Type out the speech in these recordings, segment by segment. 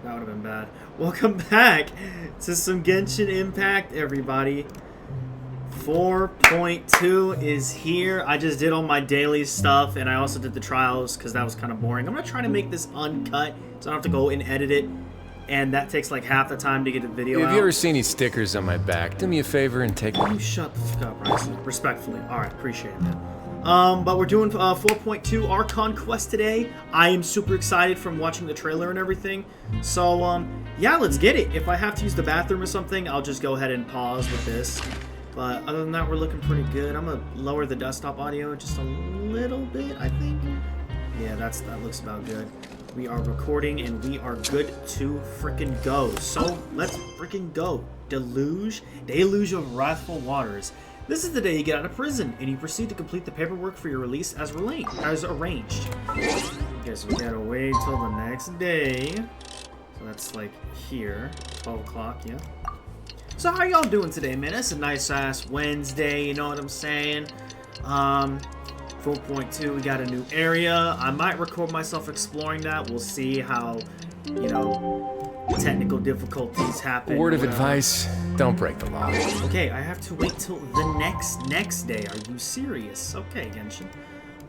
That would have been bad. Welcome back to some Genshin Impact, everybody. 4.2 is here. I just did all my daily stuff, and I also did the trials because that was kind of boring. I'm going to try to make this uncut, so I don't have to go and edit it, and that takes like half the time to get the video out. Have you ever seen any stickers on my back? Do me a favor and take them. You shut the fuck up, Bryson. Respectfully. Alright, appreciate it, man. But we're doing 4.2 Archon Quest today. I am super excited from watching the trailer and everything. So, yeah, let's get it. If I have to use the bathroom or something, I'll just go ahead and pause with this. But other than that, we're looking pretty good. I'm going to lower the desktop audio just a little bit, I think. Yeah, that looks about good. We are recording, and we are good to frickin' go. So, let's frickin' go. Deluge of Wrathful Waters. This is the day you get out of prison, and you proceed to complete the paperwork for your release as arranged. Okay, so we gotta wait till the next day. So that's like here, 12 o'clock, yeah. So how y'all doing today, man? It's a nice-ass Wednesday, you know what I'm saying? 4.2, we got a new area. I might record myself exploring that. We'll see how, you know, technical difficulties happen. Word of advice, don't break the law. Okay, I have to wait till the next day. Are you serious? Okay, Genshin.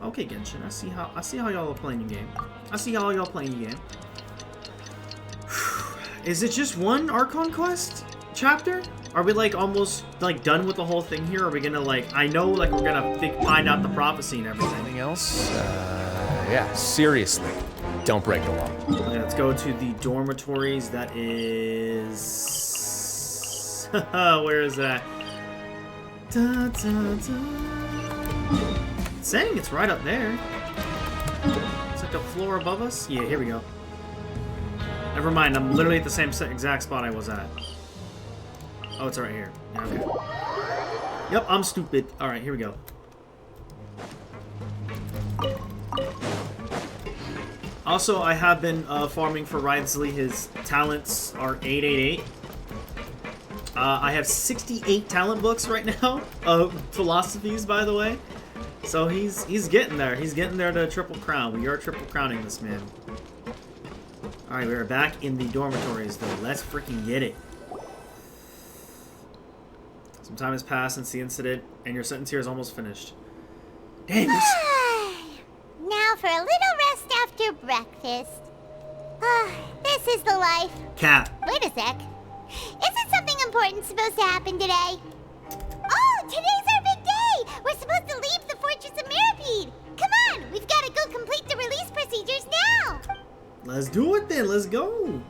Okay, Genshin. I see how y'all are playing your game. I see how y'all playing your game. Is it just one Archon Quest chapter? Are we like almost like done with the whole thing here? Are we gonna like? I know like we're gonna find out the prophecy and everything. Anything else? Yeah. Seriously, don't break the law. Okay, let's go to the dormitories. That is... Where is that? Da, da, da. It's saying it's right up there. It's like a floor above us. Yeah, here we go. Never mind, I'm literally at the same exact spot I was at. Oh, it's right here. Yeah, okay. Yep, I'm stupid. Alright, here we go. Also, I have been farming for Wriothesley. His talents are 888. I have 68 talent books right now of philosophies, by the way. So he's getting there. He's getting there to triple crown. We are triple crowning this man. Alright, we are back in the dormitories, though. Let's freaking get it. Some time has passed since the incident, and your sentence here is almost finished. Dang. Now for a little rest after breakfast. This is the life. Cap. Wait a sec. Isn't something important supposed to happen today? Oh, today's our big day! We're supposed to leave the Fortress of Mirapede! Come on, we've got to go complete the release procedures now! Let's do it then, let's go!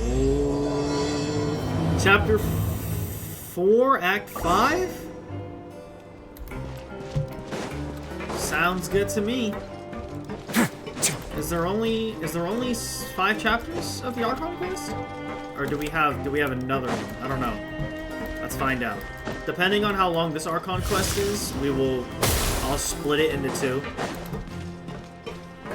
Oh. Chapter 4, Act 5? Sounds good to me. Is there only 5 chapters of the Archon Quest? Or do we have another one? I don't know. Let's find out. Depending on how long this Archon Quest is, I'll split it into 2.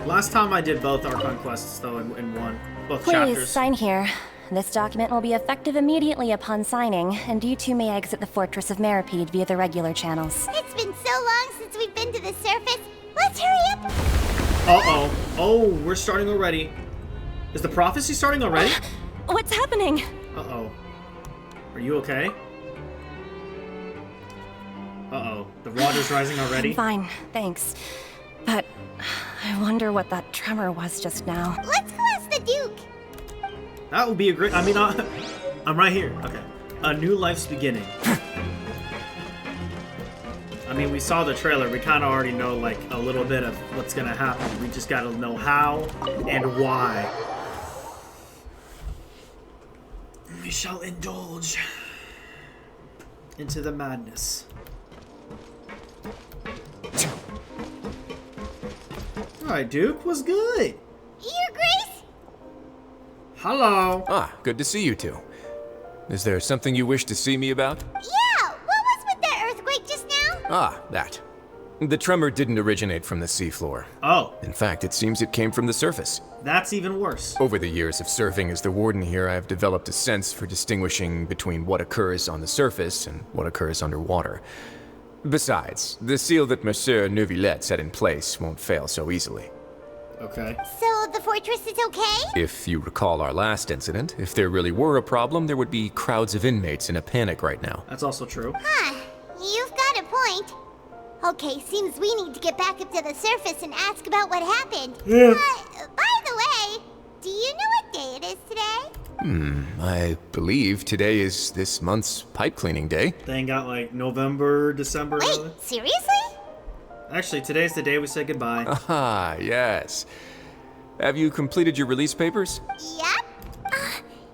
Last time I did both Archon Quests though in one. Both chapters. Please sign here. This document will be effective immediately upon signing, and you two may exit the Fortress of Mirapede via the regular channels. It's been so long since we've been to the surface. Let's hurry up! Uh-oh. Oh, we're starting already. Is the prophecy starting already? What's happening? Uh-oh. Are you okay? Uh-oh. The water's rising already? Fine, thanks. But I wonder what that tremor was just now. Let's go ask the Duke! That would be a great... I mean, I'm right here. Okay. A new life's beginning. I mean, we saw the trailer. We kind of already know, like, a little bit of what's gonna happen. We just gotta know how and why. We shall indulge into the madness. Alright, Duke, what's good? Your Grace? Hello. Ah, good to see you two. Is there something you wish to see me about? Yeah, what was with that earthquake just now? Ah, that. The tremor didn't originate from the seafloor. Oh. In fact, it seems it came from the surface. That's even worse. Over the years of serving as the warden here, I have developed a sense for distinguishing between what occurs on the surface and what occurs underwater. Besides, the seal that Monsieur Neuvillette set in place won't fail so easily. Okay. So the fortress is okay? If you recall our last incident, if there really were a problem, there would be crowds of inmates in a panic right now. That's also true. Huh, you've got a point. Okay, seems we need to get back up to the surface and ask about what happened. Yeah. By the way, do you know what day it is today? I believe today is this month's pipe cleaning day. They ain't got like November, December. Wait, seriously? Actually, today's the day we say goodbye. Ah, yes. Have you completed your release papers? Yep.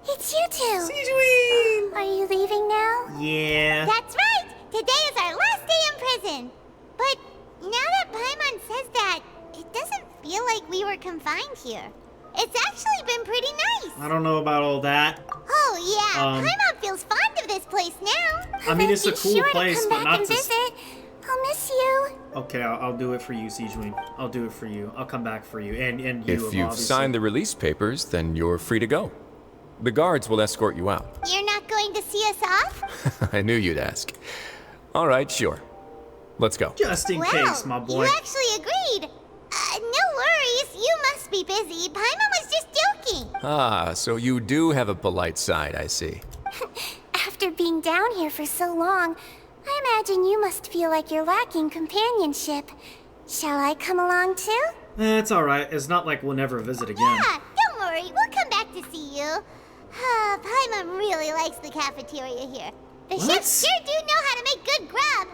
It's you two. Sejuine! Are you leaving now? Yeah. That's right. Today is our last day in prison. But now that Paimon says that, it doesn't feel like we were confined here. It's actually been pretty nice. I don't know about all that. Oh yeah, Paimon feels fond of this place now. I mean, it's a Be cool sure place, to but come back not and to. visit. I'll miss you. Okay, I'll do it for you, Sejuine. I'll do it for you. I'll come back for you, and you. If you've obviously. signed the release papers, then you're free to go. The guards will escort you out. You're not going to see us off? I knew you'd ask. All right, sure. Let's go. Just in Well, case, my boy. you actually agreed. No worries. You must be busy. Paimon was just joking. Ah, so you do have a polite side, I see. After being down here for so long, I imagine you must feel like you're lacking companionship. Shall I come along too? It's all right. It's not like we'll never visit again. Yeah, don't worry. We'll come back to see you. Paimon really likes the cafeteria here. The What? chefs sure do know how to make good grub.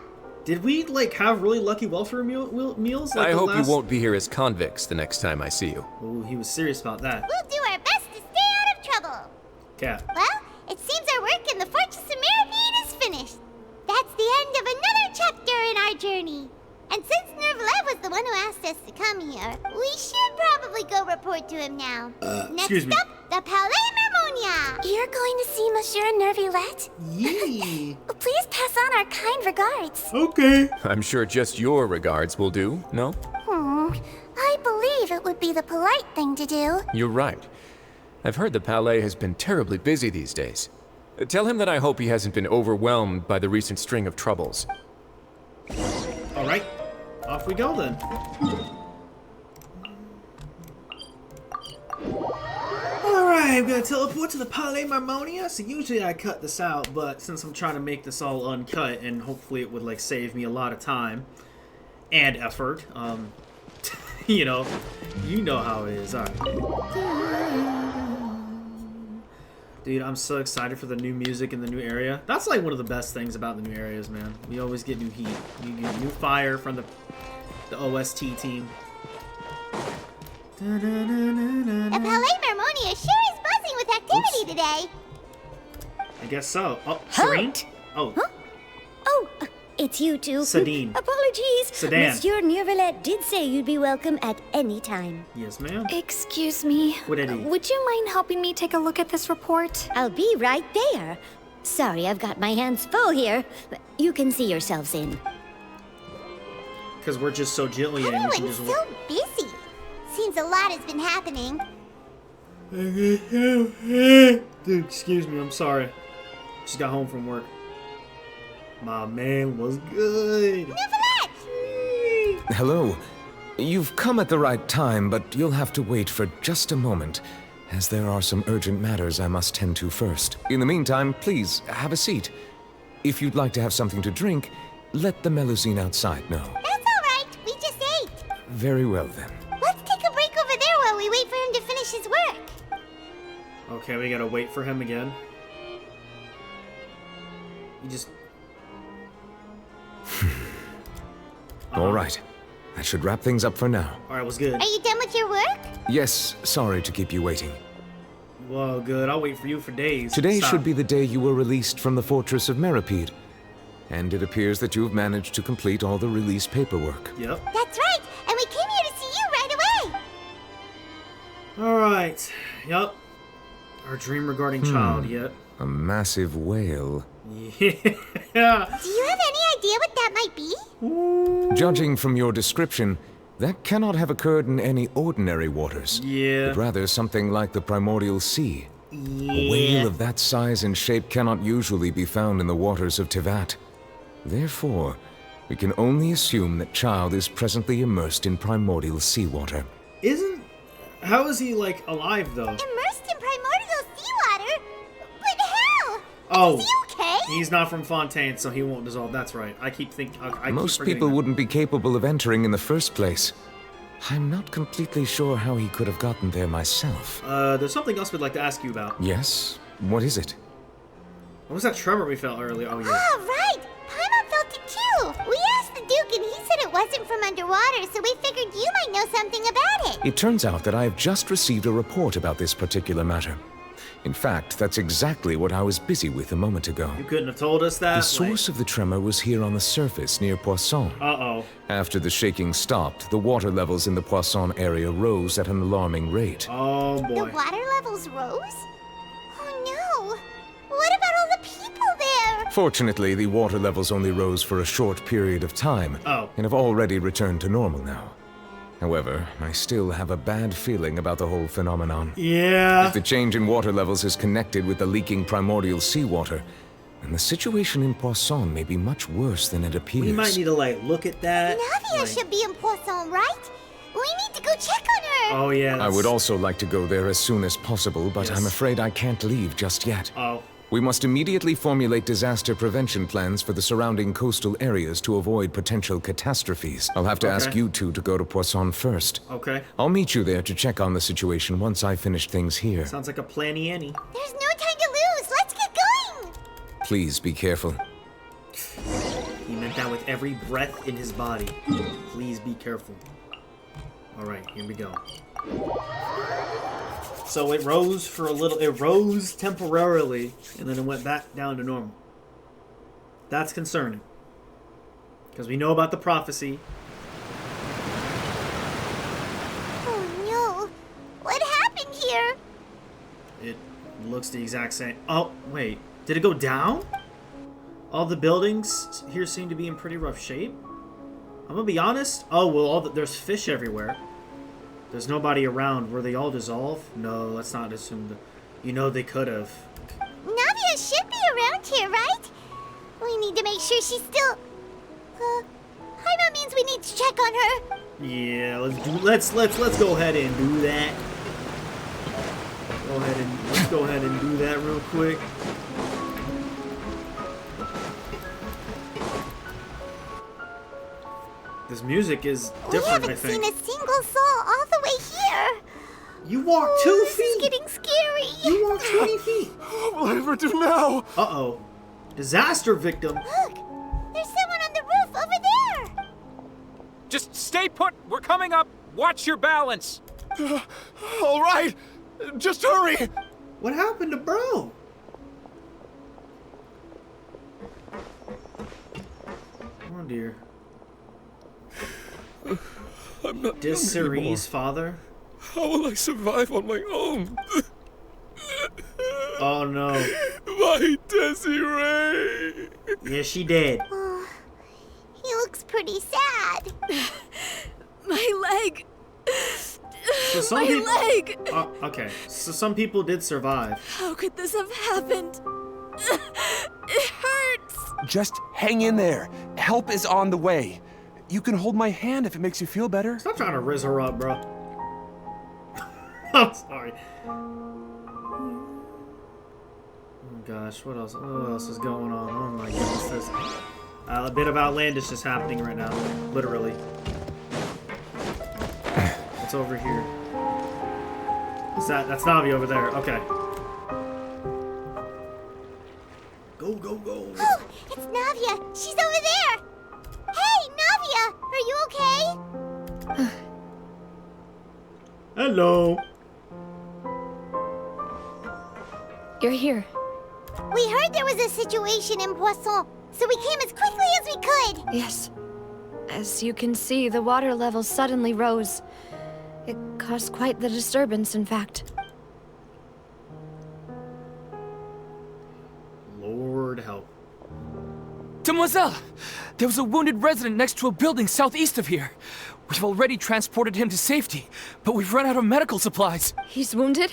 Did we like have really lucky welfare meals? Like I the hope last... you won't be here as convicts the next time I see you. Ooh, he was serious about that. We'll do our best to stay out of trouble. Cat. Well, it seems our work in the Fortress of Mirapede is finished. That's the end of another chapter in our journey. And since Nervalev was the one who asked us to come here, we should probably go report to him now. excuse me. Next up, the Palais Mermonia. You're going to see Monsieur Nervillette? Yee. Please pass on our kind regards. Okay. I'm sure just your regards will do, no? I believe it would be the polite thing to do. You're right. I've heard the Palais has been terribly busy these days. Tell him that I hope he hasn't been overwhelmed by the recent string of troubles. All right. Off we go then. Alright, I'm gonna teleport to the Palais Marmonia. So usually I cut this out, but since I'm trying to make this all uncut and hopefully it would like save me a lot of time and effort, you know how it is. Alright. Dude, I'm so excited for the new music in the new area. That's like one of the best things about the new areas, man. We always get new heat. You get new fire from the OST team. The Palais Mermonia sure is buzzing with activity today. I guess so. Oh, Serene? Oh, Oh, it's you two. Sadine. Apologies. Sedan. Monsieur Nervillette did say you'd be welcome at any time. yes, ma'am. Excuse me. What did he? Would you mind helping me take a look at this report? I'll be right there. Sorry, I've got my hands full here. You can see yourselves in. Because we're just so Jillian. We can Everyone's just... so busy. Seems a lot has been happening. Dude, excuse me. I'm sorry. Just got home from work. My man was good. Nervillette! Hello. You've come at the right time, but you'll have to wait for just a moment, as there are some urgent matters I must tend to first. In the meantime, please, have a seat. If you'd like to have something to drink, let the Melusine outside know. That's all right. We just ate. Very well, then. Let's take a break over there while we wait for him to finish his work. Okay, we gotta wait for him again. You just... All right. That should wrap things up for now. Alright, was good. Are you done with your work? Yes, sorry to keep you waiting. Whoa, good. I'll wait for you for days. Today Stop. should be the day you were released from the Fortress of Mirapede. And it appears that you've managed to complete all the release paperwork. Yep. That's right. And we came here to see you right away. Alright. Yep. Our dream regarding child, yet. A massive whale. Yeah. Do you have any idea what that might be? Judging from your description, that cannot have occurred in any ordinary waters. Yeah. But rather something like the primordial sea. A Yeah. whale of that size and shape cannot usually be found in the waters of Tivat. Therefore, we can only assume that Child is presently immersed in primordial seawater. Isn't... How is he, like, alive, though? Immersed in primordial seawater? But how? Oh. Is he okay? He's not from Fontaine, so he won't dissolve. That's right. I keep thinking... Most forgetting people that. wouldn't be capable of entering in the first place. I'm not completely sure how he could have gotten there myself. There's something else we'd like to ask you about. Yes? What is it? What was that tremor we felt earlier? Oh, yeah. Oh, right! Paimon felt it too! We asked the Duke and he said it wasn't from underwater, so we figured you might know something about it. It turns out that I have just received a report about this particular matter. In fact, that's exactly what I was busy with a moment ago. You couldn't have told us that? The source of the tremor was here on the surface near Poisson. Uh-oh. After the shaking stopped, the water levels in the Poisson area rose at an alarming rate. Oh, The boy. water levels rose? Oh no! What about all the people there? Fortunately, the water levels only rose for a short period of time Oh. and have already returned to normal now. However, I still have a bad feeling about the whole phenomenon. Yeah. If the change in water levels is connected with the leaking primordial seawater, then the situation in Poisson may be much worse than it appears. We might need to, like, look at that. Navia Like- should be in Poisson, right? We need to go check on her! Oh, yeah. I would also like to go there as soon as possible, but Yes. I'm afraid I can't leave just yet. Oh. We must immediately formulate disaster prevention plans for the surrounding coastal areas to avoid potential catastrophes. I'll have to ask Okay. you two to go to Poisson first. Okay. I'll meet you there to check on the situation once I finish things here. Sounds like a planny Annie. There's no time to lose! Let's get going! Please be careful. He meant that with every breath in his body. Please be careful. Alright, here we go. So it rose for a little, it rose temporarily, and then it went back down to normal. That's concerning. Because we know about the prophecy. Oh no! What happened here? It looks the exact same. Oh, wait. Did it go down? All the buildings here seem to be in pretty rough shape. I'm gonna be honest. Oh, well, there's fish everywhere. There's nobody around. Were they all dissolved? No, let's not assume that. You know, they could have. Navia should be around here, right? We need to make sure she's still... Paimon means we need to check on her. Yeah, let's go ahead and do that. Let's go ahead and do that real quick. This music is We different, I haven't think. seen a single soul all the way here. You walked 2 This is feet. getting scary. You walked 20 feet. What will I ever do now? Uh-oh. Disaster victim. Look, there's someone on the roof over there. Just stay put. We're coming up. Watch your balance. All right, just hurry. What happened to bro? Oh dear. I'm not Desireen's father? How will I survive on my own? Oh no. My Desiree! Yeah, she did. He looks pretty sad. My leg! So some My people, leg! okay. So some people did survive. How could this have happened? It hurts! Just hang in there. Help is on the way. You can hold my hand if it makes you feel better. Stop trying to riz her up, bro. I'm sorry. Oh gosh, what else is going on? Oh my goodness, there's a bit of outlandishness happening right now, literally. What's over here? Is that's Navi over there? Okay. Go, go, go! Oh, it's Navia. She's over there. Hey, Navia, are you okay? Hello. You're here. We heard there was a situation in Poisson, so we came as quickly as we could. Yes. As you can see, the water level suddenly rose. It caused quite the disturbance, in fact. Lord help. Demoiselle! There was a wounded resident next to a building southeast of here. We've already transported him to safety, but we've run out of medical supplies. He's wounded?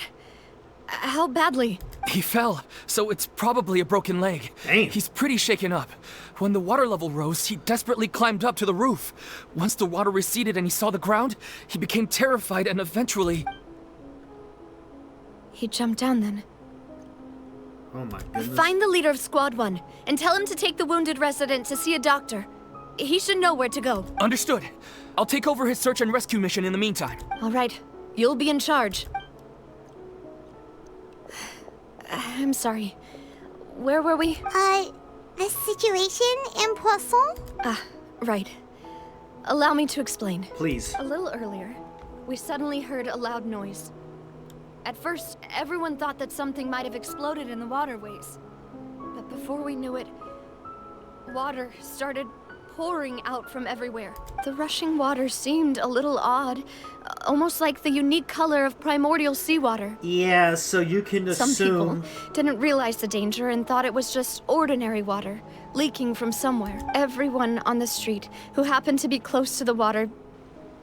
How badly? He fell, so it's probably a broken leg. Damn. He's pretty shaken up. When the water level rose, he desperately climbed up to the roof. Once the water receded and he saw the ground, he became terrified and eventually... He jumped down then. Oh my goodness. Find the leader of Squad 1 and tell him to take the wounded resident to see a doctor. He should know where to go. Understood. I'll take over his search and rescue mission in the meantime. All right. You'll be in charge. I'm sorry. Where were we? The situation in Poisson? Right. Allow me to explain. Please. A little earlier, we suddenly heard a loud noise. At first, everyone thought that something might have exploded in the waterways. But before we knew it, water started pouring out from everywhere. The rushing water seemed a little odd, almost like the unique color of primordial seawater. Yeah, so you can assume... Some people didn't realize the danger and thought it was just ordinary water, leaking from somewhere. Everyone on the street who happened to be close to the water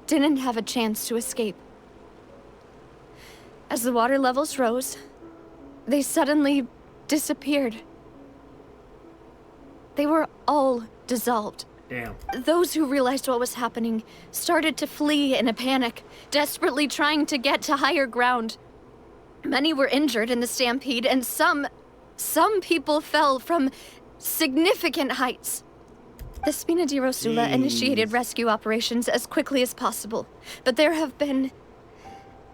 didn't have a chance to escape. As the water levels rose, they suddenly disappeared. They were all dissolved. Damn. Those who realized what was happening started to flee in a panic, desperately trying to get to higher ground. Many were injured in the stampede, and some people fell from significant heights. The Spina di Rosula initiated rescue operations as quickly as possible, but there have been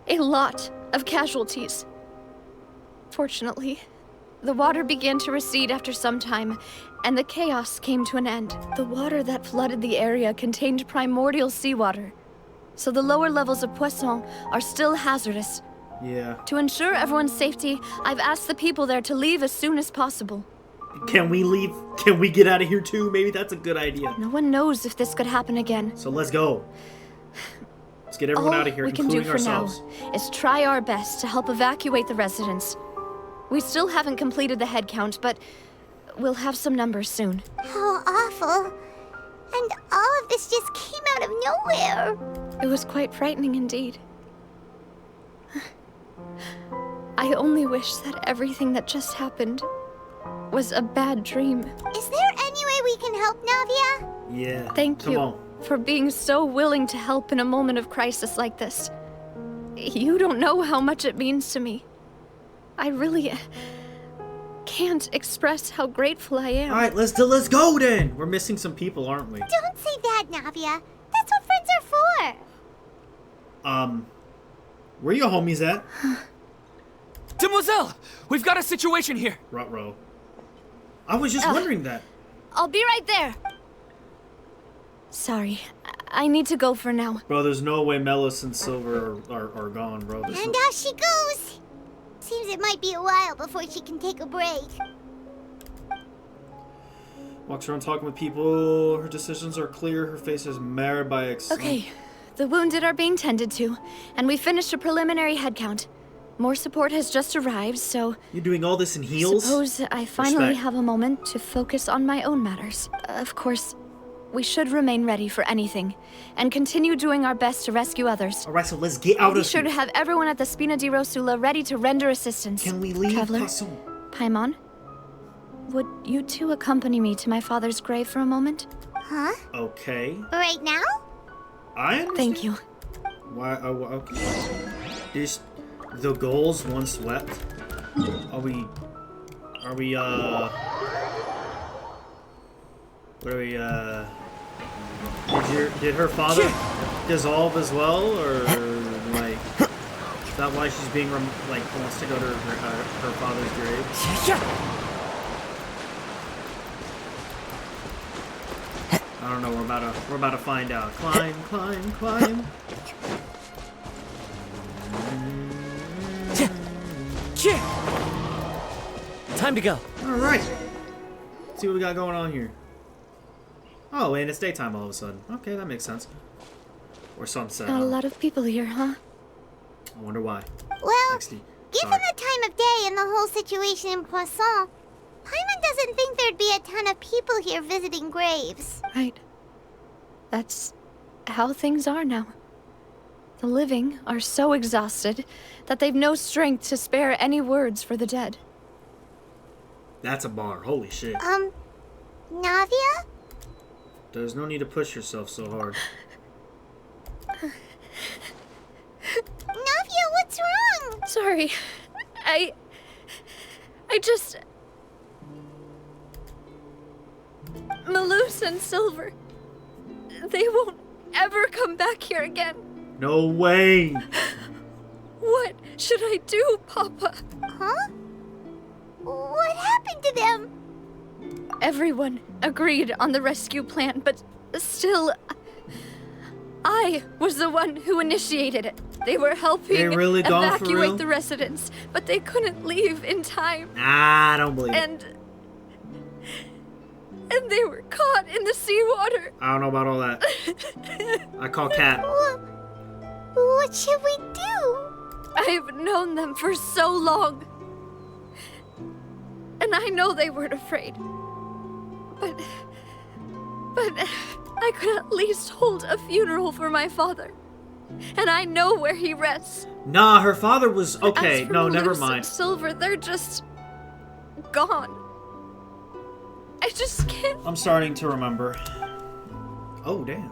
a lot of casualties. Fortunately, the water began to recede after some time, and the chaos came to an end. The water that flooded the area contained primordial seawater, so the lower levels of Poisson are still hazardous. Yeah. To ensure everyone's safety, I've asked the people there to leave as soon as possible. Can we leave? Can we get out of here too? Maybe that's a good idea. No one knows if this could happen again. So let's go. Let's get everyone out of here, All we can do including for ourselves. now is try our best to help evacuate the residents. We still haven't completed the head count, but we'll have some numbers soon. How awful. And all of this just came out of nowhere. It was quite frightening indeed. I only wish that everything that just happened was a bad dream. Is there any way we can help, Navia? Yeah. Thank Come you on. for being so willing to help in a moment of crisis like this. You don't know how much it means to me. I really can't express how grateful I am. All right, let's go then. We're missing some people, aren't we? Don't say that, Navia. That's what friends are for. Where your homies at? Demoiselle! We've got a situation here! Ruh-roh. I was just wondering that. I'll be right there. Sorry, I need to go for now. Bro, there's no way Melis and Silver are gone, bro. There's And no... out she goes. Seems it might be a while before she can take a break. Walks around talking with people. Her decisions are clear. Her face is marred by Okay, the wounded are being tended to, and we finished a preliminary head count. More support has just arrived, so... You're doing all this in heels? Suppose I finally Respect. have a moment to focus on my own matters. Of course, we should remain ready for anything, and continue doing our best to rescue others. Alright, so let's get out I'll of be here. sure to have everyone at the Spina di Rosula ready to render assistance. Can we leave? Traveler, Poisson? Paimon, would you two accompany me to my father's grave for a moment? Huh? Okay. Right now? I understand. Thank you. Why? Oh, okay. Is the goals once left? Are we? What are we? Did her father dissolve as well, or like? Is that why she's being wants to go to her father's grave? I don't know. We're about to find out. Climb, climb, climb. Time to go. All right. Let's see what we got going on here. Oh, and it's daytime all of a sudden. Okay, that makes sense. Or sunset. Not a lot of people here, huh? I wonder why. Well, XD. given Sorry. the time of day and the whole situation in Poisson, Paimon doesn't think there'd be a ton of people here visiting graves. Right. That's how things are now. The living are so exhausted that they've no strength to spare any words for the dead. That's a bar. Holy shit. Navia? There's no need to push yourself so hard. Navia, what's wrong? Sorry. I just... Malus and Silver, they won't ever come back here again. No way. What should I do, Papa? Huh? What happened to them? Everyone agreed on the rescue plan, but still, I was the one who initiated it. They were helping They really gone for real? evacuate the residents, but they couldn't leave in time. Nah, I don't believe it. And they were caught in the seawater. I don't know about all that. I call Cat. What should we do? I've known them for so long. And I know they weren't afraid. But I could at least hold a funeral for my father. And I know where he rests. Nah, her father was... Okay, As for no, never Malus and mind. Silver, they're just... gone. I just can't... I'm starting to remember. Oh, damn.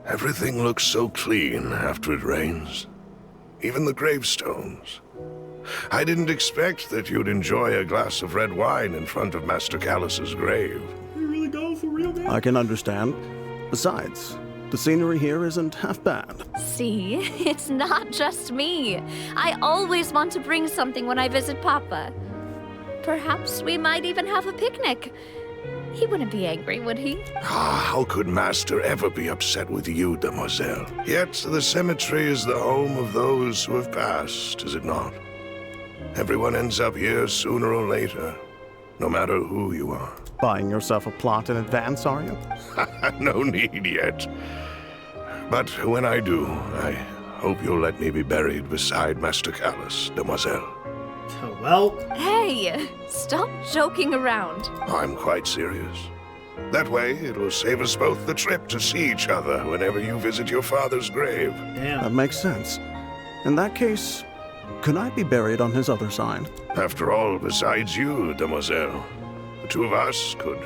Everything looks so clean after it rains. Even the gravestones. I didn't expect that you'd enjoy a glass of red wine in front of Master Callus's grave. You really go for real, man? I can understand. Besides, the scenery here isn't half bad. See, it's not just me. I always want to bring something when I visit Papa. Perhaps we might even have a picnic. He wouldn't be angry, would he? How could Master ever be upset with you, Demoiselle? Yet the cemetery is the home of those who have passed, is it not? Everyone ends up here sooner or later, no matter who you are. Buying yourself a plot in advance, are you? No need yet. But when I do, I hope you'll let me be buried beside Master Callus, Demoiselle. Well... Hey, stop joking around. I'm quite serious. That way, it'll save us both the trip to see each other whenever you visit your father's grave. Damn. That makes sense. In that case, could I be buried on his other side? After all, besides you, Demoiselle, the two of us could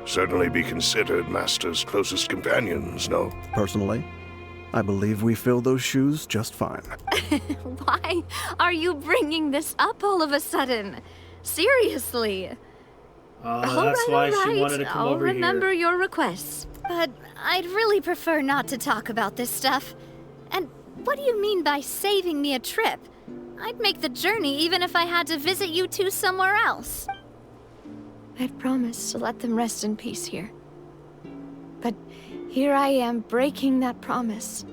certainly be considered Master's closest companions, no? Personally, I believe we fill those shoes just fine. Why are you bringing this up all of a sudden? Seriously. That's why she wanted to come I'll over remember here. your requests. But I'd really prefer not to talk about this stuff. And what do you mean by saving me a trip? I'd make the journey even if I had to visit you two somewhere else. I'd promised to let them rest in peace here. But here I am breaking that promise.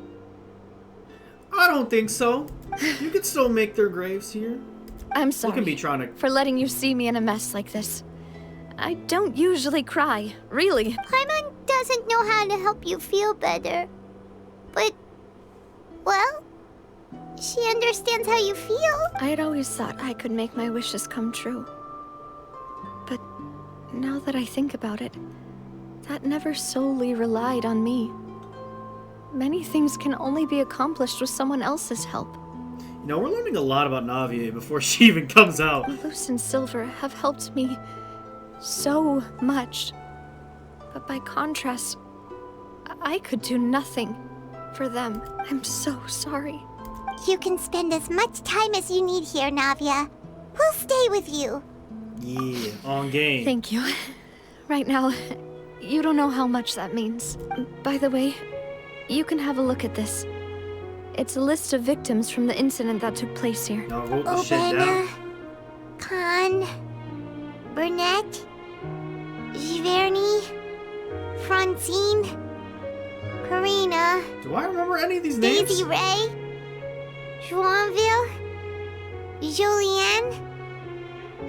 I don't think so. You could still make their graves here. I'm sorry You can be trying to... for letting you see me in a mess like this. I don't usually cry, really. Paimon doesn't know how to help you feel better. But, well, she understands how you feel. I'd always thought I could make my wishes come true. But now that I think about it, that never solely relied on me. Many things can only be accomplished with someone else's help. You know, we're learning a lot about Navia before she even comes out. Malus and Silver have helped me so much. But by contrast, I could do nothing for them. I'm so sorry. You can spend as much time as you need here, Navia. We'll stay with you. Yeah, on game. Thank you. Right now, you don't know how much that means. By the way, you can have a look at this. It's a list of victims from the incident that took place here. No, wrote the shit Obena, down. Khan, Burnett, Giverny, Francine, Karina, Do I remember any of these names? Daisy Ray, Joinville, Julianne,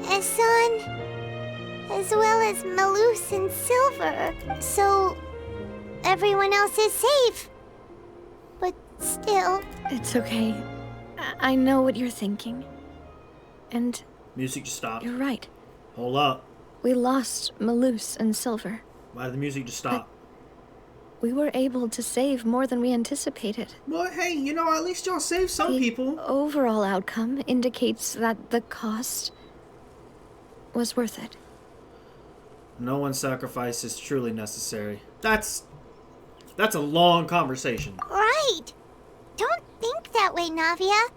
Esson, as well as Malus and Silver. So, everyone else is safe. But still... It's okay. I know what you're thinking. And Music just stopped. you're right. Hold up. We lost Malus and Silver. Why did the music just stop? We were able to save more than we anticipated. Well, hey, you know, at least y'all saved some people. The overall outcome indicates that the cost was worth it. No one's sacrifice is truly necessary. That's a long conversation. Right. Don't think that way, Navia.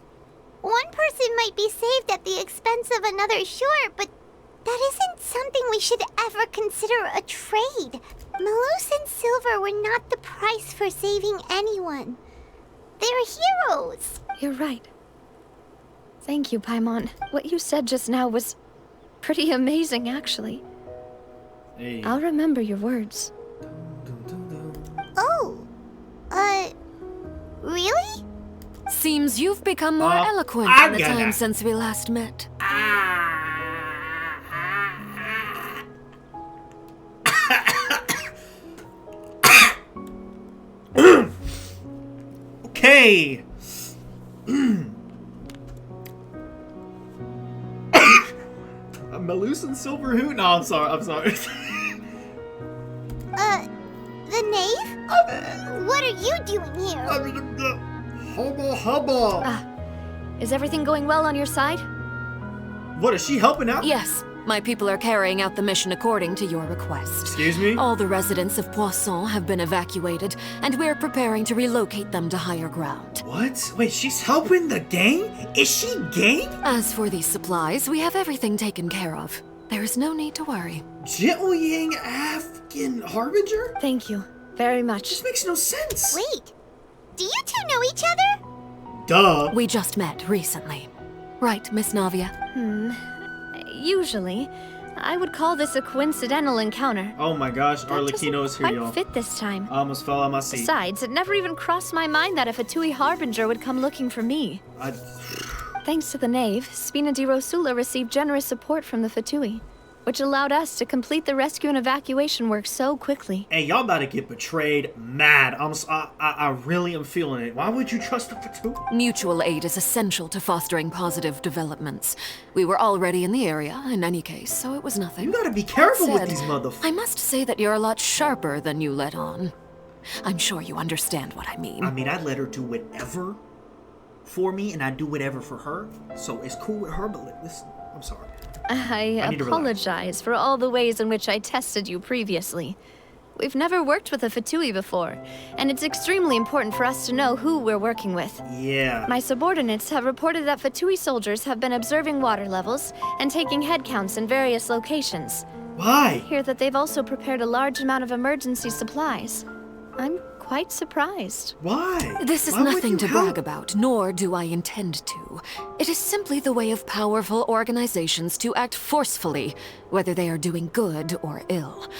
One person might be saved at the expense of another, sure, but that isn't something we should ever consider a trade. Malus and Silver were not the price for saving anyone. They're heroes. You're right. Thank you, Paimon. What you said just now was pretty amazing, actually. Hey. I'll remember your words. Oh, really? Seems you've become more eloquent in the time since we last met. Okay. Malus and Silver who? No, I'm sorry. The knave? What are you doing here? Hubba. Is everything going well on your side? What, is she helping out? Yes, my people are carrying out the mission according to your request. Excuse me? All the residents of Poisson have been evacuated, and we're preparing to relocate them to higher ground. What? Wait, she's helping the gang? Is she gang? As for these supplies, we have everything taken care of. There is no need to worry. Jitleyang Afghan Harbinger? Thank you very much. This makes no sense. Wait, do you two know each other? Duh. We just met recently. Right, Miss Navia? Usually, I would call this a coincidental encounter. Oh my gosh, That Arlecchino's doesn't here, y'all. quite fit this time. I almost fell out my seat. Besides, it never even crossed my mind that a Fatui Harbinger would come looking for me. Thanks to the Knave, Spina di Rosula received generous support from the Fatui, which allowed us to complete the rescue and evacuation work so quickly. Hey, y'all about to get betrayed mad. I really am feeling it. Why would you trust the Fatui? Mutual aid is essential to fostering positive developments. We were already in the area, in any case, so it was nothing. You gotta be careful with Said, these motherfuckers. I must say that you're a lot sharper than you let on. I'm sure you understand what I mean. I mean, I'd let her do whatever for me, and I'd do whatever for her. So it's cool with her, but listen, I'm sorry. I need to apologize for all the ways in which I tested you previously. We've never worked with a Fatui before, and it's extremely important for us to know who we're working with. Yeah. My subordinates have reported that Fatui soldiers have been observing water levels and taking head counts in various locations. Why? I hear that they've also prepared a large amount of emergency supplies. I'm quite surprised. Why? This is Why would nothing you to help? brag about, nor do I intend to. It is simply the way of powerful organizations to act forcefully, whether they are doing good or ill.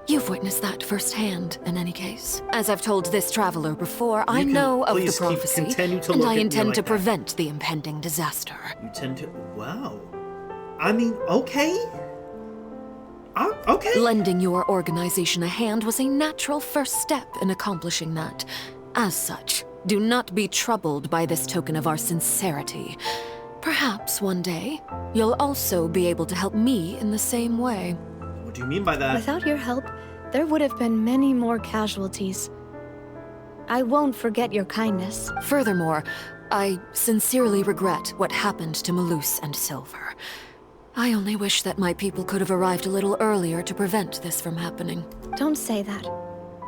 You've witnessed that firsthand, in any case. As I've told this traveler before, I can know of the please prophecy, continue to and look I at me intend like to that. prevent the impending disaster. You tend to. Wow. I mean, okay. Okay. Lending your organization a hand was a natural first step in accomplishing that. As such, do not be troubled by this token of our sincerity. Perhaps one day, you'll also be able to help me in the same way. What do you mean by that? Without your help, there would have been many more casualties. I won't forget your kindness. Furthermore, I sincerely regret what happened to Malus and Silver. I only wish that my people could have arrived a little earlier to prevent this from happening. Don't say that.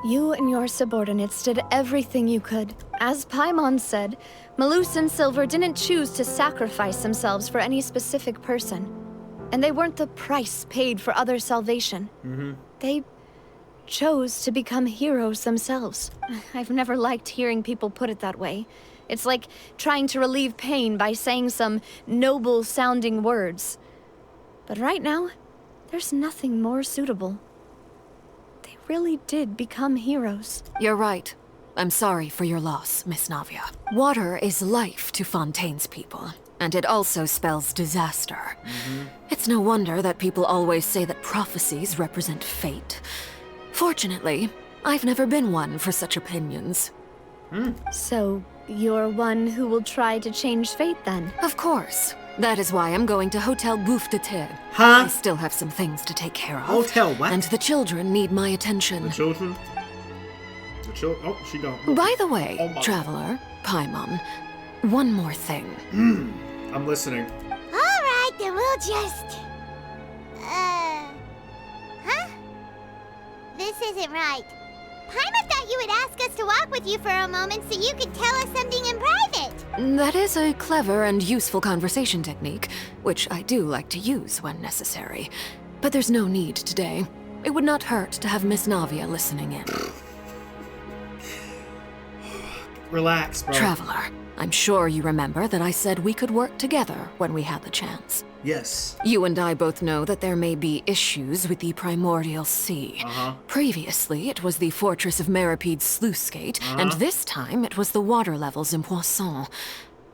You and your subordinates did everything you could. As Paimon said, Malus and Silver didn't choose to sacrifice themselves for any specific person. And they weren't the price paid for other salvation. They chose to become heroes themselves. I've never liked hearing people put it that way. It's like trying to relieve pain by saying some noble-sounding words. But right now, there's nothing more suitable. They really did become heroes. You're right. I'm sorry for your loss, Miss Navia. Water is life to Fontaine's people, and it also spells disaster. It's no wonder that people always say that prophecies represent fate. Fortunately, I've never been one for such opinions. So, you're one who will try to change fate then? Of course. That is why I'm going to Hotel Bouffe de Terre. Huh? I still have some things to take care of. Hotel what? And the children need my attention. The children? Oh, she gone. By the way, Oh my- traveler, Paimon, one more thing. I'm listening. Alright, then we'll just... Huh? This isn't right. Paimon thought you would ask us to walk with you for a moment so you could tell us something in private. That is a clever and useful conversation technique, which I do like to use when necessary. But there's no need today. It would not hurt to have Miss Navia listening in. Relax, bro. Traveler, I'm sure you remember that I said we could work together when we had the chance. Yes. You and I both know that there may be issues with the Primordial Sea. Previously, it was the Fortress of Meripede's sluice gate, and this time it was the water levels in Poisson.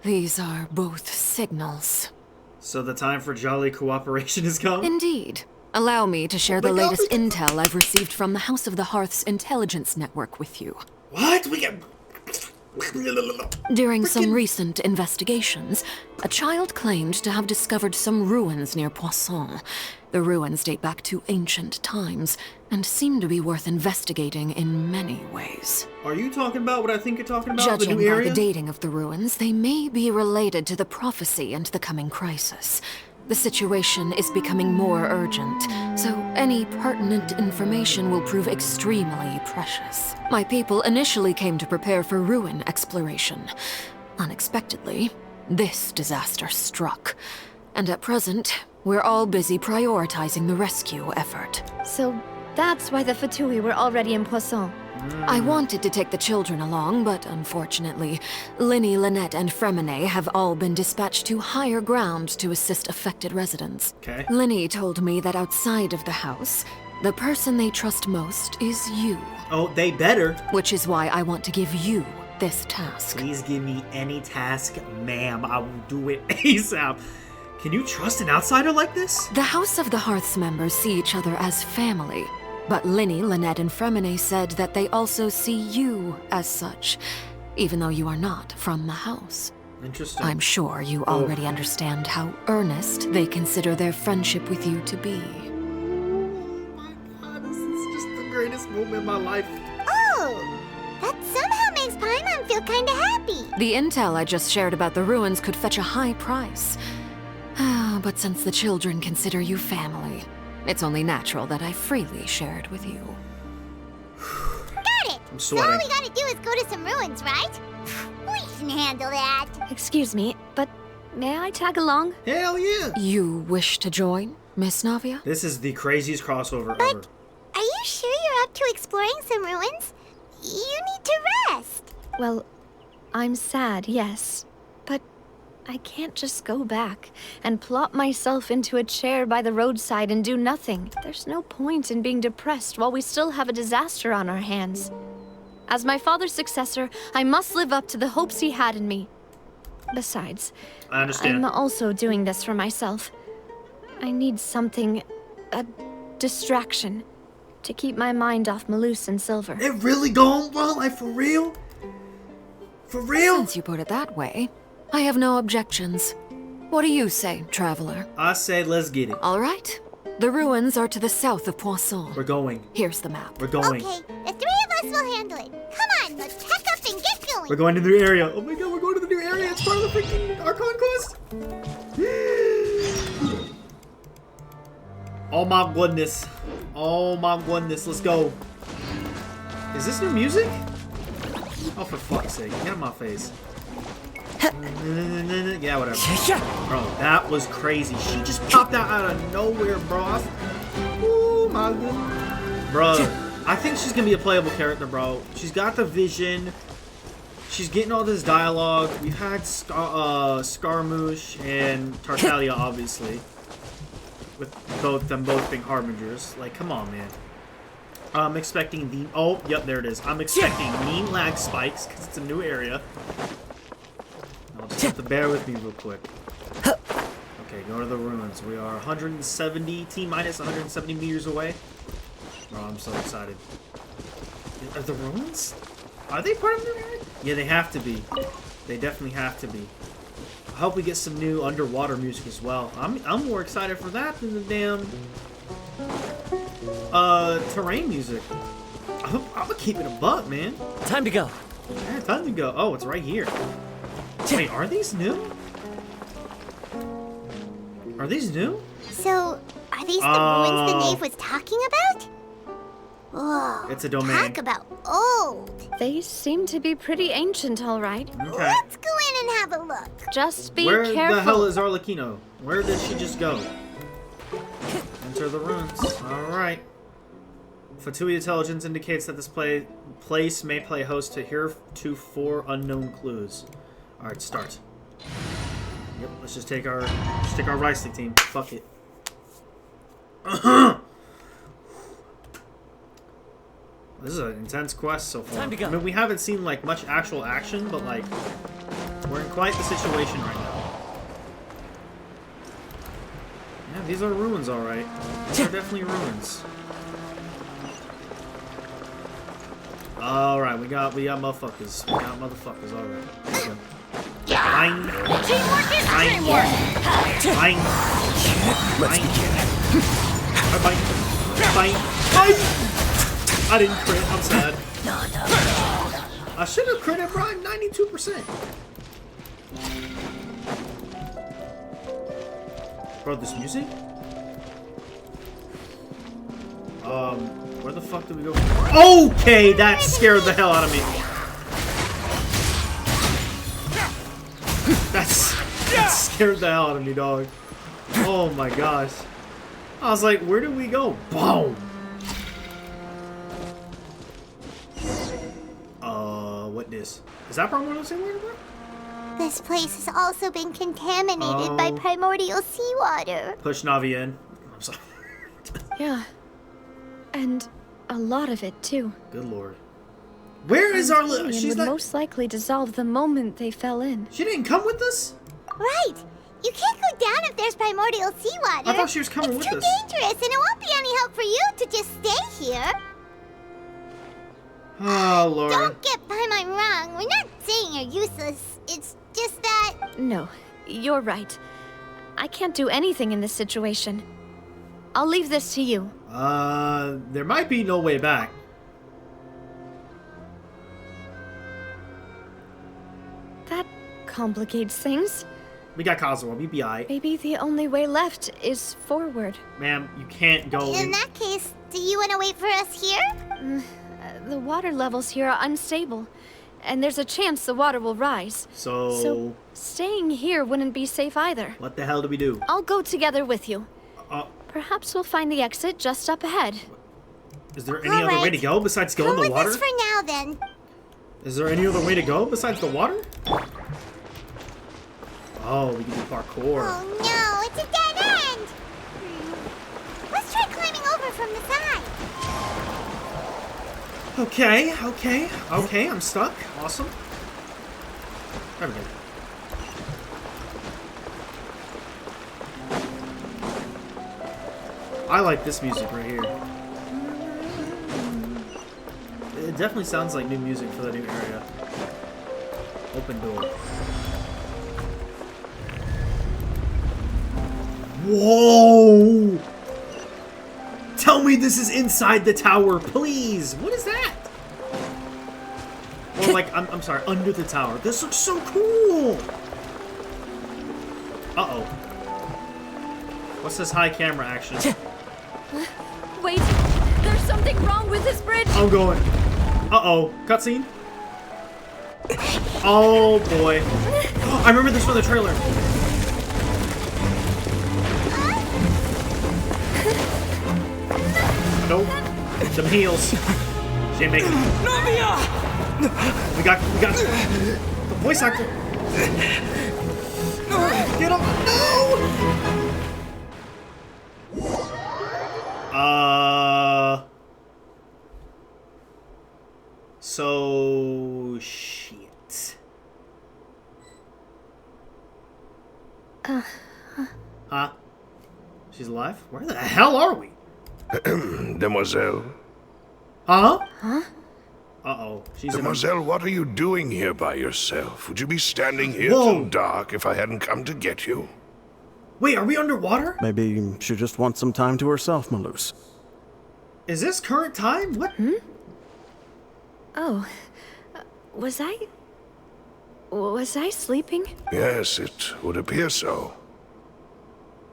These are both signals. So the time for jolly cooperation has come? Indeed. Allow me to share the latest intel I've received from the House of the Hearth's intelligence network with you. What? We get... During some recent investigations, a child claimed to have discovered some ruins near Poisson. The ruins date back to ancient times, and seem to be worth investigating in many ways. Are you talking about what I think you're talking about? Judging the new by area? the dating of the ruins, they may be related to the prophecy and the coming crisis. The situation is becoming more urgent, so any pertinent information will prove extremely precious. My people initially came to prepare for ruin exploration. Unexpectedly, this disaster struck. And at present, we're all busy prioritizing the rescue effort. So that's why the Fatui were already in Poisson. I wanted to take the children along, but unfortunately, Linny, Lynette, and Fremine have all been dispatched to higher ground to assist affected residents. Okay. Linny told me that outside of the house, the person they trust most is you. Oh, they better. Which is why I want to give you this task. Please give me any task, ma'am. I will do it ASAP. Can you trust an outsider like this? The House of the Hearth's members see each other as family. But Linny, Lynette, and Fremine said that they also see you as such, even though you are not from the house. Interesting. I'm sure you already understand how earnest they consider their friendship with you to be. Oh my god, this is just the greatest moment in my life. Oh, that somehow makes Paimon feel kinda happy. The intel I just shared about the ruins could fetch a high price. But since the children consider you family, it's only natural that I freely share it with you. Got it! I'm So all sweating. we gotta do is go to some ruins, right? We can handle that. Excuse me, but may I tag along? Hell yeah! You wish to join, Miss Navia? This is the craziest crossover ever. Are you sure you're up to exploring some ruins? You need to rest. Well, I'm sad, yes. But I can't just go back and plop myself into a chair by the roadside and do nothing. There's no point in being depressed while we still have a disaster on our hands. As my father's successor, I must live up to the hopes he had in me. Besides, I understand. I'm also doing this for myself. I need something, a distraction, to keep my mind off Malus and Silver. It really going well? Like, for real? For real? Since you put it that way, I have no objections. What do you say, traveler? I say let's get it. All right. The ruins are to the south of Poisson. We're going. Here's the map. We're going. Okay, the three of us will handle it. Come on, let's pack up and get going. We're going to the new area. Oh my god, we're going to the new area. It's part of the freaking Archon Quest. Oh my goodness. Oh my goodness. Let's go. Is this new music? Oh, for fuck's sake. Get out of my face. Yeah, whatever. Bro, that was crazy. She just popped out of nowhere, bro. Oh my goodness. Bro, I think she's gonna be a playable character, bro. She's got the vision. She's getting all this dialogue. We've had Scaramouche and Tartaglia, obviously. With them both being harbingers. Like, come on, man. I'm expecting the... Oh, yep, there it is. I'm expecting mean lag spikes, because it's a new area. I'll just have to bear with me real quick. Okay, go to the ruins. We are 170, T-minus 170 meters away. Oh, I'm so excited. Are the ruins? Are they part of the area? Yeah, they have to be. They definitely have to be. I hope we get some new underwater music as well. I'm more excited for that than the damn terrain music. I'm gonna keep it a buck, man. Time to go. Yeah, time to go. Oh, it's right here. Wait, are these new? Are these new? So, are these the ruins the knave was talking about? Whoa. It's a domain. Talk about old. They seem to be pretty ancient, all right. Okay. Let's go in and have a look. Just be Where careful. the hell is Arlecchino? Where did she just go? Enter the ruins. Alright. Fatui intelligence indicates that this place may play host to heretofore unknown clues. Alright, start. Yep, let's just take our Rice League team. Fuck it. This is an intense quest so far. Time to go. I mean, we haven't seen like much actual action, but like we're in quite the situation right now. Yeah, these are ruins, all right. These are definitely ruins. All right, we got motherfuckers. We got motherfuckers. All right. Let's go. Fine. Fine. Fine. Let's begin. Bye. Bye. Bye. I didn't crit. I'm sad. I should have critted Brian 92%. Bro, this music? Where the fuck did we go? Okay, that scared the hell out of me. That scared the hell out of me, dog. Oh my gosh. I was like, where did we go? Boom. What this? Is that primordial seawater, bro? This place has also been contaminated by primordial seawater. Push Navi in. I'm sorry. Yeah. And a lot of it, too. Good lord. Where is our... She's would not... most likely dissolve the moment they fell in. She didn't come with us? Right. You can't go down if there's primordial seawater. I thought she was coming with us. It's too dangerous, and it won't be any help for you to just stay here. Oh, Lord. Don't get by my wrong. We're not saying you're useless. It's just that... No, you're right. I can't do anything in this situation. I'll leave this to you. There might be no way back. That complicates things. We got Kazuo, BBI. Maybe the only way left is forward. Ma'am, you can't go In that case, do you want to wait for us here? The water levels here are unstable, and there's a chance the water will rise. So staying here wouldn't be safe either. What the hell do we do? I'll go together with you. Perhaps we'll find the exit just up ahead. Is there any other way to go besides go in the water? Come with us for now, then. Is there any other way to go besides the water? Oh, we can do parkour. Oh no, it's a dead end! Let's try climbing over from the side. Okay, I'm stuck. Awesome. There we go. I like this music right here. It definitely sounds like new music for the new area. Open door. Whoa! Tell me this is inside the tower, please! What is that? Or like, I'm sorry, under the tower. This looks so cool! Uh-oh. What's this high camera action? Wait, there's something wrong with this bridge! I'm going. Uh-oh. Cutscene? Oh, boy. I remember this from the trailer. Nope. Some heals. She ain't making it. Navia! We got the voice actor. Get off. No! So shit. Huh? She's alive? Where the hell are we? Demoiselle. Huh? Uh-oh. She's Demoiselle, what are you doing here by yourself? Would you be standing here Whoa. till dark if I hadn't come to get you? Wait, are we underwater? Maybe she just wants some time to herself, Malus. Is this current time? What? Oh, was I sleeping? Yes, it would appear so.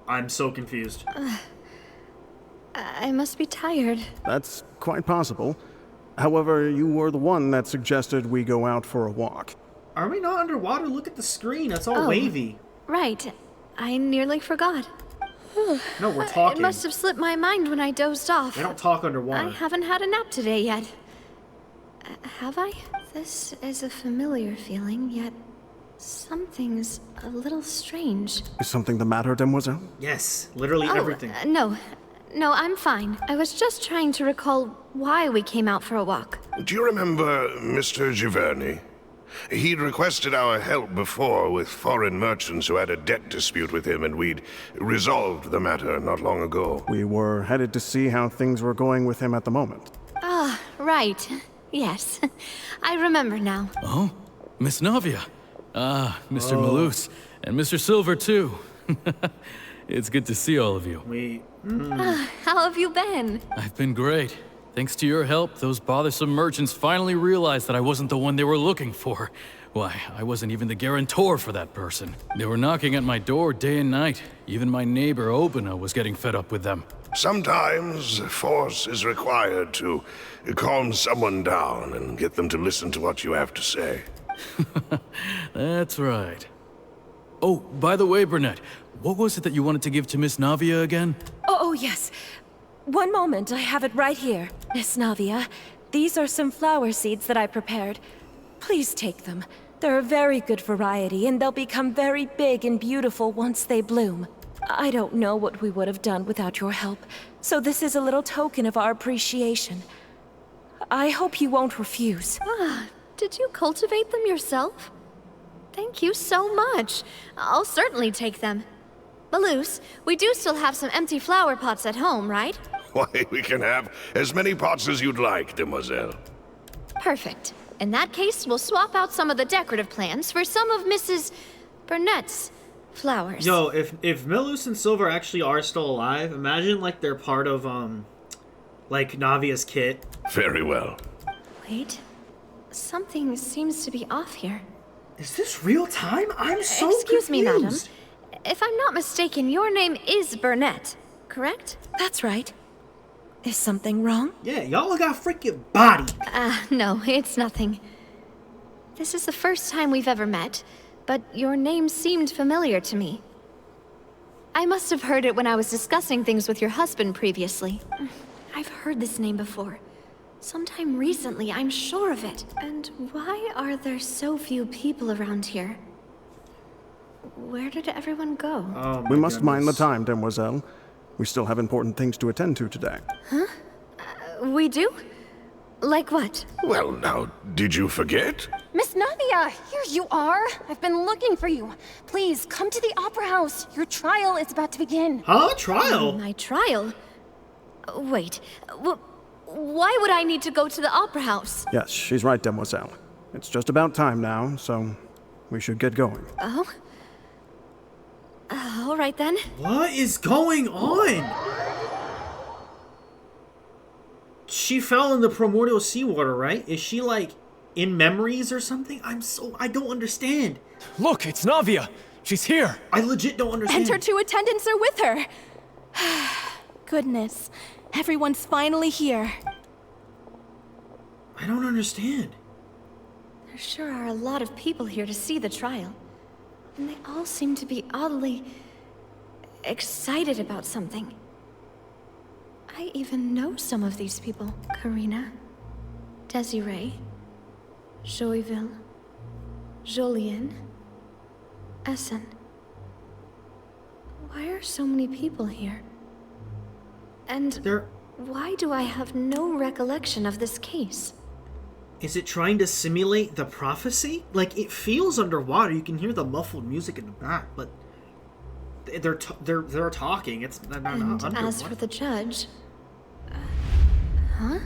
I'm so confused. I must be tired. That's quite possible. However, you were the one that suggested we go out for a walk. Are we not underwater? Look at the screen. It's all wavy. Right. I nearly forgot. No, we're talking. It must have slipped my mind when I dozed off. They don't talk underwater. I haven't had a nap today yet. Have I? This is a familiar feeling, yet something's a little strange. Is something the matter, Demoiselle? Yes, literally everything. No. No, I'm fine. I was just trying to recall why we came out for a walk. Do you remember Mr. Giverny? He'd requested our help before with foreign merchants who had a debt dispute with him, and we'd resolved the matter not long ago. We were headed to see how things were going with him at the moment. Ah, right. Yes. I remember now. Oh, Miss Navia. Ah, Mr. Malus. And Mr. Silver, too. It's good to see all of you. How have you been? I've been great. Thanks to your help, those bothersome merchants finally realized that I wasn't the one they were looking for. Why, I wasn't even the guarantor for that person. They were knocking at my door day and night. Even my neighbor, Obina, was getting fed up with them. Sometimes force is required to calm someone down and get them to listen to what you have to say. That's right. Oh, by the way, Burnett, what was it that you wanted to give to Miss Navia again? Oh, yes. One moment, I have it right here. Miss Navia, these are some flower seeds that I prepared. Please take them. They're a very good variety, and they'll become very big and beautiful once they bloom. I don't know what we would have done without your help, so this is a little token of our appreciation. I hope you won't refuse. Did you cultivate them yourself? Thank you so much. I'll certainly take them. Malus, we do still have some empty flower pots at home, right? Why, we can have as many pots as you'd like, Demoiselle. Perfect. In that case, we'll swap out some of the decorative plants for some of Mrs. Burnett's flowers. Yo, if Milus and Silver actually are still alive, imagine like they're part of like Navia's kit. Very well. Wait. Something seems to be off here. Is this real time? I'm so Excuse me, madam. confused. If I'm not mistaken, your name is Burnett, correct? That's right. Is something wrong? Yeah, y'all got freaking body. No, it's nothing. This is the first time we've ever met, but your name seemed familiar to me. I must have heard it when I was discussing things with your husband previously. I've heard this name before. Sometime recently, I'm sure of it. And why are there so few people around here? Where did everyone go? Oh, we must mind the time, Demoiselle. We still have important things to attend to today. Huh? We do? Like what? Well, now, did you forget? Miss Navia, here you are. I've been looking for you. Please, come to the Opera House. Your trial is about to begin. Huh? Trial? My trial? Wait, why would I need to go to the Opera House? Yes, she's right, Demoiselle. It's just about time now, so we should get going. Oh? All right then. What is going on? She fell in the primordial seawater, right? Is she like in memories or something? I don't understand. Look, it's Navia. She's here. I legit don't understand. And her two attendants are with her. Goodness, everyone's finally here. I don't understand. There sure are a lot of people here to see the trial. And they all seem to be oddly excited about something. I even know some of these people. Karina, Desiree, Joyville, Jolien, Essen. Why are so many people here? And why do I have no recollection of this case? Is it trying to simulate the prophecy? Like, it feels underwater. You can hear the muffled music in the back, but they're talking. It's they're not And underwater. as for the judge, huh?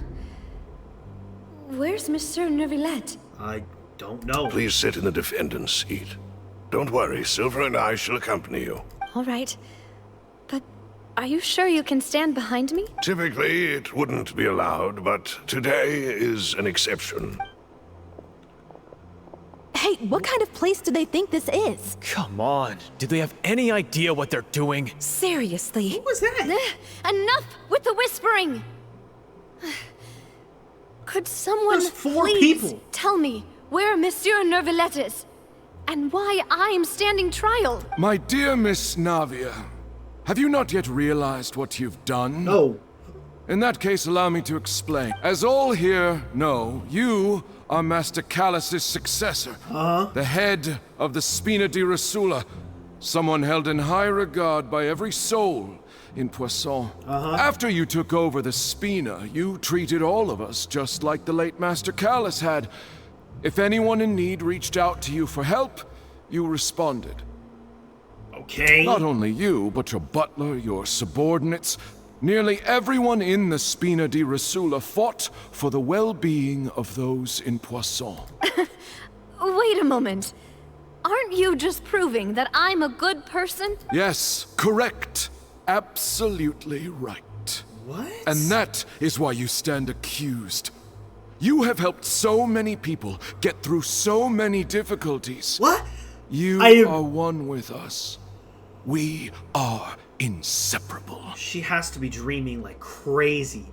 Where's Monsieur Neuvillette? I don't know. Please sit in the defendant's seat. Don't worry, Silver and I shall accompany you. All right, but are you sure you can stand behind me? Typically, it wouldn't be allowed, but today is an exception. Hey, Hey, what kind of place do they think this is? Come on. Do they have any idea what they're doing? Seriously. What was that? Enough with the whispering! Could someone There's 4 please people. tell me where Monsieur Nervalette is? And why I'm standing trial? My dear Miss Navia, have you not yet realized what you've done? No. In that case, allow me to explain. As all here know, you are Master Callus's successor. The head of the Spina di Rasula. Someone held in high regard by every soul in Poisson. After you took over the Spina, you treated all of us just like the late Master Callus had. If anyone in need reached out to you for help, you responded. Okay. Not only you, but your butler, your subordinates, nearly everyone in the Spina di Rasula fought for the well-being of those in Poisson. Wait a moment. Aren't you just proving that I'm a good person? Yes, correct. Absolutely right. What? And that is why you stand accused. You have helped so many people get through so many difficulties. What? You are one with us. We are inseparable. She has to be dreaming like crazy.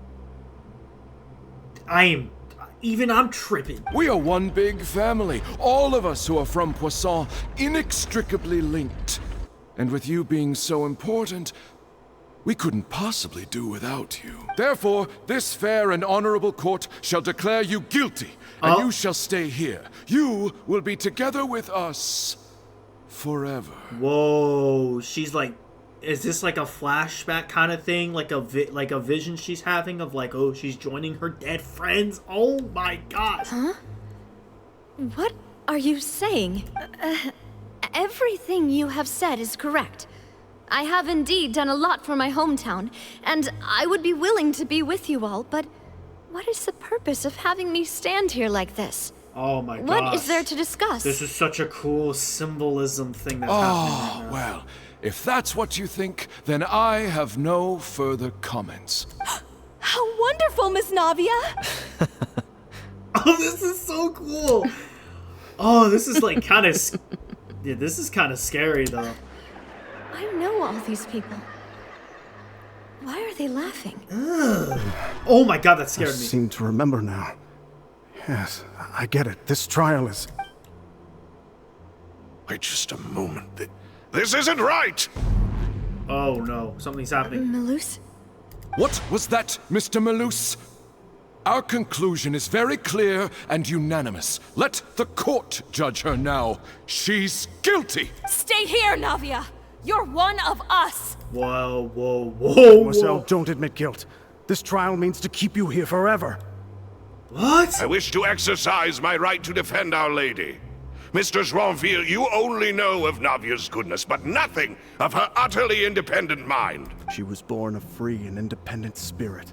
Even I'm tripping. We are one big family. All of us who are from Poisson, inextricably linked. And with you being so important, we couldn't possibly do without you. Therefore, this fair and honorable court shall declare you guilty, and you shall stay here. You will be together with us forever. Whoa, she's like, is this like a flashback kind of thing? Like a vision she's having of like, oh, she's joining her dead friends? Oh my gosh. Huh? What are you saying? Everything you have said is correct. I have indeed done a lot for my hometown, and I would be willing to be with you all, but what is the purpose of having me stand here like this? Oh my gosh. What is there to discuss? This is such a cool symbolism thing that's happening right now. Well, if that's what you think, then I have no further comments. How wonderful, Miss Navia! Oh, this is so cool. Oh, this is like kind of... Yeah, this is kind of scary, though. I know all these people. Why are they laughing? Ugh. Oh my god, that scared I me. seem to remember now. Yes, I get it. This trial is... Wait just a moment. This isn't right! Oh no, something's happening. Malus? What was that, Mr. Malus? Our conclusion is very clear and unanimous. Let the court judge her now. She's guilty! Stay here, Navia! You're one of us! Whoa, whoa, whoa, Marcel, don't admit guilt. This trial means to keep you here forever. What? I wish to exercise my right to defend Our Lady. Mr. Joinville, you only know of Navia's goodness, but nothing of her utterly independent mind. She was born a free and independent spirit.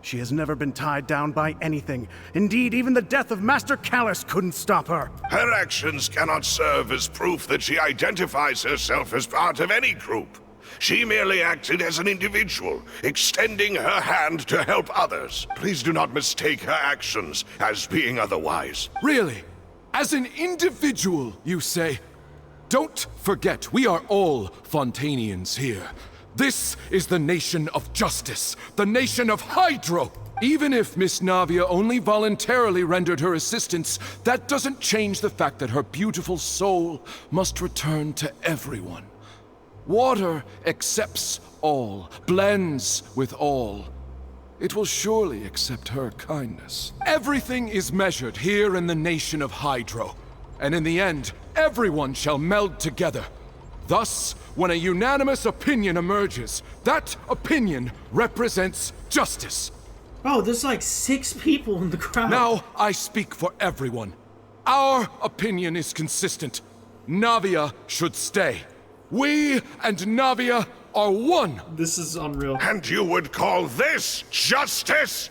She has never been tied down by anything. Indeed, even the death of Master Callus couldn't stop her. Her actions cannot serve as proof that she identifies herself as part of any group. She merely acted as an individual, extending her hand to help others. Please do not mistake her actions as being otherwise. Really? As an individual, you say? Don't forget, we are all Fontanians here. This is the nation of justice, the nation of Hydro. Even if Miss Navia only voluntarily rendered her assistance, that doesn't change the fact that her beautiful soul must return to everyone. Water accepts all, blends with all. It will surely accept her kindness. Everything is measured here in the nation of Hydro, and in the end, everyone shall meld together. Thus, when a unanimous opinion emerges, that opinion represents justice. Bro, there's like 6 people in the crowd. Now I speak for everyone. Our opinion is consistent. Navia should stay. We and Navia are one. This is unreal. And you would call this justice?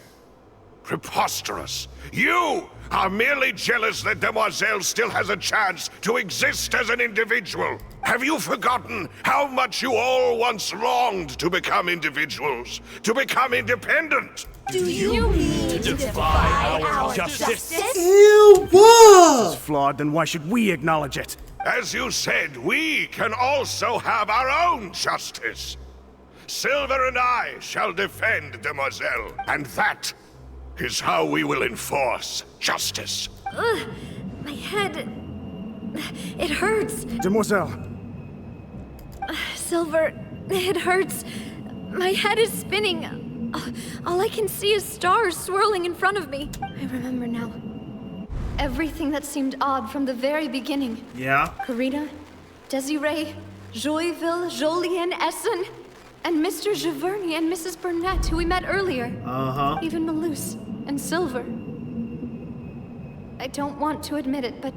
Preposterous. You are merely jealous that Demoiselle still has a chance to exist as an individual. Have you forgotten how much you all once longed to become individuals, to become independent? Do you mean to defy our justice? Ew, what? This is flawed, then why should we acknowledge it? As you said, we can also have our own justice. Silver and I shall defend Demoiselle, and that is how we will enforce justice. Ugh, my head... It hurts. Demoiselle. Silver, it hurts. My head is spinning. All I can see is stars swirling in front of me. I remember now. Everything that seemed odd from the very beginning. Yeah? Karina, Desiree, Joyville, Jolien, Essen, and Mr. Giverny and Mrs. Burnett, who we met earlier. Uh-huh. Even Malus and Silver. I don't want to admit it, but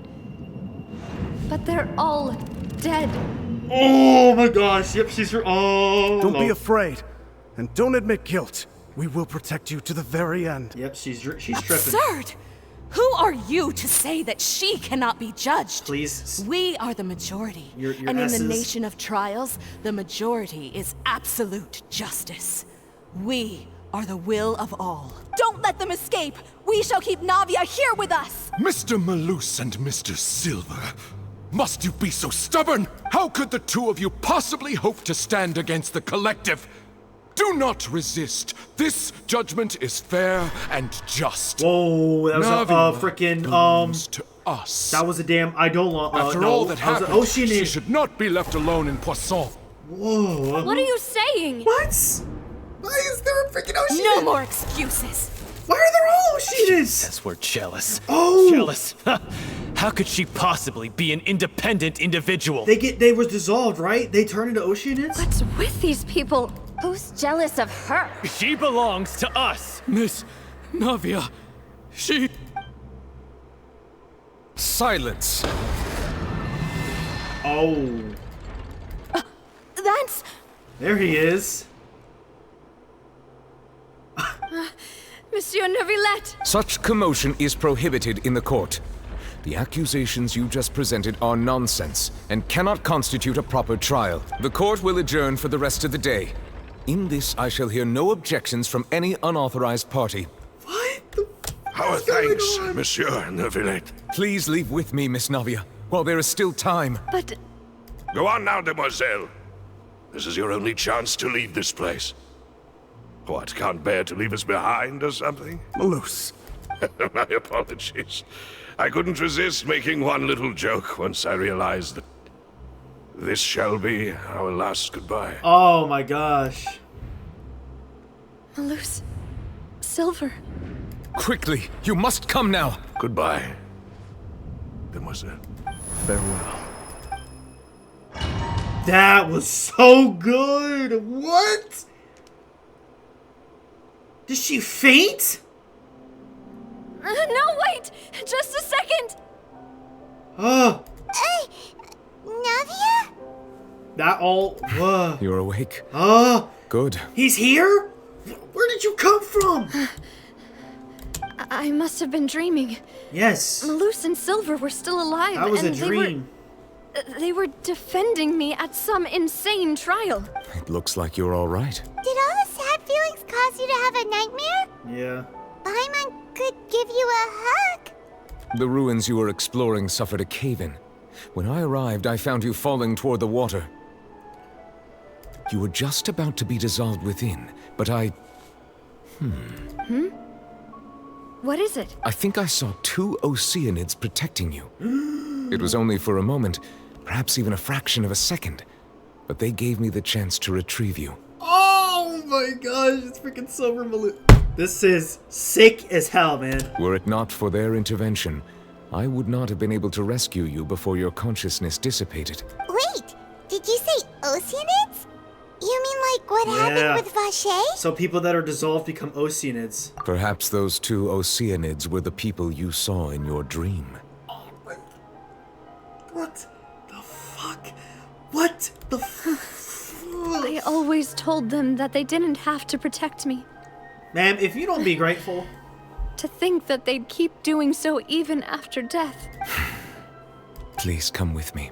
they're all dead. Oh my gosh, yep, she's her. Oh. Don't be afraid, and don't admit guilt. We will protect you to the very end. Yep, she's tripping. Absurd! Who are you to say that she cannot be judged? Please. We are the majority. Your and in S's. the nation of trials, the majority is absolute justice. We are the will of all. Don't let them escape! We shall keep Navia here with us! Mr. Malus and Mr. Silver, must you be so stubborn? How could the two of you possibly hope to stand against the collective? Do not resist. This judgment is fair and just. Whoa, that was Navia a freaking belongs to us. That was a damn Eidolon. After no, all that was an happened, Oceanid. she should not be left alone in Poisson. Whoa. What are you saying? What? Why is there a freaking Oceanid? No more excuses. Why are there all Oceanids? Yes, we're jealous. Oh. Jealous. How could she possibly be an independent individual? They were dissolved, right? They turned into Oceanids? What's with these people? Who's jealous of her? She belongs to us. Miss Navia, she... Silence. Oh. That's... There he is. Monsieur Neuvillette! Such commotion is prohibited in the court. The accusations you just presented are nonsense and cannot constitute a proper trial. The court will adjourn for the rest of the day. In this, I shall hear no objections from any unauthorized party. Our thanks, Monsieur Neuvillette. Please leave with me, Miss Navia, while there is still time. But... Go on now, Demoiselle. This is your only chance to leave this place. What, can't bear to leave us behind or something? Malus. My apologies. I couldn't resist making one little joke once I realized that this shall be our last goodbye. Oh my gosh. Malus. Silver. Quickly, you must come now. Goodbye, Demoiselle. Farewell. That was so good. What? Did she faint? No, wait! Just a second! Oh. Navia? That all... You're awake. Good. He's here? Where did you come from? I must have been dreaming. Yes. Malus and Silver were still alive. That was and a dream. They were defending me at some insane trial. It looks like you're all right. Did all the sad feelings cause you to have a nightmare? Yeah. Paimon could give you a hug. The ruins you were exploring suffered a cave-in. When I arrived, I found you falling toward the water. You were just about to be dissolved within, but I... What is it? I think I saw 2 Oceanids protecting you. It was only for a moment, perhaps even a fraction of a second, but they gave me the chance to retrieve you. Oh my gosh, it's freaking Silver Malus. This is sick as hell, man. Were it not for their intervention, I would not have been able to rescue you before your consciousness dissipated. Wait, did you say Oceanids? You mean like what happened with Vache? So people that are dissolved become Oceanids. Perhaps those 2 Oceanids were the people you saw in your dream. What the fuck? What the fuck? I always told them that they didn't have to protect me. Ma'am, if you don't be grateful. To think that they'd keep doing so even after death. Please come with me.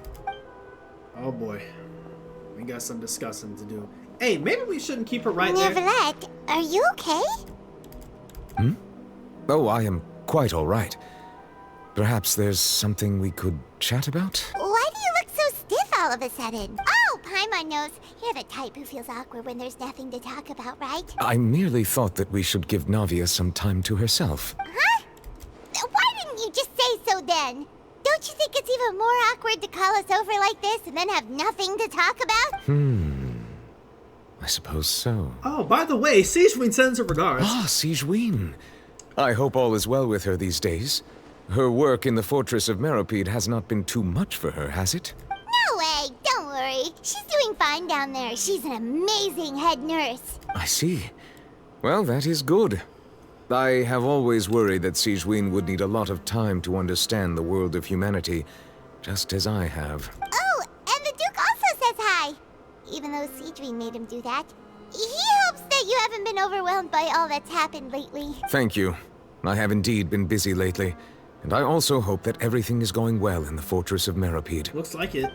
Oh boy. We got some discussing to do. Hey, maybe we shouldn't keep her right there. Neuvillette, are you okay? Oh, I am quite all right. Perhaps there's something we could chat about? Why do you look so stiff all of a sudden? Oh, Paimon knows. You're the type who feels awkward when there's nothing to talk about, right? I merely thought that we should give Navia some time to herself. Huh? Why didn't you just say so then? Don't you think it's even more awkward to call us over like this and then have nothing to talk about? I suppose so. Oh, by the way, Sigewin sends her regards. Ah, Sigewin. I hope all is well with her these days. Her work in the Fortress of Meropide has not been too much for her, has it? No way, don't worry. She's doing fine down there. She's an amazing head nurse. I see. Well, that is good. I have always worried that Sigewin would need a lot of time to understand the world of humanity, just as I have. Oh, and the Duke also says hi. Even though Sigewin made him do that. He hopes that you haven't been overwhelmed by all that's happened lately. Thank you. I have indeed been busy lately, and I also hope that everything is going well in the Fortress of Meropide. Looks like it.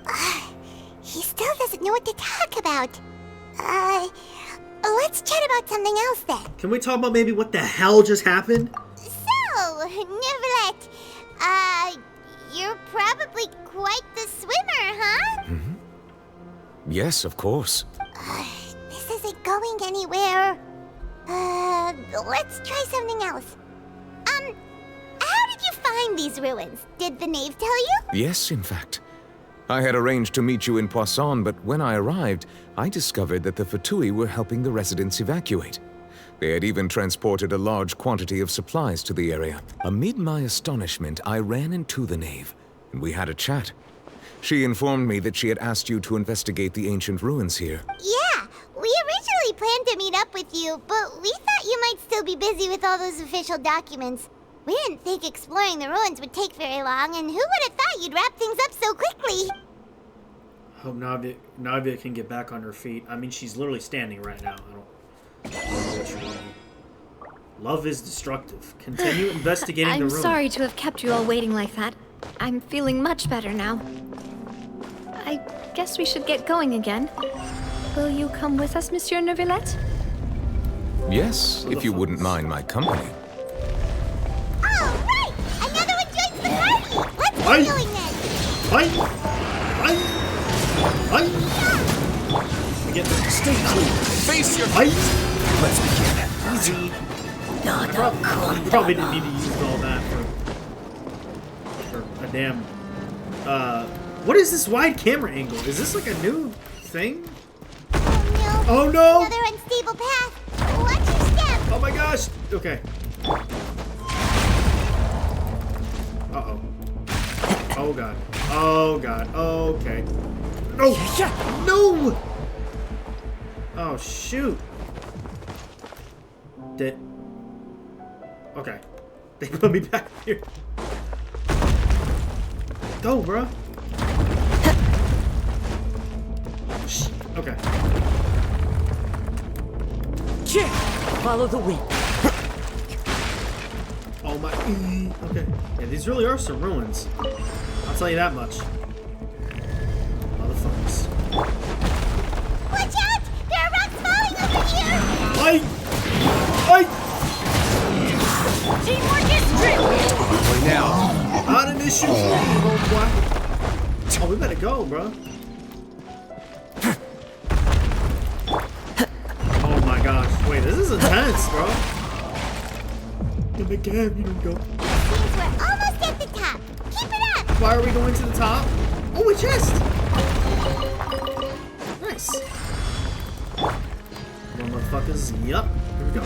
He still doesn't know what to talk about. Let's chat about something else then. Can we talk about maybe what the hell just happened? So, Neverlet, you're probably quite the swimmer, huh? Yes, of course. This isn't going anywhere. Let's try something else. How did you find these ruins? Did the knave tell you? Yes, in fact. I had arranged to meet you in Poisson, but when I arrived, I discovered that the Fatui were helping the residents evacuate. They had even transported a large quantity of supplies to the area. Amid my astonishment, I ran into the knave, and we had a chat. She informed me that she had asked you to investigate the ancient ruins here. Yeah, we originally planned to meet up with you, but we thought you might still be busy with all those official documents. We didn't think exploring the ruins would take very long, and who would have thought you'd wrap things up so quickly? Hope Navia can get back on her feet. I mean, she's literally standing right now. I don't know what you're doing. Love is destructive. Continue investigating the ruins. I'm sorry to have kept you all waiting like that. I'm feeling much better now. I guess we should get going again. Will you come with us, Monsieur Neuvillette? Yes, if you wouldn't mind my company. Oh, right! Another one joins the party! Let's Aye. get going then! We get the stay clean. Face your Let's begin. Easy. Probably didn't need to use all that for a damn. What is this wide camera angle? Is this like a new thing? Oh no! Another unstable path! Watch your step! Oh my gosh! Okay. Uh-oh. Oh god. Oh god. Okay. No! No! Oh shoot. Okay. They put me back here. Go, bro. Okay. Follow the wind. Oh my. Okay. Yeah, these really are some ruins. I'll tell you that much. Motherfuckers. Watch out! There are rocks falling over here! Teamwork is true! now. Not an issue. Oh, we better go, bro. Oh my gosh. Wait, this is intense, bro. In the cab, you don't go. Means we're almost at the top. Keep it up! Why are we going to the top? Oh, a chest! Nice. Come on, motherfuckers. Yup. Here we go.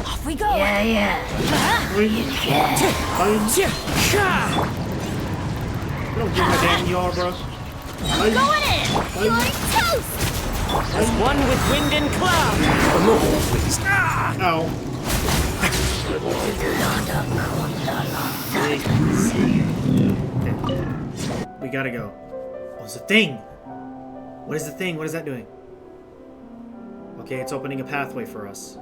Off we go! Yeah. We don't give a damn yard, bro. Going in! You're toast! As one with wind and cloud! Removal, please. Ow. Okay. We gotta go. Oh, it's a thing! What is the thing? What is that doing? Okay, it's opening a pathway for us.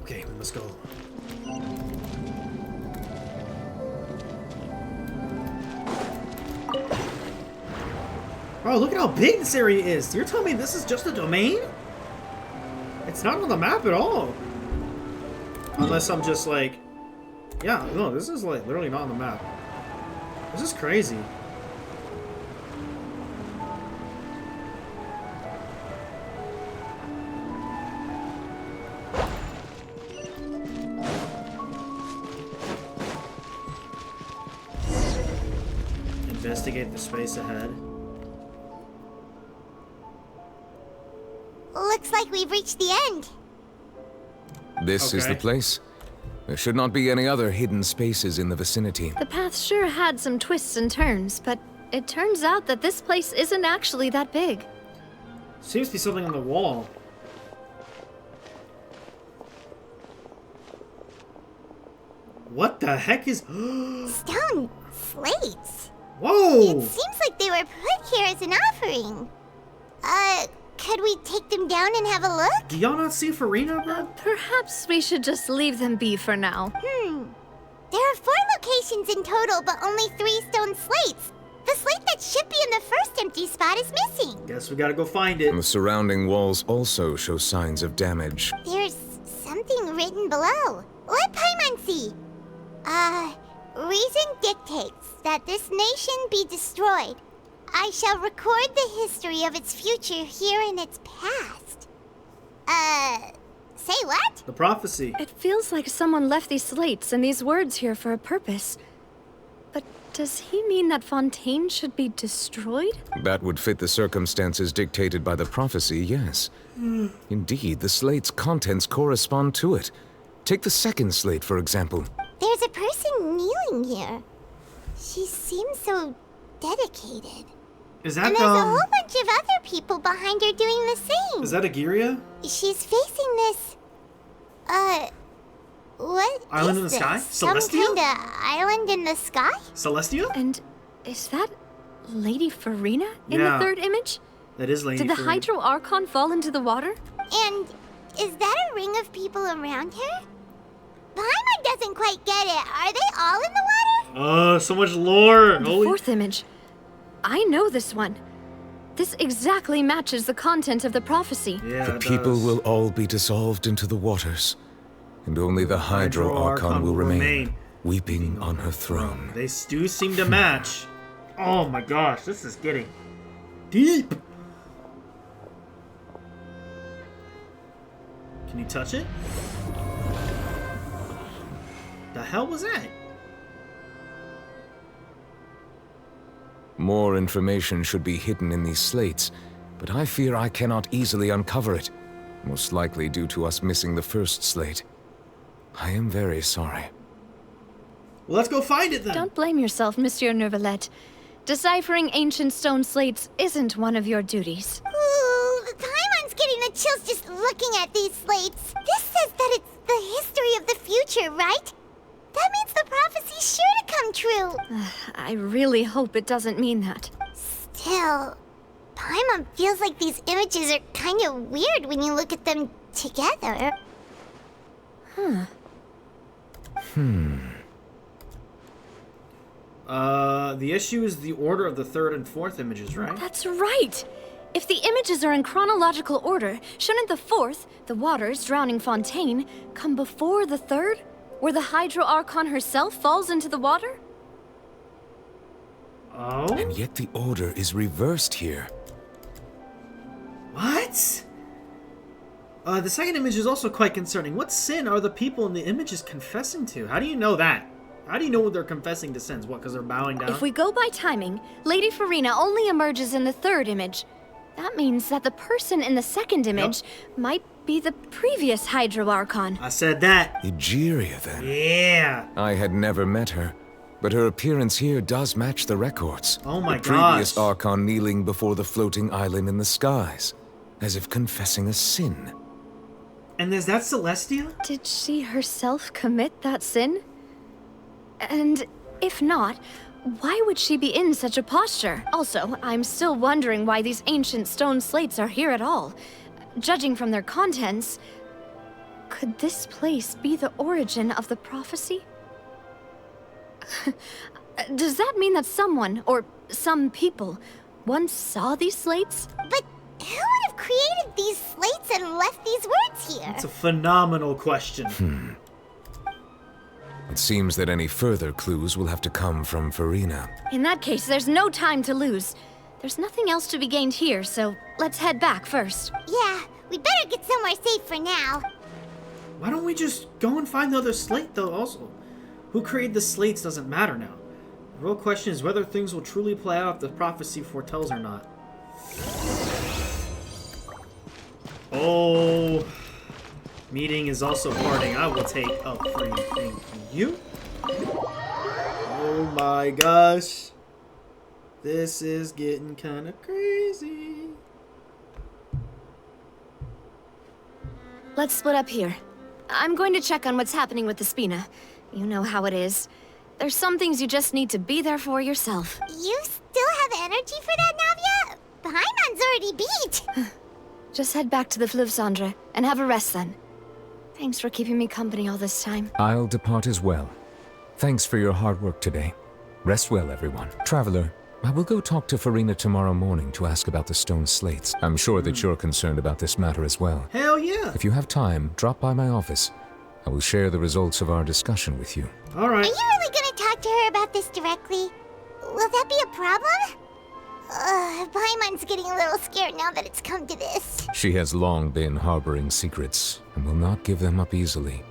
Okay, we must go. Bro, look at how big this area is. You're telling me this is just a domain? It's not on the map at all. Unless I'm just like... Yeah, no, this is like literally not on the map. This is crazy. Investigate the space ahead. Looks like we've reached the end. This is the place. There should not be any other hidden spaces in the vicinity. The path sure had some twists and turns, but it turns out that this place isn't actually that big. Seems to be something on the wall. What the heck is... Stone slates. Whoa! It seems like they were put here as an offering. Could we take them down and have a look? Do y'all not see Farina, bro? Perhaps we should just leave them be for now. There are 4 locations in total, but only 3 stone slates. The slate that should be in the first empty spot is missing. Guess we gotta go find it. The surrounding walls also show signs of damage. There's something written below. Let Paimon see. Reason dictates that this nation be destroyed. I shall record the history of its future here in its past. Say what? The prophecy. It feels like someone left these slates and these words here for a purpose. But does he mean that Fontaine should be destroyed? That would fit the circumstances dictated by the prophecy, yes. Indeed, the slate's contents correspond to it. Take the second slate, for example. There's a person kneeling here. She seems so dedicated. Is that, and there's a whole bunch of other people behind her doing the same. Is that Agiria? She's facing this... what Island in the this? sky? Some Celestia? kinda island in the sky? Celestia? And is that Lady Farina in Yeah. the third image? That is Lady Did the Farina. Hydro Archon fall into the water? And is that a ring of people around her? Paimon doesn't quite get it. Are they all in the water? Oh, so much lore. The Holy... fourth image. I know this one. This exactly matches the content of the prophecy. Yeah, The people will all be dissolved into the waters, and only the Hydro Archon will remain, weeping on her throne. They do seem to match. Oh my gosh, this is getting deep. Can you touch it? The hell was that? More information should be hidden in these slates, but I fear I cannot easily uncover it, most likely due to us missing the first slate. I am very sorry. Well, let's go find it then. Don't blame yourself, Monsieur Neuvillette. Deciphering ancient stone slates isn't one of your duties. Ooh, Paimon's getting the chills just looking at these slates. This says that it's the history of the future, right? That means the prophecy's sure to come true. I really hope it doesn't mean that. Still, Paimon feels like these images are kind of weird when you look at them together. The issue is the order of the third and fourth images, right? That's right! If the images are in chronological order, shouldn't the fourth, the waters drowning Fontaine, come before the third? Where the Hydro Archon herself falls into the water? Oh? And yet the order is reversed here. What? The second image is also quite concerning. What sin are the people in the images confessing to? How do you know that? How do you know what they're confessing to sins? What, because they're bowing down? If we go by timing, Lady Farina only emerges in the third image. That means that the person in the second image might be the previous Hydro Archon. I said that. Egeria, then. Yeah. I had never met her, but her appearance here does match the records. Oh my The previous gosh. Archon kneeling before the floating island in the skies, as if confessing a sin. And is that Celestia? Did she herself commit that sin? And if not, why would she be in such a posture? Also, I'm still wondering why these ancient stone slates are here at all. Judging from their contents, could this place be the origin of the prophecy? Does that mean that someone, or some people, once saw these slates? But who would have created these slates and left these words here? It's a phenomenal question. It seems that any further clues will have to come from Farina. In that case, there's no time to lose. There's nothing else to be gained here, so let's head back first. Yeah, we better get somewhere safe for now. Why don't we just go and find the other slate, though, also? Who created the slates doesn't matter now. The real question is whether things will truly play out if the prophecy foretells or not. Oh, meeting is also parting. I will take a free thank you. Oh my gosh. This is getting kind of crazy. Let's split up here. I'm going to check on what's happening with the Spina. You know how it is. There's some things you just need to be there for yourself. You still have energy for that, Navia? Paimon's already beat. Just head back to the Fleuve Cendre and have a rest then. Thanks for keeping me company all this time. I'll depart as well. Thanks for your hard work today. Rest well, everyone. Traveler, I will go talk to Farina tomorrow morning to ask about the stone slates. I'm sure that you're concerned about this matter as well. Hell yeah! If you have time, drop by my office. I will share the results of our discussion with you. Alright. Are you really gonna talk to her about this directly? Will that be a problem? Paimon's getting a little scared now that it's come to this. She has long been harboring secrets, and will not give them up easily.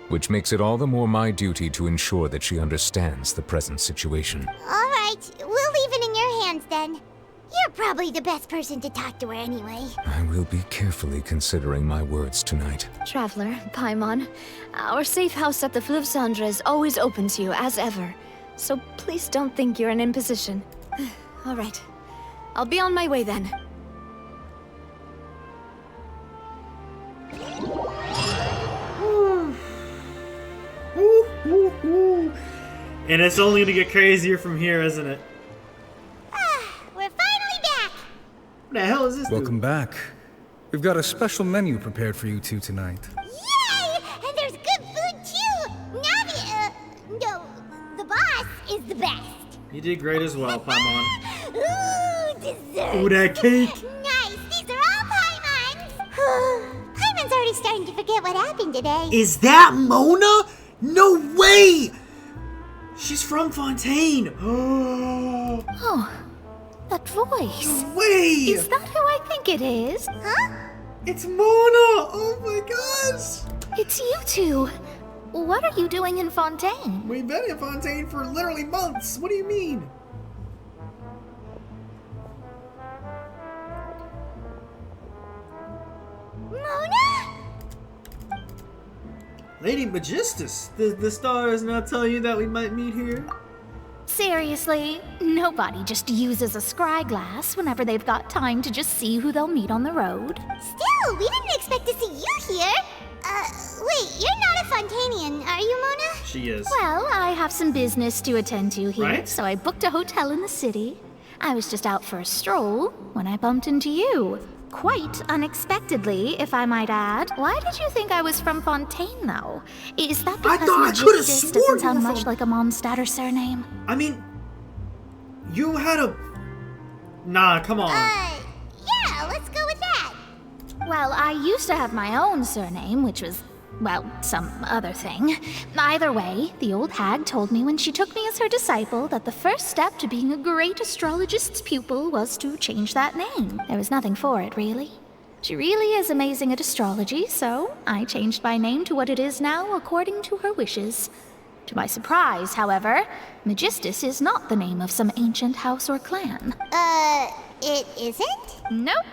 Which makes it all the more my duty to ensure that she understands the present situation. Alright, we'll leave it in your hands then. You're probably the best person to talk to her anyway. I will be carefully considering my words tonight. Traveler, Paimon, our safe house at the Fleuve Cendre is always open to you, as ever. So please don't think you're an imposition. Alright. I'll be on my way then. And it's only gonna get crazier from here, isn't it? We're finally back! What the hell is this? Welcome back. We've got a special menu prepared for you two tonight. Yay! And there's good food too! Navia, no, the boss is the best. You did great as well, Paimon. Ooh, dessert! Ooh, that cake! Nice! These are all Paimon's! Paimon's already starting to forget what happened today. Is that Mona? No way! She's from Fontaine! Oh, that voice. No way! Is that who I think it is? Huh? It's Mona! Oh my gosh! It's you two. What are you doing in Fontaine? We've been in Fontaine for literally months. What do you mean? Mona? Lady Magistus, the stars not tell you that we might meet here? Seriously, nobody just uses a scry glass whenever they've got time to just see who they'll meet on the road. Still, we didn't expect to see you here. Wait, you're not a Fontanian, are you, Mona? She is. Well, I have some business to attend to here, Right. so I booked a hotel in the city. I was just out for a stroll when I bumped into you. Quite unexpectedly, if I might add. Why did you think I was from Fontaine, though? Is that because thought I coulda Magistus sworn doesn't you sound were much from- like a Mondstadt or surname? I mean, you had a... Nah, come on. Yeah, let's go with that. Well, I used to have my own surname, which was, well, some other thing. Either way, the old hag told me when she took me as her disciple that the first step to being a great astrologist's pupil was to change that name. There was nothing for it, really. She really is amazing at astrology, so I changed my name to what it is now according to her wishes. To my surprise, however, Magistus is not the name of some ancient house or clan. It isn't? Nope.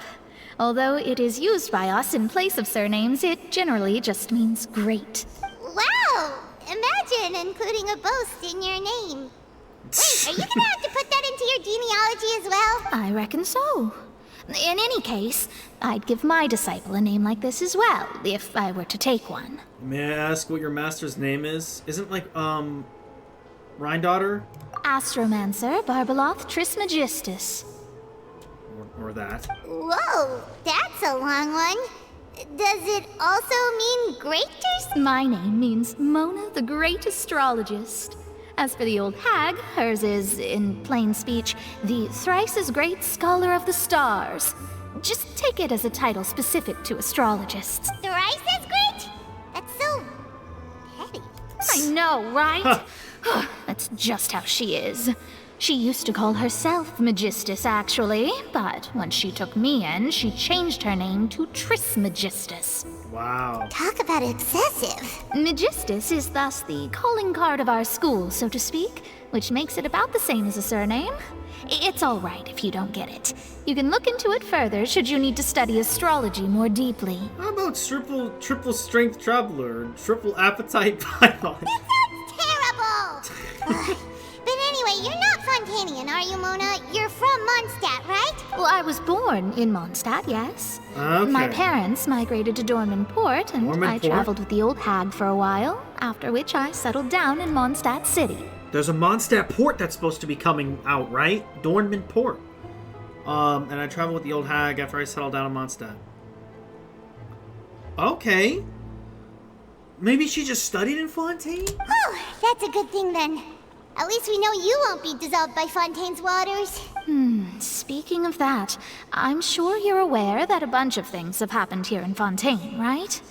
Although it is used by us in place of surnames, it generally just means great. Wow! Imagine including a boast in your name. Wait, are you gonna have to put that into your genealogy as well? I reckon so. In any case, I'd give my disciple a name like this as well, if I were to take one. May I ask what your master's name is? Isn't like, Rhindaughter? Astromancer Barbeloth Trismegistus. Or that. Whoa, that's a long one. Does it also mean greaters? My name means Mona the Great Astrologist. As for the old hag, hers is, in plain speech, the thrice as great Scholar of the Stars. Just take it as a title specific to astrologists. Thrice as great? That's so petty. I know, right? That's just how she is. She used to call herself Magistus, actually, but when she took me in, she changed her name to Trismegistus. Wow. Talk about excessive. Magistus is thus the calling card of our school, so to speak, which makes it about the same as a surname. It's all right if you don't get it. You can look into it further should you need to study astrology more deeply. How about triple strength traveler, triple appetite python? That sounds terrible! But anyway, you're not Fontanian, are you, Mona? You're from Mondstadt, right? Well, I was born in Mondstadt, yes. Okay. My parents migrated to Dorman Port, and Dorman I Port? traveled with the old hag for a while, after which I settled down in Mondstadt City. There's a Mondstadt port that's supposed to be coming out, right? Dornman Port. And I traveled with the old hag after I settled down in Mondstadt. Okay. Maybe she just studied in Fontaine? Oh, that's a good thing then. At least we know you won't be dissolved by Fontaine's waters. Speaking of that, I'm sure you're aware that a bunch of things have happened here in Fontaine, right?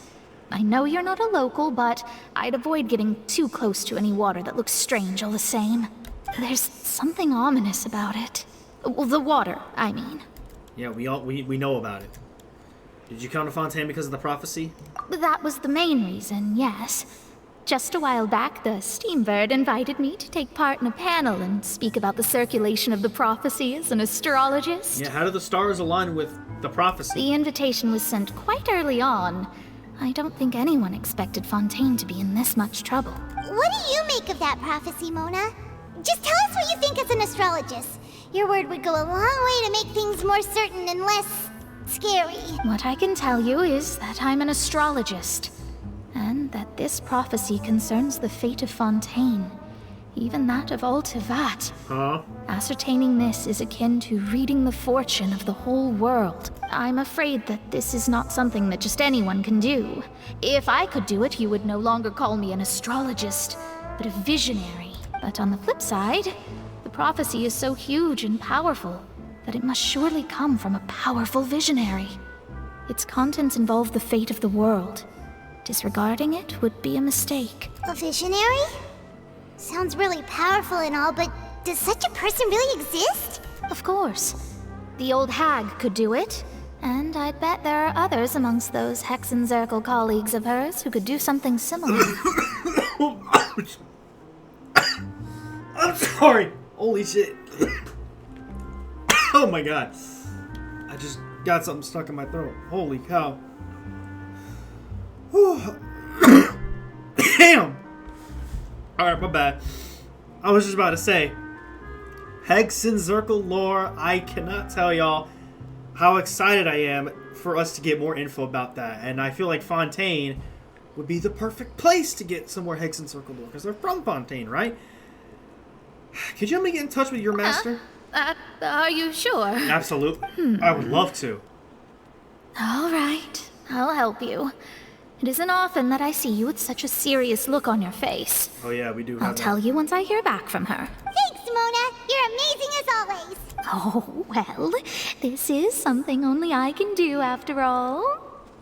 I know you're not a local, but I'd avoid getting too close to any water that looks strange all the same. There's something ominous about it. Well, the water, I mean. Yeah, we know about it. Did you come to Fontaine because of the prophecy? That was the main reason, yes. Just a while back, the Steambird invited me to take part in a panel and speak about the circulation of the prophecy as an astrologist. Yeah, how do the stars align with the prophecy? The invitation was sent quite early on. I don't think anyone expected Fontaine to be in this much trouble. What do you make of that prophecy, Mona? Just tell us what you think as an astrologist. Your word would go a long way to make things more certain and less scary. What I can tell you is that I'm an astrologist, and that this prophecy concerns the fate of Fontaine, even that of all Tevat. Huh? Ascertaining this is akin to reading the fortune of the whole world. I'm afraid that this is not something that just anyone can do. If I could do it, you would no longer call me an astrologist, but a visionary. But on the flip side, the prophecy is so huge and powerful that it must surely come from a powerful visionary. Its contents involve the fate of the world. Disregarding it would be a mistake. A visionary? Sounds really powerful and all, but does such a person really exist? Of course. The old hag could do it, and I'd bet there are others amongst those Hexenzirkel colleagues of hers who could do something similar. I'm sorry. Holy shit. Oh my god. I just got something stuck in my throat. Holy cow. Damn. Alright, my bad. I was just about to say, Hexenzirkel lore, I cannot tell y'all how excited I am for us to get more info about that. And I feel like Fontaine would be the perfect place to get some more Hexenzirkel lore, because they're from Fontaine, right? Could you help me get in touch with your master? Are you sure? Absolutely. I would love to. All right, I'll help you. It isn't often that I see you with such a serious look on your face. Oh yeah, we do have I'll tell you once I hear back from her. Thanks, Mona. You're amazing as always. Oh, well, this is something only I can do after all.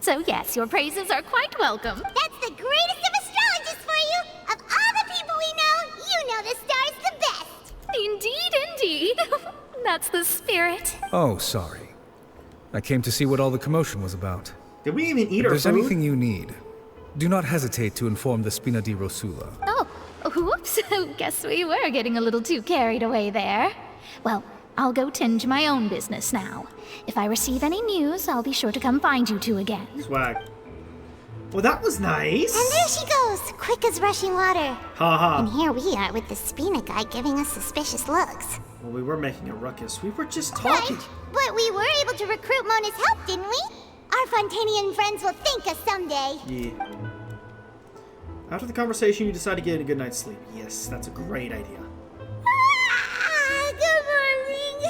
So yes, your praises are quite welcome. That's the greatest of astrologists for you. Of all the people we know, you know the stars the best. Indeed, indeed. That's the spirit. Oh, sorry. I came to see what all the commotion was about. Did we even eat If our there's food? anything you need, do not hesitate to inform the Spina di Rosula. Oh, whoops. Guess we were getting a little too carried away there. Well, I'll go tend to my own business now. If I receive any news, I'll be sure to come find you two again. Swag. Well, that was nice. And there she goes, quick as rushing water. Haha. And here we are with the Spina guy giving us suspicious looks. Well, we were making a ruckus. We were just talking. Right, but we were able to recruit Mona's help, didn't we? Our Fontanian friends will thank us someday. Yeah. After the conversation, you decide to get a good night's sleep. Yes, that's a great idea. Good morning.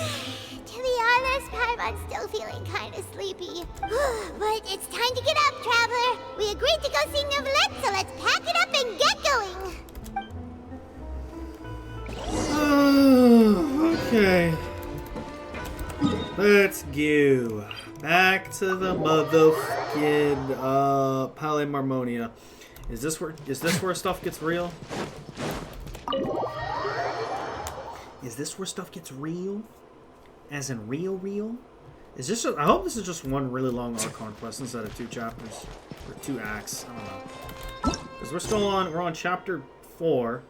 To be honest, I'm still feeling kind of sleepy. But it's time to get up, traveler. We agreed to go see Neuvillette, so let's pack it up and get going. Okay. Let's go. Back to the motherfucking Pale Marmonia. Is this where stuff gets real? Is this where stuff gets real? As in real? Is this? I hope this is just one really long Archon quest instead of 2 chapters or 2 acts. I don't know. Because we're on chapter 4,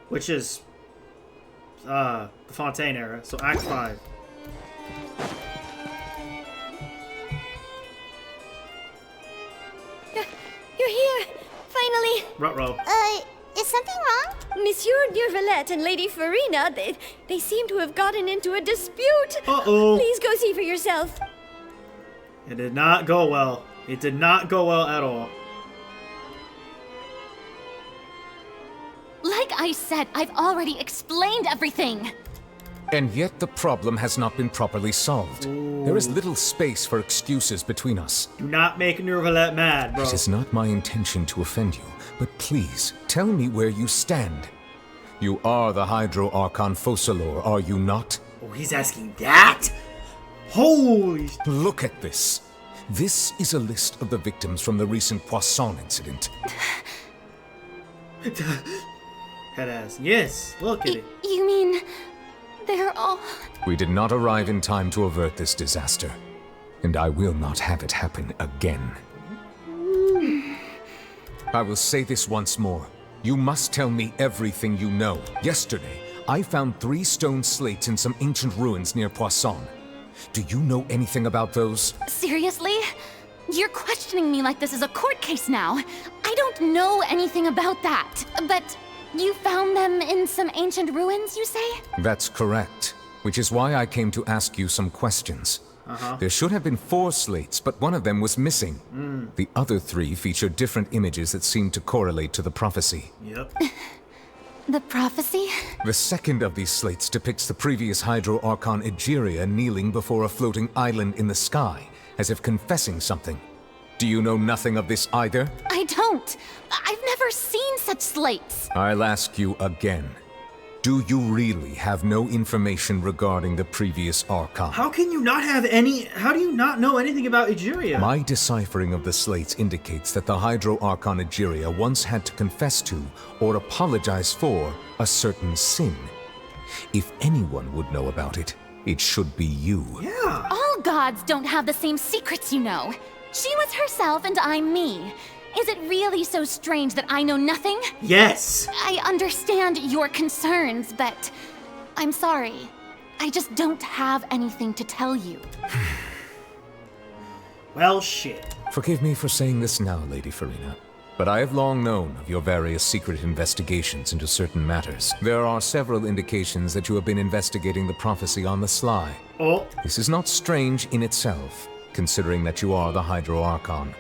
which is the Fontaine era. So Act 5. You're here! Finally! Ruh-roh. Is something wrong? Monsieur Durvalette and Lady Farina, they seem to have gotten into a dispute. Uh-oh. Please go see for yourself. It did not go well. It did not go well at all. Like I said, I've already explained everything. And yet the problem has not been properly solved. There is little space for excuses between us. Do not make Nervalette mad, bro. It is not my intention to offend you, but please, tell me where you stand. You are the Hydro Archon Focalor, are you not? Oh, he's asking that? Holy... Look at this. This is a list of the victims from the recent Poisson incident. Headass. Yes, look at it. You mean... they're all... We did not arrive in time to avert this disaster, and I will not have it happen again. I will say this once more. You must tell me everything you know. Yesterday, I found 3 stone slates in some ancient ruins near Poisson. Do you know anything about those? Seriously? You're questioning me like this is a court case now. I don't know anything about that. But you found them in some ancient ruins, you say? That's correct, which is why I came to ask you some questions. There should have been 4 slates, but one of them was missing. The other 3 featured different images that seemed to correlate to the prophecy. Yep. The prophecy? The second of these slates depicts the previous Hydro Archon Egeria kneeling before a floating island in the sky, as if confessing something. Do you know nothing of this either? I don't. I've never seen such slates. I'll ask you again. Do you really have no information regarding the previous Archon? How can you not have any... How do you not know anything about Egeria? My deciphering of the slates indicates that the Hydro Archon Egeria once had to confess to, or apologize for, a certain sin. If anyone would know about it, it should be you. Yeah. All gods don't have the same secrets, you know. She was herself and I'm me. Is it really so strange that I know nothing? Yes. I understand your concerns, but I'm sorry. I just don't have anything to tell you. Well, shit. Forgive me for saying this now, Lady Farina, but I have long known of your various secret investigations into certain matters. There are several indications that you have been investigating the prophecy on the sly. Oh. This is not strange in itself, considering that you are the Hydro Archon.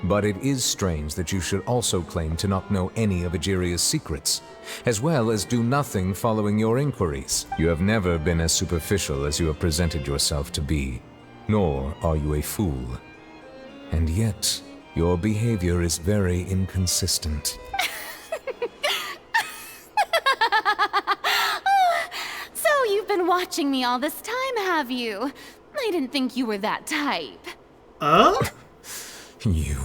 But it is strange that you should also claim to not know any of Egeria's secrets, as well as do nothing following your inquiries. You have never been as superficial as you have presented yourself to be, nor are you a fool. And yet, your behavior is very inconsistent. So you've been watching me all this time, have you? I didn't think you were that type. You...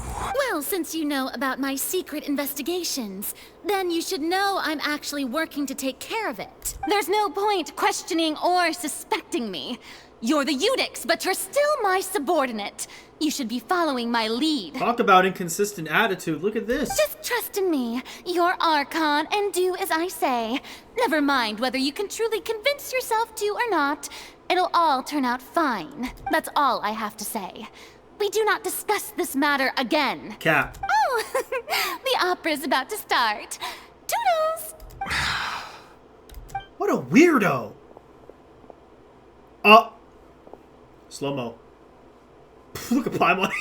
Well, since you know about my secret investigations, then you should know I'm actually working to take care of it. There's no point questioning or suspecting me. You're the Eudix, but you're still my subordinate. You should be following my lead. Talk about inconsistent attitude. Look at this. Just trust in me. You're Archon, and do as I say. Never mind whether you can truly convince yourself to or not. It'll all turn out fine. That's all I have to say. We do not discuss this matter again. Cap. Oh, the opera's about to start. Toodles! What a weirdo. Slow-mo. Look at Paimon.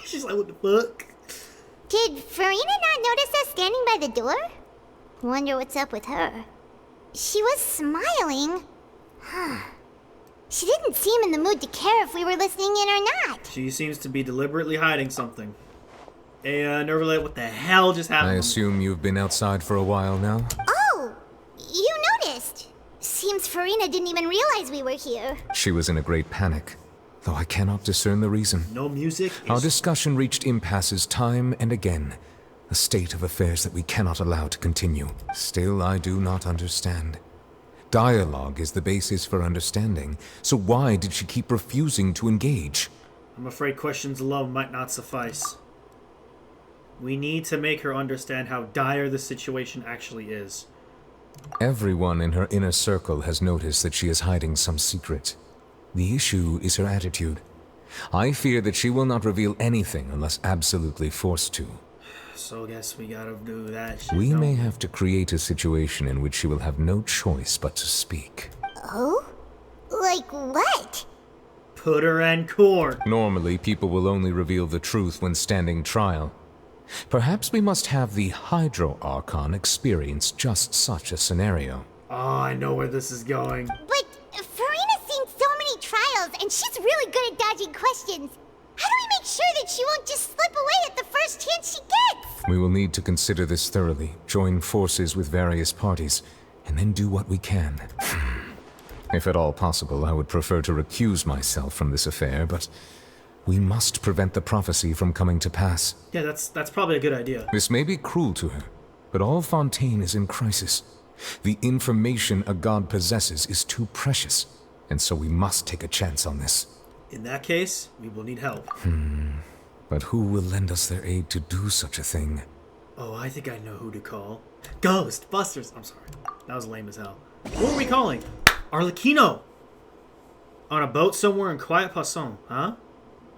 She's like, what the fuck? Did Farina not notice us standing by the door? Wonder what's up with her. She was smiling. She didn't seem in the mood to care if we were listening in or not. She seems to be deliberately hiding something. Hey, Nervalette, what the hell just happened? I assume you've been outside for a while now? Oh, you noticed. Seems Farina didn't even realize we were here. She was in a great panic. though I cannot discern the reason. No music? Our discussion reached impasses time and again, a state of affairs that we cannot allow to continue. Still, I do not understand. Dialogue is the basis for understanding, so why did she keep refusing to engage? I'm afraid questions alone might not suffice. We need to make her understand how dire the situation actually is. Everyone in her inner circle has noticed that she is hiding some secret. The issue is her attitude. I fear that she will not reveal anything unless absolutely forced to. So I guess we gotta do that shit. We may have to create a situation in which she will have no choice but to speak. Oh? Like what? Put her in court. Normally, people will only reveal the truth when standing trial. Perhaps we must have the Hydro Archon experience just such a scenario. Oh, I know where this is going. But Farina's seen so many trials, and she's really good at dodging questions. How do we make sure that she won't just slip away at the first chance she gets? We will need to consider this thoroughly, join forces with various parties, and then do what we can. If at all possible, I would prefer to recuse myself from this affair, but we must prevent the prophecy from coming to pass. Yeah, that's probably a good idea. This may be cruel to her, but all Fontaine is in crisis. The information a god possesses is too precious, and so we must take a chance on this. In that case, we will need help. But who will lend us their aid to do such a thing? Oh, I think I know who to call. Ghostbusters! I'm sorry. That was lame as hell. Who are we calling? Arlecchino! On a boat somewhere in Quiet Poisson, huh?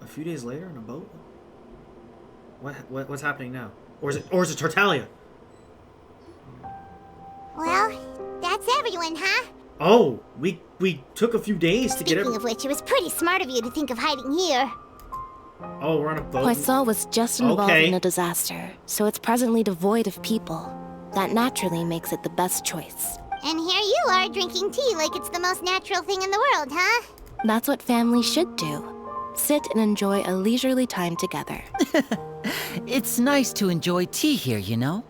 A few days later on a boat? What's happening now? Or is it Tartaglia? Well, that's everyone, huh? Oh, we took a few days to get Speaking of which, it was pretty smart of you to think of hiding here. Oh, we're on a boat. Poisson was just involved in a disaster, so it's presently devoid of people. That naturally makes it the best choice. And here you are drinking tea like it's the most natural thing in the world, huh? That's what families should do. Sit and enjoy a leisurely time together. It's nice to enjoy tea here, you know?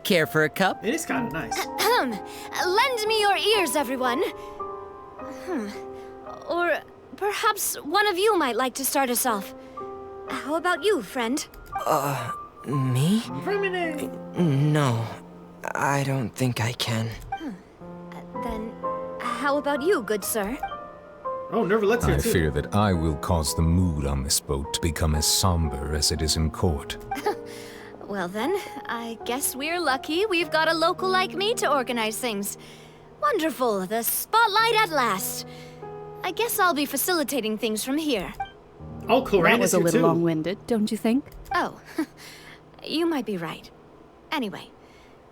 Care for a cup? It is kind of nice. Lend me your ears, everyone. Or perhaps one of you might like to start us off. How about you, friend? Me? Remine. No, I don't think I can. Then, how about you, good sir? Oh, Nervalet's here I too. fear that I will cause the mood on this boat to become as somber as it is in court. Well then, I guess we're lucky we've got a local like me to organize things. Wonderful, the spotlight at last. I guess I'll be facilitating things from here. Oh, Cloranda's That was a here little too. long-winded, don't you think? Oh, you might be right. Anyway,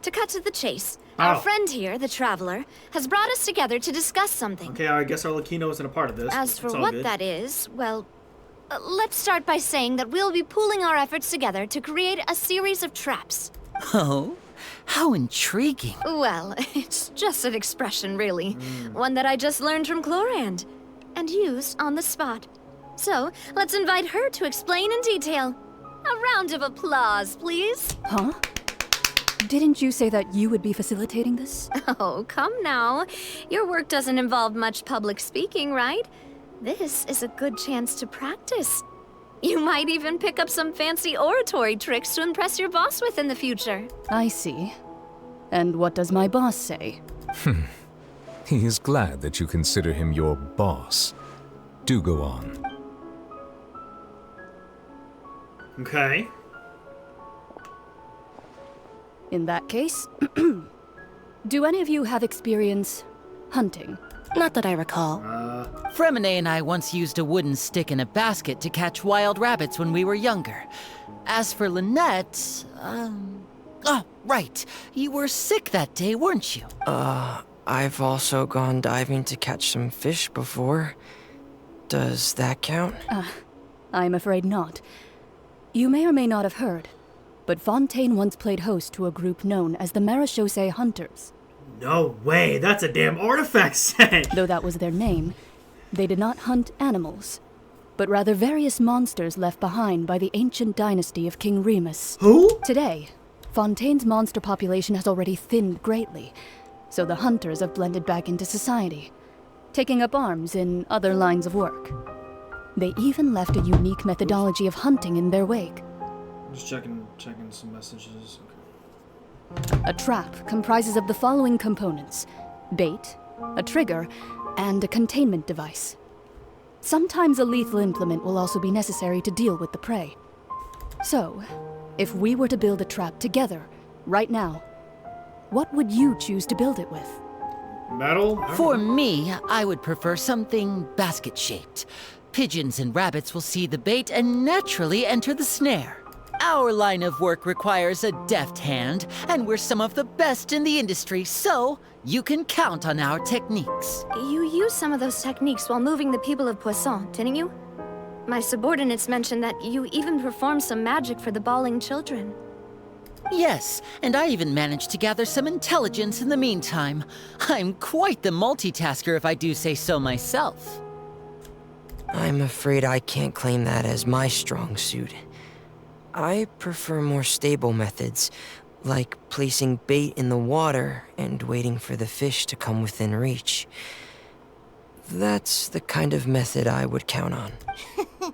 to cut to the chase, our friend here, the Traveler, has brought us together to discuss something. Okay, I guess Arlecchino isn't a part of this. As for It's all what good. that is, well, let's start by saying that we'll be pooling our efforts together to create a series of traps. Oh? How intriguing. Well, it's just an expression, really. One that I just learned from Clorand, and used on the spot. So, let's invite her to explain in detail. A round of applause, please. Huh? Didn't you say that you would be facilitating this? Oh, come now. Your work doesn't involve much public speaking, right? This is a good chance to practice. You might even pick up some fancy oratory tricks to impress your boss with in the future. I see. And what does my boss say? He is glad that you consider him your boss. Do go on. Okay. In that case, do any of you have experience hunting? Not that I recall. Fremine and I once used a wooden stick in a basket to catch wild rabbits when we were younger. As for Lynette, oh, right. You were sick that day, weren't you? I've also gone diving to catch some fish before. Does that count? I'm afraid not. You may or may not have heard, but Fontaine once played host to a group known as the Marechaussee Hunters. No way, that's a damn artifact set! Though that was their name, they did not hunt animals, but rather various monsters left behind by the ancient dynasty of King Remus. Who? Today, Fontaine's monster population has already thinned greatly, so the hunters have blended back into society, taking up arms in other lines of work. They even left a unique methodology of hunting in their wake. I'm just checking some messages. A trap comprises of the following components: bait, a trigger, and a containment device. Sometimes a lethal implement will also be necessary to deal with the prey. So, if we were to build a trap together, right now, what would you choose to build it with? Metal? For me, I would prefer something basket-shaped. Pigeons and rabbits will see the bait and naturally enter the snare. Our line of work requires a deft hand, and we're some of the best in the industry, so you can count on our techniques. You used some of those techniques while moving the people of Poisson, didn't you? My subordinates mentioned that you even performed some magic for the bawling children. Yes, and I even managed to gather some intelligence in the meantime. I'm quite the multitasker if I do say so myself. I'm afraid I can't claim that as my strong suit. I prefer more stable methods, like placing bait in the water and waiting for the fish to come within reach. That's the kind of method I would count on. Calm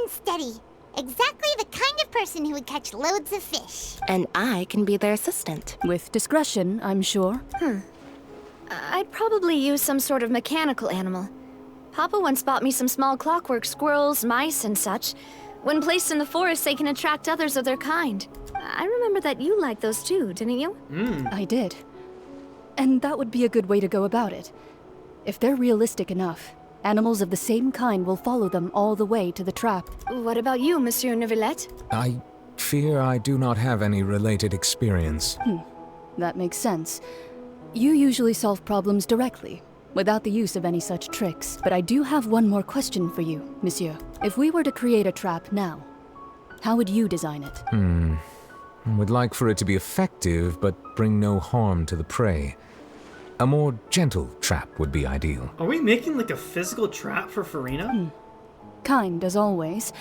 and steady. Exactly the kind of person who would catch loads of fish. And I can be their assistant. With discretion, I'm sure. I'd probably use some sort of mechanical animal. Papa once bought me some small clockwork squirrels, mice, and such. When placed in the forest, they can attract others of their kind. I remember that you liked those too, didn't you? I did. And that would be a good way to go about it. If they're realistic enough, animals of the same kind will follow them all the way to the trap. What about you, Monsieur Neuvillette? I fear I do not have any related experience. That makes sense. You usually solve problems directly, without the use of any such tricks. But I do have one more question for you, Monsieur. If we were to create a trap now, how would you design it? I would like for it to be effective, but bring no harm to the prey. A more gentle trap would be ideal. Are we making like a physical trap for Farina? Kind, as always.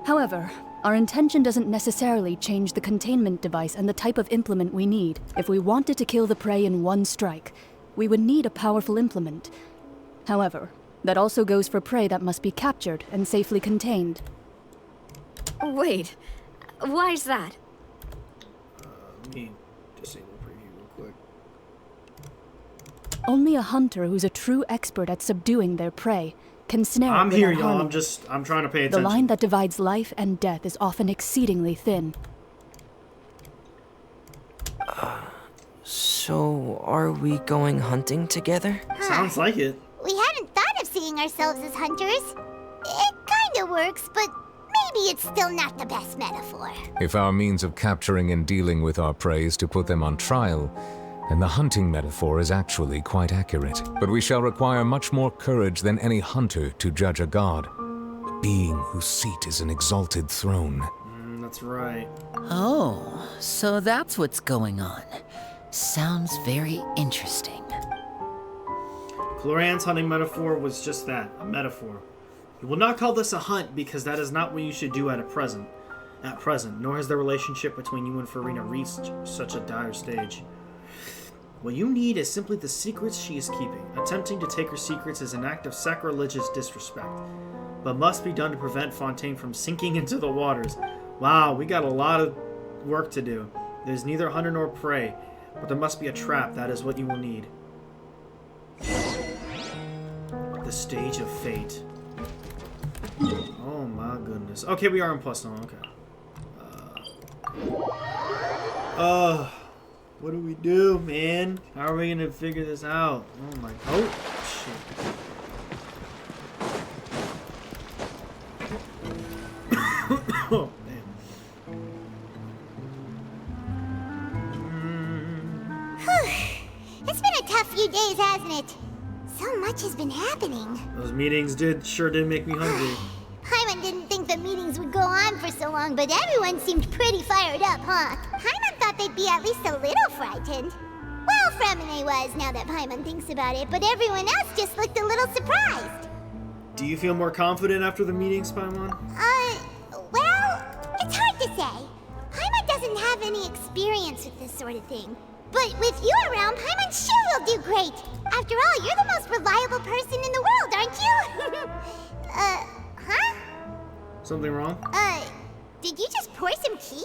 However, our intention doesn't necessarily change the containment device and the type of implement we need. If we wanted to kill the prey in one strike, we would need a powerful implement. However, that also goes for prey that must be captured and safely contained. Wait, why's that? Let me disable preview real quick. Only a hunter who's a true expert at subduing their prey can snare it I'm here, without y'all. harming. I'm trying to pay The attention. line that divides life and death is often exceedingly thin. So, are we going hunting together? Sounds like it. We hadn't thought of seeing ourselves as hunters. It kinda works, but maybe it's still not the best metaphor. If our means of capturing and dealing with our prey is to put them on trial, then the hunting metaphor is actually quite accurate. But we shall require much more courage than any hunter to judge a god, a being whose seat is an exalted throne. That's right. Oh, so that's what's going on. Sounds very interesting. Cloran's hunting metaphor was just that, a metaphor. You will not call this a hunt because that is not what you should do at present, nor has the relationship between you and Farina reached such a dire stage. What you need is simply the secrets she is keeping. Attempting to take her secrets is an act of sacrilegious disrespect, but must be done to prevent Fontaine from sinking into the waters. Wow, we got a lot of work to do. There's neither hunter nor prey, but there must be a trap. That is what you will need. The stage of fate. Oh my goodness. Okay, we are in Poisson. Okay. What do we do, man? How are we gonna figure this out? Oh my. Oh shit. Oh man. It's been a tough few days, hasn't it? So much has been happening. Those meetings sure did make me hungry. Paimon didn't think the meetings would go on for so long, but everyone seemed pretty fired up, huh? Paimon thought they'd be at least a little frightened. Well, Fremine was, now that Paimon thinks about it, but everyone else just looked a little surprised. Do you feel more confident after the meetings, Paimon? Well, it's hard to say. Paimon doesn't have any experience with this sort of thing. But with you around, Paimon sure will do great. After all, you're the most reliable person in the world, aren't you? Something wrong? Did you just pour some tea?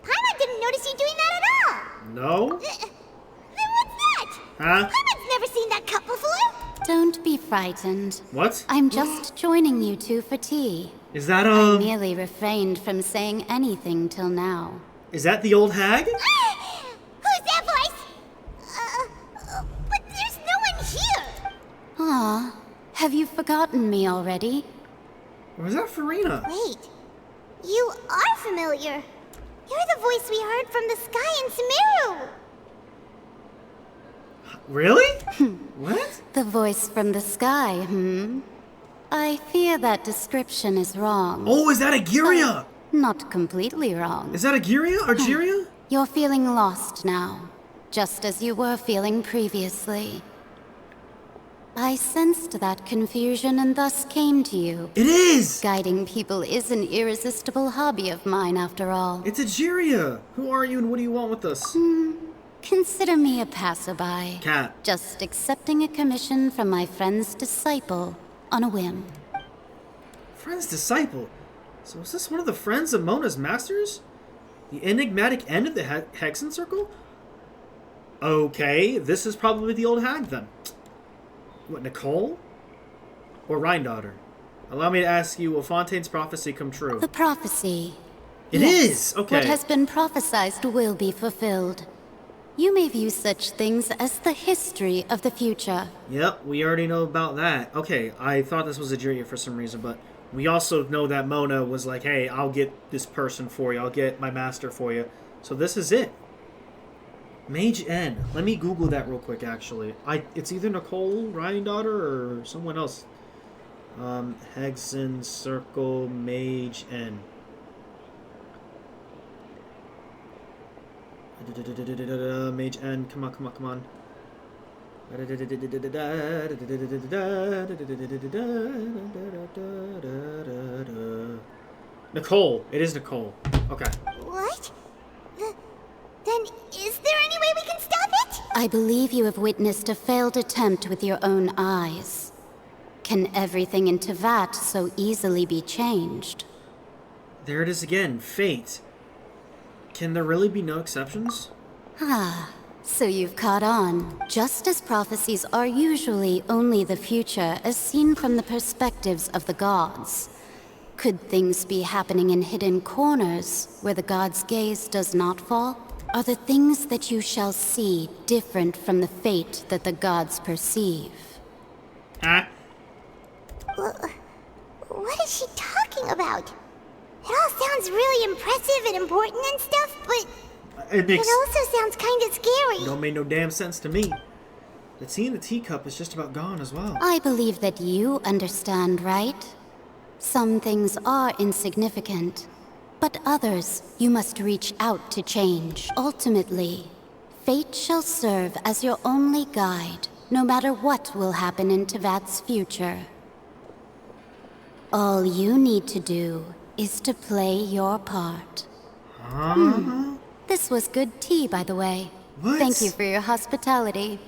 Paimon didn't notice you doing that at all. No? Then what's that? Huh? Paimon's never seen that cup before. Don't be frightened. What? I'm just joining you two for tea. Is that, I merely refrained from saying anything till now. Is that the old hag? Who's that voice? But there's no one here. Ah, have you forgotten me already? Or was that Farina? Wait, you are familiar. You're the voice we heard from the sky in Sumeru. Really? What? The voice from the sky, I fear that description is wrong. Oh, is that Agiria? Not completely wrong. Is that Agiria? Argeria? You're feeling lost now, just as you were feeling previously. I sensed that confusion and thus came to you. It is! Guiding people is an irresistible hobby of mine, after all. It's Agiria! Who are you and what do you want with us? Consider me a passerby. Cat. Just accepting a commission from my friend's disciple on a whim. Friend's disciple? So is this one of the friends of Mona's masters? The enigmatic end of the Hexen Circle? Okay, this is probably the old hag then. What, Nicole? Or Rhine-daughter? Allow me to ask you, will Fontaine's prophecy come true? The prophecy. It is! Okay. What has been prophesied will be fulfilled. You may view such things as the history of the future. Yep, we already know about that. Okay, I thought this was Agiria for some reason, but we also know that Mona was like, hey, I'll get this person for you. I'll get my master for you. So this is it. Mage N. Let me Google that real quick, actually. It's either Nicole, Rhine-daughter, or someone else. Hexen Circle Mage N. Mage N. Come on, come on, come on. Nicole. It is Nicole. Okay. What? Then is there any way we can stop it? I believe you have witnessed a failed attempt with your own eyes. Can everything in Tevat so easily be changed? There it is again. Fate. Can there really be no exceptions? Ah, so you've caught on. Just as prophecies are usually only the future as seen from the perspectives of the gods. Could things be happening in hidden corners where the gods' gaze does not fall? Are the things that you shall see different from the fate that the gods perceive? Huh? What is she talking about? It all sounds really impressive and important and stuff, but it also sounds kind of scary. Don't make no damn sense to me. The tea in the teacup is just about gone as well. I believe that you understand, right? Some things are insignificant, but others you must reach out to change. Ultimately, fate shall serve as your only guide, no matter what will happen in Tevat's future. All you need to do is to play your part. This was good tea, by the way. What? Thank you for your hospitality.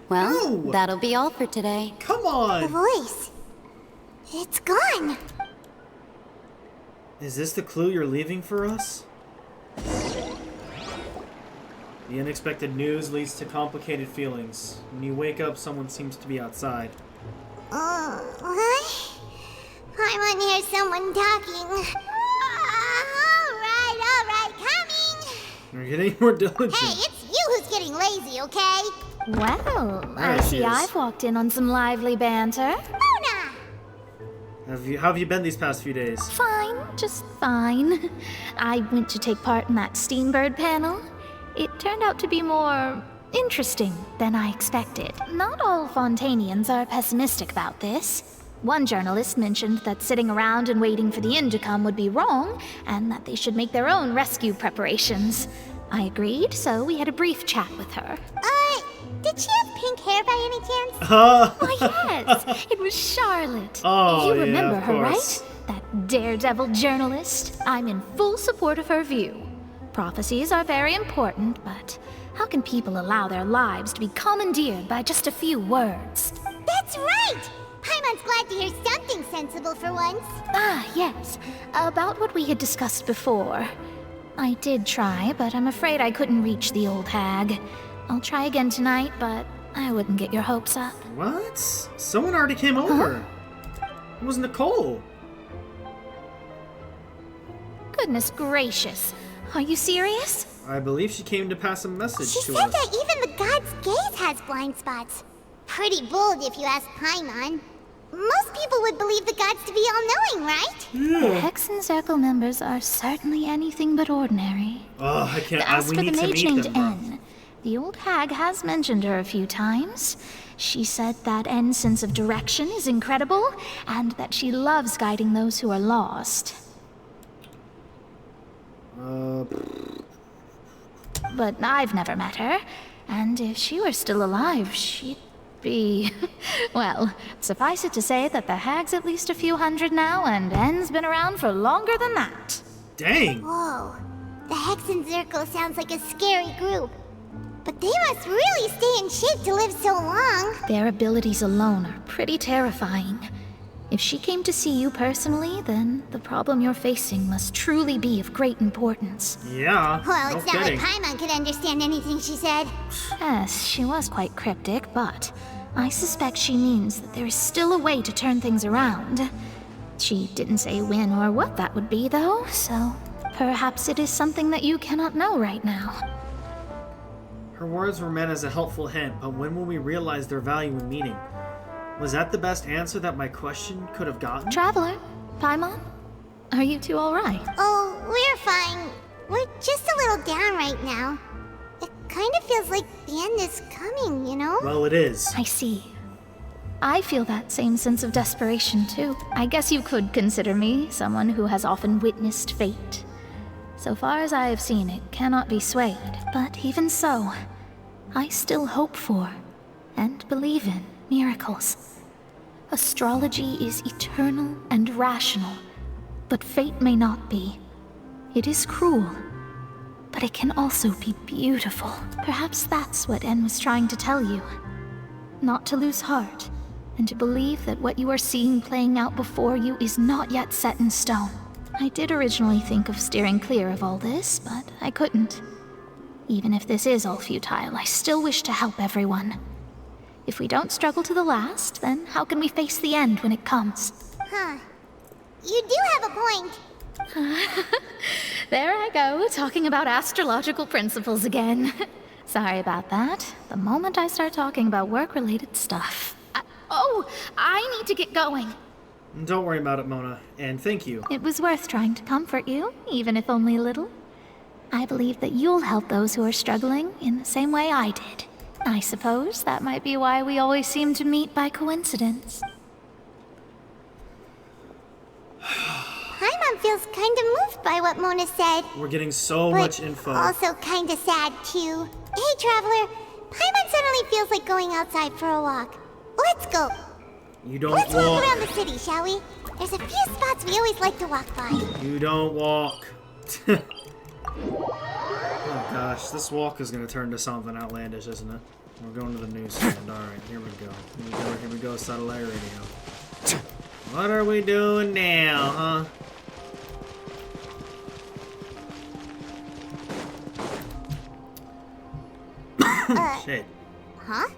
Well, No! that'll be all for today. Come The on! voice. It's gone. Is this the clue you're leaving for us? The unexpected news leads to complicated feelings. When you wake up, someone seems to be outside. What? I want to hear someone talking. All right, coming. You're getting more diligent. Hey, it's you who's getting lazy, okay? Well, There I she see is. I've walked in on some lively banter. Mona! How have you been these past few days? Fine, just fine. I went to take part in that Steambird panel. It turned out to be more interesting than I expected. Not all Fontanians are pessimistic about this. One journalist mentioned that sitting around and waiting for the end to come would be wrong, and that they should make their own rescue preparations. I agreed, so we had a brief chat with her. Did she have pink hair by any chance? Why, yes, it was Charlotte. Oh, You yeah, remember of her, course. right? That daredevil journalist. I'm in full support of her view. Prophecies are very important, but how can people allow their lives to be commandeered by just a few words? That's right! Paimon Paimon's glad to hear something sensible for once. Ah, yes. About what we had discussed before. I did try, but I'm afraid I couldn't reach the old hag. I'll try again tonight, but I wouldn't get your hopes up. What? Someone already came over. It was Nicole. Goodness gracious. Are you serious? I believe she came to pass a message She to said us. that even the god's gaze has blind spots. Pretty bold if you ask Paimon. Most people would believe the gods to be all-knowing, right? The Hexen Circle members are certainly anything but ordinary. Oh, I can't. As We for need the to mage meet named them, bro. N, the old hag has mentioned her a few times. She said that N's sense of direction is incredible, and that she loves guiding those who are lost. But I've never met her, and if she were still alive, she'd be... Well, suffice it to say that the hag's at least a few hundred now, and N's been around for longer than that. Dang. Whoa. The Hexen Circle sounds like a scary group. But they must really stay in shape to live so long. Their abilities alone are pretty terrifying. If she came to see you personally, then the problem you're facing must truly be of great importance. Yeah. Well, it's not like Paimon could understand anything she said. Yes, she was quite cryptic, but I suspect she means that there is still a way to turn things around. She didn't say when or what that would be, though, so perhaps it is something that you cannot know right now. Her words were meant as a helpful hint, but when will we realize their value and meaning? Was that the best answer that my question could have gotten? Traveler, Paimon, are you two all right? Oh, we're fine. We're just a little down right now. It kind of feels like the end is coming, you know? Well, it is. I see. I feel that same sense of desperation, too. I guess you could consider me someone who has often witnessed fate. So far as I have seen, it cannot be swayed. But even so, I still hope for, and believe in, miracles. Astrology is eternal and rational, but fate may not be. It is cruel, but it can also be beautiful. Perhaps that's what N was trying to tell you. Not to lose heart, and to believe that what you are seeing playing out before you is not yet set in stone. I did originally think of steering clear of all this, but I couldn't. Even if this is all futile, I still wish to help everyone. If we don't struggle to the last, then how can we face the end when it comes? Huh. You do have a point. There I go, talking about astrological principles again. Sorry about that. The moment I start talking about work-related stuff. I need to get going. Don't worry about it, Mona, and thank you. It was worth trying to comfort you, even if only a little. I believe that you'll help those who are struggling in the same way I did. I suppose that might be why we always seem to meet by coincidence. Paimon feels kind of moved by what Mona said. We're getting so but much info. Also kind of sad, too. Hey, Traveler. Paimon suddenly feels like going outside for a walk. Let's go. You don't Let's walk. walk around the city, shall we? There's a few spots we always like to walk by. You don't walk. Oh gosh, this walk is gonna turn to something outlandish, isn't it? We're going to the newsstand. Alright, here we go. Here we go, satellite radio. What are we doing now, huh? Shit. Huh?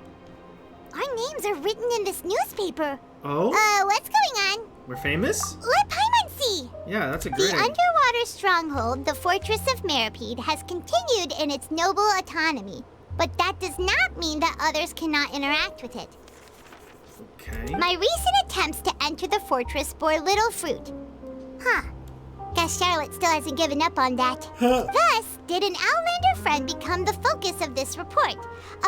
Our names are written in this newspaper. Oh? What's going on? We're famous? Let Paimon see! Yeah, that's a great The underwater stronghold, the Fortress of Meripede, has continued in its noble autonomy. But that does not mean that others cannot interact with it. Okay. My recent attempts to enter the fortress bore little fruit. Huh. Guess Charlotte still hasn't given up on that. Thus, did an Outlander friend become the focus of this report.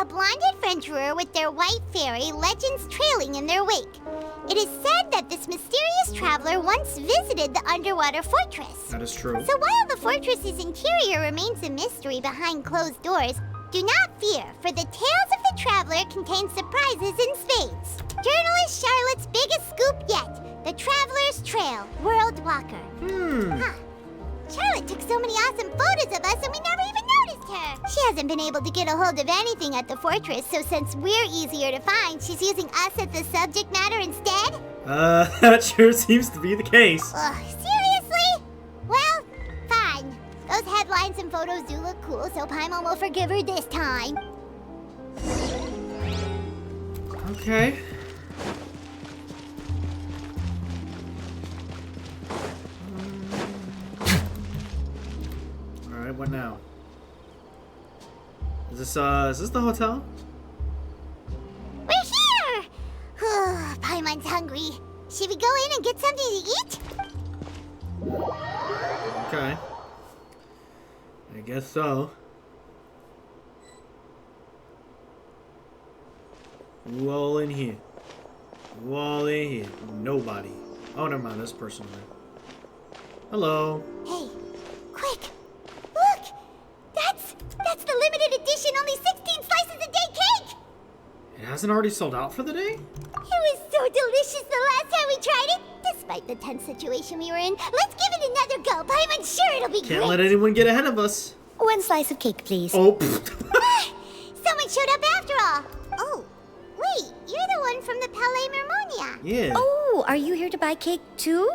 A blonde adventurer with their white fairy, legends trailing in their wake. It is said that this mysterious traveler once visited the underwater fortress. That is true. So while the fortress's interior remains a mystery behind closed doors, do not fear, for the tales of the traveler contain surprises in spades. Journalist Charlotte's biggest scoop yet, the Traveler's Trail, World Walker. Huh. Charlotte took so many awesome photos of us and we never even noticed lost her. She hasn't been able to get a hold of anything at the fortress, so since we're easier to find, she's using us as the subject matter instead? That sure seems to be the case. Ugh, seriously? Well, fine. Those headlines and photos do look cool, so Paimon will forgive her this time. Okay. Alright, what now? Is this the hotel? We're here! Paimon's hungry. Should we go in and get something to eat? Okay. I guess so. Who all in here? Who all in here? Nobody. Oh, never mind. This person there. Hello. Hey, quick! Look! That's the limited edition, only 16 slices a day cake! It hasn't already sold out for the day? It was so delicious the last time we tried it! Despite the tense situation we were in, let's give it another go. Paimon's sure it'll be great. Can't let anyone get ahead of us. One slice of cake, please. Oh, someone showed up after all. Oh, wait, you're the one from the Palais Mermonia. Yeah. Oh, are you here to buy cake too?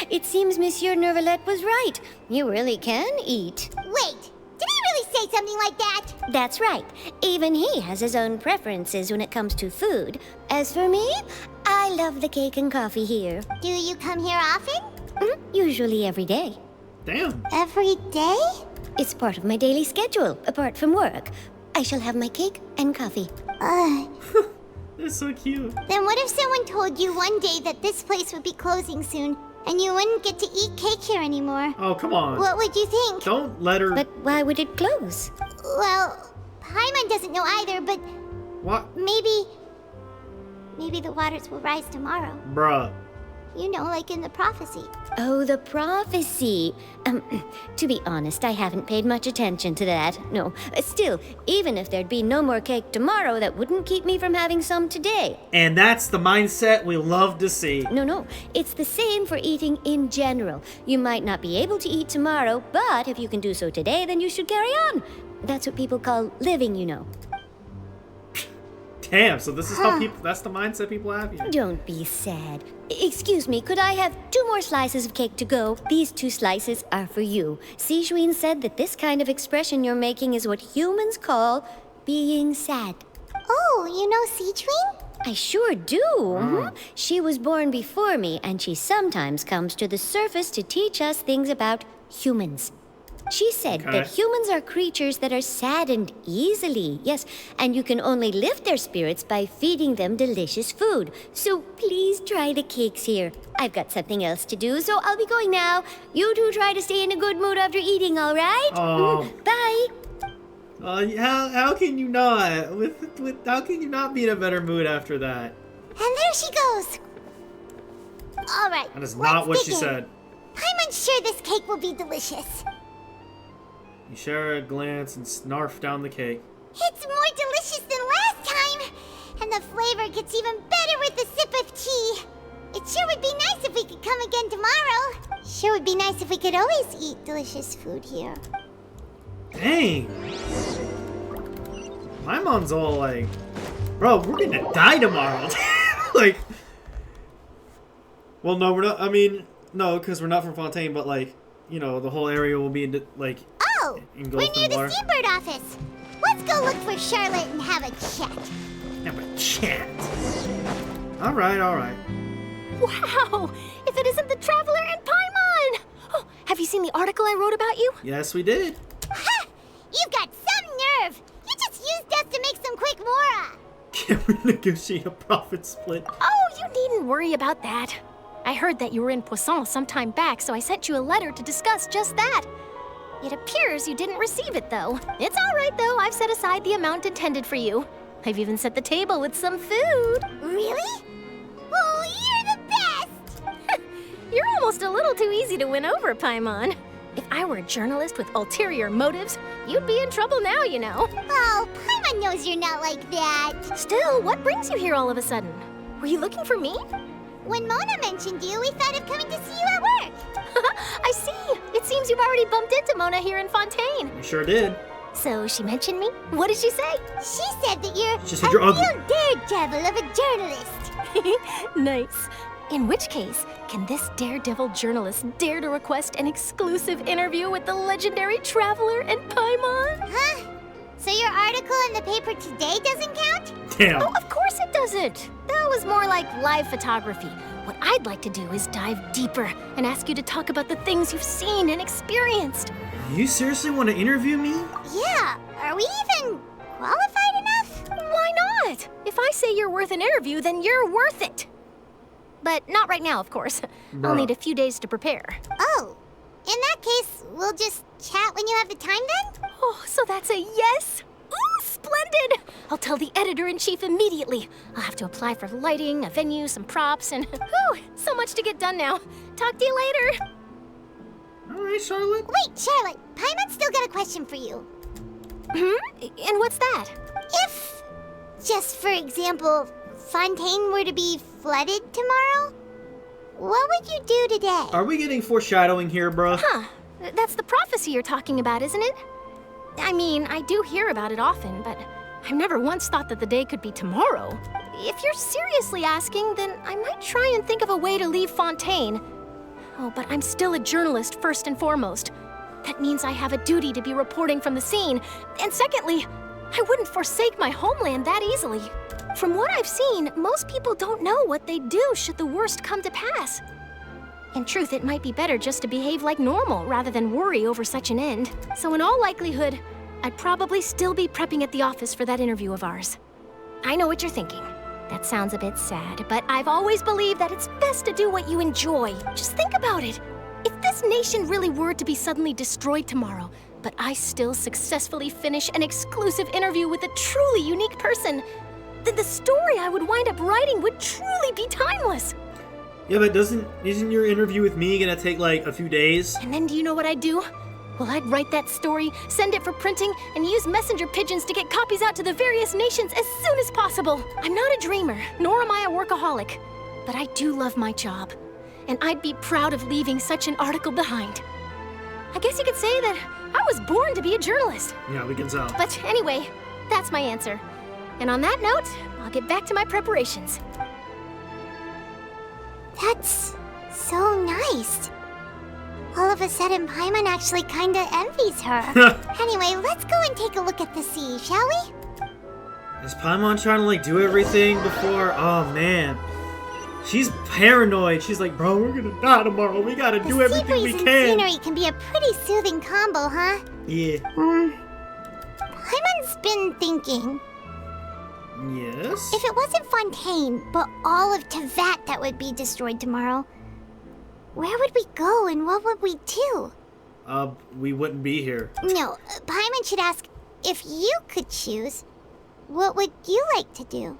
It seems Monsieur Nervalette was right. You really can eat. Wait, did he really say something like that? That's right. Even he has his own preferences when it comes to food. As for me, I love the cake and coffee here. Do you come here often? Usually every day. Damn. Every day? It's part of my daily schedule, apart from work. I shall have my cake and coffee. That's so cute. Then what if someone told you one day that this place would be closing soon, and you wouldn't get to eat cake here anymore? Oh, come on. What would you think? Don't let her... But why would it close? Well, Paimon doesn't know either, but... What? Maybe the waters will rise tomorrow. Bruh. You know, like in the prophecy. Oh, the prophecy. To be honest, I haven't paid much attention to that. No. Still, even if there'd be no more cake tomorrow, that wouldn't keep me from having some today. And that's the mindset we love to see. No. It's the same for eating in general. You might not be able to eat tomorrow, but if you can do so today, then you should carry on. That's what people call living, you know. Damn, so this is how people, that's the mindset people have here. Don't be sad. Excuse me, could I have 2 more slices of cake to go? These 2 slices are for you. Sijuin said that this kind of expression you're making is what humans call being sad. Oh, you know Sijuin? I sure do. She was born before me, and she sometimes comes to the surface to teach us things about humans. She said that humans are creatures that are saddened easily, yes, and you can only lift their spirits by feeding them delicious food. So please try the cakes here. I've got something else to do, so I'll be going now. You two try to stay in a good mood after eating, all right? Bye. How can you not? How can you not be in a better mood after that? And there she goes. All right. That is not what she said. Paimon's sure this cake will be delicious. You share a glance and snarf down the cake. It's more delicious than last time, and the flavor gets even better with a sip of tea. It sure would be nice if we could come again tomorrow. Sure would be nice if we could always eat delicious food here. Dang. My mom's all like, bro, we're gonna die tomorrow. Like, well, no, we're not. I mean, no, because we're not from Fontaine, but like, you know, the whole area will be like. Oh, we're near the Seabird office. Let's go look for Charlotte and have a chat. Have a chat. All right. Wow! If it isn't the Traveler and Paimon! Oh, have you seen the article I wrote about you? Yes, we did. Ha! You've got some nerve. You just used us to make some quick mora. Can we negotiate a profit split? Oh, you needn't worry about that. I heard that you were in Poisson some time back, so I sent you a letter to discuss just that. It appears you didn't receive it, though. It's all right, though. I've set aside the amount intended for you. I've even set the table with some food. Really? Oh, you're the best! You're almost a little too easy to win over, Paimon. If I were a journalist with ulterior motives, you'd be in trouble now, you know. Oh, Paimon knows you're not like that. Still, what brings you here all of a sudden? Were you looking for me? When Mona mentioned you, we thought of coming to see you at work. I see. It seems you've already bumped into Mona here in Fontaine. We sure did. So she mentioned me? What did she say? She said that you're She said you're ugly. real daredevil of a journalist. Nice. In which case, can this daredevil journalist dare to request an exclusive interview with the legendary traveler and Paimon? Huh? So your article in the paper today doesn't count? Damn. Oh, of course it doesn't. That was more like live photography. What I'd like to do is dive deeper and ask you to talk about the things you've seen and experienced. You seriously want to interview me? Yeah. Are we even qualified enough? Why not? If I say you're worth an interview, then you're worth it. But not right now, of course. I'll need a few days to prepare. Oh, in that case, we'll just chat when you have the time then? Oh, so that's a yes? Ooh, splendid! I'll tell the editor-in-chief immediately. I'll have to apply for lighting, a venue, some props, and whew, so much to get done now. Talk to you later. All right, Charlotte. Wait, Charlotte, Paimon's still got a question for you. And what's that? If, just for example, Fontaine were to be flooded tomorrow, what would you do today? Are we getting foreshadowing here, bro? Huh. That's the prophecy you're talking about, isn't it? I mean, I do hear about it often, but I've never once thought that the day could be tomorrow. If you're seriously asking, then I might try and think of a way to leave Fontaine. Oh, but I'm still a journalist first and foremost. That means I have a duty to be reporting from the scene. And secondly, I wouldn't forsake my homeland that easily. From what I've seen, most people don't know what they'd do should the worst come to pass. In truth, it might be better just to behave like normal rather than worry over such an end. So in all likelihood, I'd probably still be prepping at the office for that interview of ours. I know what you're thinking. That sounds a bit sad, but I've always believed that it's best to do what you enjoy. Just think about it. If this nation really were to be suddenly destroyed tomorrow, but I still successfully finish an exclusive interview with a truly unique person, then the story I would wind up writing would truly be timeless. Yeah, but isn't your interview with me gonna take like a few days? And then do you know what I'd do? Well, I'd write that story, send it for printing, and use messenger pigeons to get copies out to the various nations as soon as possible. I'm not a dreamer, nor am I a workaholic, but I do love my job, and I'd be proud of leaving such an article behind. I guess you could say that I was born to be a journalist. Yeah, we can tell. But anyway, that's my answer. And on that note, I'll get back to my preparations. That's so nice. All of a sudden, Paimon actually kinda envies her. Anyway, let's go and take a look at the sea, shall we? Is Paimon trying to like do everything before? Oh man. She's paranoid. She's like, bro, we're gonna die tomorrow. We gotta do everything we The sea breeze can. and scenery can be a pretty soothing combo, huh? Yeah. Paimon's been thinking. Yes? If it wasn't Fontaine, but all of Tevat that would be destroyed tomorrow, where would we go and what would we do? We wouldn't be here. No, Paimon should ask, if you could choose, what would you like to do?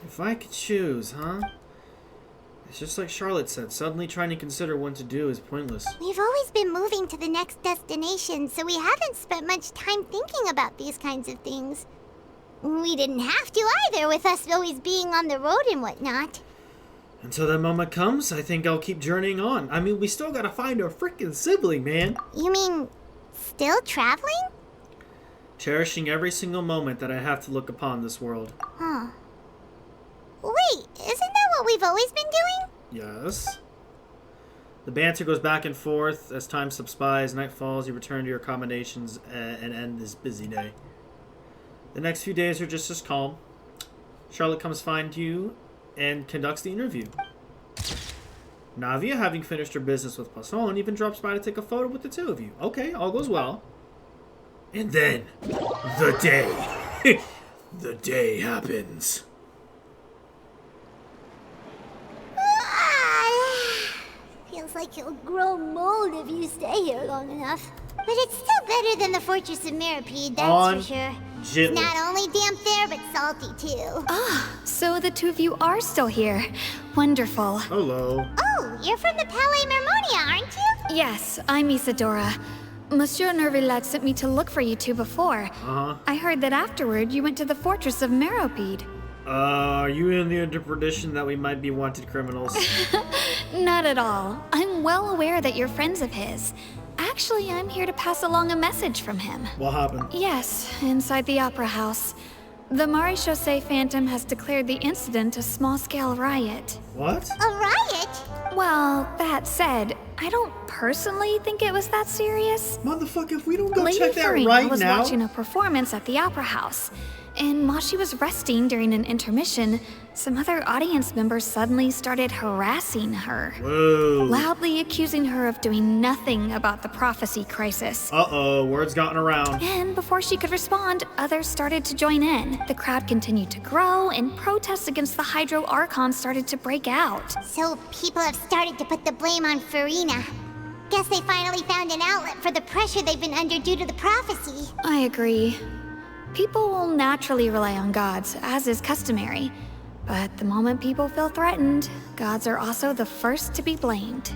If I could choose, huh? It's just like Charlotte said, suddenly trying to consider what to do is pointless. We've always been moving to the next destination, so we haven't spent much time thinking about these kinds of things. We didn't have to either, with us always being on the road and whatnot. Until that moment comes, I think I'll keep journeying on. I mean, we still gotta find our freaking sibling, man. You mean, still traveling? Cherishing every single moment that I have to look upon this world. Huh. Wait, isn't that what we've always been doing? Yes. The banter goes back and forth as time slips by. As night falls, you return to your accommodations and end this busy day. The next few days are just as calm. Charlotte comes find you and conducts the interview. Navia, having finished her business with Poisson, even drops by to take a photo with the two of you. Okay, all goes well. And then, the day. The day happens. Feels like you'll grow mold if you stay here long enough. But it's still better than the Fortress of Mirapede, that's for sure. It's not only damp there, but salty too. Ah, so the two of you are still here. Wonderful. Hello. Oh, you're from the Palais Mermonia, aren't you? Yes, I'm Isadora. Monsieur Nervillet sent me to look for you two before. Uh-huh. I heard that afterward you went to the Fortress of Meropide. Are you in the interpretation that we might be wanted criminals? Not at all. I'm well aware that you're friends of his. Actually, I'm here to pass along a message from him. What happened? Yes, inside the Opera House. The Maréchaussée Phantom has declared the incident a small-scale riot. What? A riot? Well, that said, I don't personally think it was that serious. Motherfucker, if we don't go Lady check that Farina right was now... watching a performance at the Opera House, and while she was resting during an intermission, some other audience members suddenly started harassing her. Whoa. Loudly accusing her of doing nothing about the prophecy crisis. Uh-oh, word's gotten around. And before she could respond, others started to join in. The crowd continued to grow, and protests against the Hydro Archon started to break out. So people have started to put the blame on Farina. Guess they finally found an outlet for the pressure they've been under due to the prophecy. I agree. People will naturally rely on gods, as is customary. But the moment people feel threatened, gods are also the first to be blamed.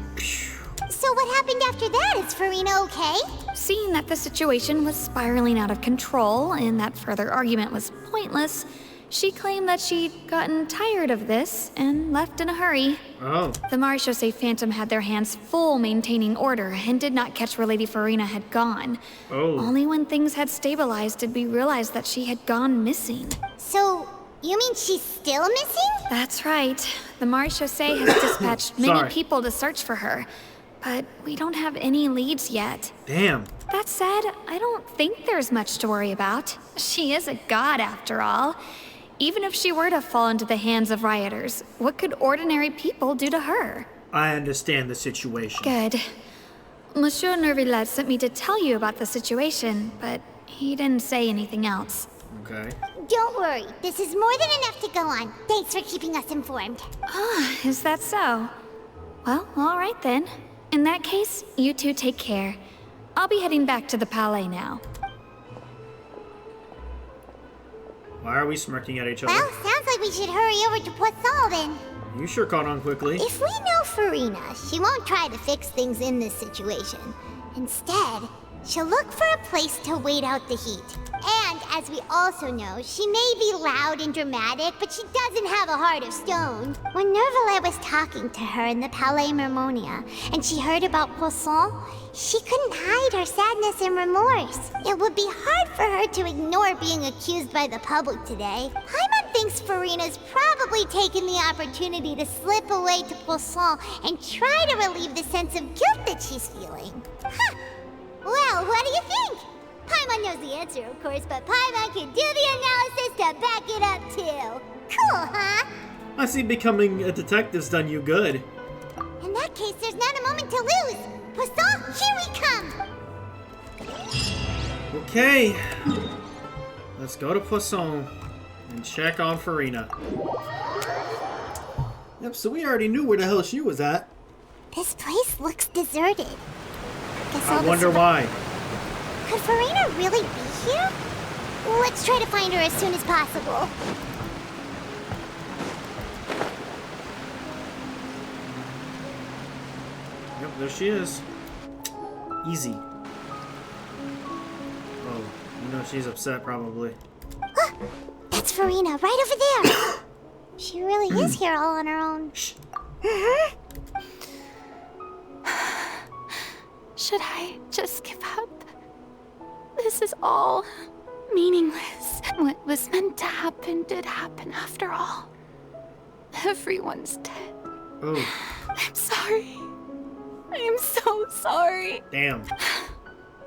So what happened after that? Is Farina okay? Seeing that the situation was spiraling out of control and that further argument was pointless, she claimed that she'd gotten tired of this and left in a hurry. Oh. The Maréchaussée Phantom had their hands full maintaining order and did not catch where Lady Farina had gone. Oh. Only when things had stabilized did we realize that she had gone missing. So, you mean she's still missing? That's right. The Maréchaussée has dispatched many people to search for her, but we don't have any leads yet. Damn. That said, I don't think there's much to worry about. She is a god after all. Even if she were to fall into the hands of rioters, what could ordinary people do to her? I understand the situation. Good. Monsieur Nervillet sent me to tell you about the situation, but he didn't say anything else. Okay. Don't worry, this is more than enough to go on. Thanks for keeping us informed. Ah, is that so? Well, all right then. In that case, you two take care. I'll be heading back to the Palais now. Why are we smirking at each other? Well, sounds like we should hurry over to Poisson then. You sure caught on quickly. If we know Farina, she won't try to fix things in this situation. Instead, she'll look for a place to wait out the heat. And, as we also know, she may be loud and dramatic, but she doesn't have a heart of stone. When Nervillet was talking to her in the Palais Mermonia, and she heard about Poisson, she couldn't hide her sadness and remorse. It would be hard for her to ignore being accused by the public today. Paimon thinks Farina's probably taken the opportunity to slip away to Poisson and try to relieve the sense of guilt that she's feeling. Huh. Well, what do you think? Paimon knows the answer, of course, but Paimon can do the analysis to back it up, too. Cool, huh? I see becoming a detective's done you good. In that case, there's not a moment to lose. Poisson, here we come! Okay. Let's go to Poisson and check on Farina. Yep, so we already knew where the hell she was at. This place looks deserted. I wonder why. Could Farina really be here? Let's try to find her as soon as possible. Yep, there she is. Easy. Oh, you know she's upset probably. That's Farina, right over there. She really is here all on her own. Should I just give up? This is all meaningless. What was meant to happen did happen after all. Everyone's dead. Oh. I'm sorry. I am so sorry. Damn.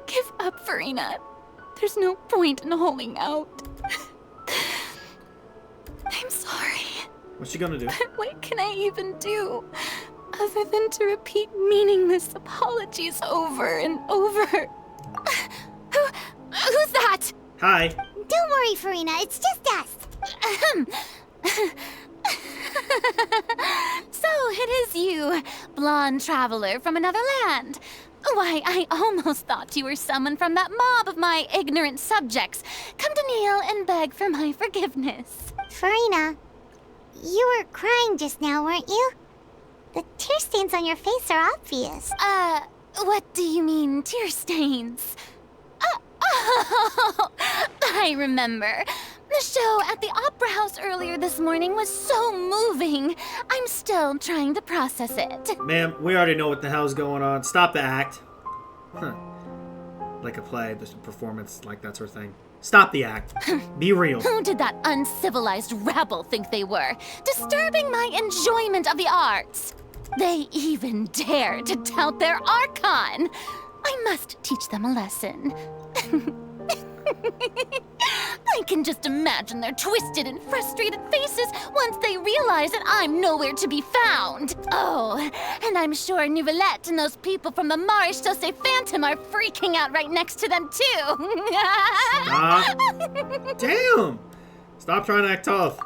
Give up, Farina. There's no point in holding out. I'm sorry. What's she gonna do? But what can I even do? Other than to repeat meaningless apologies over and over. Who's that? Hi. Don't worry, Farina. It's just us. So it is you, blonde traveler from another land. Why, I almost thought you were someone from that mob of my ignorant subjects. Come to kneel and beg for my forgiveness. Farina, you were crying just now, weren't you? The tear stains on your face are obvious. What do you mean, tear stains? Oh, I remember. The show at the Opera House earlier this morning was so moving. I'm still trying to process it. Ma'am, we already know what the hell's going on. Stop the act. Huh. Like a play, just a performance, like that sort of thing. Stop the act. Be real. Who did that uncivilized rabble think they were? Disturbing my enjoyment of the arts. They even dare to tout their Archon. I must teach them a lesson. I can just imagine their twisted and frustrated faces once they realize that I'm nowhere to be found. Oh, and I'm sure Nouvellette and those people from the Marche Chaussee Phantom are freaking out right next to them too. Stop. Damn! Stop trying to act tough.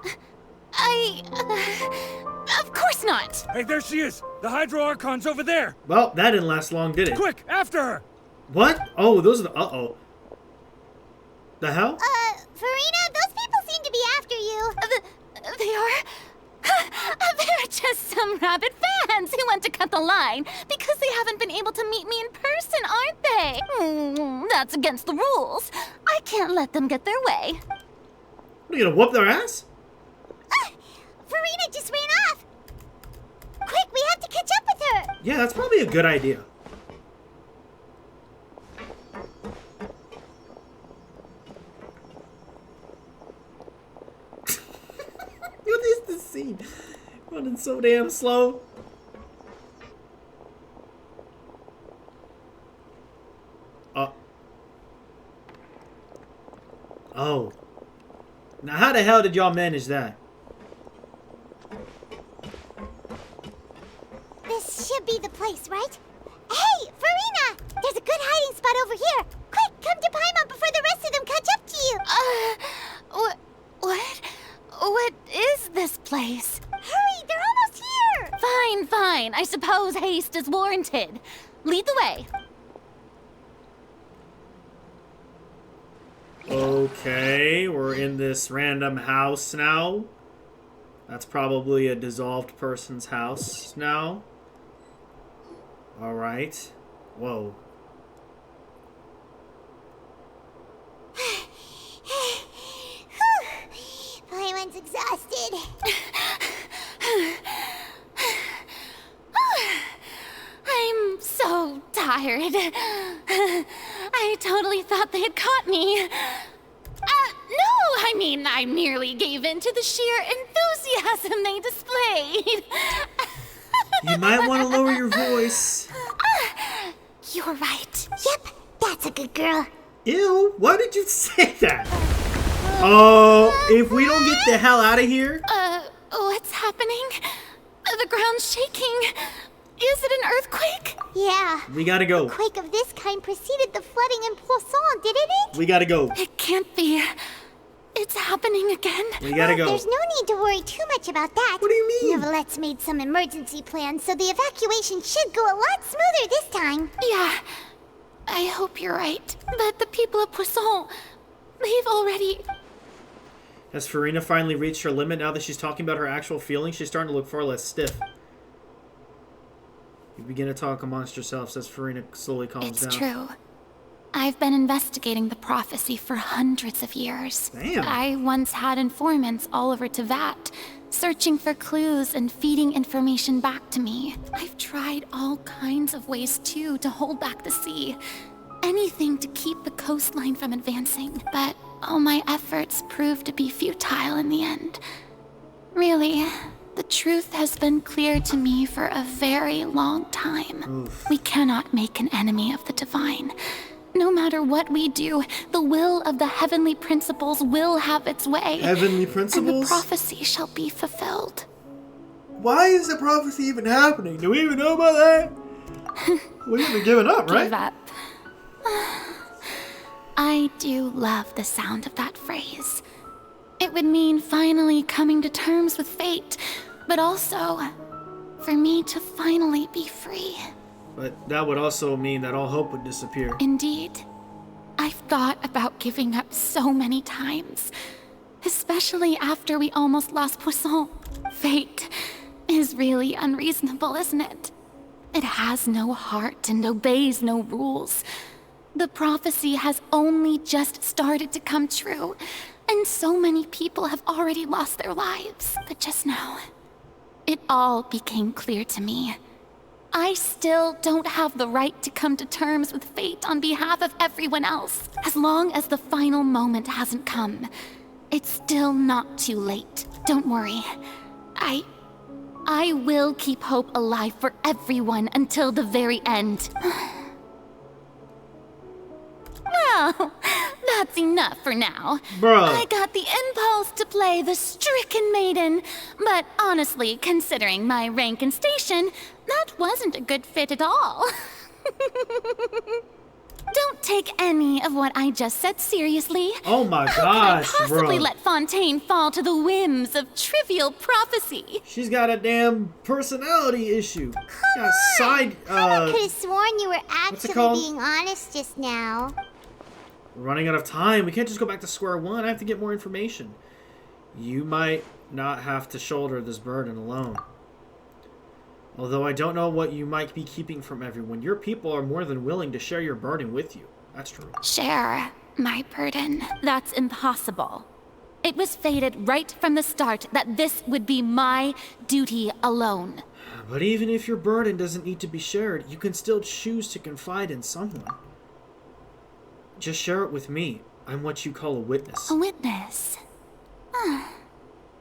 Of course not. Hey, there she is! The Hydro Archon's over there! Well, that didn't last long, did it? Quick, after her! What? Oh, those are the... Uh-oh. The hell? Farina, those people seem to be after you. They are? They're just some rabid fans who want to cut the line because they haven't been able to meet me in person, aren't they? That's against the rules. I can't let them get their way. What, are you gonna whoop their ass? Farina just ran off. Quick, we have to catch up with her. Yeah, that's probably a good idea. What is this scene? Running so damn slow. Oh. Now how the hell did y'all manage that? This should be the place, right? Hey, Farina! There's a good hiding spot over here. Quick, come to Paimon before the rest of them catch up to you. What is this place? Hurry, they're almost here! Fine. I suppose haste is warranted. Lead the way. Okay, we're in this random house now. That's probably a dissolved person's house now. Alright. Whoa. Paimon's exhausted. I'm so tired. I totally thought they had caught me. No, I mean, I merely gave in to the sheer enthusiasm they displayed. You might want to lower your voice. You're right. Yep, that's a good girl. Ew, why did you say that? Oh, if we don't get the hell out of here. What's happening? The ground's shaking. Is it an earthquake? Yeah. We gotta go. A quake of this kind preceded the flooding in Poisson, didn't it? We gotta go. It can't be. It's happening again. We gotta go. There's no need to worry too much about that. What do you mean? Nouvellette's made some emergency plans, so the evacuation should go a lot smoother this time. Yeah, I hope you're right. But the people of Poisson, they've already... Has Farina finally reached her limit now that she's talking about her actual feelings? She's starting to look far less stiff. You begin to talk amongst yourselves as Farina slowly calms down. It's true. I've been investigating the prophecy for hundreds of years. Damn. I once had informants all over Tevat, searching for clues and feeding information back to me. I've tried all kinds of ways, too, to hold back the sea. Anything to keep the coastline from advancing. But all my efforts proved to be futile in the end. Really, the truth has been clear to me for a very long time. Oof. We cannot make an enemy of the divine. No matter what we do, the will of the heavenly principles will have its way. Heavenly principles? And the prophecy shall be fulfilled. Why is the prophecy even happening? Do we even know about that? We haven't given up, right? Give up. I do love the sound of that phrase. It would mean finally coming to terms with fate, but also for me to finally be free. But that would also mean that all hope would disappear. Indeed. I've thought about giving up so many times, especially after we almost lost Poisson. Fate is really unreasonable, isn't it? It has no heart and obeys no rules. The prophecy has only just started to come true, and so many people have already lost their lives. But just now, it all became clear to me. I still don't have the right to come to terms with fate on behalf of everyone else. As long as the final moment hasn't come, it's still not too late. Don't worry. I will keep hope alive for everyone until the very end. Well, that's enough for now. Bruh. I got the impulse to play the stricken maiden, but honestly, considering my rank and station, that wasn't a good fit at all. Don't take any of what I just said seriously. Oh my How gosh, could I possibly bro. let Fontaine fall to the whims of trivial prophecy? She's got a damn personality issue. Got side, I could have sworn you were what's it actually called? being honest just now. We're running out of time. We can't just go back to square one. I have to get more information. You might not have to shoulder this burden alone. Although I don't know what you might be keeping from everyone. Your people are more than willing to share your burden with you. That's true. Share my burden. That's impossible. It was fated right from the start that this would be my duty alone. But even if your burden doesn't need to be shared, you can still choose to confide in someone. Just share it with me. I'm what you call a witness. A witness?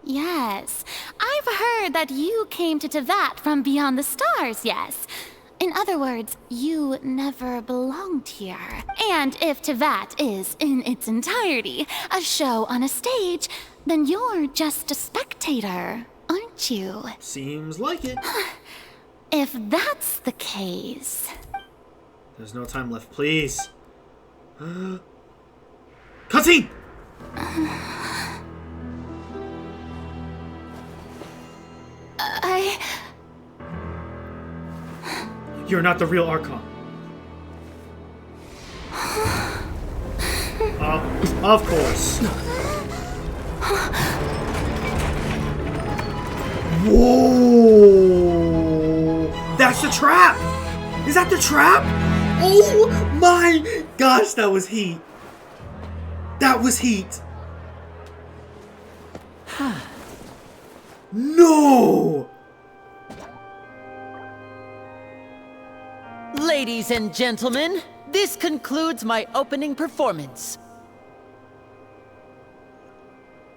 Yes. I've heard that you came to Tevat from beyond the stars, yes. In other words, you never belonged here. And if Tevat is, in its entirety, a show on a stage, then you're just a spectator, aren't you? Seems like it. If that's the case... There's no time left, please. Cutscene! You're not the real Archon. Of course. Whoa! That's the trap! Is that the trap? Oh my gosh, that was heat. That was heat. No! Ladies and gentlemen, this concludes my opening performance.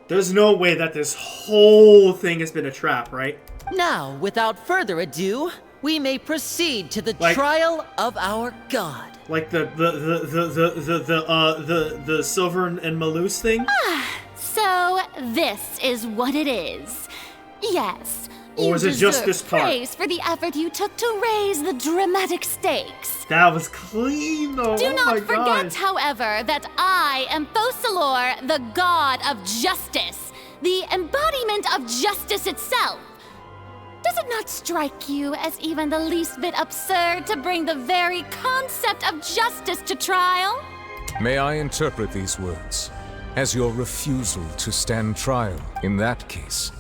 There's no way that this whole thing has been a trap, right? Now, without further ado, we may proceed to the trial of our god. Like the Silver and Malus thing? So, this is what it is. Yes, or was it just this part? Praise for the effort you took to raise the dramatic stakes. That was clean, though. Do oh not my forget, gosh. however, that I am Fosalor, the god of justice, the embodiment of justice itself. Does it not strike you as even the least bit absurd to bring the very concept of justice to trial? May I interpret these words as your refusal to stand trial? In that case,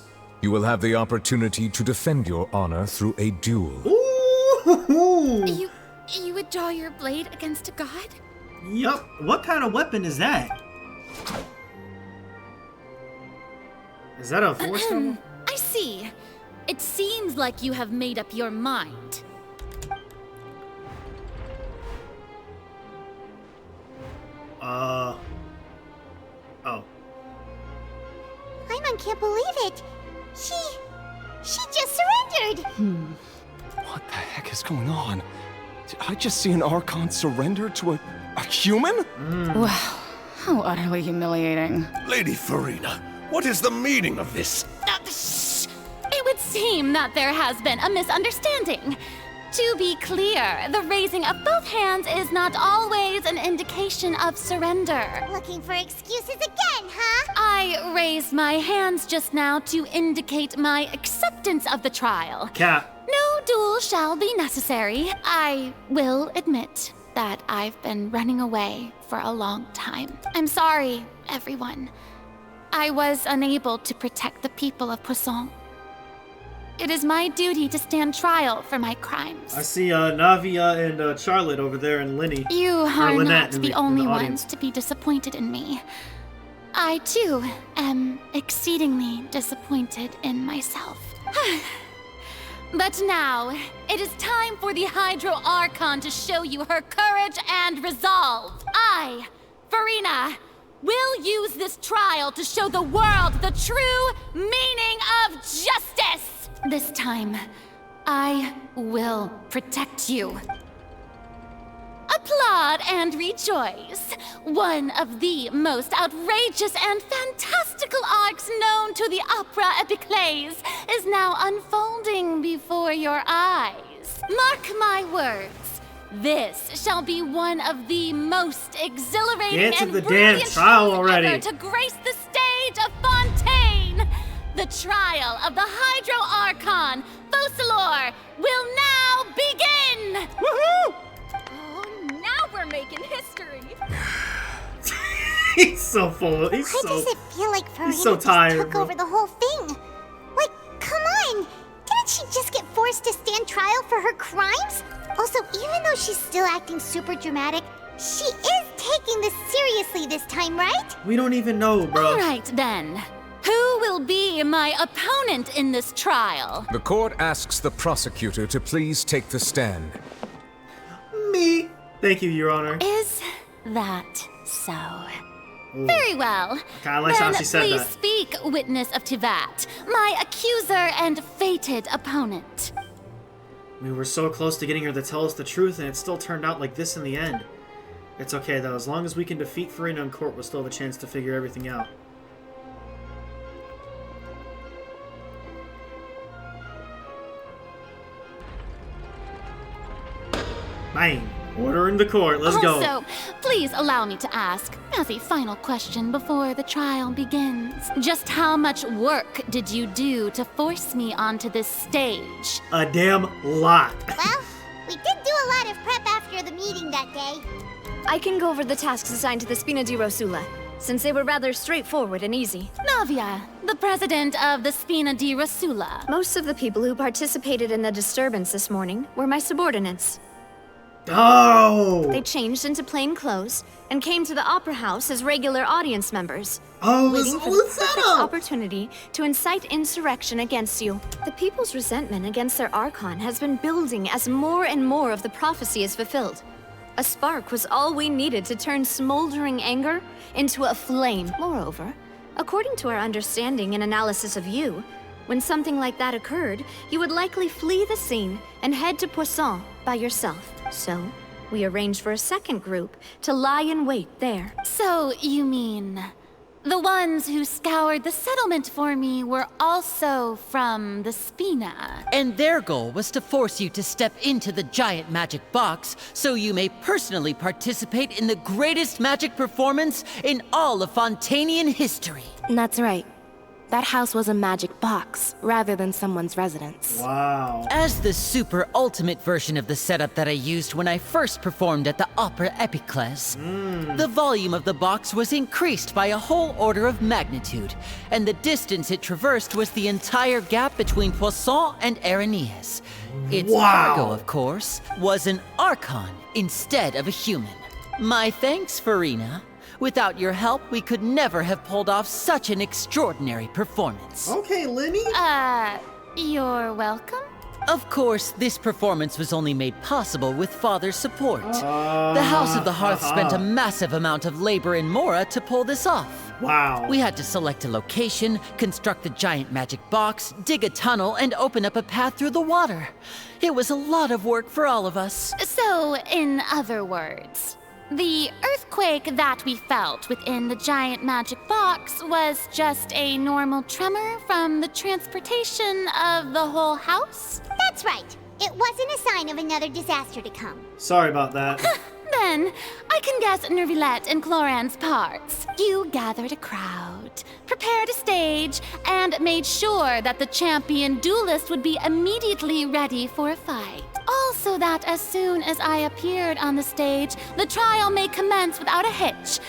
you will have the opportunity to defend your honor through a duel. You would draw your blade against a god? Yup. What kind of weapon is that? Is that a force double? I see. It seems like you have made up your mind. Oh. Paimon can't believe it. She just surrendered. What the heck is going on? Did I just see an Archon surrender to a human? Wow, how utterly humiliating. Lady Farina, what is the meaning of this? It would seem that there has been a misunderstanding. To be clear, the raising of both hands is not always an indication of surrender. Looking for excuses again, huh? I raised my hands just now to indicate my acceptance of the trial. Cat. No duel shall be necessary. I will admit that I've been running away for a long time. I'm sorry, everyone. I was unable to protect the people of Poisson. It is my duty to stand trial for my crimes. I see Navia and Charlotte over there and Lenny. You are Lynette not the only ones to be disappointed in me. I, too, am exceedingly disappointed in myself. But now, it is time for the Hydro Archon to show you her courage and resolve. I, Farina, will use this trial to show the world the true meaning of justice! This time, I will protect you. Applaud and rejoice. One of the most outrageous and fantastical arcs known to the opera epiclese is now unfolding before your eyes. Mark my words. This shall be one of the most exhilarating and brilliant shows ever to grace the stage of Fontaine. The trial of the Hydro Archon, Focalor, will now begin! Woohoo! Now we're making history. He's so full. Why does it feel like Farina so tired, just took over the whole thing? Like, come on! Didn't she just get forced to stand trial for her crimes? Also, even though she's still acting super dramatic, she is taking this seriously this time, right? We don't even know, bro. All right, then. Who will be my opponent in this trial? The court asks the prosecutor to please take the stand. Me. Thank you, Your Honor. Is that so? Ooh. Very well. Okay, I like how she said please that. Speak, witness of Tivat, my accuser and fated opponent. We were so close to getting her to tell us the truth, and it still turned out like this in the end. It's okay, though. As long as we can defeat Farina in court, we'll still have a chance to figure everything out. Bang. Order in the court. Let's go. Also, please allow me to ask, as a final question before the trial begins, just how much work did you do to force me onto this stage? A damn lot. Well, we did do a lot of prep after the meeting that day. I can go over the tasks assigned to the Spina di Rosula, since they were rather straightforward and easy. Navia, the president of the Spina di Rosula. Most of the people who participated in the disturbance this morning were my subordinates. Oh! They changed into plain clothes and came to the opera house as regular audience members. Oh, waiting for the perfect opportunity to incite insurrection against you. The people's resentment against their Archon has been building as more and more of the prophecy is fulfilled. A spark was all we needed to turn smoldering anger into a flame. Moreover, according to our understanding and analysis of you, when something like that occurred, you would likely flee the scene and head to Poisson by yourself. So, we arranged for a second group to lie in wait there. So, you mean the ones who scoured the settlement for me were also from the Spina? And their goal was to force you to step into the giant magic box so you may personally participate in the greatest magic performance in all of Fontanian history. That's right. That house was a magic box, rather than someone's residence. Wow. As the super ultimate version of the setup that I used when I first performed at the Opera Epiclese, the volume of the box was increased by a whole order of magnitude, and the distance it traversed was the entire gap between Poisson and Aranias. Its cargo, of course, was an Archon instead of a human. My thanks, Farina. Without your help, we could never have pulled off such an extraordinary performance. Okay, Lenny. You're welcome? Of course, this performance was only made possible with Father's support. The House of the Hearth spent a massive amount of labor in Mora to pull this off. Wow. We had to select a location, construct the giant magic box, dig a tunnel, and open up a path through the water. It was a lot of work for all of us. So, in other words, the earthquake that we felt within the giant magic box was just a normal tremor from the transportation of the whole house? That's right. It wasn't a sign of another disaster to come. Sorry about that. Then, I can guess Nervilette and Cloran's parts. You gathered a crowd, prepared a stage, and made sure that the champion duelist would be immediately ready for a fight. Also that as soon as I appeared on the stage, the trial may commence without a hitch.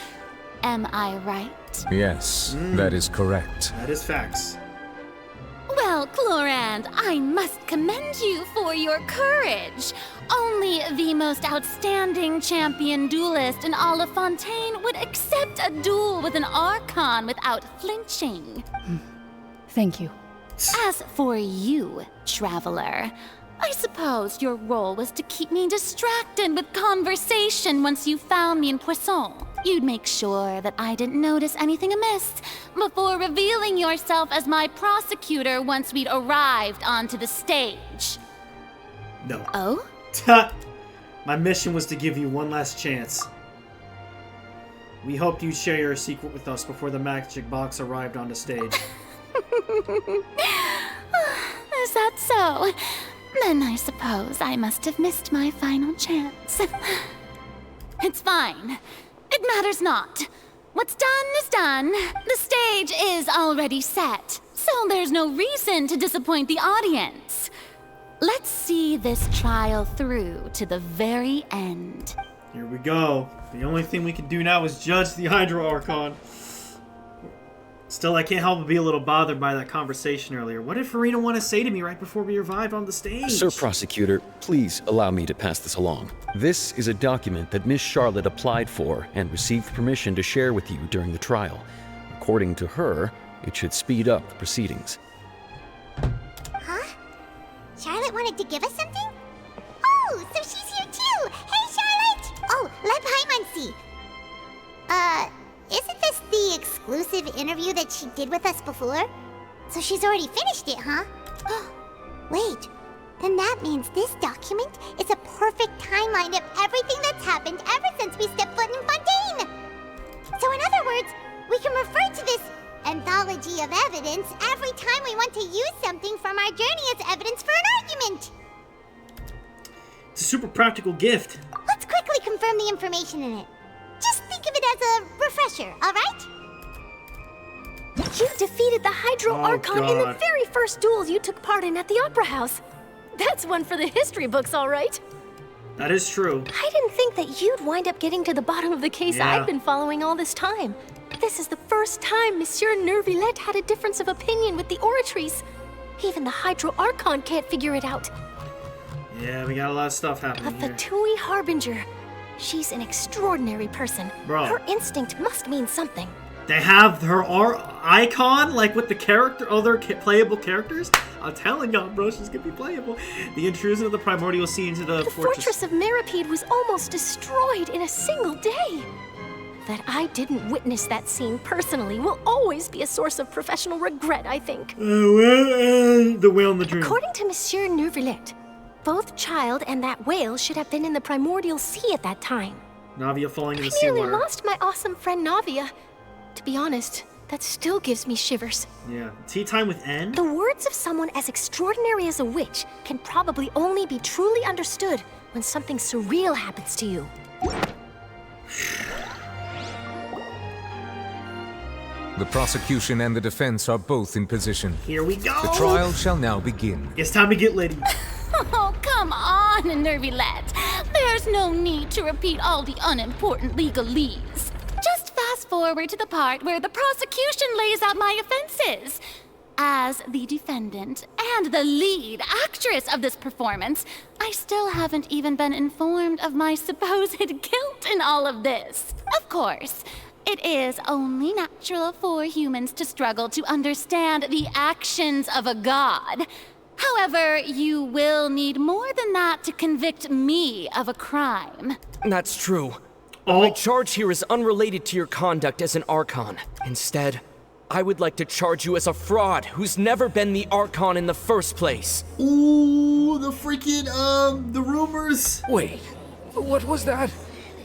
Am I right? Yes, that is correct. That is facts. Well, Clorand, I must commend you for your courage. Only the most outstanding champion duelist in all of Fontaine would accept a duel with an Archon without flinching. Thank you. As for you, traveler, I suppose your role was to keep me distracted with conversation once you found me in Poisson. You'd make sure that I didn't notice anything amiss before revealing yourself as my prosecutor once we'd arrived onto the stage. No. Oh? My mission was to give you one last chance. We hoped you'd share your secret with us before the magic box arrived on the stage. Is that so? Then I suppose I must have missed my final chance. It's fine. It matters not. What's done is done. The stage is already set, so there's no reason to disappoint the audience. Let's see this trial through to the very end. Here we go. The only thing we can do now is judge the Hydro Archon. Still, I can't help but be a little bothered by that conversation earlier. What did Farina want to say to me right before we arrived on the stage? Sir Prosecutor, please allow me to pass this along. This is a document that Miss Charlotte applied for and received permission to share with you during the trial. According to her, it should speed up the proceedings. Huh? Charlotte wanted to give us something? Oh, so she's here too! Hey, Charlotte! Oh, Leb Hymancy! Isn't this the exclusive interview that she did with us before? So she's already finished it, huh? Wait, then that means this document is a perfect timeline of everything that's happened ever since we stepped foot in Fontaine! So in other words, we can refer to this anthology of evidence every time we want to use something from our journey as evidence for an argument! It's a super practical gift. Let's quickly confirm the information in it. Just think of it as a refresher, alright? You defeated the Hydro Archon in the very first duels you took part in at the Opera House. That's one for the history books, all right. That is true. I didn't think that you'd wind up getting to the bottom of the case I've been following all this time. This is the first time Monsieur Neuvillette had a difference of opinion with the oratories. Even the Hydro Archon can't figure it out. Yeah, we got a lot of stuff happening The Fatui Harbinger. She's an extraordinary person. Bro. Her instinct must mean something. They have her icon, like with the other playable characters. I'm telling y'all, bro, she's gonna be playable. The intrusion of the primordial sea into the fortress of Meripede was almost destroyed in a single day. That I didn't witness that scene personally will always be a source of professional regret, I think. The whale in the dream. According to Monsieur Neuvillette, both Child and that whale should have been in the primordial sea at that time. Navia falling in the I nearly seawater. lost my awesome friend Navia. To be honest, that still gives me shivers. Yeah. Tea time with N? The words of someone as extraordinary as a witch can probably only be truly understood when something surreal happens to you. The prosecution and the defense are both in position. Here we go! The trial shall now begin. It's time to get ready. Oh, come on, Neuvillette. There's no need to repeat all the unimportant legalese. Just fast forward to the part where the prosecution lays out my offenses. As the defendant and the lead actress of this performance, I still haven't even been informed of my supposed guilt in all of this. Of course, it is only natural for humans to struggle to understand the actions of a god. However, you will need more than that to convict me of a crime. That's true. My charge here is unrelated to your conduct as an Archon. Instead, I would like to charge you as a fraud who's never been the Archon in the first place. Ooh, the freaking, the rumors. Wait, what was that?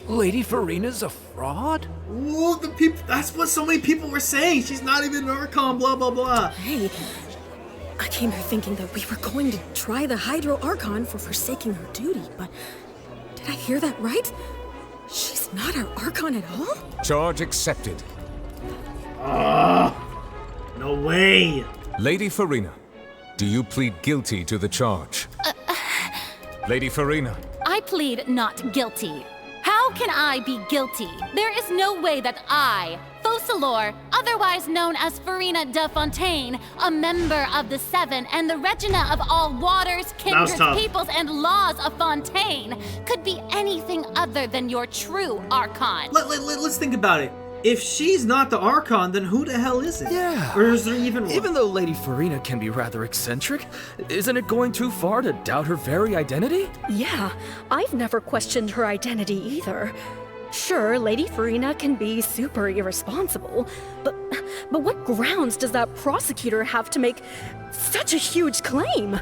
Lady Farina's a fraud? Ooh, the people, that's what so many people were saying. She's not even an Archon, blah, blah, blah. Hey, I came here thinking that we were going to try the Hydro Archon for forsaking her duty, but did I hear that right? She's not our Archon at all? Charge accepted. No way. Lady Farina, do you plead guilty to the charge? Lady Farina. I plead not guilty. How can I be guilty? There is no way that I, Focalor, otherwise known as Farina de Fontaine, a member of the Seven and the Regina of all waters, kindreds, peoples, and laws of Fontaine, could be anything other than your true Archon. Let's think about it. If she's not the Archon, then who the hell is it? Yeah. Or is there even one? Even though Lady Farina can be rather eccentric, isn't it going too far to doubt her very identity? Yeah, I've never questioned her identity either. Sure, Lady Farina can be super irresponsible, but what grounds does that prosecutor have to make such a huge claim?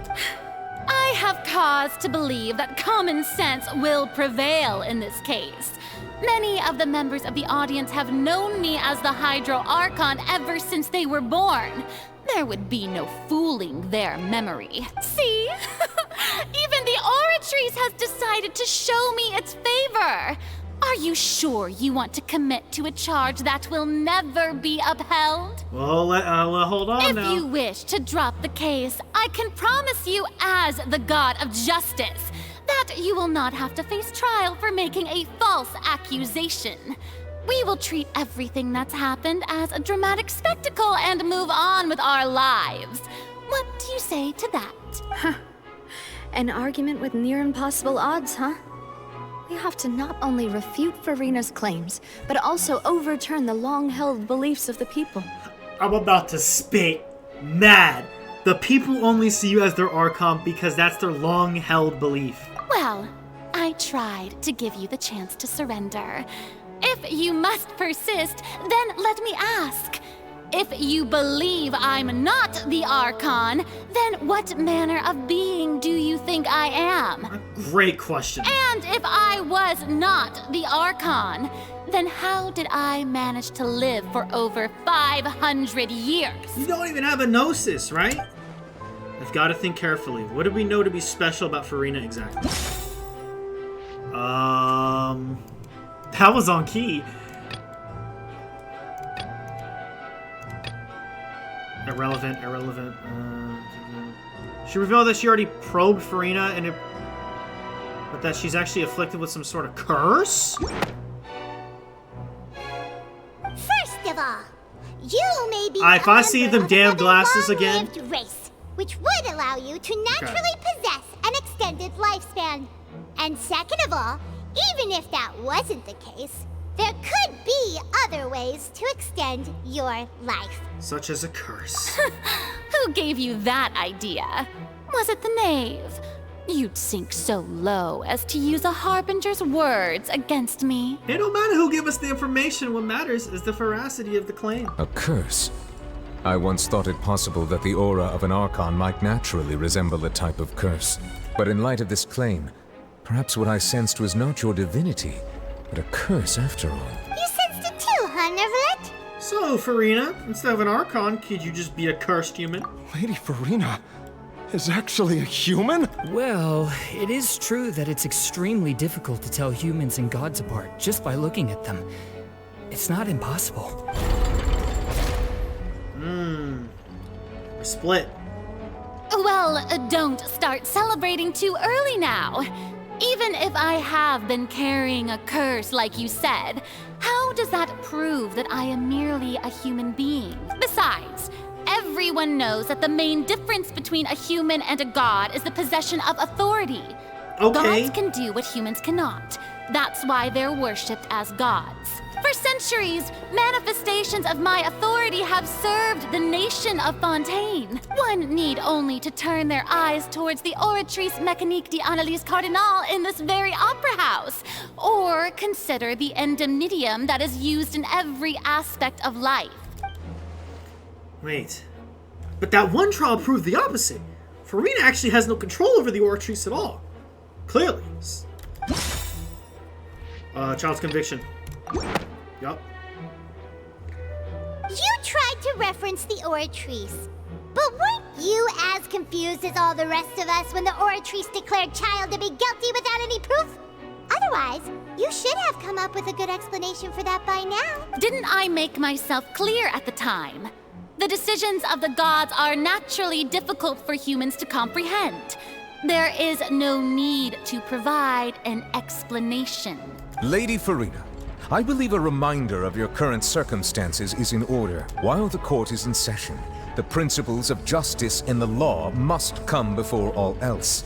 I have cause to believe that common sense will prevail in this case. Many of the members of the audience have known me as the Hydro Archon ever since they were born. There would be no fooling their memory. See? Even the Oratrice has decided to show me its favor. Are you sure you want to commit to a charge that will never be upheld? Well, hold on now. If you wish to drop the case, I can promise you as the God of Justice that you will not have to face trial for making a false accusation. We will treat everything that's happened as a dramatic spectacle and move on with our lives. What do you say to that? Huh. An argument with near impossible odds, huh? We have to not only refute Farina's claims, but also overturn the long-held beliefs of the people. I'm about to spit mad. The people only see you as their Archon because that's their long-held belief. Well, I tried to give you the chance to surrender. If you must persist, then let me ask. If you believe I'm not the Archon, then what manner of being do you think I am? Great question. And if I was not the Archon, then how did I manage to live for over 500 years? You don't even have a gnosis, right? I've got to think carefully. What do we know to be special about Farina exactly? That was on key. Irrelevant. She revealed that she already probed Farina, but that she's actually afflicted with some sort of curse? First of all, you may be if I see them damn glasses again. Race, which would allow you to naturally possess an extended lifespan. And second of all, even if that wasn't the case, there could be other ways to extend your life. Such as a curse. Who gave you that idea? Was it the knave? You'd sink so low as to use a harbinger's words against me. It don't matter who gave us the information. What matters is the veracity of the claim. A curse? I once thought it possible that the aura of an Archon might naturally resemble a type of curse. But in light of this claim, perhaps what I sensed was not your divinity, but a curse after all. You sensed it too, huh, Neverlet? So, Farina, instead of an Archon, could you just be a cursed human? Lady Farina is actually a human? Well, it is true that it's extremely difficult to tell humans and gods apart just by looking at them. It's not impossible. We're split. Well, don't start celebrating too early now. Even if I have been carrying a curse like you said, how does that prove that I am merely a human being? Besides, everyone knows that the main difference between a human and a god is the possession of authority. Okay. Gods can do what humans cannot. That's why they're worshipped as gods. For centuries, manifestations of my authority have served the nation of Fontaine. One need only to turn their eyes towards the Oratrice Mécanique d'Analyse Cardinal in this very opera house, or consider the indemnitium that is used in every aspect of life. Wait. But that one trial proved the opposite. Farina actually has no control over the Oratrice at all. Clearly. Child's conviction. Yup. You tried to reference the Oratrice, but weren't you as confused as all the rest of us when the Oratrice declared Child to be guilty without any proof? Otherwise, you should have come up with a good explanation for that by now. Didn't I make myself clear at the time? The decisions of the gods are naturally difficult for humans to comprehend. There is no need to provide an explanation. Lady Farina, I believe a reminder of your current circumstances is in order. While the court is in session, the principles of justice and the law must come before all else.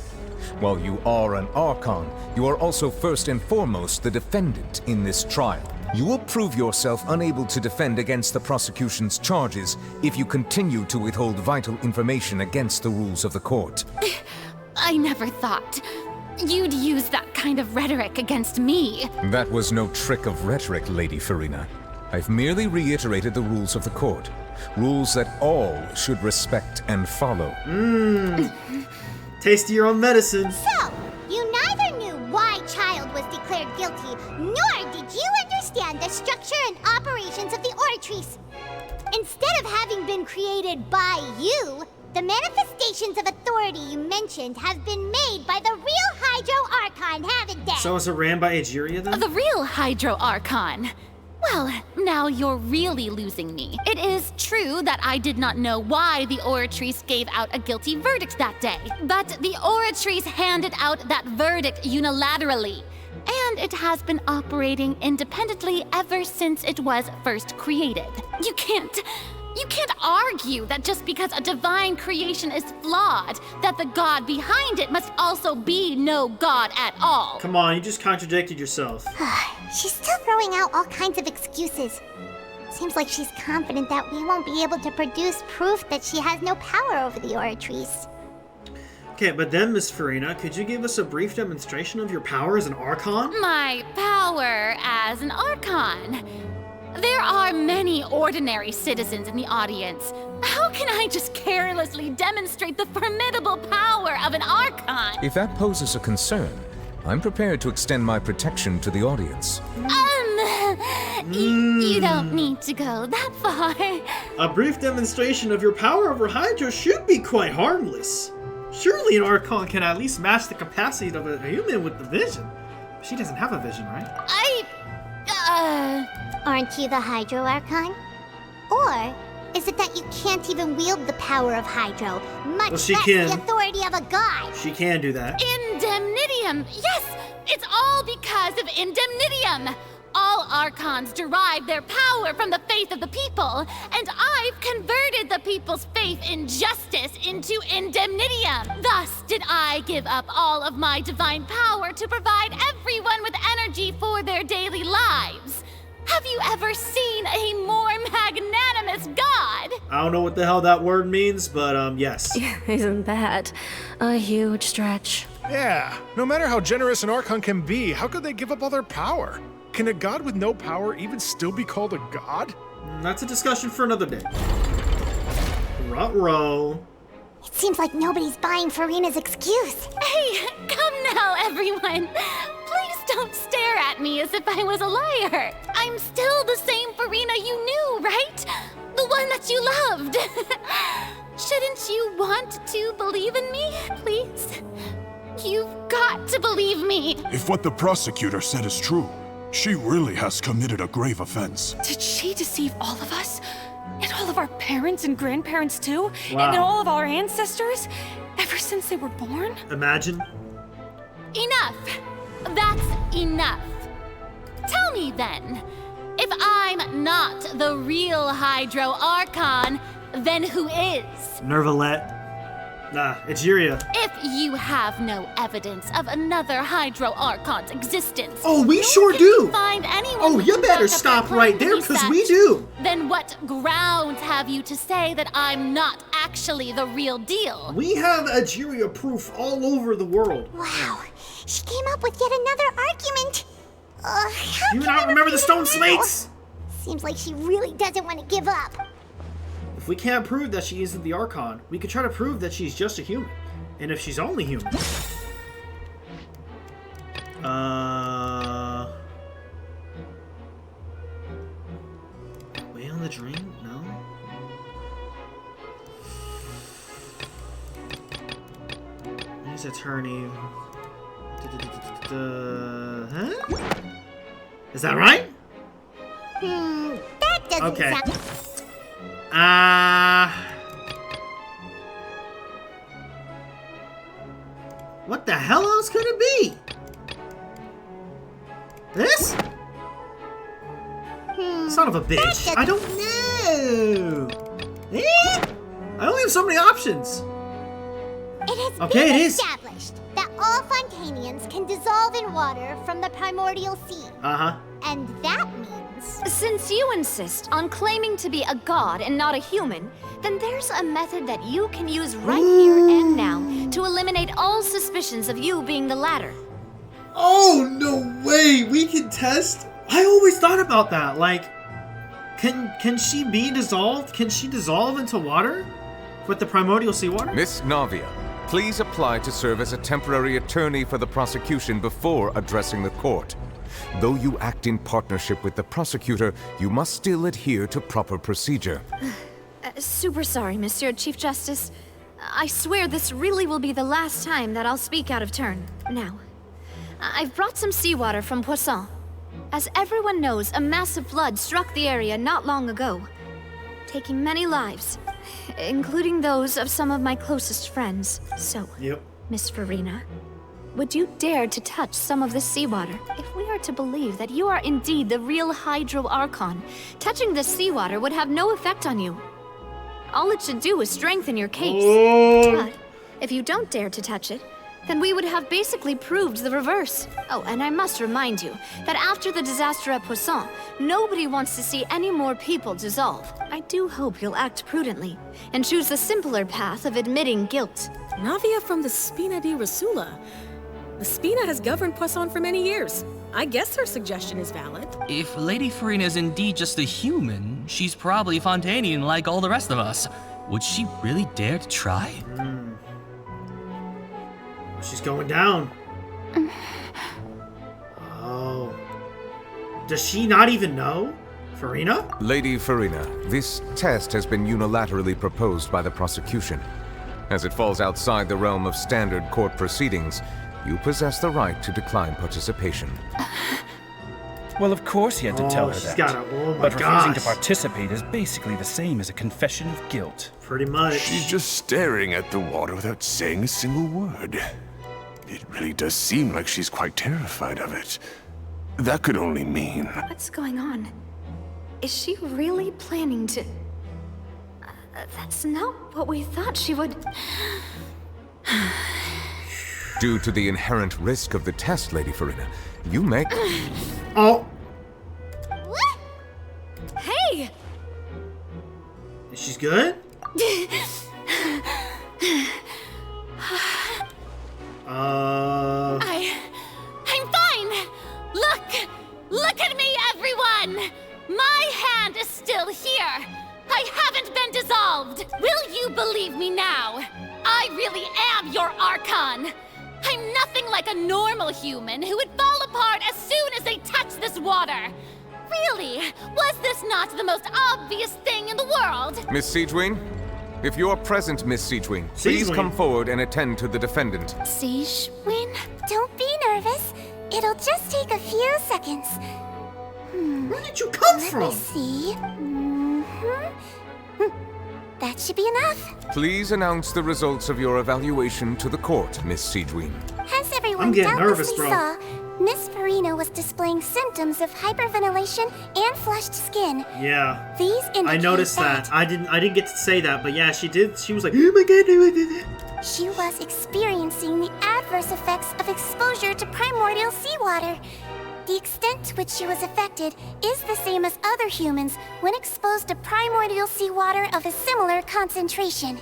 While you are an Archon, you are also first and foremost the defendant in this trial. You will prove yourself unable to defend against the prosecution's charges if you continue to withhold vital information against the rules of the court. I never thought you'd use that kind of rhetoric against me. That was no trick of rhetoric, Lady Farina. I've merely reiterated the rules of the court. Rules that all should respect and follow. Taste your own medicine. So, you neither knew why Child was declared guilty, nor did you understand the structure and operations of the Oratrice. Instead of having been created by you, the manifestations of authority you mentioned have been made by the real Hydro Archon, haven't they? So is it ran by Egeria then? The real Hydro Archon. Well, now you're really losing me. It is true that I did not know why the Oratrice gave out a guilty verdict that day, but the Oratrice handed out that verdict unilaterally, and it has been operating independently ever since it was first created. You can't argue that just because a divine creation is flawed, that the god behind it must also be no god at all. Come on, you just contradicted yourself. She's still throwing out all kinds of excuses. Seems like she's confident that we won't be able to produce proof that she has no power over the Oratrice. Okay, but then, Miss Farina, could you give us a brief demonstration of your power as an Archon? My power as an Archon. There are many ordinary citizens in the audience. How can I just carelessly demonstrate the formidable power of an Archon? If that poses a concern, I'm prepared to extend my protection to the audience. You don't need to go that far. A brief demonstration of your power over Hydra should be quite harmless. Surely an Archon can at least match the capacity of a human with the vision. She doesn't have a vision, right? Aren't you the Hydro Archon? Or is it that you can't even wield the power of Hydro, much less the authority of a god? She can do that. Indemnitium! Yes! It's all because of Indemnitium! All Archons derive their power from the faith of the people, and I've converted the people's faith in justice into Indemnitium. Thus did I give up all of my divine power to provide everyone with energy for their daily lives. Have you ever seen a more magnanimous god? I don't know what the hell that word means, but yes. Isn't that a huge stretch? Yeah, no matter how generous an Archon can be, how could they give up all their power? Can a god with no power even still be called a god? That's a discussion for another day. Ruh-roh. It seems like nobody's buying Farina's excuse. Hey, come now, everyone. Please don't stare at me as if I was a liar. I'm still the same Farina you knew, right? The one that you loved. Shouldn't you want to believe in me, please? You've got to believe me. If what the prosecutor said is true, she really has committed a grave offense. Did she deceive all of us? And all of our parents and grandparents too? Wow. And all of our ancestors? Ever since they were born? Imagine. Enough. That's enough. Tell me then, if I'm not the real Hydro Archon, then who is? Nervalette. Nah, Egeria. If you have no evidence of another Hydro Archon's existence, oh, we sure do. Find anyone. Oh, you better stop right there, because we do. Then what grounds have you to say that I'm not actually the real deal? We have Egeria proof all over the world. Wow, she came up with yet another argument. You not remember the stone slates? Seems like she really doesn't want to give up. If we can't prove that she isn't the Archon, we could try to prove that she's just a human. And if she's only human... Way on the drain? No? He's attorney... Huh? Is that right? That doesn't sound... What the hell else could it be? This? Son of a bitch. I don't know. I only have so many options. It has been established that all Fontanians can dissolve in water from the primordial sea. Uh-huh. And that means... Since you insist on claiming to be a god and not a human, then there's a method that you can use right here and now to eliminate all suspicions of you being the latter. Oh, no way! We can test? I always thought about that. Like, can she be dissolved? Can she dissolve into water? With the primordial seawater? Miss Navia, please apply to serve as a temporary attorney for the prosecution before addressing the court. Though you act in partnership with the prosecutor, you must still adhere to proper procedure. Super sorry, Monsieur Chief Justice. I swear this really will be the last time that I'll speak out of turn. Now, I've brought some seawater from Poisson. As everyone knows, a massive flood struck the area not long ago, taking many lives, including those of some of my closest friends. So, Miss Farina, would you dare to touch some of this seawater? If we are to believe that you are indeed the real Hydro Archon, touching this seawater would have no effect on you. All it should do is strengthen your case. But if you don't dare to touch it, then we would have basically proved the reverse. Oh, and I must remind you that after the disaster at Poisson, nobody wants to see any more people dissolve. I do hope you'll act prudently and choose the simpler path of admitting guilt. Navia from the Spina di Rasula. The Spina has governed Poisson for many years. I guess her suggestion is valid. If Lady Farina is indeed just a human, she's probably Fontanian like all the rest of us. Would she really dare to try? She's going down. Oh. Does she not even know? Farina? Lady Farina, this test has been unilaterally proposed by the prosecution. As it falls outside the realm of standard court proceedings, you possess the right to decline participation. Well, of course he had to tell her that. But refusing to participate is basically the same as a confession of guilt. Pretty much. She's just staring at the water without saying a single word. It really does seem like she's quite terrified of it. That could only mean... What's going on? Is she really planning to... that's not what we thought she would... Due to the inherent risk of the test, Lady Farina, you may... Oh! What? Hey! She's good? I'm fine! Look at me, everyone! My hand is still here! I haven't been dissolved! Will you believe me now? I really am your Archon! I'm nothing like a normal human who would fall apart as soon as they touch this water! Really? Was this not the most obvious thing in the world? Miss Siegewin? If you are present, Miss Siegewin, please come forward and attend to the defendant. Siegewin? Don't be nervous. It'll just take a few seconds. Where did you come from? Let me see. That should be enough. Please announce the results of your evaluation to the court, Miss Siegewin. As everyone I'm getting nervous, doubtlessly bro. saw, Miss Farina was displaying symptoms of hyperventilation and flushed skin. Yeah. These indicate I noticed that. I didn't get to say that, but yeah, she did. She was like, oh my god. She was experiencing the adverse effects of exposure to primordial seawater. The extent to which she was affected is the same as other humans when exposed to primordial seawater of a similar concentration.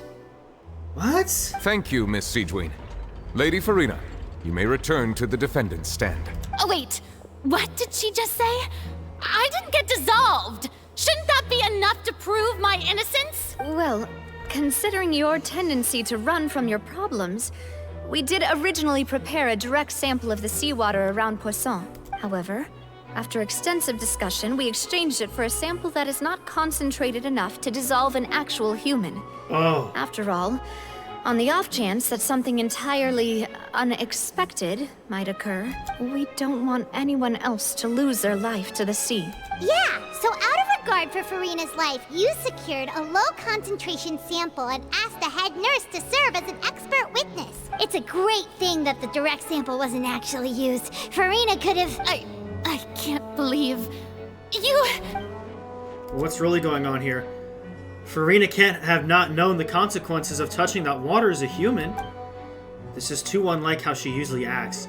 What? Thank you, Miss Siegewin. Lady Farina, you may return to the defendant's stand. Oh, wait. What did she just say? I didn't get dissolved! Shouldn't that be enough to prove my innocence? Well, considering your tendency to run from your problems, we did originally prepare a direct sample of the seawater around Poisson. However, after extensive discussion, we exchanged it for a sample that is not concentrated enough to dissolve an actual human. Oh. After all, on the off chance that something entirely unexpected might occur, we don't want anyone else to lose their life to the sea. Yeah, so out of regard for Farina's life, you secured a low-concentration sample and asked the head nurse to serve as an expert witness. It's a great thing that the direct sample wasn't actually used. Farina could have... I can't believe... You... What's really going on here? Farina can't have not known the consequences of touching that water as a human. This is too unlike how she usually acts.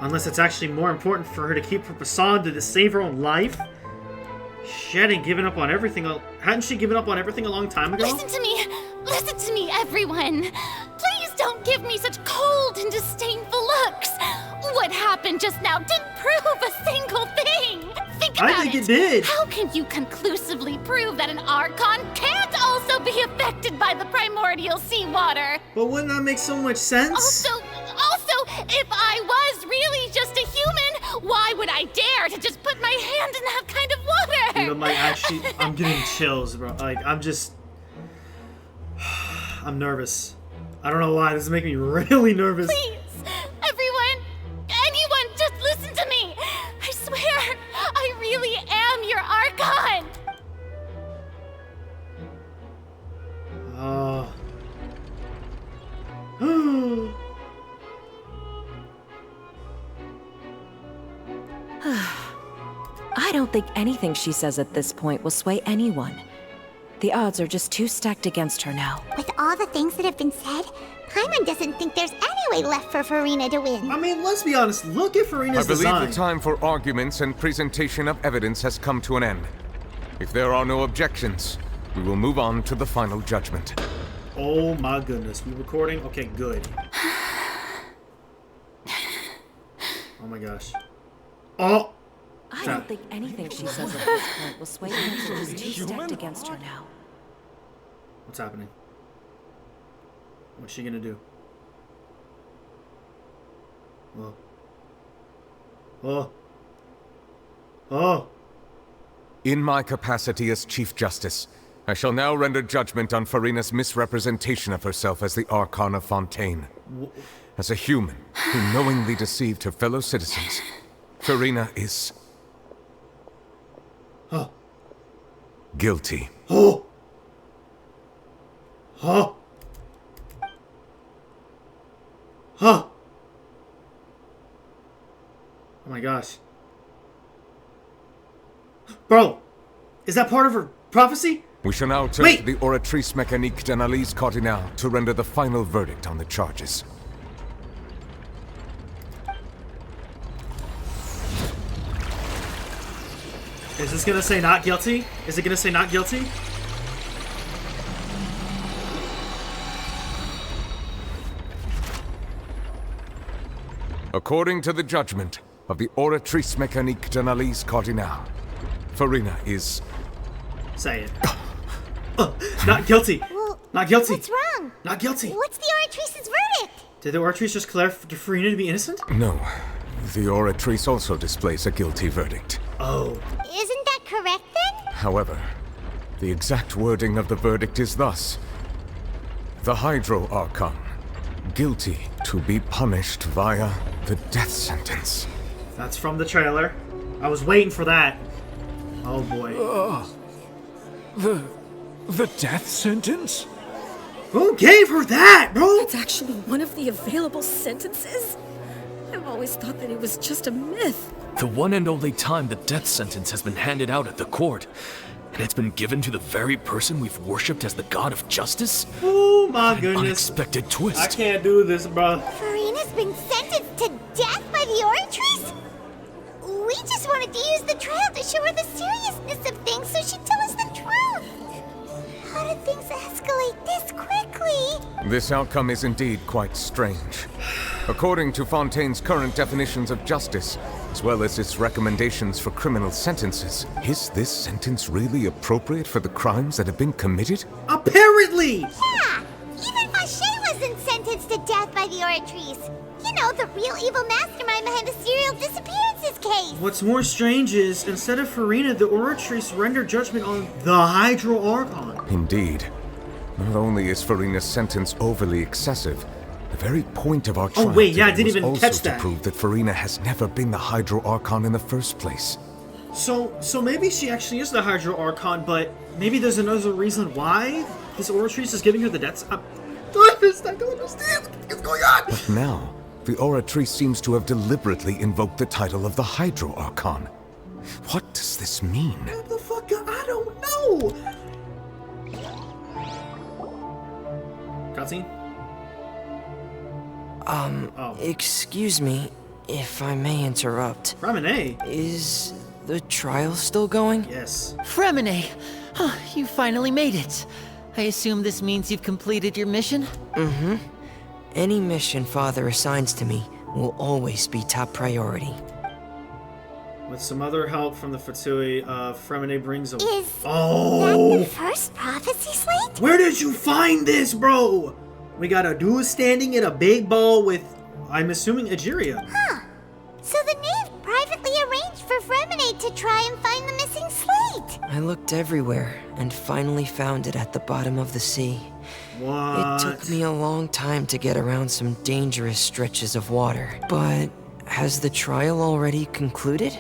Unless it's actually more important for her to keep her facade to save her own life? She hadn't given up on everything. Hadn't she given up on everything a long time ago? Listen to me! Listen to me, everyone! Please don't give me such cold and disdainful looks! What happened just now didn't prove a single thing! Think about it! I think it did! How can you conclusively prove that an Archon can't also be affected by the primordial seawater? But wouldn't that make so much sense? Also, if I was really just a human, why would I dare to just put my hand in that kind of water? Dude, I'm like, actually, I'm getting chills, bro. Like, I'm nervous. I don't know why. This is making me really nervous. Please, everyone, anyone, just listen to me. I swear, I really am your Archon. I don't think anything she says at this point will sway anyone. The odds are just too stacked against her now. With all the things that have been said, Paimon doesn't think there's any way left for Furina to win. I mean, let's be honest. Look at Furina's design. I believe the time for arguments and presentation of evidence has come to an end. If there are no objections, we will move on to the final judgment. Oh my goodness. We recording? Okay, good. Oh my gosh. Oh! I don't think anything she says at this point will sway anyone. She's too stacked against her now. What's happening? What's she gonna do? Oh. Oh. Oh. In my capacity as Chief Justice, I shall now render judgment on Furina's misrepresentation of herself as the Archon of Fontaine. As a human who knowingly deceived her fellow citizens, Furina is... Huh. guilty. Oh! Huh? Huh? Oh my gosh. Bro! Is that part of her prophecy? We shall now turn to the Oratrice Mécanique d'Analyse Cardinal to render the final verdict on the charges. Is this gonna say not guilty? Is it gonna say not guilty? According to the judgment of the Oratrice Mécanique d'Analyse Cardinal, Furina is... Say it. Not guilty. Well, not guilty. What's wrong? Not guilty. What's the Oratrice's verdict? Did the Oratrice just declare Furina to be innocent? No. The Oratrice also displays a guilty verdict. Oh. Isn't that correct then? However, the exact wording of the verdict is thus. The Hydro Archon, guilty to be punished via the death sentence. That's from the trailer. I was waiting for that. Oh boy. The death sentence? Who gave her that, bro? It's actually one of the available sentences? I've always thought that it was just a myth. The one and only time the death sentence has been handed out at the court. And it's been given to the very person we've worshipped as the god of justice? Oh my goodness. Unexpected twist. I can't do this, bro. Furina's been sentenced to death by the Oratrice? We just wanted to use the trial to show her the seriousness of things so she'd tell us the truth. How did things escalate this quickly? This outcome is indeed quite strange. According to Fontaine's current definitions of justice, as well as its recommendations for criminal sentences, is this sentence really appropriate for the crimes that have been committed? Apparently! Yeah! Even Fache wasn't sentenced to death by the Oratrice. You know, the real evil mastermind behind the serial disappearances case. What's more strange is, instead of Furina, the Oratrice rendered judgment on the Hydro Archon. Indeed. Not only is Furina's sentence overly excessive, the very point of our trial I didn't was even also catch to that. prove that Furina has never been the Hydro Archon in the first place. So maybe she actually is the Hydro Archon, but maybe there's another reason why this Oratrice is giving her the deaths. I don't understand what's going on. But now, the Oratrice seems to have deliberately invoked the title of the Hydro Archon. What does this mean? What the fuck? I don't know. Cutscene? Excuse me. If I may interrupt. Fremine? Is the trial still going? Yes. Fremine! Huh, you finally made it. I assume this means you've completed your mission? Mm-hmm. Any mission Father assigns to me will always be top priority. With some other help from the Fatui, Fremine brings a... Is oh! that the first prophecy slate? Where did you find this, bro? We got a dude standing in a big ball with, I'm assuming, Egeria. Huh. So the knave privately arranged for Fremine to try and find the missing slate. I looked everywhere and finally found it at the bottom of the sea. What? It took me a long time to get around some dangerous stretches of water. But has the trial already concluded?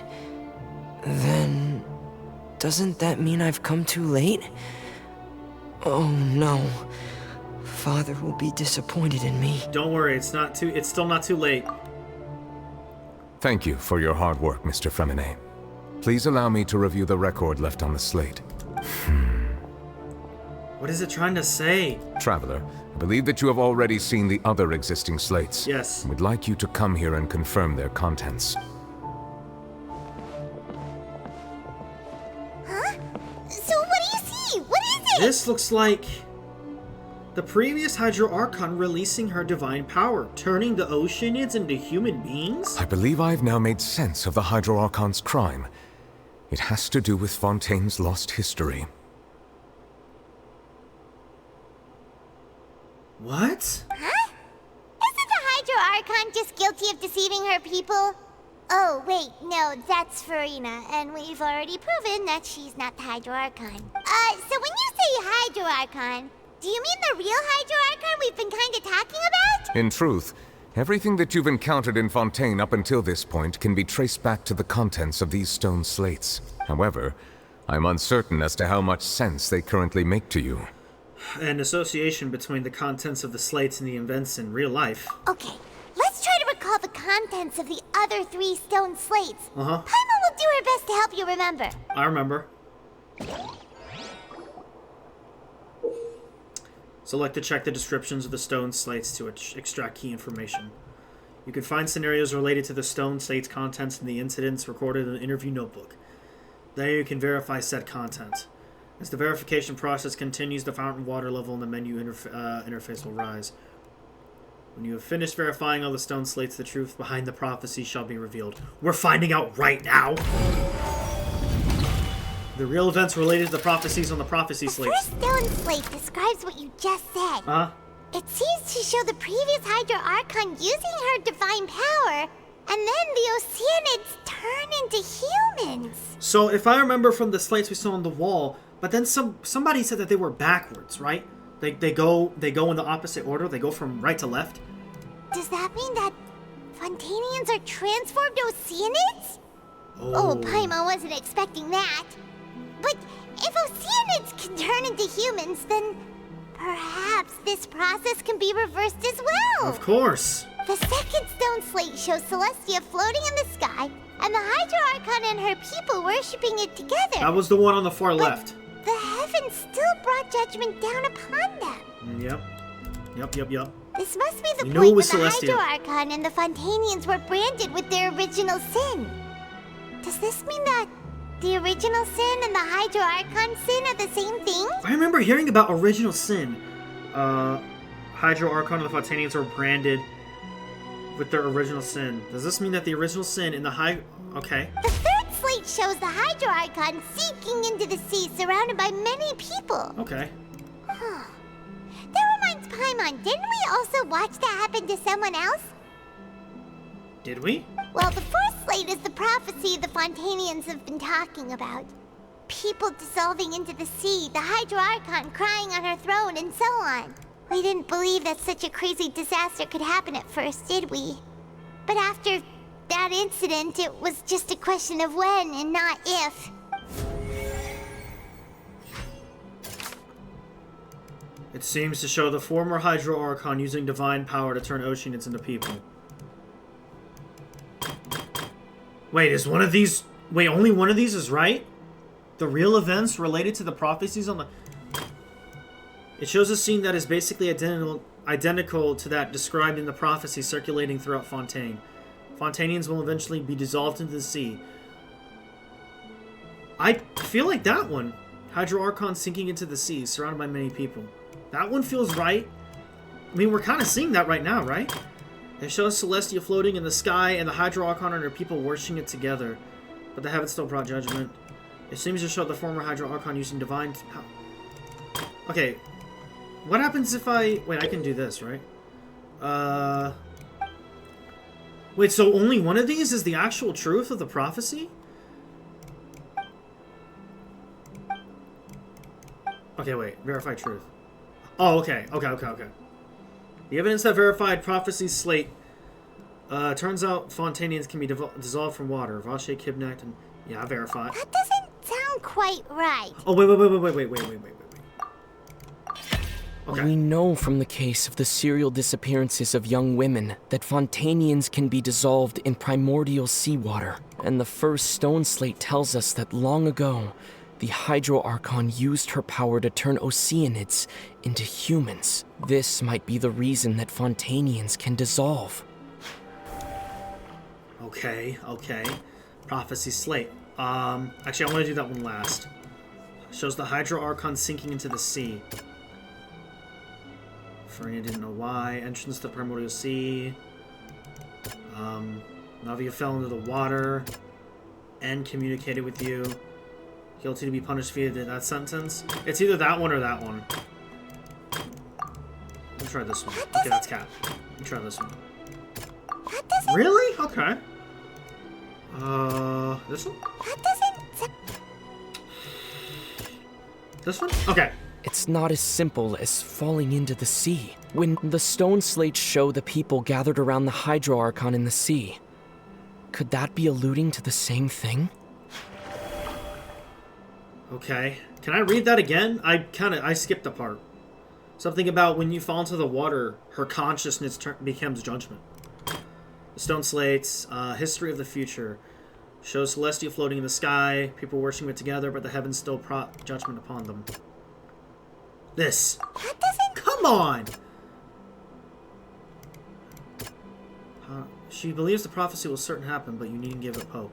Then doesn't that mean I've come too late? Oh no. Father will be disappointed in me. Don't worry, it's still not too late. Thank you for your hard work, Mr. Fremine. Please allow me to review the record left on the slate. What is it trying to say? Traveler, I believe that you have already seen the other existing slates. Yes. We'd like you to come here and confirm their contents. Huh? So what do you see? What is it? This looks like the previous Hydro Archon releasing her divine power, turning the Oceanids into human beings? I believe I've now made sense of the Hydro Archon's crime. It has to do with Fontaine's lost history. What? Huh? Isn't the Hydro Archon just guilty of deceiving her people? Oh, wait, no, that's Farina, and we've already proven that she's not the Hydro Archon. So when you say Hydro Archon, do you mean the real Hydro Archon we've been kind of talking about? In truth, everything that you've encountered in Fontaine up until this point can be traced back to the contents of these stone slates. However, I'm uncertain as to how much sense they currently make to you. An association between the contents of the slates and the events in real life. Okay, let's try to recall the contents of the other 3 stone slates. Uh-huh. Paimon will do her best to help you remember. I remember. Select to check the descriptions of the stone slates to extract key information. You can find scenarios related to the stone slates contents in the incidents recorded in the interview notebook. There you can verify said content. As the verification process continues, the fountain water level in the menu interface will rise. When you have finished verifying all the stone slates, the truth behind the prophecy shall be revealed. We're finding out right now! The real events related to the prophecies on the prophecy slates. The first stone slate describes what you just said. Uh-huh. It seems to show the previous Hydro Archon using her divine power, and then the Oceanids turn into humans. So if I remember from the slates we saw on the wall, but then somebody said that they were backwards, right? They go in the opposite order. They go from right to left. Does that mean that Fontainians are transformed Oceanids? Oh, Paimon wasn't expecting that. But if Oceanids can turn into humans, then perhaps this process can be reversed as well. Of course. The second stone slate shows Celestia floating in the sky, and the Hydro Archon and her people worshipping it together. That was the one on the far left. The heavens still brought judgment down upon them. Yep. This must be the You point knew it when was the Celestia. Hydro Archon and the Fontainians were branded with their original sin. Does this mean that the original sin and the Hydro Archon sin are the same thing? I remember hearing about original sin. Hydro Archon and the Fontainians were branded with their original sin. Does this mean that the original sin in the Okay. The third slate shows the Hydro Archon sinking into the sea surrounded by many people. Okay. Huh. That reminds Paimon, didn't we also watch that happen to someone else? Did we? Well, the fourth slate is the prophecy the Fontainians have been talking about. People dissolving into the sea, the Hydro Archon crying on her throne, and so on. We didn't believe that such a crazy disaster could happen at first, did we? But after that incident, it was just a question of when and not if. It seems to show the former Hydro Archon using divine power to turn Oceanids into people. Wait, is one of these... Wait, only one of these is right? The real events related to the prophecies on the... It shows a scene that is basically identical to that described in the prophecy circulating throughout Fontaine. Fontanians will eventually be dissolved into the sea. I feel like that one. Hydro Archon sinking into the sea, surrounded by many people. That one feels right. I mean, we're kind of seeing that right now, right? It shows Celestia floating in the sky and the Hydro Archon and her people worshiping it together. But the heavens still brought judgment. It seems to show the former Hydro Archon using divine... Okay. What happens if I... Wait, I can do this, right? Wait, so only one of these is the actual truth of the prophecy? Okay, wait. Verify truth. Oh, okay. Okay. The evidence that verified prophecy's slate turns out Fontanians can be dissolved from water. Vache kidnapped and... Yeah, verify. That doesn't sound quite right. Oh, wait. Okay. We know from the case of the serial disappearances of young women that Fontanians can be dissolved in primordial seawater. And the first stone slate tells us that long ago, the Hydro Archon used her power to turn Oceanids into humans. This might be the reason that Fontanians can dissolve. Okay. Prophecy slate. Actually, I want to do that one last. Shows the Hydro Archon sinking into the sea. Farina didn't know why. Entrance to the Primordial Sea. Navia fell into the water. And communicated with you. Guilty to be punished via that sentence. It's either that one or that one. Let's try this one. Okay, that's Cat. Let's try this one. Really? Okay. This one? This one? Okay. It's not as simple as falling into the sea. When the stone slates show the people gathered around the Hydro Archon in the sea, could that be alluding to the same thing? Okay. Can I read that again? I skipped a part. Something about when you fall into the water, her consciousness becomes judgment. The stone slates, history of the future. Shows Celestia floating in the sky, people worshiping it together, but the heavens still brought judgment upon them. This. Come on! She believes the prophecy will certain happen, but you needn't give up hope.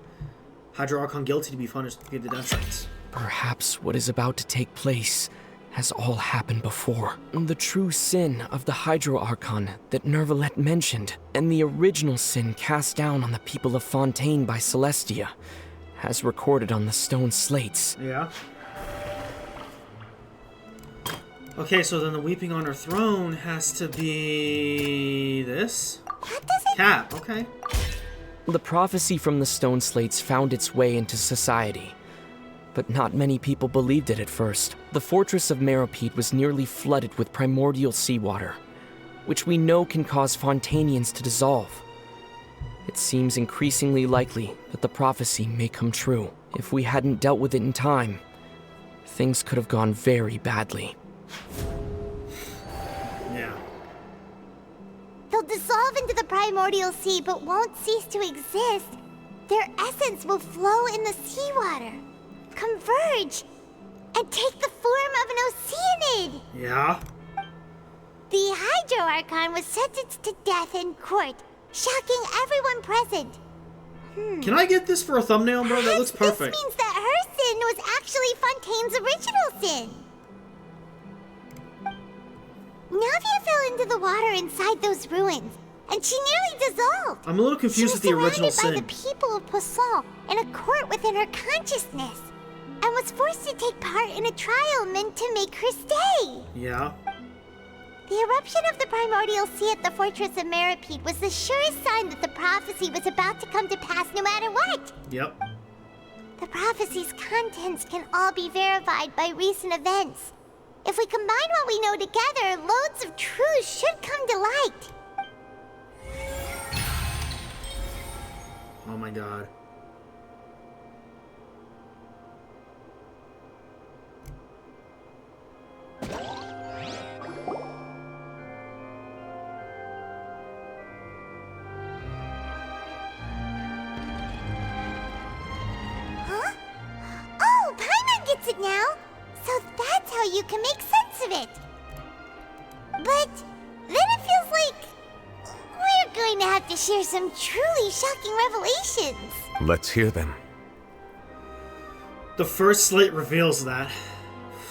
Hydro Archon guilty to be punished via the death sentence. Perhaps what is about to take place has all happened before. The true sin of the Hydro Archon that Nervalet mentioned, and the original sin cast down on the people of Fontaine by Celestia, has recorded on the stone slates. Yeah. Okay, so then the weeping on her throne has to be... this? Cap, okay. The prophecy from the stone slates found its way into society, but not many people believed it at first. The fortress of Meropide was nearly flooded with primordial seawater, which we know can cause Fontanians to dissolve. It seems increasingly likely that the prophecy may come true. If we hadn't dealt with it in time, things could have gone very badly. Yeah. They'll dissolve into the primordial sea, but won't cease to exist. Their essence will flow in the seawater, converge, and take the form of an Oceanid. Yeah. The Hydro Archon was sentenced to death in court, shocking everyone present. Can I get this for a thumbnail, bro? That looks perfect. This means that her sin was actually Fontaine's original sin. Navia fell into the water inside those ruins, and she nearly dissolved. I'm a little confused with the original sin. She was surrounded by the people of Poisson in a court within her consciousness, and was forced to take part in a trial meant to make her stay. Yeah. The eruption of the primordial sea at the fortress of Meropide was the surest sign that the prophecy was about to come to pass no matter what. Yep. The prophecy's contents can all be verified by recent events. If we combine what we know together, loads of truth should come to light. Oh my god. Huh? Oh, Paimon gets it now! So that's how you can make sense of it. But then it feels like we're going to have to share some truly shocking revelations. Let's hear them. The first slate reveals that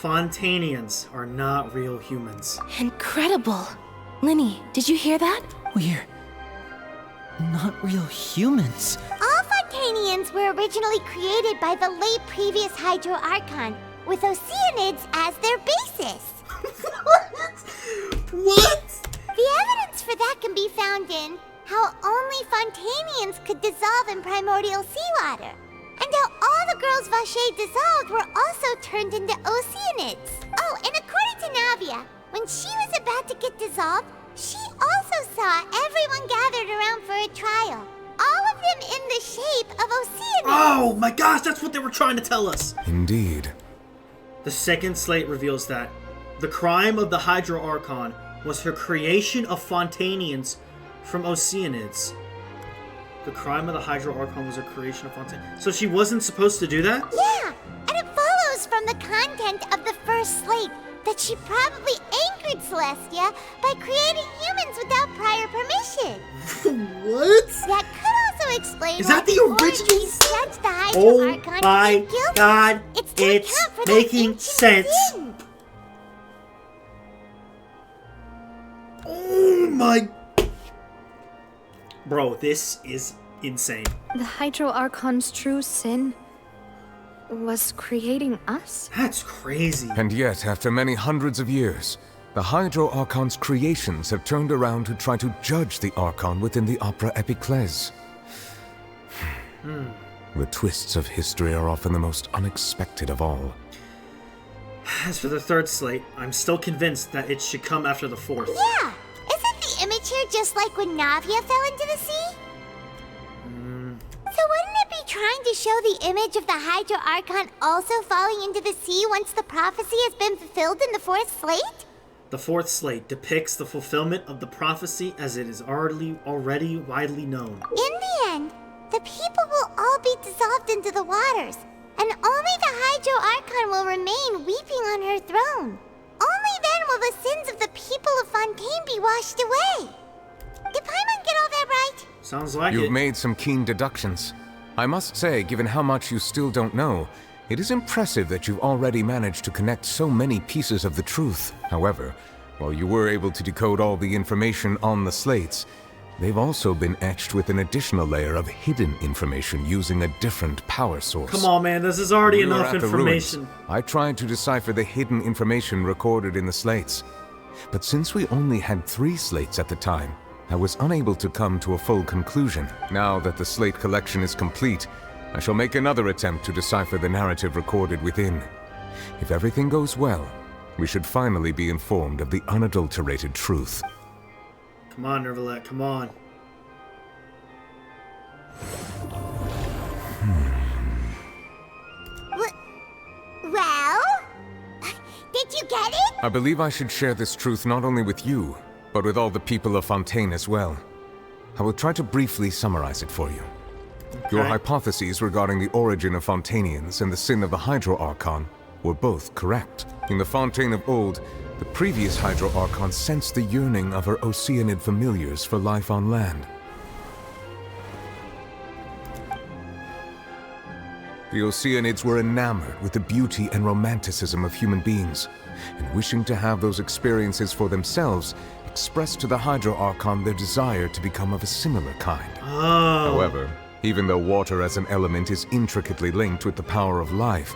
Fontanians are not real humans. Incredible. Linny, did you hear that? We're not real humans. All Fontanians were originally created by the late previous Hydro Archon, with Oceanids as their basis. What? The evidence for that can be found in how only Fontanians could dissolve in primordial seawater, and how all the girls Vacher dissolved were also turned into Oceanids. Oh, and according to Navia, when she was about to get dissolved, she also saw everyone gathered around for a trial. All of them in the shape of Oceanids. Oh my gosh, that's what they were trying to tell us. Indeed. The second slate reveals that the crime of the Hydro Archon was her creation of Fontanians from Oceanids. The crime of the Hydro Archon was her creation of Fontanians. So she wasn't supposed to do that? Yeah, and it follows from the content of the first slate that she probably angered Celestia by creating humans without prior permission. What? That could also explain Is that why the original? judged the Hydro Oh Archon my to be guilty. god, It's to it's account for that making ancient sense. sin. Oh my... Bro, this is insane. The Hydro Archon's true sin was creating us? That's crazy. And yet, after many hundreds of years, the Hydro Archon's creations have turned around to try to judge the Archon within the Opera Epiclese. The twists of history are often the most unexpected of all. As for the third slate, I'm still convinced that it should come after the fourth. Yeah, isn't the image here just like when Navia fell into the sea? So wouldn't it be trying to show the image of the Hydro Archon also falling into the sea once the prophecy has been fulfilled in the fourth slate? The fourth slate depicts the fulfillment of the prophecy as it is already widely known. In the end, the people will all be dissolved into the waters, and only the Hydro Archon will remain weeping on her throne. Only then will the sins of the people of Fontaine be washed away. Did Paimon get all that right? Sounds like You've it. made some keen deductions. I must say, given how much you still don't know, it is impressive that you've already managed to connect so many pieces of the truth. However, while you were able to decode all the information on the slates, they've also been etched with an additional layer of hidden information using a different power source. Come on, man, this is already When we were enough at the information. ruins, I tried to decipher the hidden information recorded in the slates. But since we only had 3 slates at the time, I was unable to come to a full conclusion. Now that the slate collection is complete, I shall make another attempt to decipher the narrative recorded within. If everything goes well, we should finally be informed of the unadulterated truth. Come on, Nervalette, come on. Well? Did you get it? I believe I should share this truth not only with you, but with all the people of Fontaine as well. I will try to briefly summarize it for you. Your hypotheses regarding the origin of Fontanians and the sin of the Hydro Archon were both correct. In the Fontaine of old, the previous Hydro Archon sensed the yearning of her Oceanid familiars for life on land. The Oceanids were enamored with the beauty and romanticism of human beings, and wishing to have those experiences for themselves, expressed to the Hydro Archon their desire to become of a similar kind. However, even though water as an element is intricately linked with the power of life,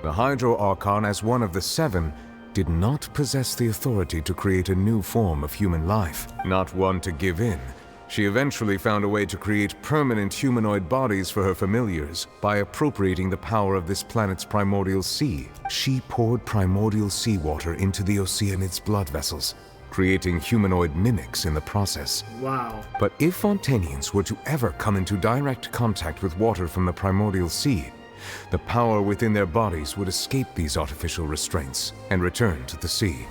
the Hydro Archon, as one of the 7, did not possess the authority to create a new form of human life. Not one to give in, she eventually found a way to create permanent humanoid bodies for her familiars by appropriating the power of this planet's primordial sea. She poured primordial seawater into the Oceanid's blood vessels, creating humanoid mimics in the process. Wow. But if Fontanians were to ever come into direct contact with water from the primordial sea, the power within their bodies would escape these artificial restraints and return to the sea.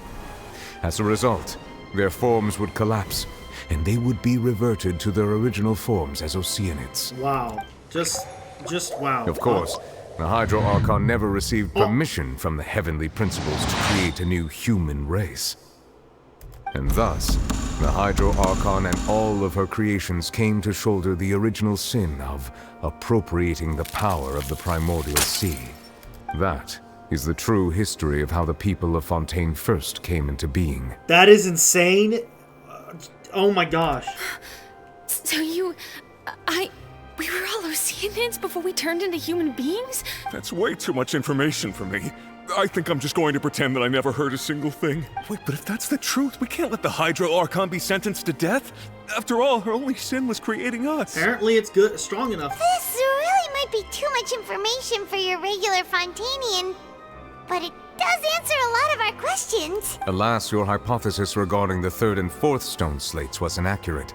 As a result, their forms would collapse, and they would be reverted to their original forms as Oceanids. Wow. Just wow. Of course, the Hydro Archon never received permission from the heavenly principles to create a new human race. And thus, The Hydro Archon and all of her creations came to shoulder the original sin of appropriating the power of the primordial sea. That is the true history of how the people of Fontaine first came into being. That is insane. Oh my gosh. So we were all Oceanids before we turned into human beings? That's way too much information for me. I think I'm just going to pretend that I never heard a single thing. Wait, but if that's the truth, we can't let the Hydro Archon be sentenced to death. After all, her only sin was creating us. Apparently it's good, strong enough. This really might be too much information for your regular Fontainian, but it does answer a lot of our questions. Alas, your hypothesis regarding the third and fourth stone slates was inaccurate.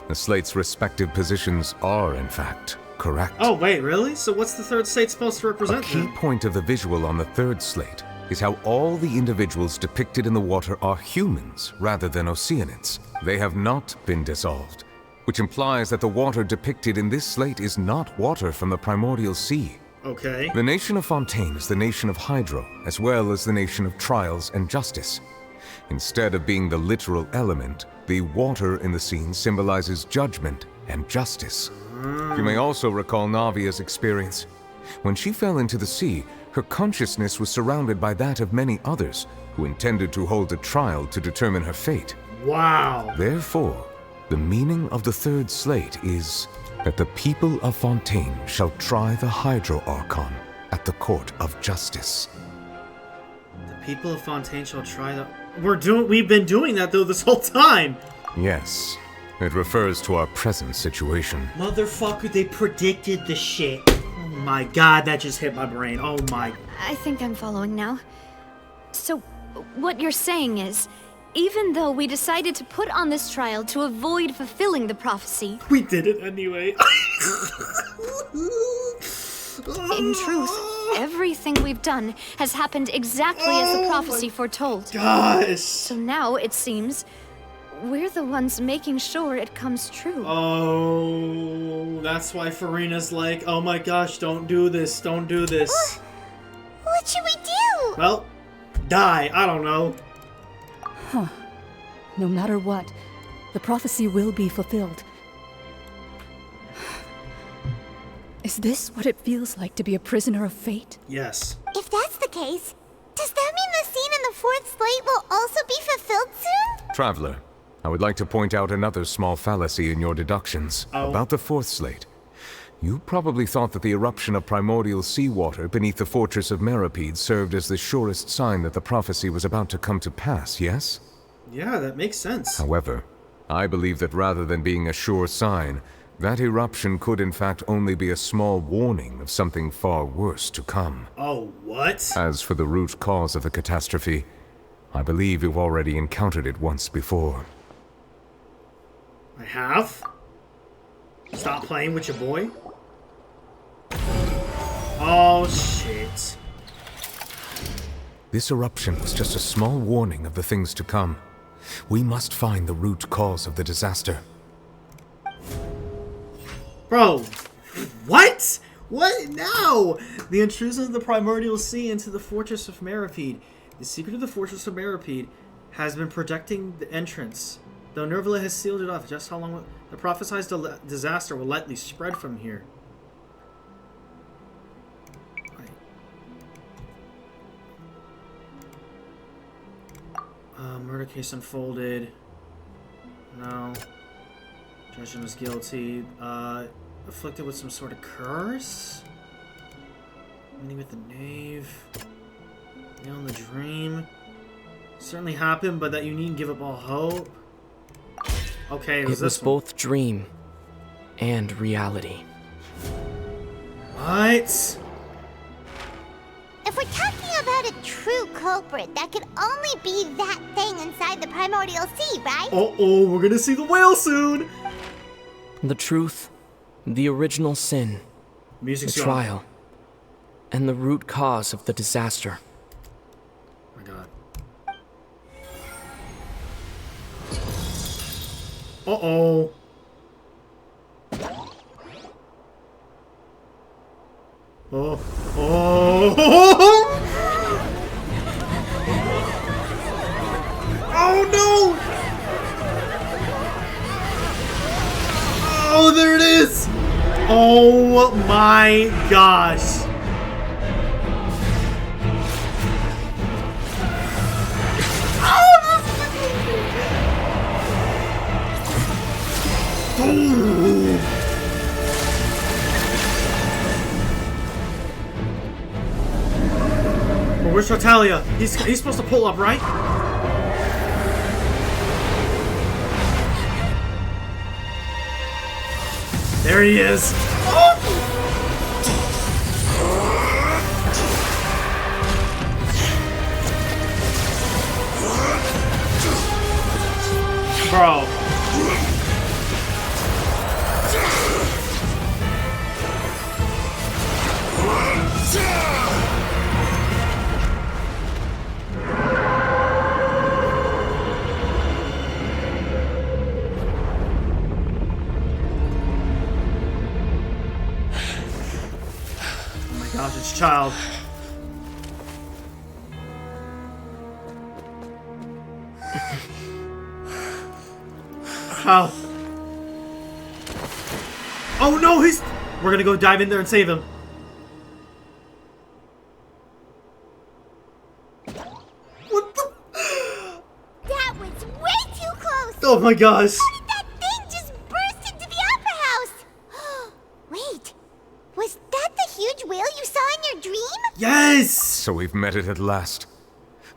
The slates' respective positions are, in fact, correct. Oh, wait, really? So what's the third slate supposed to represent? A key point of the visual on the third slate is how all the individuals depicted in the water are humans rather than Oceanids. They have not been dissolved, which implies that the water depicted in this slate is not water from the primordial sea. Okay. The nation of Fontaine is the nation of Hydro, as well as the nation of trials and justice. Instead of being the literal element, the water in the scene symbolizes judgment and justice. You may also recall Navia's experience. When she fell into the sea, her consciousness was surrounded by that of many others who intended to hold a trial to determine her fate. Wow. Therefore, the meaning of the third slate is that the people of Fontaine shall try the Hydro Archon at the court of justice. The people of Fontaine shall try the... We've been doing that though this whole time. Yes, it refers to our present situation. Motherfucker, they predicted the shit. Oh my god, that just hit my brain. Oh my... I think I'm following now. So, what you're saying is, even though we decided to put on this trial to avoid fulfilling the prophecy... We did it anyway. In truth, everything we've done has happened exactly as the prophecy foretold. Gosh. So now, it seems, we're the ones making sure it comes true. Oh, that's why Furina's like, oh my gosh, don't do this, don't do this. What should we do? Well, die, I don't know. Huh. No matter what, the prophecy will be fulfilled. Is this what it feels like to be a prisoner of fate? Yes. If that's the case, does that mean the scene in the fourth slate will also be fulfilled soon? Traveler, I would like to point out another small fallacy in your deductions about the fourth slate. You probably thought that the eruption of primordial seawater beneath the fortress of Meripede served as the surest sign that the prophecy was about to come to pass, yes? Yeah, that makes sense. However, I believe that rather than being a sure sign, that eruption could in fact only be a small warning of something far worse to come. Oh, what? As for the root cause of the catastrophe, I believe you've already encountered it once before. I have? Stop playing with your boy? Oh, shit. This eruption was just a small warning of the things to come. We must find the root cause of the disaster. Bro, what? What now? The intrusion of the primordial sea into the fortress of Meripede. The secret of the fortress of Meripede has been protecting the entrance. Though Nervala has sealed it off, just how long the prophesied disaster will likely spread from here. Murder case unfolded. No. Judgment was guilty. Afflicted with some sort of curse? Meeting with the knave. Nail in the dream. Certainly happened, but that you needn't give up all hope. Okay, it was both dream and reality. What? If we're talking about a true culprit, that could only be that thing inside the primordial sea, right? Uh-oh, we're gonna see the whale soon! The truth, the original sin, Music's the trial, and the root cause of the disaster. Oh my god. Uh-oh. Oh. Oh. Oh no! Oh, there it is! Oh my gosh. Oh. Oh, where's Tartaglia? He's supposed to pull up, right? There he is. Bro. Gosh, it's Child. How? Oh no, he's... We're gonna go dive in there and save him. What the... That was way too close! Oh my gosh. How did that thing just burst into the Opera House? Wait, was that the huge whale you saw in your dream? Yes! So we've met it at last.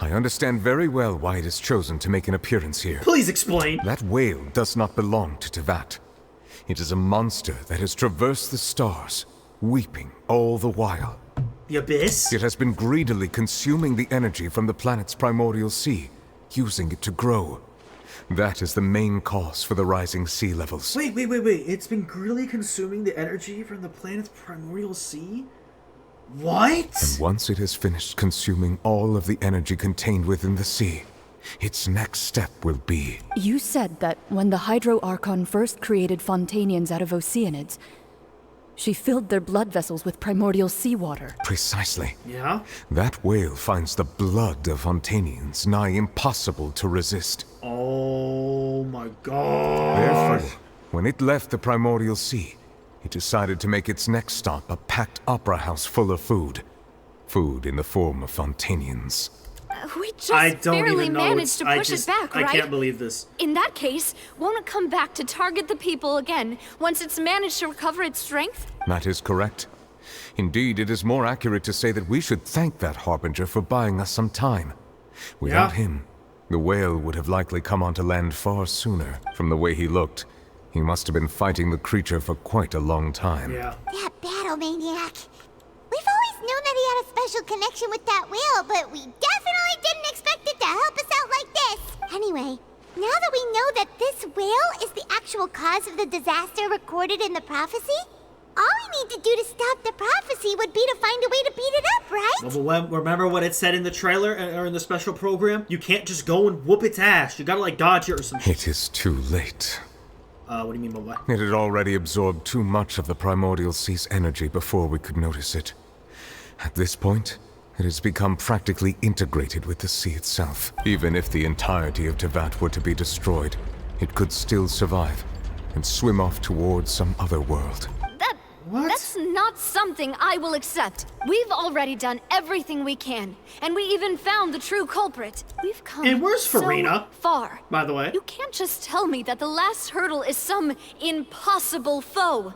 I understand very well why it has chosen to make an appearance here. Please explain. That whale does not belong to Tevat. It is a monster that has traversed the stars, weeping all the while. The Abyss? It has been greedily consuming the energy from the planet's primordial sea, using it to grow. That is the main cause for the rising sea levels. Wait. It's been greedily consuming the energy from the planet's primordial sea? What? And once it has finished consuming all of the energy contained within the sea, its next step will be... You said that when the Hydro Archon first created Fontanians out of Oceanids, she filled their blood vessels with primordial seawater. Precisely. Yeah? That whale finds the blood of Fontanians nigh impossible to resist. Oh my god. Therefore, when it left the primordial sea, it decided to make its next stop a packed opera house full of food. Food in the form of Fontanians. We just barely managed to push it back, right? I can't believe this. In that case, won't it come back to target the people again once it's managed to recover its strength? That is correct. Indeed, it is more accurate to say that we should thank that Harbinger for buying us some time. Without him, the whale would have likely come onto land far sooner. From the way he looked, he must have been fighting the creature for quite a long time. Yeah. That battle maniac. We've always known that he had a special connection with that whale, but we definitely didn't expect it to help us out like this. Anyway, now that we know that this whale is the actual cause of the disaster recorded in the prophecy, all we need to do to stop the prophecy would be to find a way to beat it up, right? Well, remember what it said in the trailer or in the special program? You can't just go and whoop its ass. You gotta like dodge it or some shit. It is too late. What do you mean by what? It had already absorbed too much of the primordial sea's energy before we could notice it. At this point, it has become practically integrated with the sea itself. Even if the entirety of Tevat were to be destroyed, it could still survive and swim off towards some other world. That's not something I will accept. We've already done everything we can, and we even found the true culprit. We've come And where's so Farina? far. By the way. You can't just tell me that the last hurdle is some impossible foe.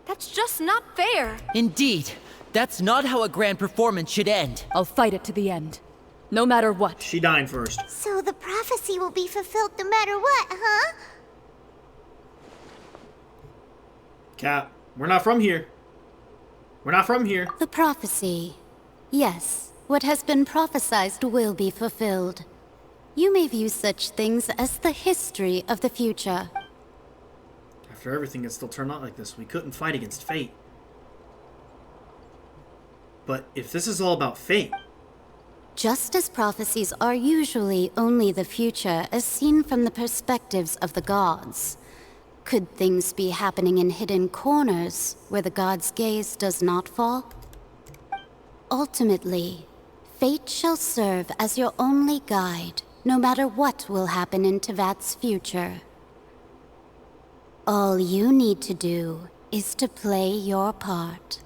That's just not fair. Indeed. That's not how a grand performance should end. I'll fight it to the end. No matter what. She dying first. So the prophecy will be fulfilled no matter what, huh? Cap, we're not from here. We're not from here. The prophecy. Yes, what has been prophesied will be fulfilled. You may view such things as the history of the future. After everything, it still turned out like this. We couldn't fight against fate. But if this is all about fate... Just as prophecies are usually only the future as seen from the perspectives of the gods, could things be happening in hidden corners where the gods' gaze does not fall? Ultimately, fate shall serve as your only guide, no matter what will happen in Tevat's future. All you need to do is to play your part.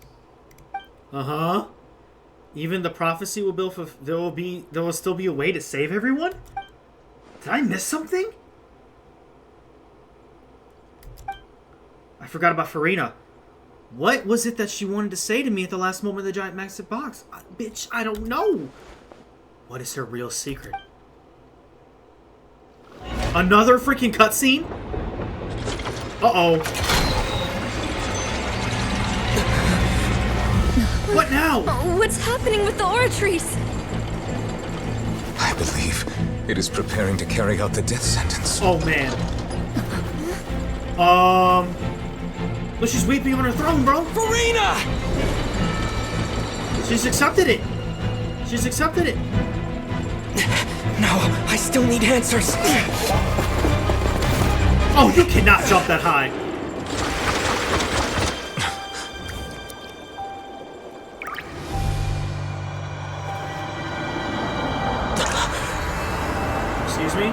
Uh-huh. Even the prophecy will build. There will still be a way to save everyone? Did I miss something? I forgot about Farina. What was it that she wanted to say to me at the last moment of the giant massive box? Bitch, I don't know. What is her real secret? Another freaking cutscene? Uh-oh. What now? Oh, what's happening with the oratories? I believe it is preparing to carry out the death sentence. Oh, man. Look, she's weeping on her throne, bro. Farina! She's accepted it. She's accepted it. No, I still need answers. Oh, you cannot jump that high. Excuse me?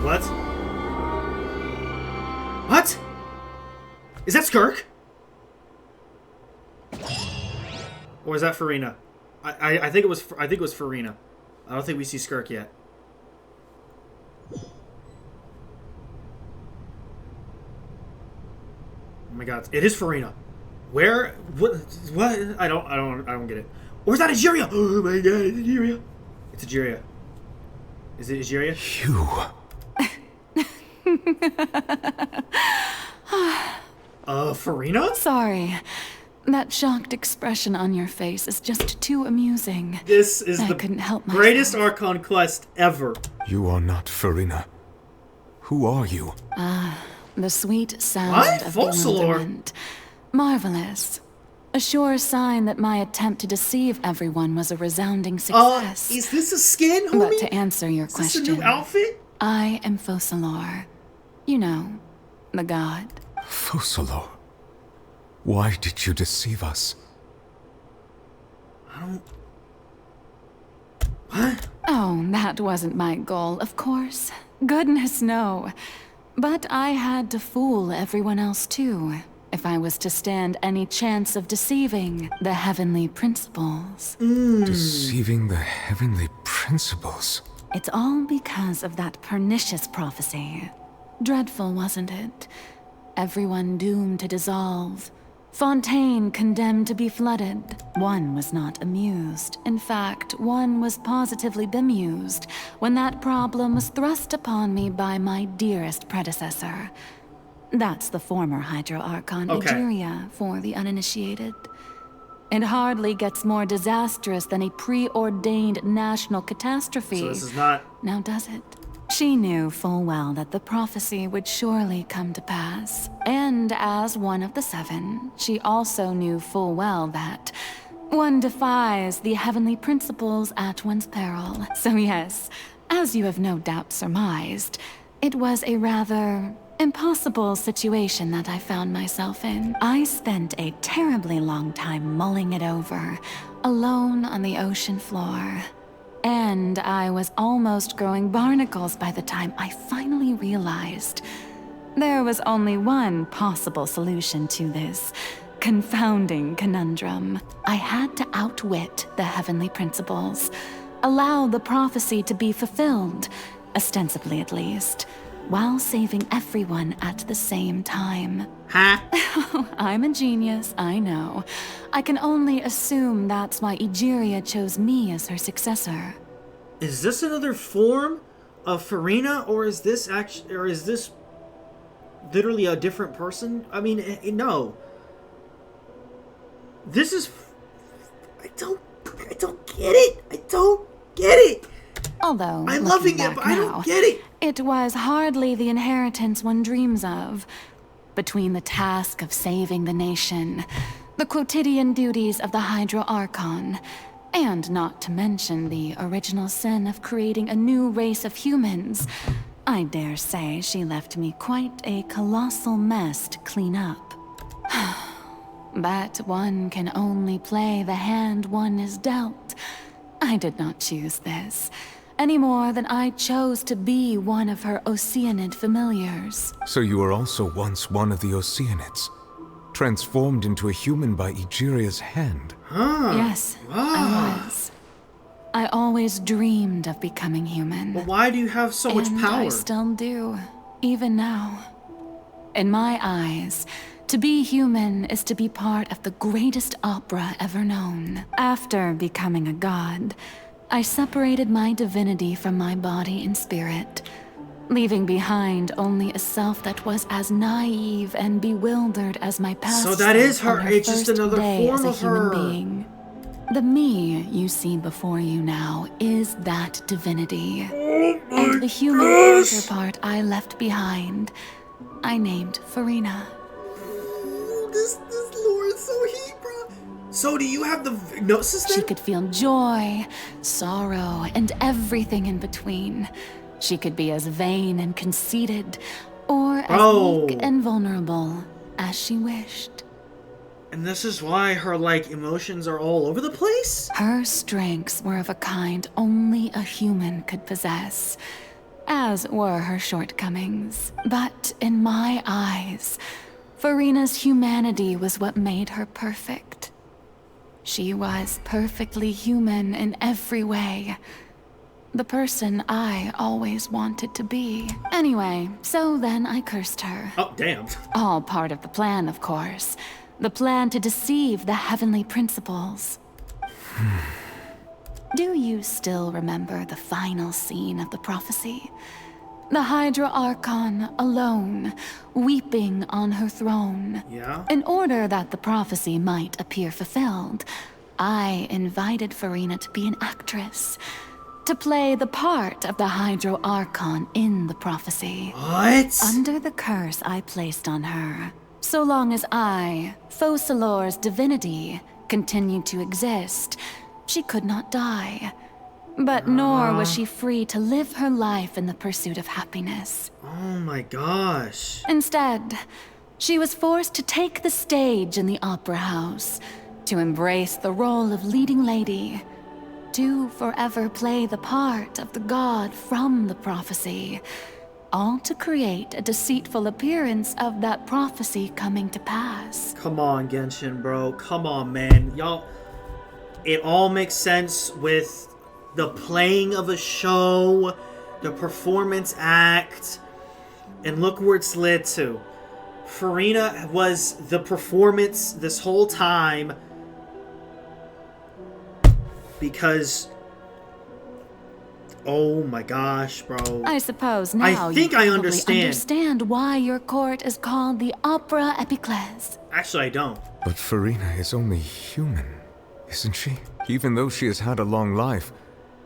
What? What? Is that Skirk? Or is that Farina? I think it was Farina. I don't think we see Skirk yet. Oh my god, it is Farina. Where? What? I don't get it. Or is that Egeria? Oh my god, it's Egeria. It's Egeria. Is it Egeria? You. Farina? Sorry. That shocked expression on your face is just too amusing. This is I the couldn't help myself. greatest Archon Quest ever. You are not Farina. Who are you? The sweet sound What? of Focalor. bewilderment. Marvelous. A sure sign that my attempt to deceive everyone was a resounding success. Is this a skin, homie? But to answer your Is question, this a new outfit? I am Focalor. You know, the god. Focalor. Why did you deceive us? I don't... What? Oh, that wasn't my goal, of course. Goodness, no. But I had to fool everyone else too, if I was to stand any chance of deceiving the heavenly principles. Deceiving the heavenly principles? It's all because of that pernicious prophecy. Dreadful, wasn't it? Everyone doomed to dissolve. Fontaine condemned to be flooded. One was not amused. In fact, one was positively bemused when that problem was thrust upon me by my dearest predecessor. That's the former Hydro Archon Egeria for the uninitiated. It hardly gets more disastrous than a preordained national catastrophe. So this is not... Now does it? She knew full well that the prophecy would surely come to pass. And as one of the seven, she also knew full well that one defies the heavenly principles at one's peril. So yes, as you have no doubt surmised, it was a rather impossible situation that I found myself in. I spent a terribly long time mulling it over, alone on the ocean floor. And I was almost growing barnacles by the time I finally realized there was only one possible solution to this confounding conundrum. I had to outwit the heavenly principles, allow the prophecy to be fulfilled, ostensibly at least, while saving everyone at the same time. Huh? I'm a genius, I know. I can only assume that's why Egeria chose me as her successor. Is this another form of Farina, or is this literally a different person? I mean, no. This is... I don't get it. I don't get it. Although, I'm loving it, but I don't get it. It was hardly the inheritance one dreams of. Between the task of saving the nation, the quotidian duties of the Hydro Archon, and not to mention the original sin of creating a new race of humans, I dare say she left me quite a colossal mess to clean up. But one can only play the hand one is dealt. I did not choose this. any more than I chose to be one of her Oceanid familiars. So you were also once one of the Oceanids, transformed into a human by Egeria's hand. Yes, I was. I always dreamed of becoming human. But why do you have so much power? I still do, even now. In my eyes, to be human is to be part of the greatest opera ever known. After becoming a god, I separated my divinity from my body and spirit, leaving behind only a self that was as naive and bewildered as my past. So that is her. Her it's just another form of her. Being. The me you see before you now is that divinity. And the human counterpart I left behind, I named Farina. This lore is so heat, bro. So do you have the hypnosis then? She could feel joy, sorrow, and everything in between. She could be as vain and conceited, or as weak and vulnerable as she wished. And this is why her, like, emotions are all over the place? Her strengths were of a kind only a human could possess, as were her shortcomings. But in my eyes, Farina's humanity was what made her perfect. She was perfectly human in every way. The person I always wanted to be. Anyway, so then I cursed her. Oh, damn. All part of the plan, of course. The plan to deceive the heavenly principles. Do you still remember the final scene of the prophecy? The Hydra Archon alone, weeping on her throne. Yeah? In order that the prophecy might appear fulfilled, I invited Farina to be an actress, to play the part of the Hydra Archon in the prophecy. What? Under the curse I placed on her, so long as I, Focalor's divinity, continued to exist, she could not die. But nor was she free to live her life in the pursuit of happiness. Oh my gosh. Instead, she was forced to take the stage in the opera house, to embrace the role of leading lady, to forever play the part of the god from the prophecy, all to create a deceitful appearance of that prophecy coming to pass. Come on, Genshin, bro. Come on, man. Y'all, it all makes sense with the playing of a show, the performance act, and look where it's led to. Farina was the performance this whole time because... Oh my gosh, bro. I suppose now I understand why your court is called the Opera Epiclese. Actually, I don't. But Farina is only human, isn't she? Even though she has had a long life,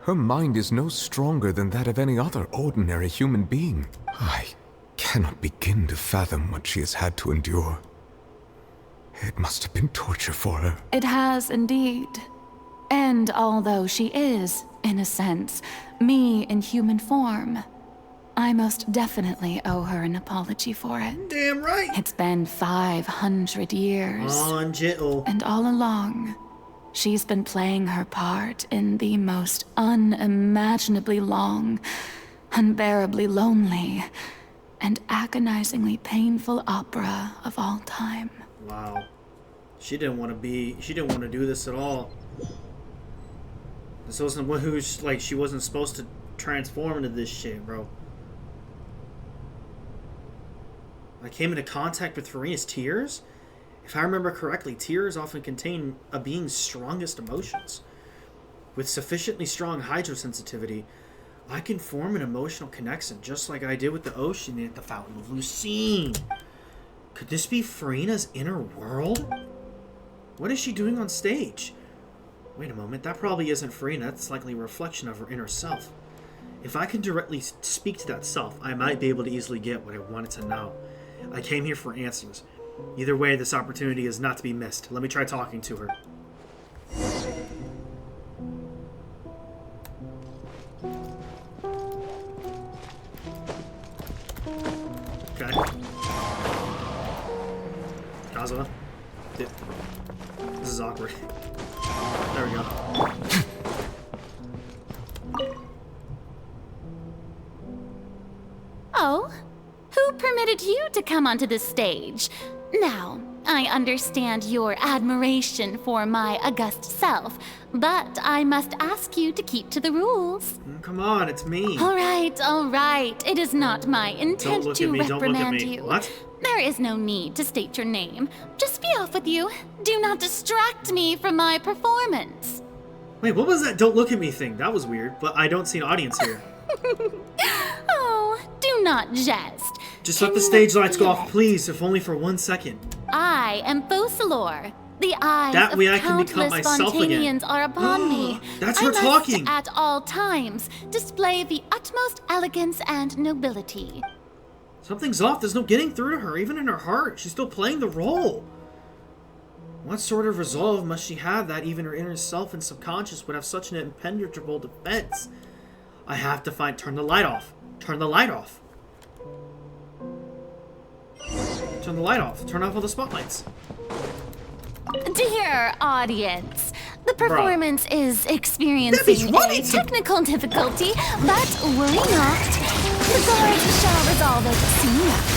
her mind is no stronger than that of any other ordinary human being. I cannot begin to fathom what she has had to endure. It must have been torture for her. It has indeed. And although she is, in a sense, me in human form, I most definitely owe her an apology for it. Damn right. It's been 500 years. And all along, she's been playing her part in the most unimaginably long, unbearably lonely, and agonizingly painful opera of all time. Wow. She didn't want to do this at all. This wasn't who's like, she wasn't supposed to transform into this shit, bro. I came into contact with Farina's tears. If I remember correctly, tears often contain a being's strongest emotions. With sufficiently strong hydrosensitivity, I can form an emotional connection just like I did with the ocean at the Fountain of Lucine. Could this be Farina's inner world? What is she doing on stage? Wait a moment, that probably isn't Farina. That's likely a reflection of her inner self. If I can directly speak to that self, I might be able to easily get what I wanted to know. I came here for answers. Either way, this opportunity is not to be missed. Let me try talking to her. Okay. Kazuha. This is awkward. There we go. So, who permitted you to come onto this stage? Now, I understand your admiration for my august self, but I must ask you to keep to the rules. Come on, it's me. All right. It is not my intent to reprimand you. What? There is no need to state your name. Just be off with you. Do not distract me from my performance. Wait, what was that "don't look at me" thing? That was weird, but I don't see an audience here. Oh, do not jest. Just let the stage lights go off, please, if only for 1 second. I am Fosalor. The eyes That of way I can become countless myself again. Fontanians are upon me. That's her talking. I must at all times display the utmost elegance and nobility. Something's off. There's no getting through to her, even in her heart. She's still playing the role. What sort of resolve must she have that even her inner self and subconscious would have such an impenetrable defense? I have to find... Turn the light off. Turn the light off. Turn the light off. Turn off all the spotlights. Dear audience, the performance is experiencing a technical difficulty, but worry not. The guards shall resolve it soon enough.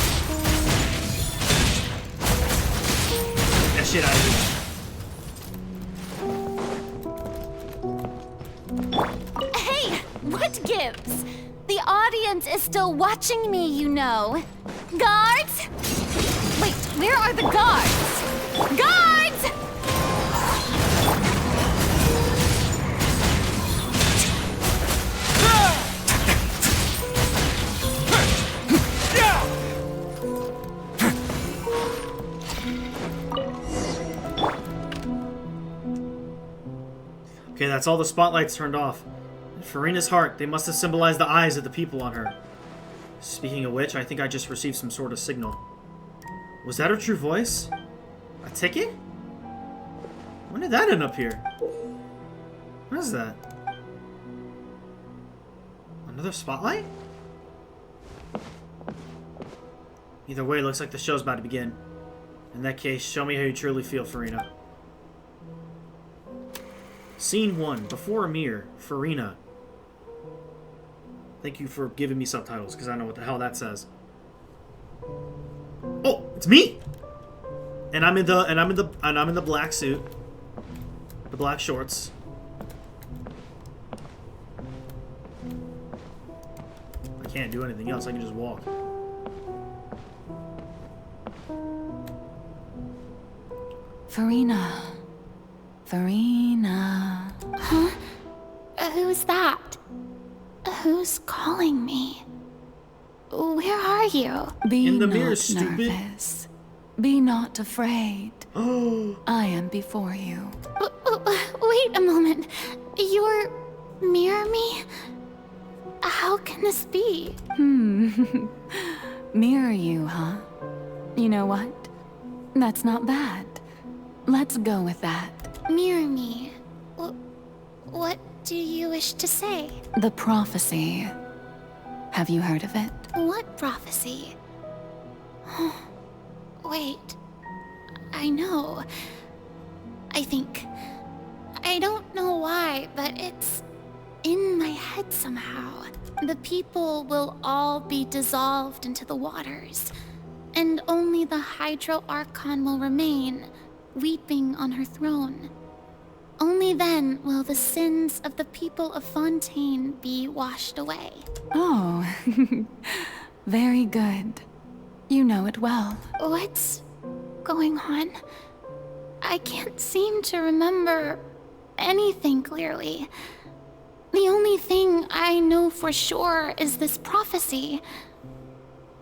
Get that shit out of here. Hey, what gives? The audience is still watching me, you know. Guards? Wait, where are the guards? Guards! Okay, that's all the spotlights turned off. In Furina's heart, they must have symbolized the eyes of the people on her. Speaking of which, I think I just received some sort of signal. Was that her true voice? A ticket? When did that end up here? What is that? Another spotlight? Either way, it looks like the show's about to begin. In that case, show me how you truly feel, Furina. Scene 1. Before a mirror. Furina. Thank you for giving me subtitles, because I know what the hell that says. Oh, it's me! And I'm in the black suit. The black shorts. I can't do anything else, I can just walk. Furina. Furina. Huh? Who's that? Who's calling me? Where are you? Be in the not mirror, stupid. Nervous. Be not afraid. I am before you. Wait a moment. You're mirror me? How can this be? Mirror you, huh? You know what? That's not bad. Let's go with that. Mirror me? What do you wish to say? The prophecy. Have you heard of it? What prophecy? Wait. I know. I think... I don't know why, but it's in my head somehow. The people will all be dissolved into the waters, and only the Hydro Archon will remain, weeping on her throne. Only then will the sins of the people of Fontaine be washed away. Oh, very good. You know it well. What's going on? I can't seem to remember anything clearly. The only thing I know for sure is this prophecy.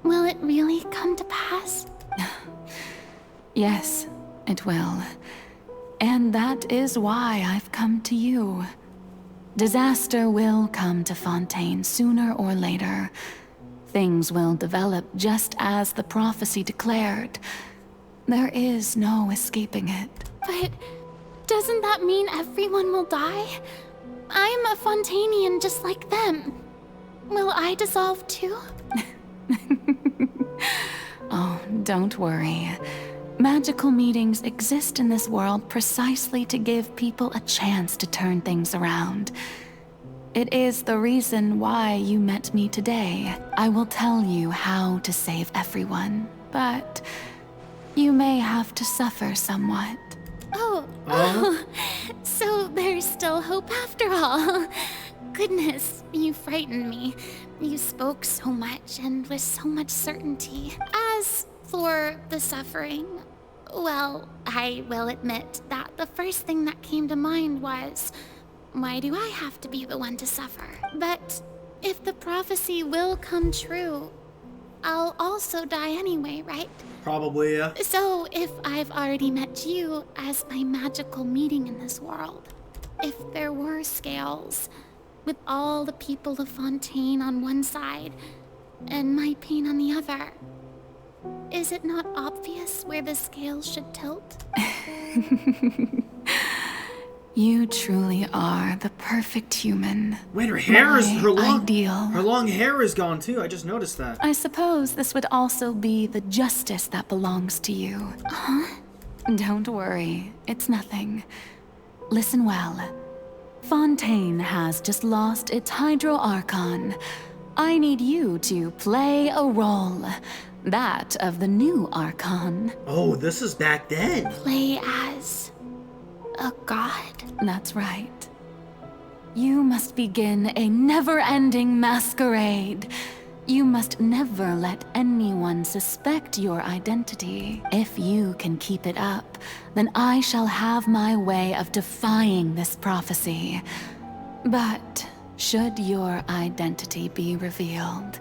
Will it really come to pass? Yes, it will. And that is why I've come to you. Disaster will come to Fontaine sooner or later. Things will develop just as the prophecy declared. There is no escaping it. But doesn't that mean everyone will die? I'm a Fontainian just like them. Will I dissolve too? Oh, don't worry. Magical meetings exist in this world precisely to give people a chance to turn things around. It is the reason why you met me today. I will tell you how to save everyone, but you may have to suffer somewhat. Oh, so there's still hope after all. Goodness, you frightened me. You spoke so much and with so much certainty. As for the suffering, well, I will admit that the first thing that came to mind was, why do I have to be the one to suffer? But if the prophecy will come true, I'll also die anyway, right? Probably, yeah. So if I've already met you as my magical meeting in this world, if there were scales, with all the people of Fontaine on one side and my pain on the other, is it not obvious where the scales should tilt? You truly are the perfect human. Wait, her hair is her long ideal. Her long hair is gone too. I just noticed that. I suppose this would also be the justice that belongs to you. Huh? Don't worry, it's nothing. Listen well. Fontaine has just lost its Hydro Archon. I need you to play a role. That of the new Archon. Oh, this is back then. Play as a god? That's right. You must begin a never-ending masquerade. You must never let anyone suspect your identity. If you can keep it up, then I shall have my way of defying this prophecy. But should your identity be revealed,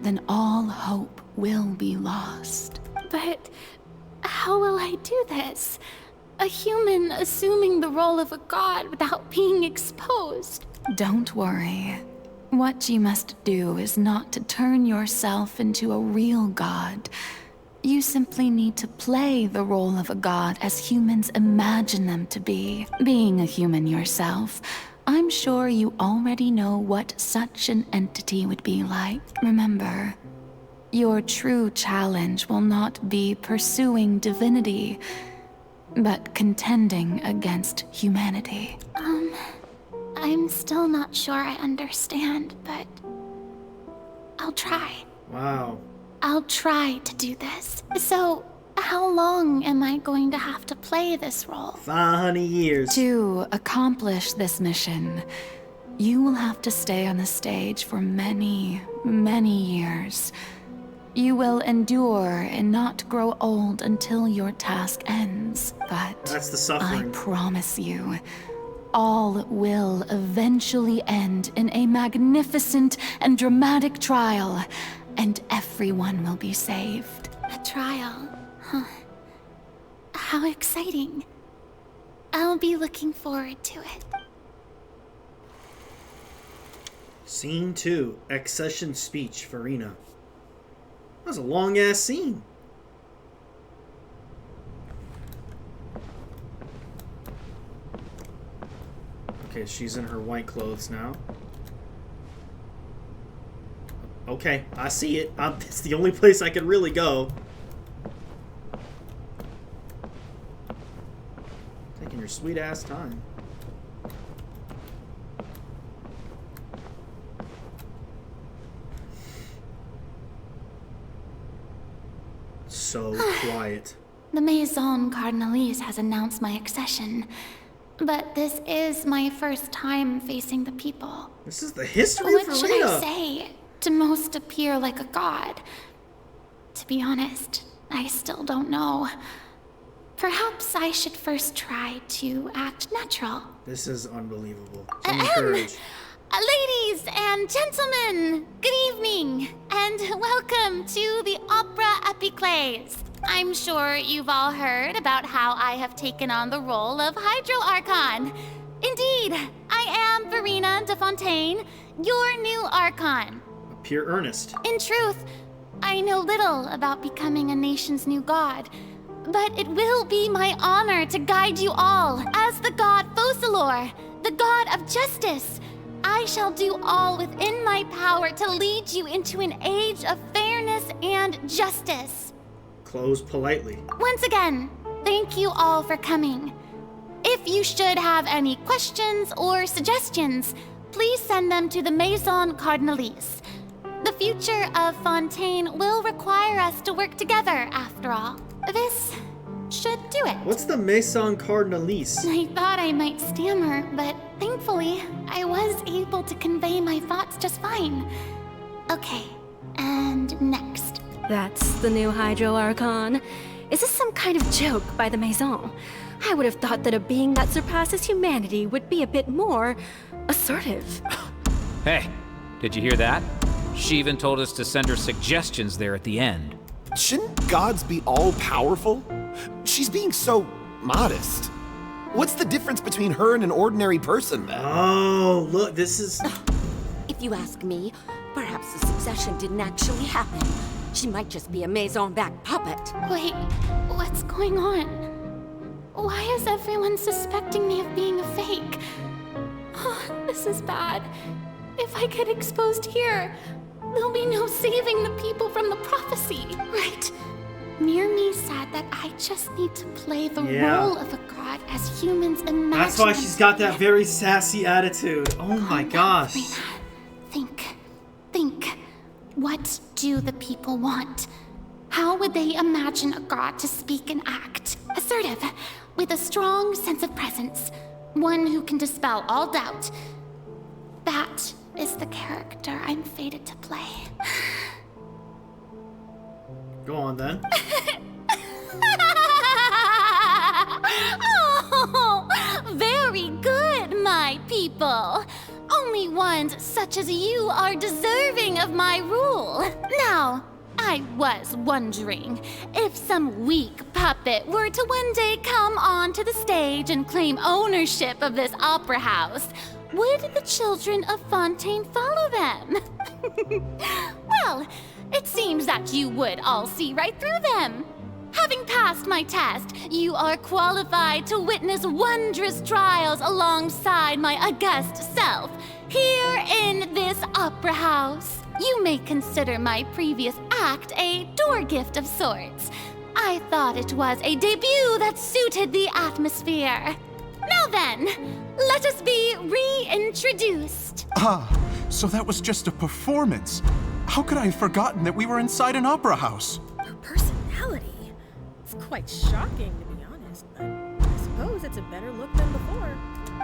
then all hope will be lost. But how will I do this? A human assuming the role of a god without being exposed. Don't worry. What you must do is not to turn yourself into a real god. You simply need to play the role of a god as humans imagine them to be. Being a human yourself, I'm sure you already know what such an entity would be like. Remember, your true challenge will not be pursuing divinity, but contending against humanity. I'm still not sure I understand, but I'll try. Wow. I'll try to do this. So, how long am I going to have to play this role? 500 years. To accomplish this mission, you will have to stay on the stage for many, many years. You will endure and not grow old until your task ends. But that's the suffering. I promise you, all will eventually end in a magnificent and dramatic trial, and everyone will be saved. A trial? Huh. How exciting. I'll be looking forward to it. Scene 2. Accession speech, Farina. That was a long-ass scene. Okay, she's in her white clothes now. Okay, I see it. It's the only place I could really go. Taking your sweet-ass time. So quiet. The Maison Cardinalise has announced my accession, but this is my first time facing the people. This is the history What of should Farina. I say to most appear like a god? To be honest, I still don't know. Perhaps I should first try to act natural. This is unbelievable. So much courage. Ladies and gentlemen, good evening, and welcome to the Opera Epiclese. I'm sure you've all heard about how I have taken on the role of Hydro Archon. Indeed, I am Farina de Fontaine, your new Archon. Pure earnest. In truth, I know little about becoming a nation's new god, but it will be my honor to guide you all as the god Focalor, the god of justice. I shall do all within my power to lead you into an age of fairness and justice. Close politely. Once again, thank you all for coming. If you should have any questions or suggestions, please send them to the Maison Cardinalise. The future of Fontaine will require us to work together, after all. This should do it. What's the Maison Cardinalise? I thought I might stammer, but thankfully, I was able to convey my thoughts just fine. Okay, and next. That's the new Hydro Archon. Is this some kind of joke by the Maison? I would have thought that a being that surpasses humanity would be a bit more assertive. Hey, did you hear that? She even told us to send her suggestions there at the end. Shouldn't gods be all-powerful? She's being so modest. What's the difference between her and an ordinary person, then? Oh, look, this is... If you ask me, perhaps the succession didn't actually happen. She might just be a Maison-backed puppet. Wait, what's going on? Why is everyone suspecting me of being a fake? Oh, this is bad. If I get exposed here, there'll be no saving the people from the prophecy, right? Myrmi said that I just need to play the role of a god as humans imagine. That's why she's got that very sassy attitude. Oh my gosh. Think. What do the people want? How would they imagine a god to speak and act? Assertive, with a strong sense of presence. One who can dispel all doubt. That is the character I'm fated to play. Go on, then. Oh, very good, my people. Only ones such as you are deserving of my rule. Now, I was wondering if some weak puppet were to one day come onto the stage and claim ownership of this opera house, would the children of Fontaine follow them? Well, it seems that you would all see right through them. Having passed my test, you are qualified to witness wondrous trials alongside my august self, here in this opera house. You may consider my previous act a door gift of sorts. I thought it was a debut that suited the atmosphere. Now then, let us be reintroduced. Ah, so that was just a performance. How could I have forgotten that we were inside an opera house? Her personality. It's quite shocking, to be honest, but I suppose it's a better look than before.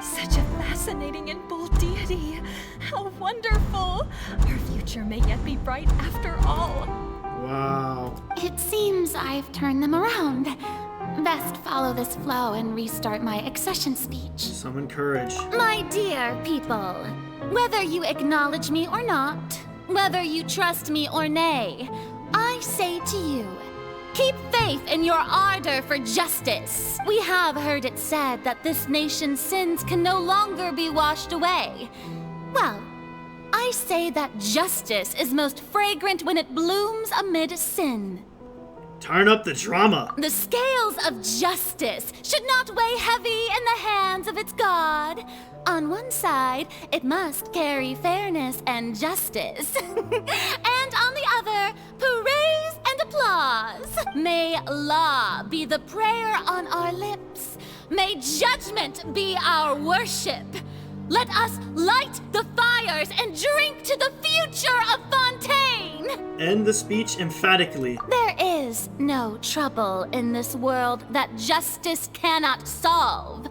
Such a fascinating and bold deity. How wonderful. Our future may yet be bright after all. Wow. It seems I've turned them around. Best follow this flow and restart my accession speech. Summon courage. My dear people, whether you acknowledge me or not, whether you trust me or nay, I say to you, keep faith in your ardor for justice. We have heard it said that this nation's sins can no longer be washed away. Well, I say that justice is most fragrant when it blooms amid sin. Turn up the drama. The scales of justice should not weigh heavy in the hands of its god. On one side, it must carry fairness and justice. And on the other, praise and applause. May law be the prayer on our lips. May judgment be our worship. Let us light the fires and drink to the future of Fontaine! End the speech emphatically. There is no trouble in this world that justice cannot solve.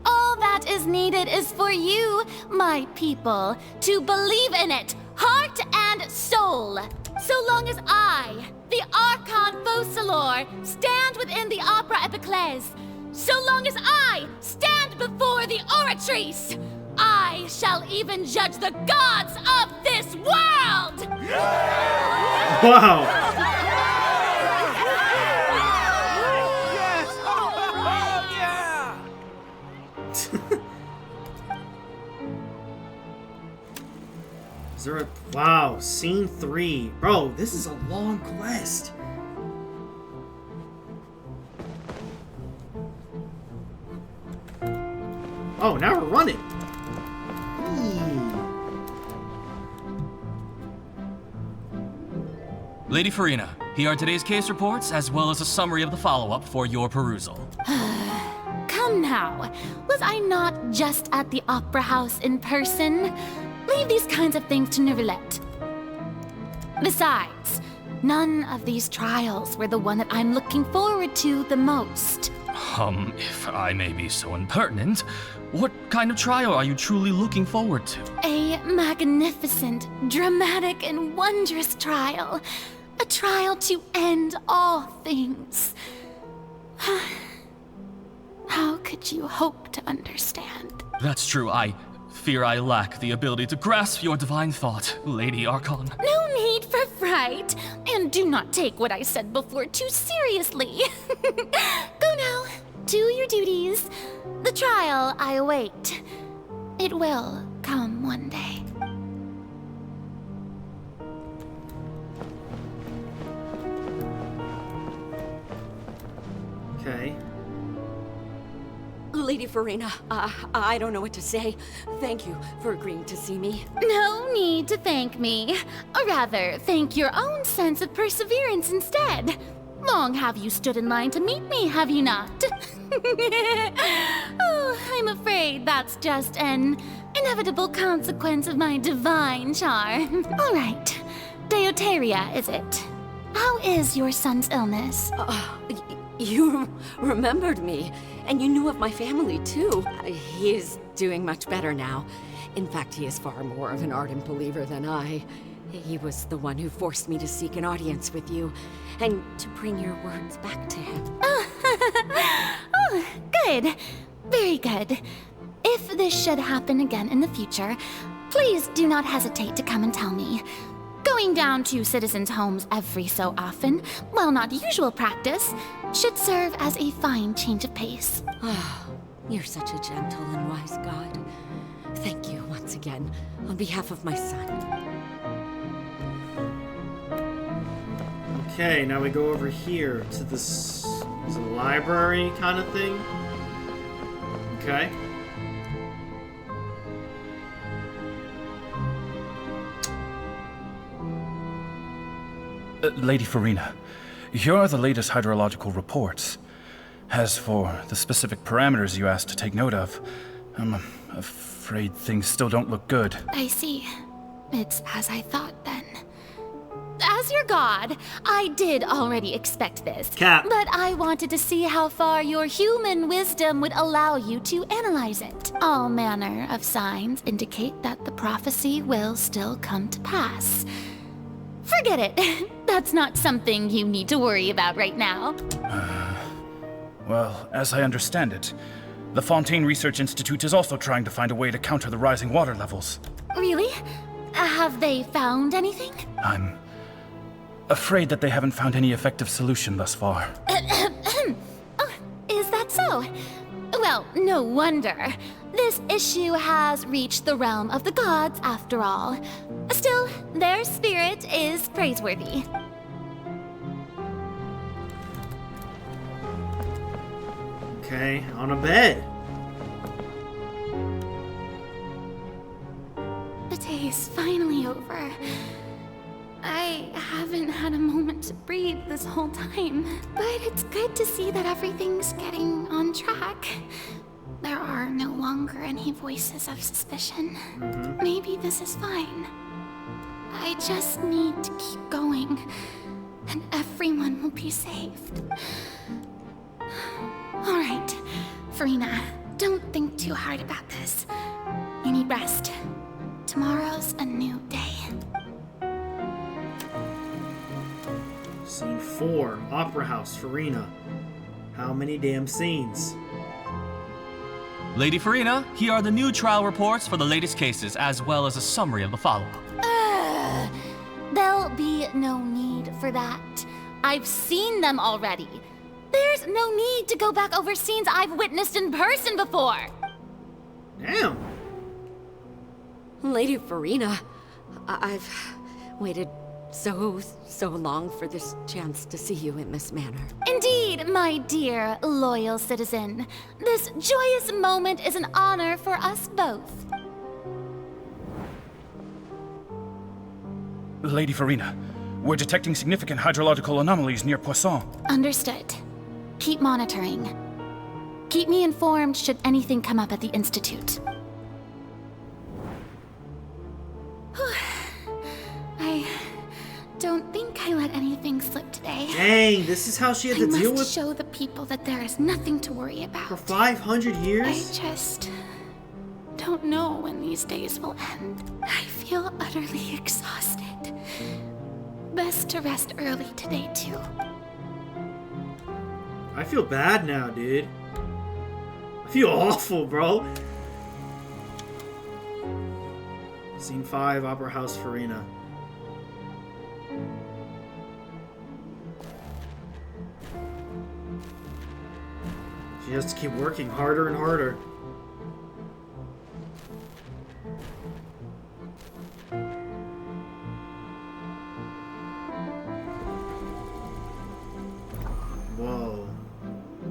All that is needed is for you, my people, to believe in it, heart and soul. So long as I, the Archon Focalor, stand within the Opera Epiclese, so long as I stand before the Oratrice, I shall even judge the gods of this world! Wow! Yes! Oh, yeah! Is there a... Wow, scene 3. Bro, this is a long quest. Oh, now we're running. Lady Farina, here are today's case reports, as well as a summary of the follow-up for your perusal. Come now. Now, was I not just at the Opera House in person? Leave these kinds of things to Neuvillette. Besides, none of these trials were the one that I'm looking forward to the most. If I may be so impertinent, what kind of trial are you truly looking forward to? A magnificent, dramatic, and wondrous trial. A trial to end all things. How could you hope to understand? That's true. I fear I lack the ability to grasp your divine thought, Lady Archon. No need for fright, and do not take what I said before too seriously. Go now, do your duties. The trial I await. It will come one day. Okay. Lady Farina, I don't know what to say. Thank you for agreeing to see me. No need to thank me. Or rather, thank your own sense of perseverance instead. Long have you stood in line to meet me, have you not? Oh, I'm afraid that's just an inevitable consequence of my divine charm. All right. Deoteria, is it? How is your son's illness? You remembered me, and you knew of my family, too. He is doing much better now. In fact, he is far more of an ardent believer than I. He was the one who forced me to seek an audience with you, and to bring your words back to him. Oh, good. Very good. If this should happen again in the future, please do not hesitate to come and tell me. Going down to citizens' homes every so often, while not usual practice, should serve as a fine change of pace. You're such a gentle and wise god. Thank you once again, on behalf of my son. Okay, now we go over here to this is a library kind of thing. Okay. Lady Farina, here are the latest hydrological reports. As for the specific parameters you asked to take note of, I'm afraid things still don't look good. I see. It's as I thought then. As your god, I did already expect this. Cap. But I wanted to see how far your human wisdom would allow you to analyze it. All manner of signs indicate that the prophecy will still come to pass. Forget it. That's not something you need to worry about right now. Well, as I understand it, the Fontaine Research Institute is also trying to find a way to counter the rising water levels. Really? Have they found anything? I'm afraid that they haven't found any effective solution thus far. Oh, is that so? Well, no wonder. This issue has reached the realm of the gods, after all. Still, their spirit is praiseworthy. Okay, on a bed. The day is finally over. I haven't had a moment to breathe this whole time, but it's good to see that everything's getting on track. There are no longer any voices of suspicion. Maybe this is fine. I just need to keep going, and everyone will be saved. All right, Farina, don't think too hard about this. You need rest. Tomorrow's a new day. Scene 4, Opera House, Farina. How many damn scenes? Lady Farina, here are the new trial reports for the latest cases, as well as a summary of the follow-up. There'll be no need for that. I've seen them already. There's no need to go back over scenes I've witnessed in person before. Damn. Lady Farina, I've waited so long for this chance to see you in this manner. Indeed, my dear, loyal citizen. This joyous moment is an honor for us both. Lady Farina, we're detecting significant hydrological anomalies near Poisson. Understood. Keep monitoring. Keep me informed should anything come up at the Institute. I don't think I let anything slip today. Dang, this is how she had to deal I with must show the people that there is nothing to worry about. for 500 years? I just don't know when these days will end. I feel utterly exhausted. Best to rest early today, too. I feel bad now, dude. I feel awful, bro. Scene 5, Opera House, Farina. She has to keep working harder and harder. Whoa.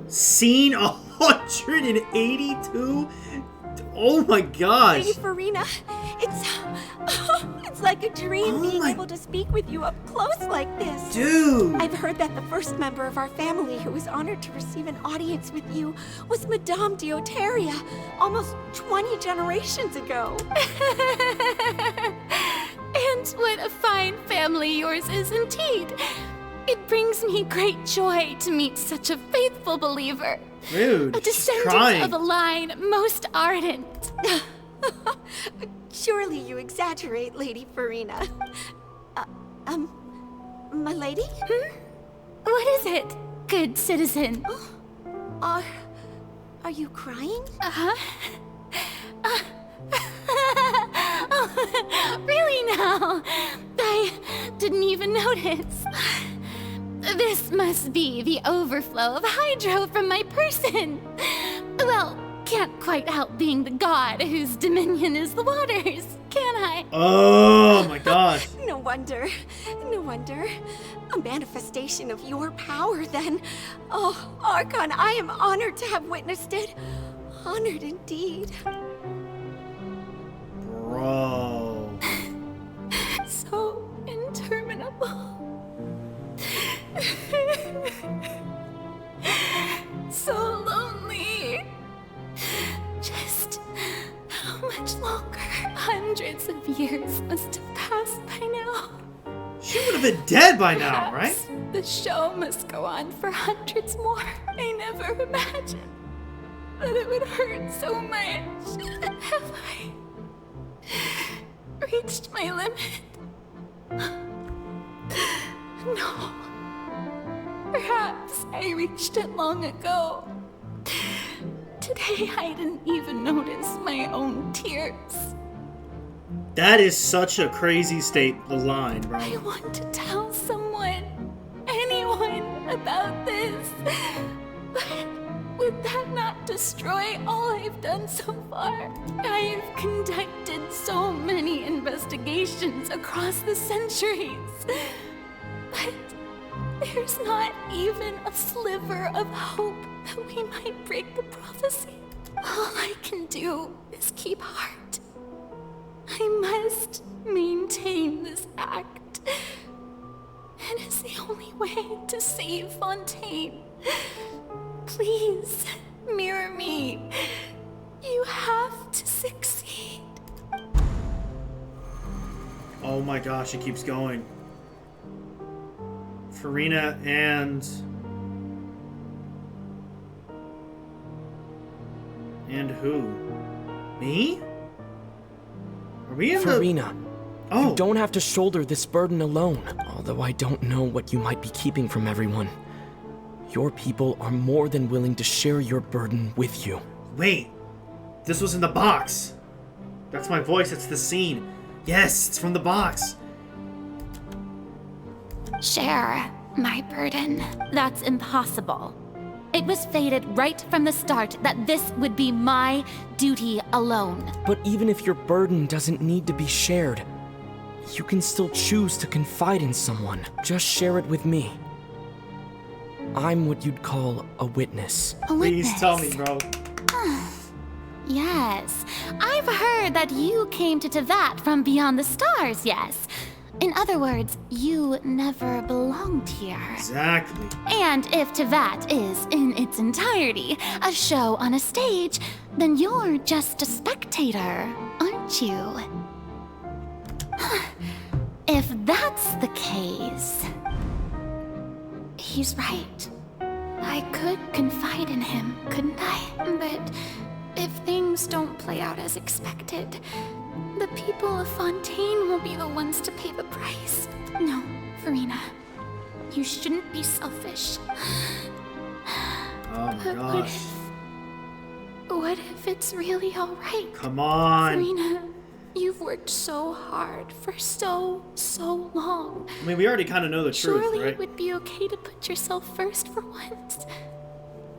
Scene 182? Oh my gosh. Lady Farina, it's like a dream being able to speak with you up close like this. Dude. I've heard that the first member of our family who was honored to receive an audience with you was Madame Deoteria, almost 20 generations ago. And what a fine family yours is indeed. It brings me great joy to meet such a faithful believer. Rude. A descendant of a line most ardent. Surely you exaggerate, Lady Farina. My lady? What is it, good citizen? Are you crying? Really now? I didn't even notice. This must be the overflow of hydro from my person. Well, can't quite help being the god whose dominion is the waters, can I? Oh my gosh. No wonder. No wonder. A manifestation of your power, then. Oh, Archon, I am honored to have witnessed it. Honored indeed. Bro. So interminable. So lonely. Just how much longer? Hundreds of years must have passed by now. She would have been dead by now, right? Perhaps the show must go on for hundreds more. I never imagined that it would hurt so much. Have I reached my limit? No. Perhaps I reached it long ago. Today I didn't even notice my own tears. That is such a crazy line, bro. I want to tell someone, anyone, about this. But would that not destroy all I've done so far? I have conducted so many investigations across the centuries. But there's not even a sliver of hope that we might break the prophecy. All I can do is keep heart. I must maintain this act. It is the only way to save Fontaine. Please, mirror me. You have to succeed. Oh my gosh, it keeps going. Farina and who? Me? Are we in Farina, Oh. you don't have to shoulder this burden alone. Although I don't know what you might be keeping from everyone. Your people are more than willing to share your burden with you. Wait, this was in the box. That's my voice, it's the scene. Yes, it's from the box. Share my burden. That's impossible. It was fated right from the start that this would be my duty alone. But even if your burden doesn't need to be shared, you can still choose to confide in someone. Just share it with me. I'm what you'd call a witness. A witness? Please tell me, bro. Yes, I've heard that you came to Tevat from beyond the stars, yes. In other words, you never belonged here. Exactly. And if Tevat is, in its entirety, a show on a stage, then you're just a spectator, aren't you? If that's the case... He's right. I could confide in him, couldn't I? But if things don't play out as expected, the people of Fontaine will be the ones to pay the price. No, Farina. You shouldn't be selfish. Oh my gosh. What if it's really alright? Come on. Farina, you've worked so hard for so long. I mean, we already kind of know the truth, Surely right? it would be okay to put yourself first for once.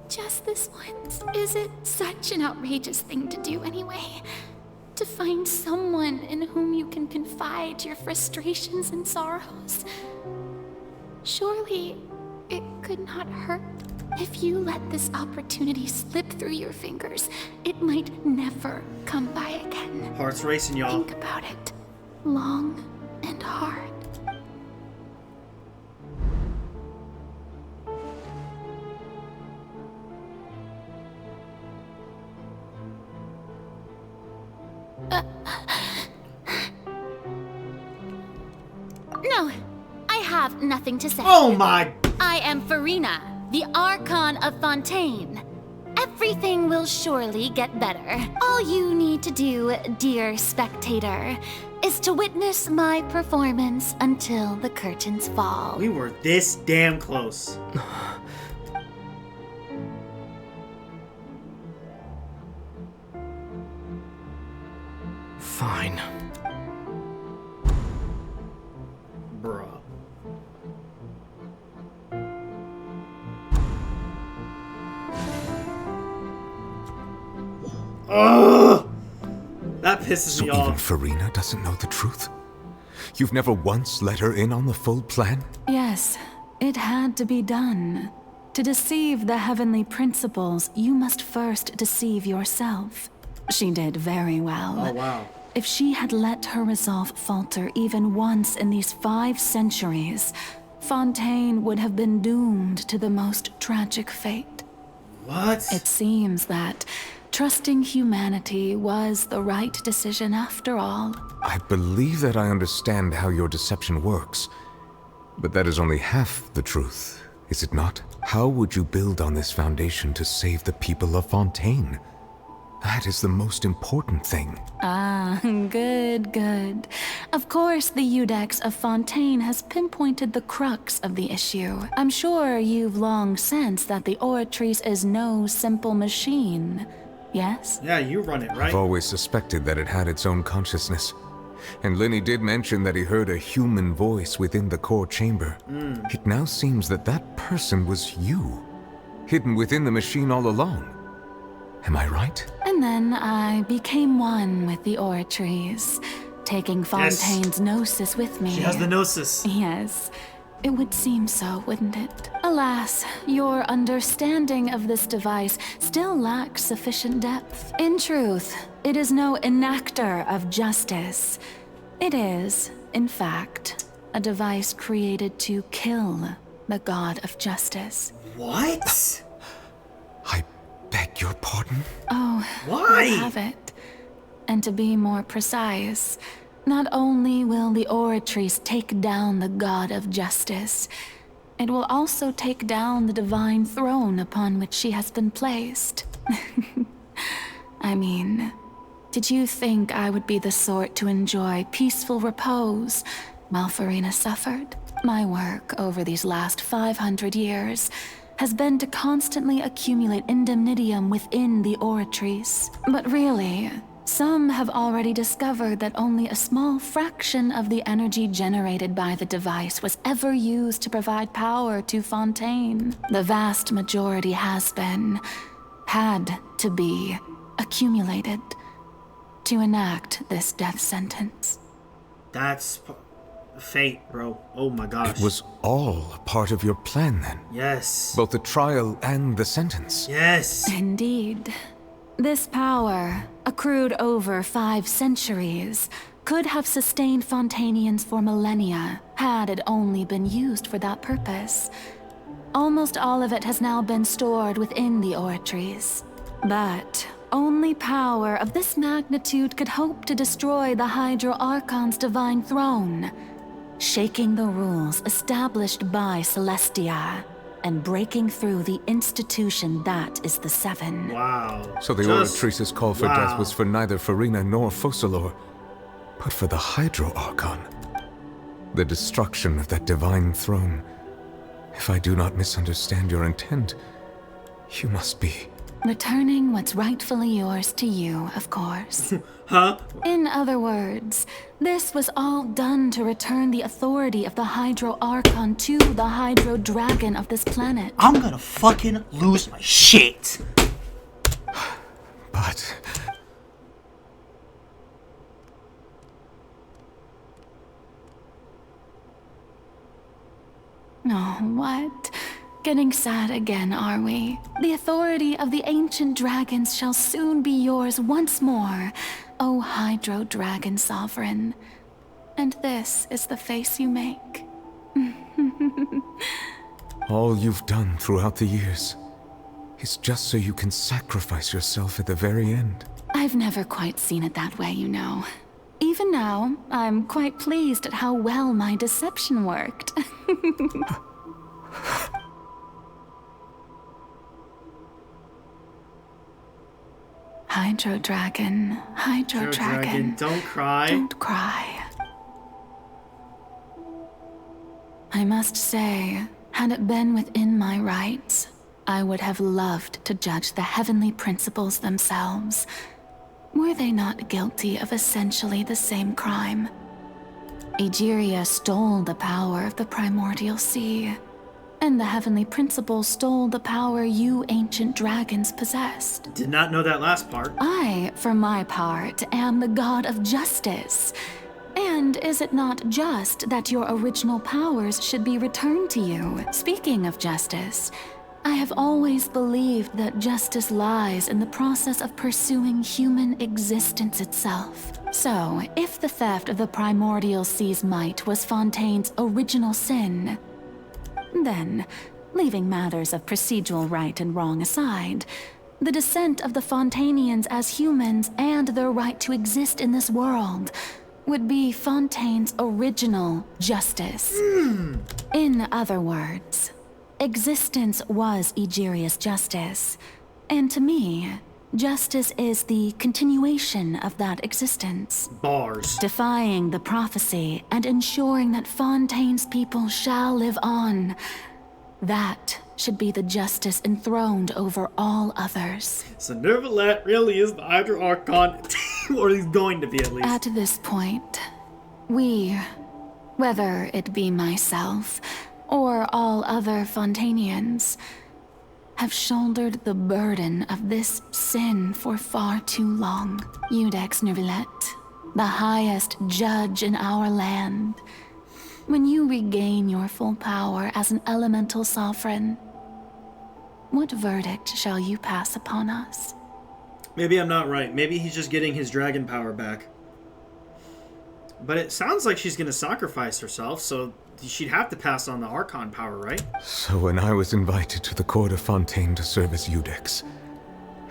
Just this once. Is it such an outrageous thing to do anyway? To find someone in whom you can confide your frustrations and sorrows? Surely it could not hurt. If you let this opportunity slip through your fingers, it might never come by again. Heart's racing, y'all. Think about it. Long and hard. No, I have nothing to say. Oh my! I am Farina, the Archon of Fontaine. Everything will surely get better. All you need to do, dear spectator, is to witness my performance until the curtains fall. We were this damn close. Fine. Bruh. Ugh! That pisses me So even off. Farina doesn't know the truth? You've never once let her in on the full plan? Yes, it had to be done. To deceive the heavenly principles, you must first deceive yourself. She did very well. Oh, wow. If she had let her resolve falter even once in these 5 centuries, Fontaine would have been doomed to the most tragic fate. What? It seems that trusting humanity was the right decision after all. I believe that I understand how your deception works, but that is only half the truth, is it not? How would you build on this foundation to save the people of Fontaine? That is the most important thing. Ah, good. Of course, the Iudex of Fontaine has pinpointed the crux of the issue. I'm sure you've long sensed that the Oratrice is no simple machine, yes? Yeah, you run it, right? I've always suspected that it had its own consciousness. And Lenny did mention that he heard a human voice within the core chamber. It now seems that that person was you, hidden within the machine all along. Am I right? And then I became one with the Oratrice, taking Fontaine's gnosis with me. She has the gnosis. Yes. It would seem so, wouldn't it? Alas, your understanding of this device still lacks sufficient depth. In truth, it is no enactor of justice. It is, in fact, a device created to kill the god of justice. What? Beg your pardon? Oh, why? I have it. And to be more precise, not only will the Oratrice take down the god of justice, it will also take down the divine throne upon which she has been placed. I mean, did you think I would be the sort to enjoy peaceful repose while Farina suffered? My work over these last 500 years has been to constantly accumulate indemnitium within the Oratrice. But really, some have already discovered that only a small fraction of the energy generated by the device was ever used to provide power to Fontaine. The vast majority had to be accumulated to enact this death sentence. That's fate, bro. Oh my gosh. It was all part of your plan then? Yes. Both the trial and the sentence? Yes. Indeed. This power, accrued over 5 centuries, could have sustained Fontanians for millennia had it only been used for that purpose. Almost all of it has now been stored within the oratories. But only power of this magnitude could hope to destroy the Hydro Archon's divine throne, shaking the rules established by Celestia and breaking through the institution that is the Seven. Wow. So the Oratrice's call for death was for neither Farina nor Focalor, but for the Hydro Archon. The destruction of that divine throne. If I do not misunderstand your intent, you must be... Returning what's rightfully yours to you, of course. Huh? In other words, this was all done to return the authority of the Hydro Archon to the Hydro Dragon of this planet. I'm gonna fucking lose my shit. But... Oh, what? Getting sad again, are we? The authority of the ancient dragons shall soon be yours once more, O Hydro Dragon Sovereign. And this is the face you make. all you've done throughout the years is just so you can sacrifice yourself at the very end. I've never quite seen it that way, you know. Even now, I'm quite pleased at how well my deception worked. Hydro Dragon, Hydro Dragon. Don't cry. Don't cry. I must say, had it been within my rights, I would have loved to judge the heavenly principles themselves. Were they not guilty of essentially the same crime? Egeria stole the power of the primordial sea, and the heavenly principles stole the power you ancient dragons possessed. Did not know that last part. I, for my part, am the god of justice. And is it not just that your original powers should be returned to you? Speaking of justice, I have always believed that justice lies in the process of pursuing human existence itself. So, if the theft of the primordial sea's might was Fontaine's original sin, then, leaving matters of procedural right and wrong aside, the descent of the Fontanians as humans and their right to exist in this world would be Fontaine's original justice. In other words, existence was Egeria's justice, and to me, justice is the continuation of that existence. Bars. Defying the prophecy and ensuring that Fontaine's people shall live on. That should be the justice enthroned over all others. So Nervalet really is the Hydro Archon, or he's going to be at least. At this point, we, whether it be myself or all other Fontanians, have shouldered the burden of this sin for far too long. Iudex Nervalet, the highest judge in our land, when you regain your full power as an elemental sovereign, what verdict shall you pass upon us? Maybe I'm not right. Maybe he's just getting his dragon power back. But it sounds like she's going to sacrifice herself, so she'd have to pass on the Archon power, right? So when I was invited to the court of Fontaine to serve as Iudex,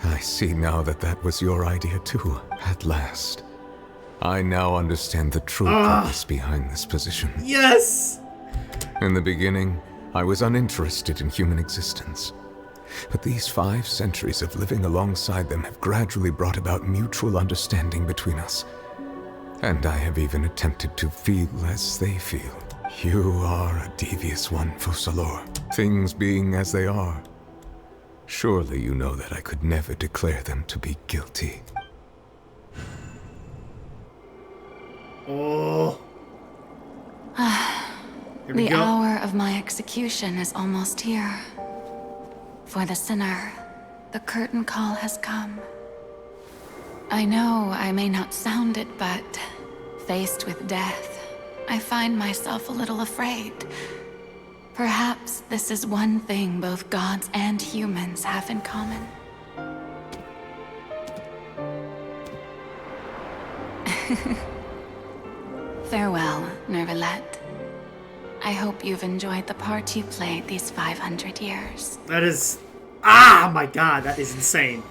I see now that that was your idea too, at last. I now understand the true purpose behind this position. Yes! In the beginning, I was uninterested in human existence. But these 5 centuries of living alongside them have gradually brought about mutual understanding between us. And I have even attempted to feel as they feel. You are a devious one, Focalor. Things being as they are, surely you know that I could never declare them to be guilty. Oh. The hour of my execution is almost here. For the sinner, the curtain call has come. I know I may not sound it, but faced with death, I find myself a little afraid. Perhaps this is one thing both gods and humans have in common. Farewell, Nervalette. I hope you've enjoyed the part you played these 500 years. That is... Ah, my god, that is insane.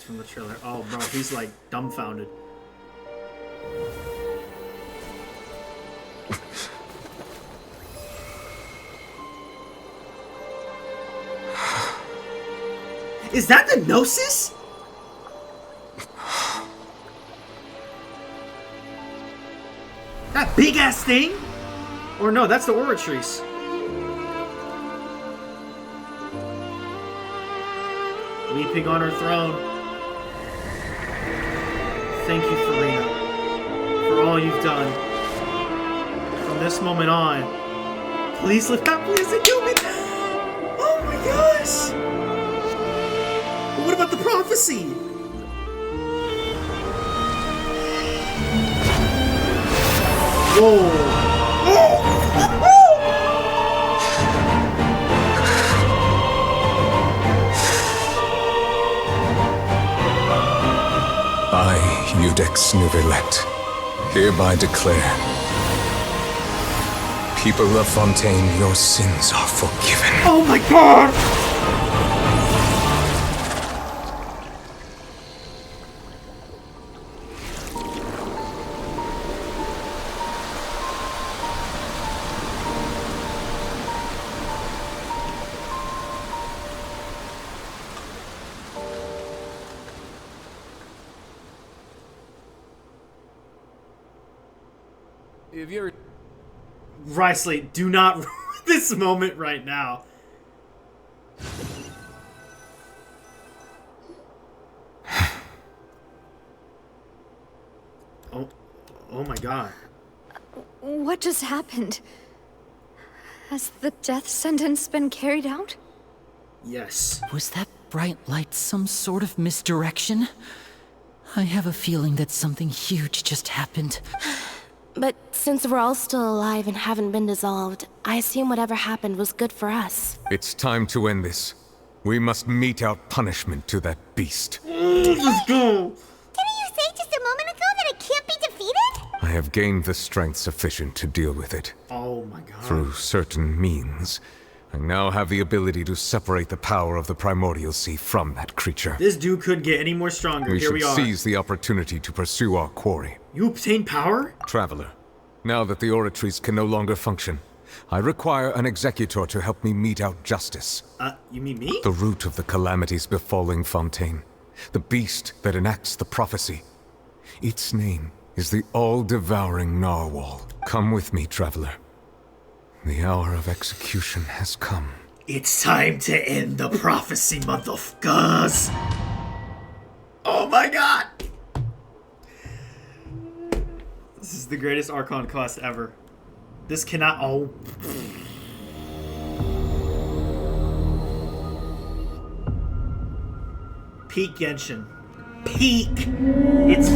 From the trailer. Oh, bro, he's like dumbfounded. Is that the Gnosis? That big ass thing? Or no, that's the Oratrice. Weeping on her throne. Thank you, Farina, for all you've done. From this moment on, please live happily as a human. Oh my gosh! But what about the prophecy? Whoa! I, Eudex Nervalette, hereby declare, people of Fontaine, your sins are forgiven. Oh my god! If you're... Risley, do not ruin this moment right now. Oh my god. What just happened? Has the death sentence been carried out? Yes. Was that bright light some sort of misdirection? I have a feeling that something huge just happened. But since we're all still alive and haven't been dissolved, I assume whatever happened was good for us. It's time to end this. We must mete out punishment to that beast. Let's go! Didn't you say just a moment ago that it can't be defeated? I have gained the strength sufficient to deal with it. Oh my god. Through certain means, I now have the ability to separate the power of the Primordial Sea from that creature. This dude couldn't get any more stronger. We Here we should are. seize the opportunity to pursue our quarry. You obtain power? Traveler, now that the Oratrice can no longer function, I require an executor to help me mete out justice. You mean me? The root of the calamities befalling Fontaine. The beast that enacts the prophecy. Its name is the all-devouring Narwhal. Come with me, traveler. The hour of execution has come. It's time to end the prophecy, motherfuckers! Oh my god! This is the greatest Archon Quest ever. This cannot... Oh. Peak Genshin. Peak! It's...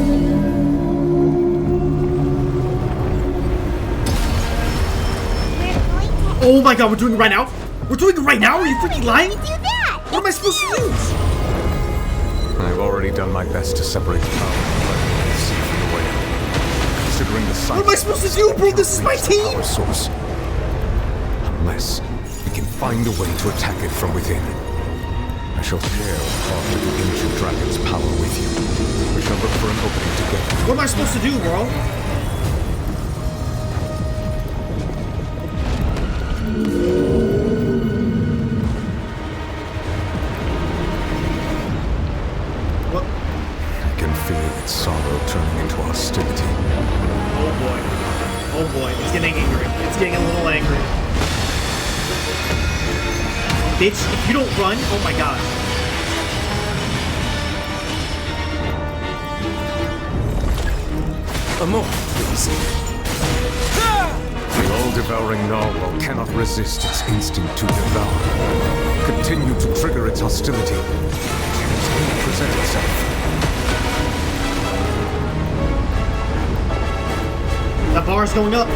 Oh my god, we're doing it right now? We're doing it right now? Are you freaking lying? What am I supposed to do? I've already done my best to separate the power of the sea from the way out. Considering the size... What am I supposed to do, bro? This is my team! Our source. Unless we can find a way to attack it from within. I shall share part of the ancient dragon's power with you. We shall look for an opening together. What am I supposed to do, bro? What? I can feel its sorrow turning into hostility. Oh boy. Oh boy. It's getting angry. It's getting a little bitch. If you don't run, oh my god. A more, please. The all-devouring narwhal cannot resist its instinct to devour. Continue to trigger its hostility. It will present itself. That bar's going up.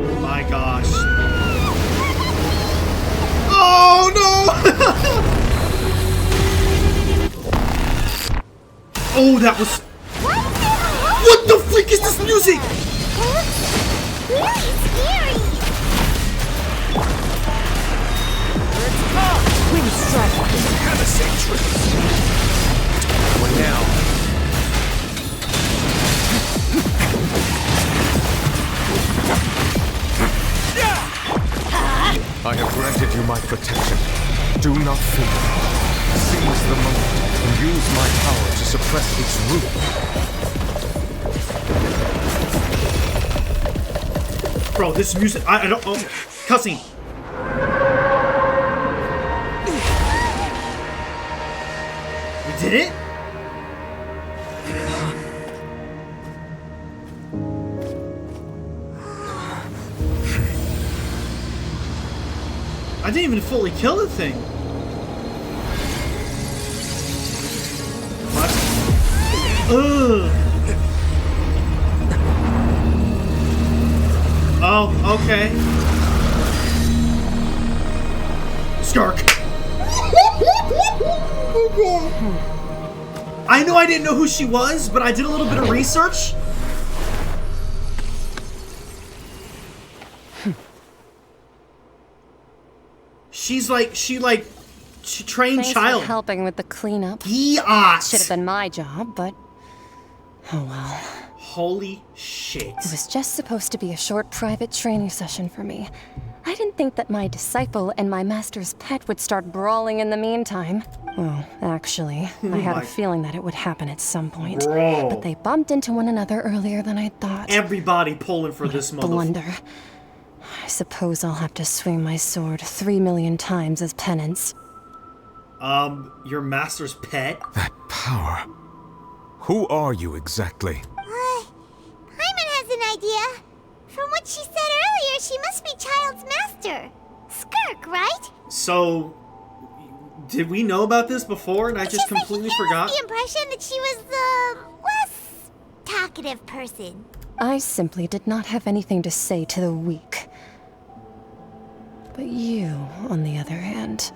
Oh my gosh. Oh no! Oh, that was... What the freak is this music? Really scary. Please strike one. Have a safe trip. What now? I have granted you my protection. Do not fear. Seize the moment and use my power to suppress its root. Bro, this music... I don't... Oh, cussing. We did it? I didn't even fully kill the thing. What? Ugh. Oh, okay. Skark. I know I didn't know who she was, but I did a little bit of research. She trained Thanks child. for helping with the cleanup. Yes. Should have been my job, but oh well. Holy shit. It was just supposed to be a short private training session for me. I didn't think that my disciple and my master's pet would start brawling in the meantime. Well, actually, I had a feeling that it would happen at some point. Bro. But they bumped into one another earlier than I thought. Everybody pulling for this blunder. I suppose I'll have to swing my sword 3 million times as penance. Your master's pet? That power. Who are you exactly? Paimon has an idea. From what she said earlier, she must be Child's master. Skirk, right? So, did we know about this before and I just completely forgot? The impression that she was the less talkative person. I simply did not have anything to say to the weak. But you, on the other hand,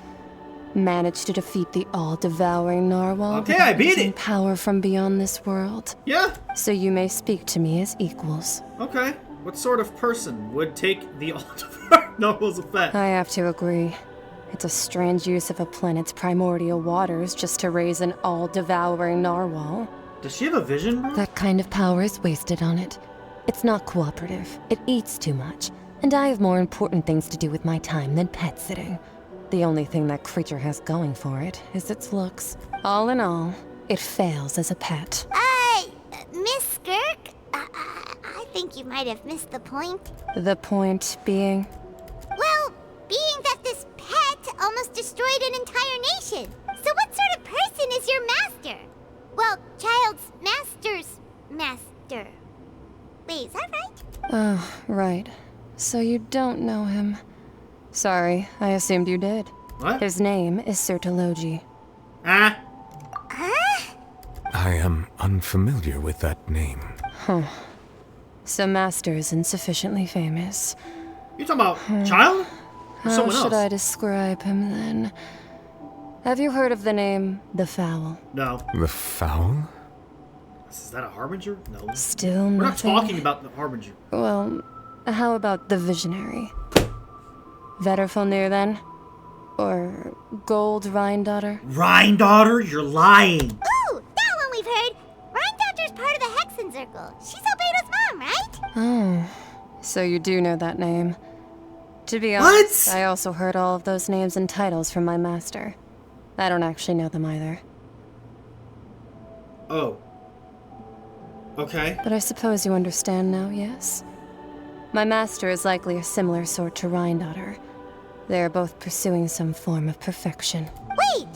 managed to defeat the all-devouring narwhal. Okay, I beat using it. Power from beyond this world. Yeah. So you may speak to me as equals. Okay. What sort of person would take the all-devouring narwhal's effect? I have to agree. It's a strange use of a planet's primordial waters just to raise an all-devouring narwhal. Does she have a vision, bro? That kind of power is wasted on it. It's not cooperative. It eats too much. And I have more important things to do with my time than pet sitting. The only thing that creature has going for it is its looks. All in all, it fails as a pet. Miss Skirk? I think you might have missed the point. The point being? Well, being that this pet almost destroyed an entire nation. So what sort of person is your master? Well, Child's master's master. Wait, is that right? Oh, right. So you don't know him. Sorry, I assumed you did. What? His name is Sertologi. Ah? I am unfamiliar with that name. Huh. So Master isn't sufficiently famous. You talking about Child? Or How someone should else? I describe him then? Have you heard of the name The Fowl? No. The Fowl? Is that a Harbinger? No. Still We're not nothing? talking about the Harbinger. Well, how about the Visionary? Vetterfalnir then? Or Gold Rhine-daughter? Rhine-daughter? You're lying. Ooh, that one we've heard. Rhine-daughter's part of the Hexen Circle. She's Albedo's mom, right? Oh, so you do know that name. To be honest, I also heard all of those names and titles from my master. I don't actually know them either. Oh. Okay. But I suppose you understand now, yes? My master is likely a similar sort to Rhindaughter. They are both pursuing some form of perfection. Wait!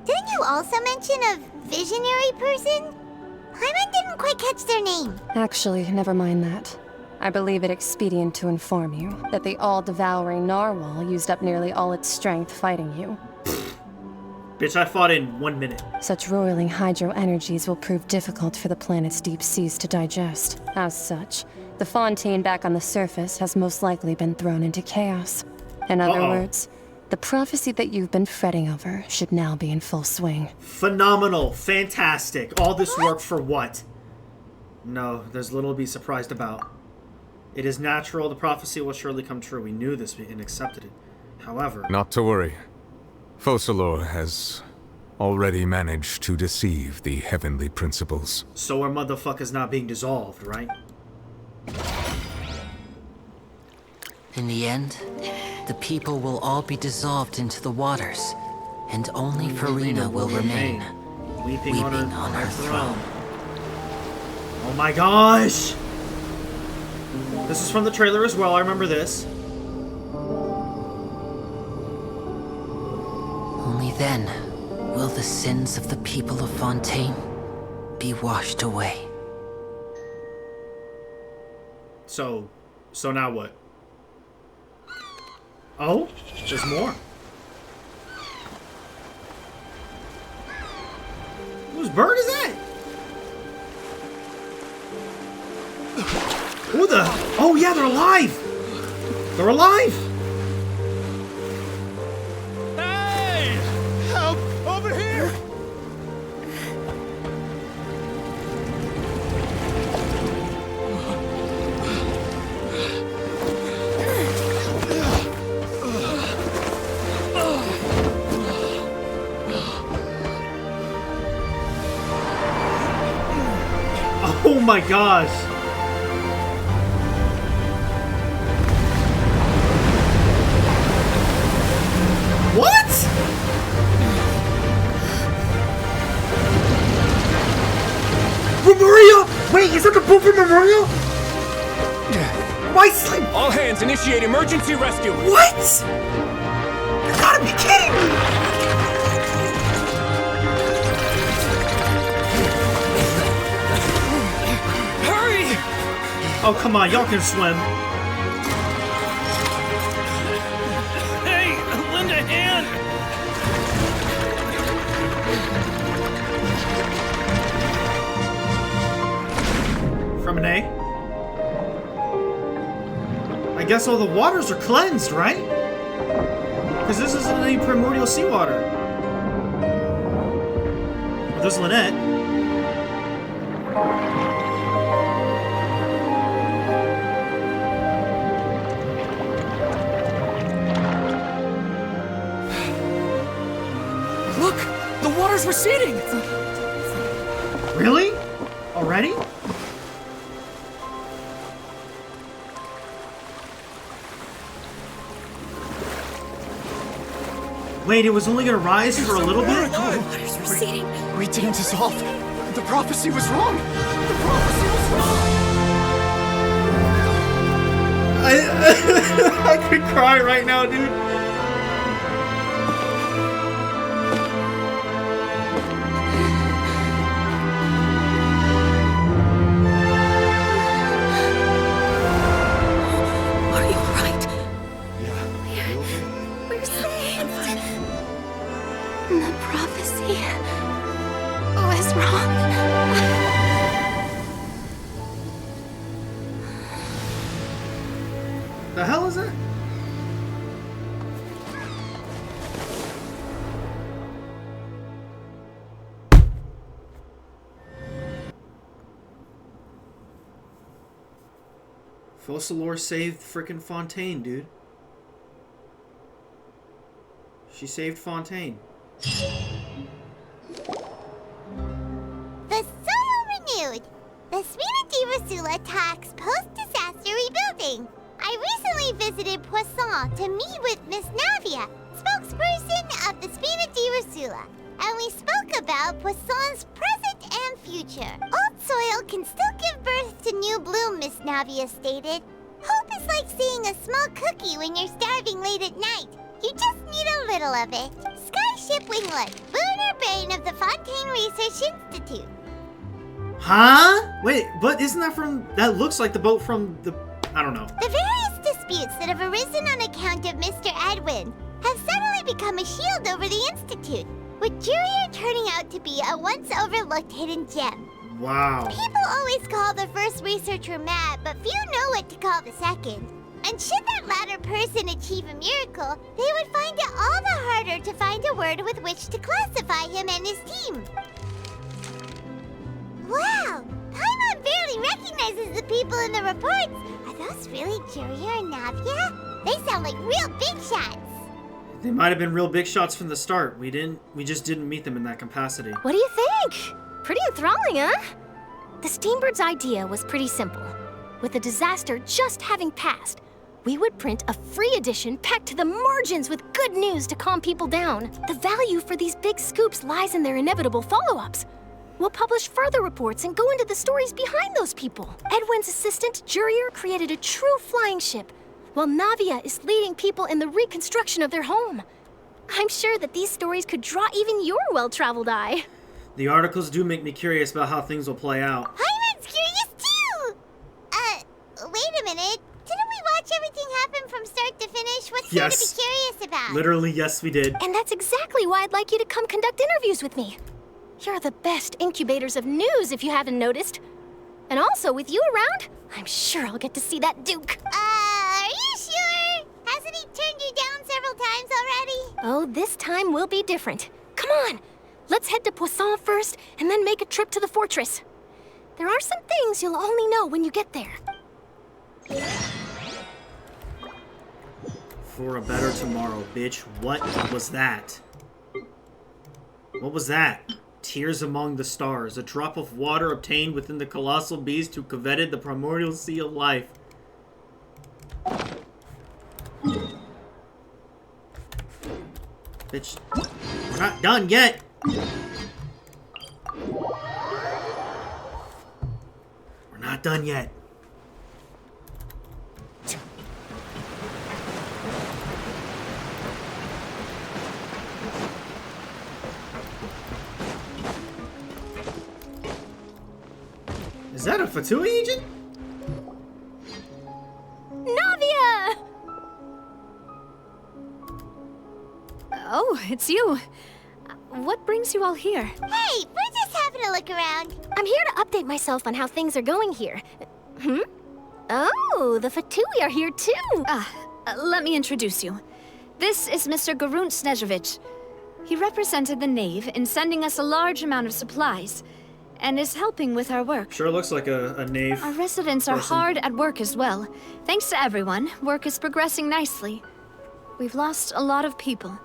Didn't you also mention a visionary person? Paimon didn't quite catch their name. Actually, never mind that. I believe it expedient to inform you that the all-devouring narwhal used up nearly all its strength fighting you. Bitch, I fought in 1 minute. Such roiling hydro energies will prove difficult for the planet's deep seas to digest. As such, the fontaine back on the surface has most likely been thrown into chaos. In other words, the prophecy that you've been fretting over should now be in full swing. Phenomenal. Fantastic. All this work for what? No, there's little to be surprised about. It is natural. The prophecy will surely come true. We knew this and accepted it. However... Not to worry. Focalor has already managed to deceive the heavenly principles. So our motherfucker's not being dissolved, right? In the end, the people will all be dissolved into the waters, and only Furina will remain, weeping on her throne. Oh my gosh! This is from the trailer as well, I remember this. Only then will the sins of the people of Fontaine be washed away. So now what? Oh, there's more. Whose bird is that? Who the? Oh yeah, they're alive! They're alive! Hey! Help! Over here! Oh my gosh! What? Memoria? Wait, is that the boat for Memoria? My sleep. All hands initiate emergency rescue. What? You gotta be kidding me! Hurry! Oh, come on, y'all can swim. Hey, lend a hand! From an A? I guess all the waters are cleansed, right? Because this isn't any primordial seawater. Well, there's Lynette. Look! The water's receding! Really? Already? Wait, it was only gonna rise for a little bit? Water's receding. We didn't dissolve. The prophecy was wrong. The prophecy was wrong. I could cry right now, dude. Are you right? Yeah. We're saved. The prophecy was wrong. The hell is that? Focalor saved frickin' Fontaine, dude. She saved Fontaine. The soil renewed. The Spina di Rosula talks post-disaster rebuilding. I recently visited Poisson to meet with Miss Navia, spokesperson of the Spina di Rosula, and we spoke about Poisson's present and future. Old soil can still give birth to new bloom, Miss Navia stated. Hope is like seeing a small cookie when you're starving late at night. You just need a little of it. Skyship Winglet, lunar brain of the Fontaine Research Institute. Huh? Wait, but isn't that from... That looks like the boat from the... I don't know. The various disputes that have arisen on account of Mr. Edwin have suddenly become a shield over the Institute, with Jurier turning out to be a once-overlooked hidden gem. Wow. People always call the first researcher mad, but few know what to call the second. And should that latter person achieve a miracle, they would find it all the harder to find a word with which to classify him and his team. Wow! Paimon barely recognizes the people in the reports. Are those really Jurier and Navia? They sound like real big shots. They might have been real big shots from the start. We just didn't meet them in that capacity. What do you think? Pretty enthralling, huh? The Steambird's idea was pretty simple. With the disaster just having passed, we would print a free edition packed to the margins with good news to calm people down. The value for these big scoops lies in their inevitable follow-ups. We'll publish further reports and go into the stories behind those people. Edwin's assistant, Jurier, created a true flying ship, while Navia is leading people in the reconstruction of their home. I'm sure that these stories could draw even your well-traveled eye. The articles do make me curious about how things will play out. Paimon's curious too! Wait a minute. Didn't we watch everything happen from start to finish? What's there to be curious about? Literally, yes, we did. And that's exactly why I'd like you to come conduct interviews with me. You're the best incubators of news, if you haven't noticed. And also, with you around, I'm sure I'll get to see that Duke. Are you sure? Hasn't he turned you down several times already? Oh, this time will be different. Come on! Let's head to Poisson first, and then make a trip to the fortress. There are some things you'll only know when you get there. For a better tomorrow, bitch. What was that? What was that? Tears among the stars. A drop of water obtained within the colossal beast who coveted the primordial sea of life. Bitch. We're not done yet! We're not done yet. Is that a Fatui agent? Navia! Oh, it's you. What brings you all here? Hey, we're just having a look around. I'm here to update myself on how things are going here. Oh, the Fatui are here too. Let me introduce you. This is Mr. Garunt Snežević. He represented the Knave in sending us a large amount of supplies, and is helping with our work. Sure looks like a knave. Our residents are hard at work as well. Thanks to everyone, work is progressing nicely. We've lost a lot of people,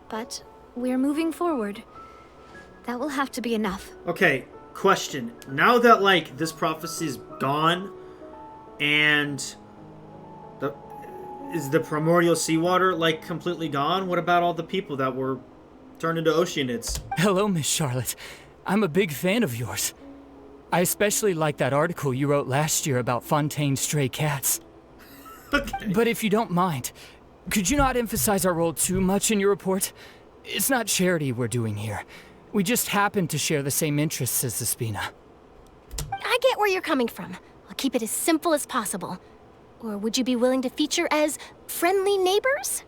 but we're moving forward. That will have to be enough. Okay, question. Now that, like, this prophecy's gone, and is the primordial seawater, like, completely gone? What about all the people that were turned into oceanids? Hello, Miss Charlotte. I'm a big fan of yours. I especially like that article you wrote last year about Fontaine's stray cats. Okay. But if you don't mind, could you not emphasize our role too much in your report? It's not charity we're doing here. We just happen to share the same interests as the Spina. I get where you're coming from. I'll keep it as simple as possible. Or would you be willing to feature as friendly neighbors?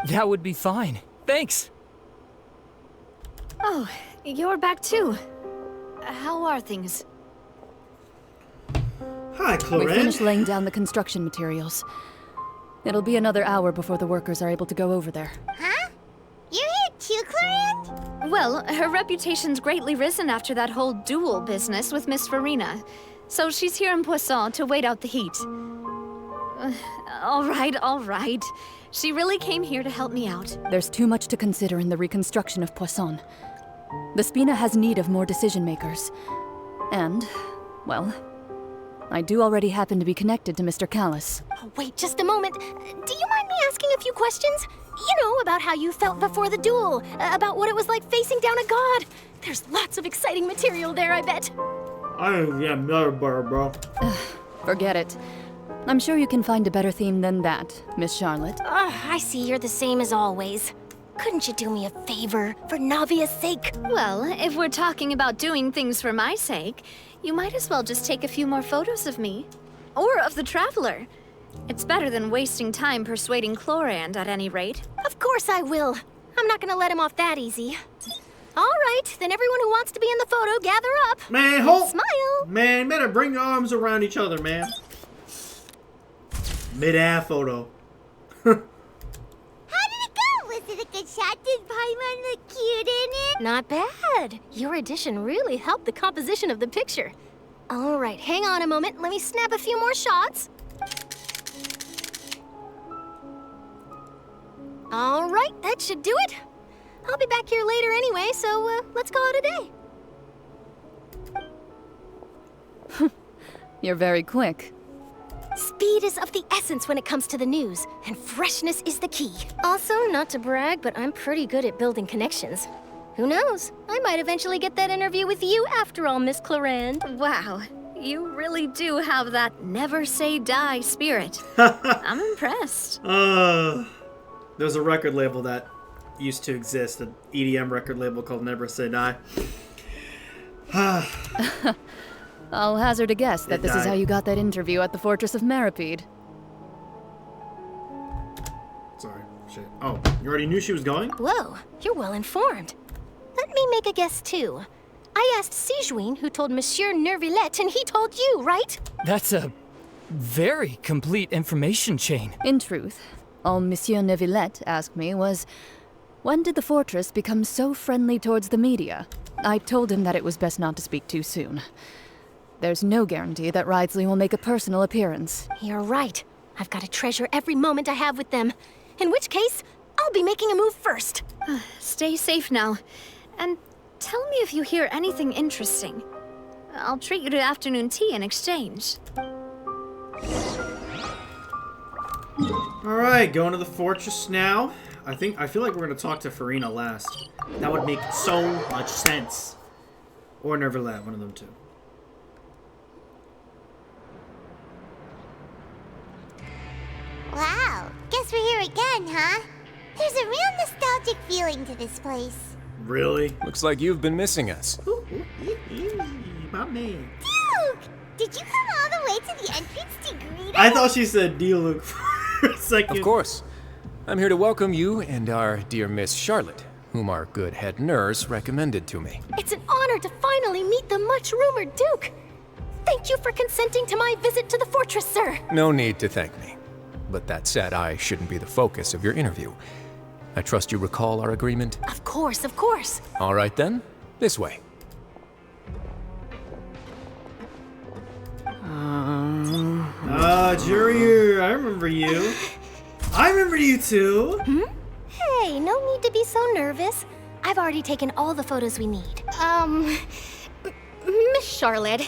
That would be fine. Thanks. Oh, you're back too. How are things? Hi, We Clorin. finished laying down the construction materials. It'll be another hour before the workers are able to go over there. Huh? You're here too, Clorin? Well, her reputation's greatly risen after that whole duel business with Miss Farina. So she's here in Poisson to wait out the heat. All right. She really came here to help me out. There's too much to consider in the reconstruction of Poisson. The Spina has need of more decision-makers. And, well, I do already happen to be connected to Mr. Callis. Oh, wait just a moment. Do you mind me asking a few questions? You know, about how you felt before the duel, about what it was like facing down a god. There's lots of exciting material there, I bet. I am bro. Forget it. I'm sure you can find a better theme than that, Miss Charlotte. I see you're the same as always. Couldn't you do me a favor, for Navia's sake? Well, if we're talking about doing things for my sake, you might as well just take a few more photos of me. Or of the Traveler. It's better than wasting time persuading Chlorand at any rate. Of course I will. I'm not gonna let him off that easy. All right, then everyone who wants to be in the photo, gather up. Man, hold. Smile. Man, better bring your arms around each other, man. Mid-air photo. How did it go? Was it a good shot? Did Paimon look cute in it? Not bad. Your addition really helped the composition of the picture. All right, hang on a moment. Let me snap a few more shots. All right, that should do it. I'll be back here later anyway, so let's call it a day. You're very quick. Speed is of the essence when it comes to the news, and freshness is the key. Also, not to brag, but I'm pretty good at building connections. Who knows? I might eventually get that interview with you after all, Miss Clorand. Wow, you really do have that never say die spirit. I'm impressed. There's a record label that used to exist, an EDM record label called Never Say Die. I'll hazard a guess that this is died. how you got that interview at the Fortress of Meripede. Sorry, shit. Oh, you already knew she was going? Whoa, you're well informed. Let me make a guess too. I asked Sijuin, who told Monsieur Nervillet, and he told you, right? That's a very complete information chain. In truth, all Monsieur Neuvillette asked me was, when did the fortress become so friendly towards the media? I told him that it was best not to speak too soon. There's no guarantee that Ridsley will make a personal appearance. You're right. I've got to treasure every moment I have with them. In which case, I'll be making a move first. Stay safe now. And tell me if you hear anything interesting. I'll treat you to afternoon tea in exchange. Alright, going to the fortress now. I feel like we're gonna talk to Farina last. That would make so much sense. Or Nervillet, one of them two. Wow, guess we're here again, huh? There's a real nostalgic feeling to this place. Really? Looks like you've been missing us. My man. Duke! Did you come all the way to the entrance to greet us? I thought she said D-Luke for a second. Of course. I'm here to welcome you and our dear Miss Charlotte, whom our good head nurse recommended to me. It's an honor to finally meet the much-rumored Duke. Thank you for consenting to my visit to the fortress, sir. No need to thank me. But that said, I shouldn't be the focus of your interview. I trust you recall our agreement? Of course, of course. All right then, this way. Jurier, I remember you. I remember you too. Hey, no need to be so nervous. I've already taken all the photos we need. Miss Charlotte,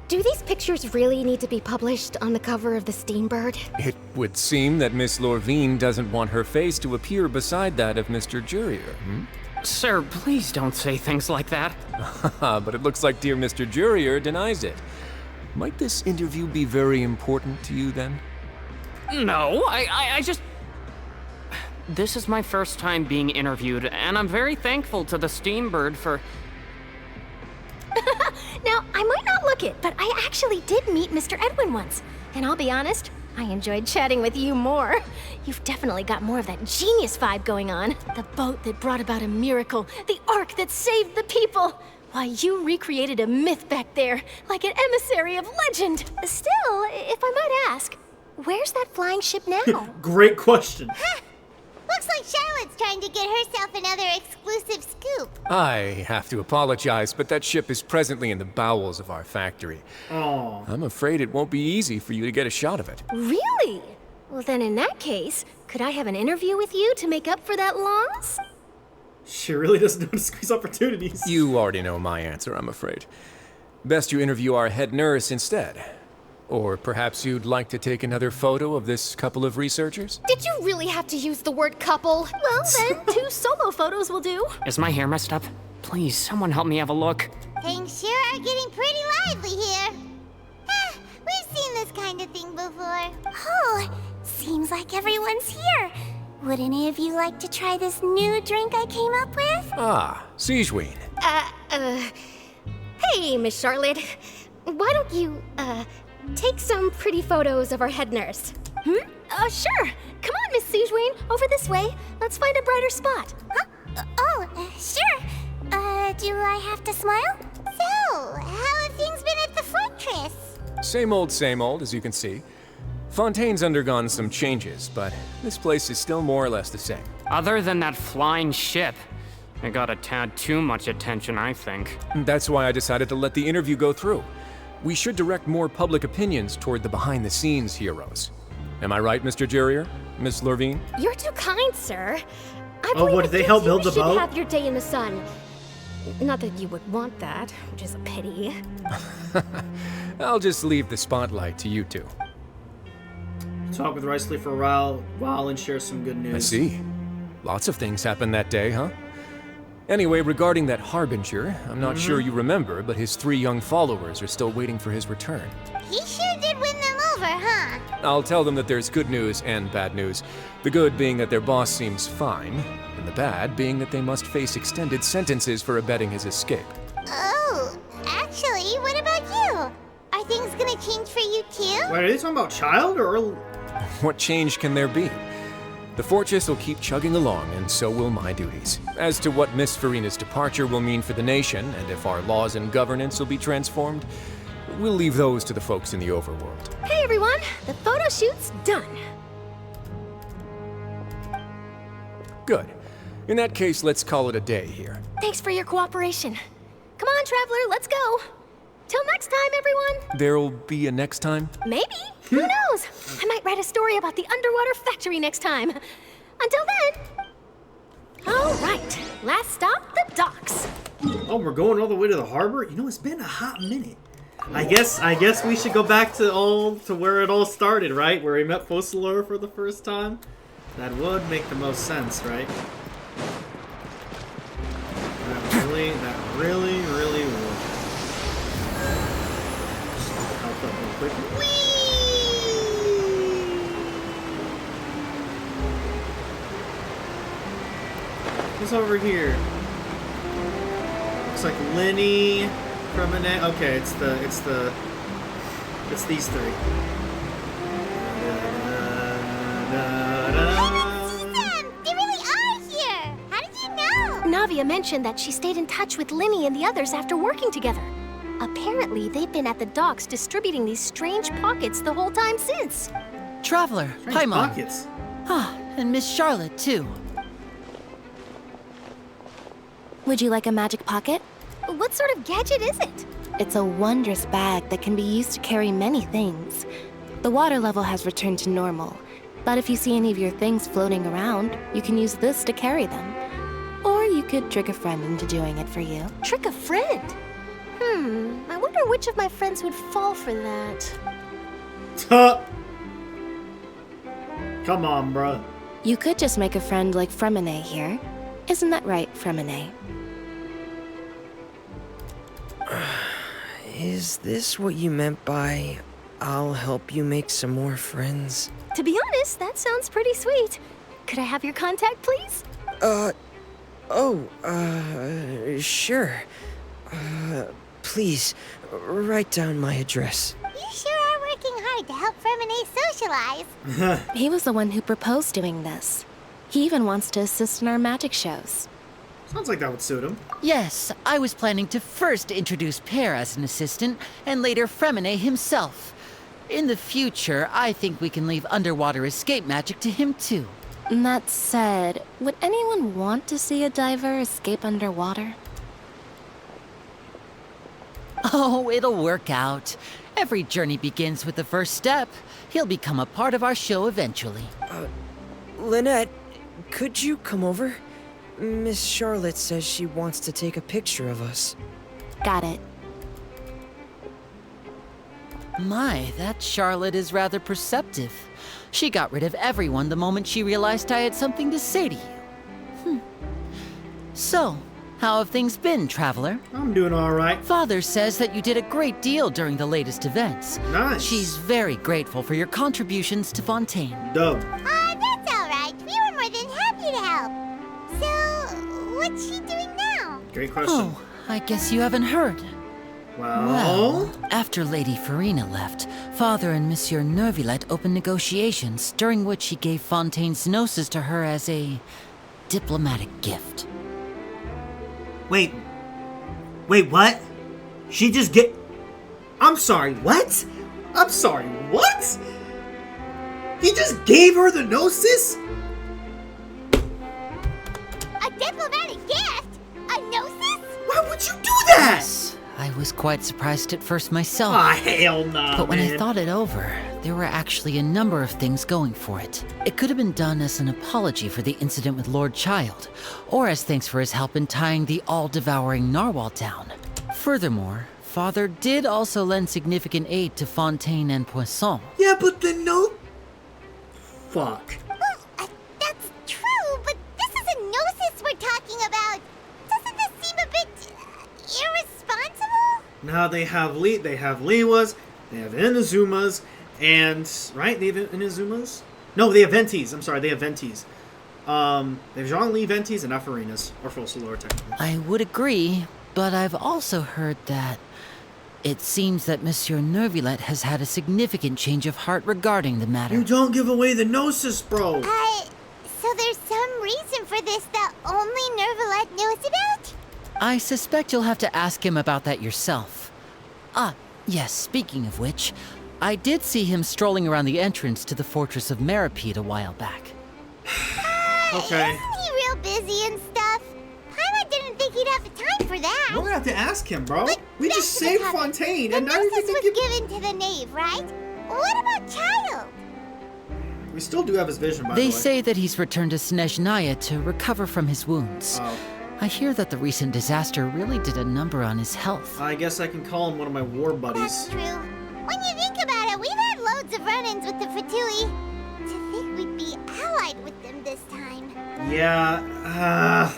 do these pictures really need to be published on the cover of the Steambird? It would seem that Miss Lorvine doesn't want her face to appear beside that of Mr. Jurier, Sir, please don't say things like that. But it looks like dear Mr. Jurier denies it. Might this interview be very important to you then? No, I just... This is my first time being interviewed, and I'm very thankful to the Steambird for... Now, I might not look it, but I actually did meet Mr. Edwin once. And I'll be honest, I enjoyed chatting with you more. You've definitely got more of that genius vibe going on. The boat that brought about a miracle, the ark that saved the people. Why, you recreated a myth back there, like an emissary of legend. Still, if I might ask, where's that flying ship now? Great question. Looks like Charlotte's trying to get herself another exclusive scoop. I have to apologize, but that ship is presently in the bowels of our factory. Oh. I'm afraid it won't be easy for you to get a shot of it. Really? Well, then in that case, could I have an interview with you to make up for that loss? She really doesn't know how to squeeze opportunities. You already know my answer, I'm afraid. Best you interview our head nurse instead. Or perhaps you'd like to take another photo of this couple of researchers? Did you really have to use the word couple? Well, then, 2 solo photos will do. Is my hair messed up? Please, someone help me have a look. Things sure are getting pretty lively here. We've seen this kind kind of thing before. Oh, seems like everyone's here. Would any of you like to try this new drink I came up with? Ah, Siegeween. Hey, Miss Charlotte. Why don't you, take some pretty photos of our head nurse? Sure. Come on, Miss Siegeween. Over this way. Let's find a brighter spot. Huh? Sure. Do I have to smile? So, how have things been at the fortress? Same old, as you can see. Fontaine's undergone some changes, but this place is still more or less the same. Other than that flying ship, it got a tad too much attention, I think. That's why I decided to let the interview go through. We should direct more public opinions toward the behind-the-scenes heroes. Am I right, Mr. Jurier? Miss Lurvine? You're too kind, sir. I Oh, what, did they help build the boat? You should have your day in the sun. Not that you would want that, which is a pity. I'll just leave the spotlight to you two. Talk with Riceley for a while and share some good news. I see. Lots of things happened that day, huh? Anyway, regarding that Harbinger, I'm not sure you remember, but his 3 young followers are still waiting for his return. He sure did win them over, huh? I'll tell them that there's good news and bad news. The good being that their boss seems fine, and the bad being that they must face extended sentences for abetting his escape. Oh, actually, what about you? Are things gonna change for you too? Wait, are they talking about Child or... What change can there be? The fortress will keep chugging along, and so will my duties. As to what Miss Farina's departure will mean for the nation, and if our laws and governance will be transformed, we'll leave those to the folks in the overworld. Hey, everyone. The photo shoot's done. Good. In that case, let's call it a day here. Thanks for your cooperation. Come on, Traveler, let's go. Till next time, everyone. There'll be a next time? Maybe. Who knows? I might write a story about the underwater factory next time. Until then. All right. Last stop, the docks. Oh, we're going all the way to the harbor? You know, it's been a hot minute. I guess we should go back to where it all started, right? Where we met Focalor for the first time. That would make the most sense, right? That really would. Just help up real quick. Who's over here? Looks like Lenny, Cremine. Okay, it's these 3. They really are here! How did you know? Navia mentioned that she stayed in touch with Linny and the others after working together. Apparently, they've been at the docks distributing these strange pockets the whole time since. Traveler, hi, Mom. Pockets. Ah, and Miss Charlotte, too. Would you like a magic pocket? What sort of gadget is it? It's a wondrous bag that can be used to carry many things. The water level has returned to normal, but if you see any of your things floating around, you can use this to carry them. Or you could trick a friend into doing it for you. Trick a friend? I wonder which of my friends would fall for that. Come on, bruh. You could just make a friend like Fremine here. Isn't that right, Fremine? Is this what you meant by, I'll help you make some more friends? To be honest, that sounds pretty sweet. Could I have your contact, please? Sure. Please, write down my address. You sure are working hard to help Fremine socialize. He was the one who proposed doing this. He even wants to assist in our magic shows. Sounds like that would suit him. Yes, I was planning to first introduce Pear as an assistant, and later Fremine himself. In the future, I think we can leave underwater escape magic to him too. That said, would anyone want to see a diver escape underwater? Oh, it'll work out. Every journey begins with the first step. He'll become a part of our show eventually. Lynette, could you come over? Miss Charlotte says she wants to take a picture of us. Got it. My, that Charlotte is rather perceptive. She got rid of everyone the moment she realized I had something to say to you. So, How have things been, traveler? I'm doing all right. Father says that you did a great deal during the latest events. Nice. She's very grateful for your contributions to Fontaine. Dope. That's all right. We were more than happy to help. So, what's she doing now? Great question. Oh, I guess you haven't heard. Well, after Lady Farina left, Father and Monsieur Neuvillette opened negotiations, during which he gave Fontaine's gnosis to her as a diplomatic gift. Wait, what? She just get... I'm sorry, what? I'm sorry, what? He just gave her the gnosis? A diplomatic gift? A gnosis? Why would you do that? Yes, I was quite surprised at first myself. Ah, hell nah, But when I man. thought it over, there were actually a number of things going for it. It could have been done as an apology for the incident with Lord Child, or as thanks for his help in tying the all-devouring narwhal down. Furthermore, Father did also lend significant aid to Fontaine and Poisson. Yeah, but the no... Fuck. Well, that's true, but this is a gnosis we're talking about. Doesn't this seem a bit irresponsible? Now they have Liwas, they have Inazumas, and... Right? They have Inazumas? No, they have Ventis. I'm sorry, they have Ventis. They have Jean-Lee Ventis and Afarinas, or Fossilor, technically. I would agree, but I've also heard that it seems that Monsieur Neuvillette has had a significant change of heart regarding the matter. You don't give away the gnosis, bro! So there's some reason for this that only Neuvillette knows about? I suspect you'll have to ask him about that yourself. Ah, yes, speaking of which, I did see him strolling around the entrance to the Fortress of Meripede a while back. Okay. Isn't he real busy and stuff? Paimon didn't think he'd have the time for that. We're gonna have to ask him, bro. But We back just to the saved topic. Fontaine, The and now you're gnosis gonna was give... given to the knave, right? What about Child? We still do have his vision, by the They way. say that he's returned to Snezhnaya to recover from his wounds. Oh. I hear that the recent disaster really did a number on his health. I guess I can call him one of my war buddies. That's true. When you think about it, we've had loads of run-ins with the Fatui. To think we'd be allied with them this time. Yeah,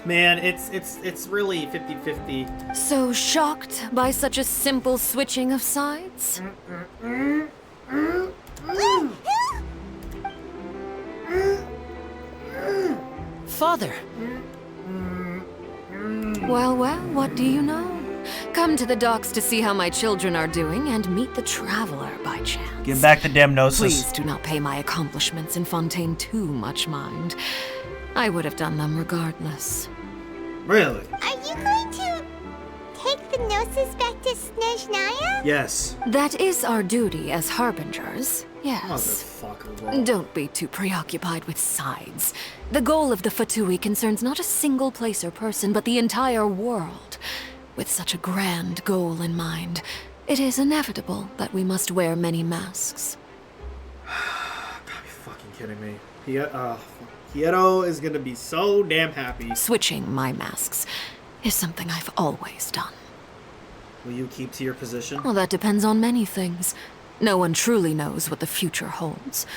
man, it's really 50-50. So shocked by such a simple switching of sides? Father! Well, what do you know? Come to the docks to see how my children are doing and meet the traveler by chance. Give back the damn gnosis. Please do not pay my accomplishments in Fontaine too much mind. I would have done them regardless. Really? Are you going to take the Gnosis back to Snezhnaya? Yes. That is our duty as harbingers, yes. Motherfucker, bro. Don't be too preoccupied with sides. The goal of the Fatui concerns not a single place or person, but the entire world. With such a grand goal in mind, it is inevitable that we must wear many masks. Gotta be fucking kidding me. Pietro is gonna be so damn happy. Switching my masks is something I've always done. Will you keep to your position? Well, that depends on many things. No one truly knows what the future holds.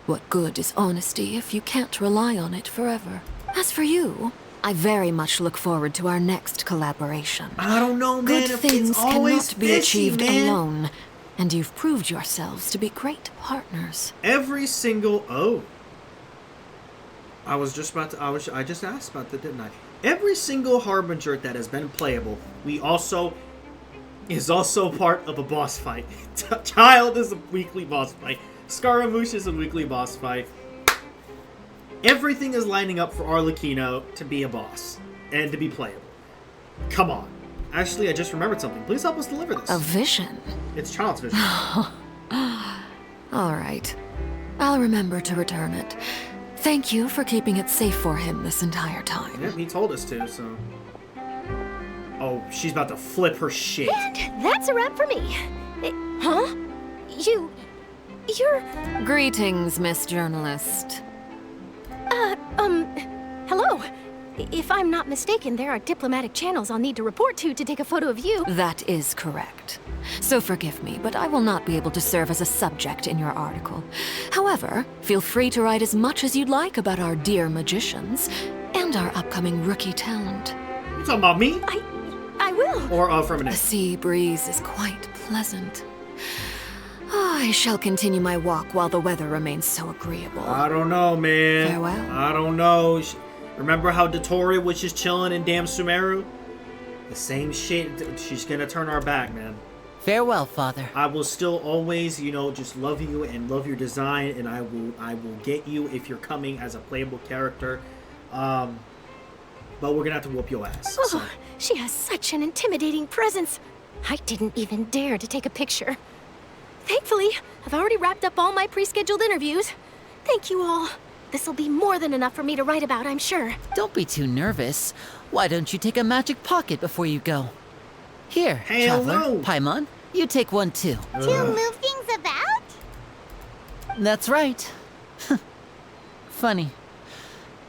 What good is honesty if you can't rely on it forever? As for you, I very much look forward to our next collaboration. I don't know, man. Good If things it's always cannot be fishy, achieved man. alone, and you've proved yourselves to be great partners. Every single I was just about to. I just asked about that, didn't I? Every single harbinger that has been playable, is also part of a boss fight. Child is a weekly boss fight. Scaramouche is a weekly boss fight. Everything is lining up for Arlecchino to be a boss and to be playable. Come on. Actually, I just remembered something. Please help us deliver this. A vision? It's Child's vision. All right. I'll remember to return it. Thank you for keeping it safe for him this entire time. Yep, he told us to, so... Oh, she's about to flip her shit. And that's a wrap for me. Huh? You're... Greetings, Miss Journalist. Hello. If I'm not mistaken, there are diplomatic channels I'll need to report to take a photo of you. That is correct. So forgive me, but I will not be able to serve as a subject in your article. However, feel free to write as much as you'd like about our dear magicians and our upcoming rookie talent. You talking about me? I will. Or from an The sea breeze is quite pleasant. I shall continue my walk while the weather remains so agreeable. I don't know, man. Farewell. I don't know. Remember how Dotori was just chilling in damn Sumeru? The same shit. She's gonna turn our back, man. Farewell, Father. I will still always, just love you and love your design, and I will get you if you're coming as a playable character. But we're gonna have to whoop your ass. Oh, So. she has such an intimidating presence. I didn't even dare to take a picture. Thankfully, I've already wrapped up all my pre-scheduled interviews. Thank you all. This'll be more than enough for me to write about, I'm sure. Don't be too nervous. Why don't you take a magic pocket before you go? Here, Hell Traveler, no. Paimon, you take one too. To move things about? That's right. Funny.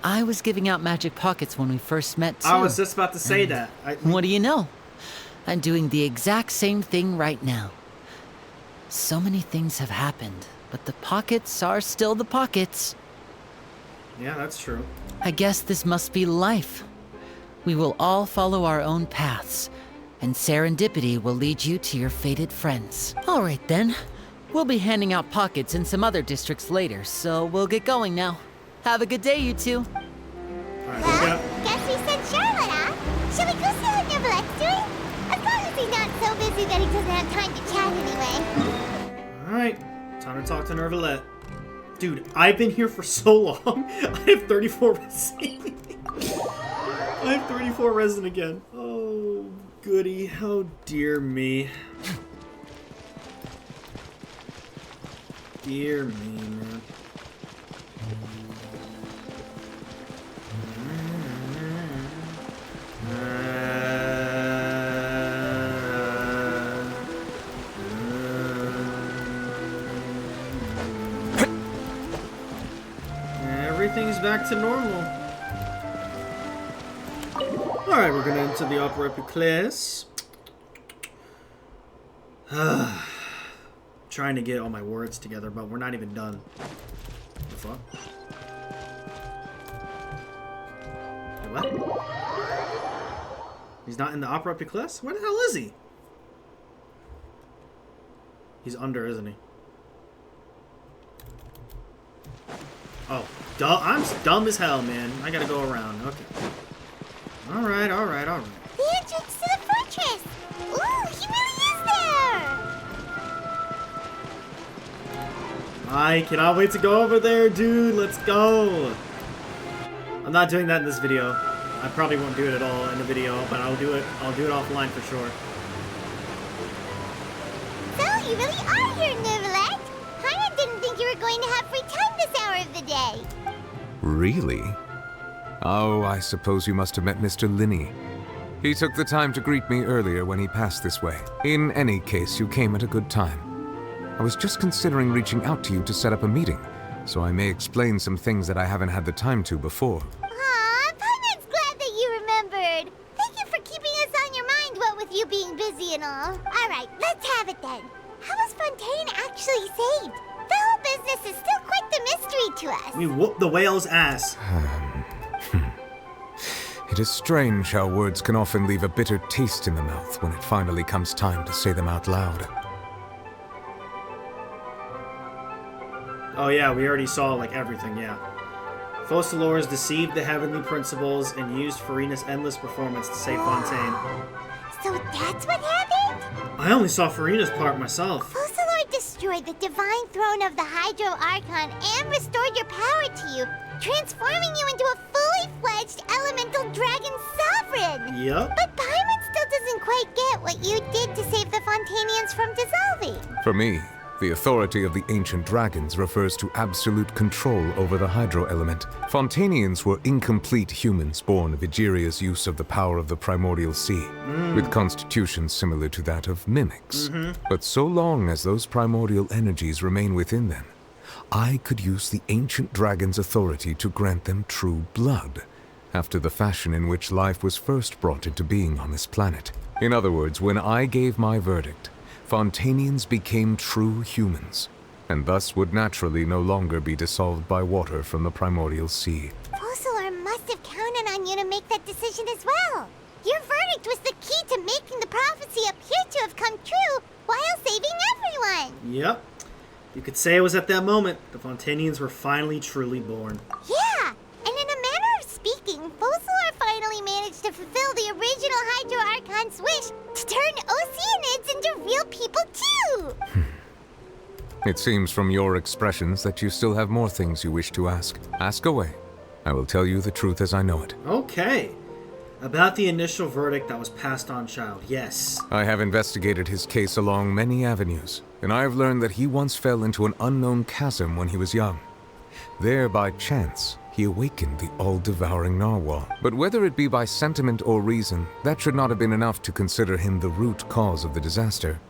I was giving out magic pockets when we first met too. I was just about to say that. What do you know? I'm doing the exact same thing right now. So many things have happened, but the pockets are still the pockets. Yeah, that's true. I guess this must be life. We will all follow our own paths, and serendipity will lead you to your fated friends. All right then. We'll be handing out pockets in some other districts later, so we'll get going now. Have a good day, you two. Well, guess we sent Charlotte, huh? Shall we go see what Neverlette's doing? As long as he's not so busy that he doesn't have time to chat anyway. Alright, time to talk to Nervalette. Dude, I've been here for so long. I have 34 resin. I have 34 resin again. Oh, goody. Oh, dear me. Dear me, man. Everything's back to normal. Alright, we're gonna enter the Opera Epiclese. Trying to get all my words together, but we're not even done. The fuck? What? He's not in the Opera Epiclese? Where the hell is he? He's under, isn't he? Oh, I'm dumb as hell, man. I gotta go around. Okay. Alright, alright, alright. The entrance to the fortress! Ooh, he really is there! I cannot wait to go over there, dude. Let's go. I'm not doing that in this video. I probably won't do it at all in the video, but I'll do it offline for sure. So, you really are here, Neverlet. Paimon didn't think you were going to have free time this hour of the day. Really? Oh, I suppose you must have met Mr. Linney. He took the time to greet me earlier when he passed this way. In any case, you came at a good time. I was just considering reaching out to you to set up a meeting, so I may explain some things that I haven't had the time to before. Aw, Paimon's glad that you remembered. Thank you for keeping us on your mind, what with you being busy and all. Alright, let's have it then. How was Fontaine actually saved? The whole business is still quite the mystery to us. We whooped the whale's ass. It is strange how words can often leave a bitter taste in the mouth when it finally comes time to say them out loud. Oh yeah, we already saw like everything, yeah. Focalors deceived the heavenly principles and used Farina's endless performance to save Fontaine. So that's what happened? I only saw Farina's part myself. Focalor destroyed the divine throne of the Hydro Archon and restored your power to you, transforming you into a fully fledged elemental dragon sovereign. Yep. But Paimon still doesn't quite get what you did to save the Fontanians from dissolving. For me, the authority of the ancient dragons refers to absolute control over the hydro element. Fontanians were incomplete humans born of Egeria's use of the power of the primordial sea, with constitutions similar to that of mimics. But so long as those primordial energies remain within them, I could use the ancient dragon's authority to grant them true blood, after the fashion in which life was first brought into being on this planet. In other words, when I gave my verdict, Fontanians became true humans, and thus would naturally no longer be dissolved by water from the primordial sea. Focalor must have counted on you to make that decision as well. Your verdict was the key to making the prophecy appear to have come true while saving everyone. Yep. You could say it was at that moment the Fontanians were finally truly born. Yeah, and in a manner of speaking, Focalor finally managed to fulfill the original Hydro Archon's wish to turn Oceanids into real people too! It seems from your expressions that you still have more things you wish to ask. Ask away. I will tell you the truth as I know it. Okay. About the initial verdict that was passed on Child, yes. I have investigated his case along many avenues, and I have learned that he once fell into an unknown chasm when he was young. There, by chance, he awakened the all-devouring narwhal. But whether it be by sentiment or reason, that should not have been enough to consider him the root cause of the disaster.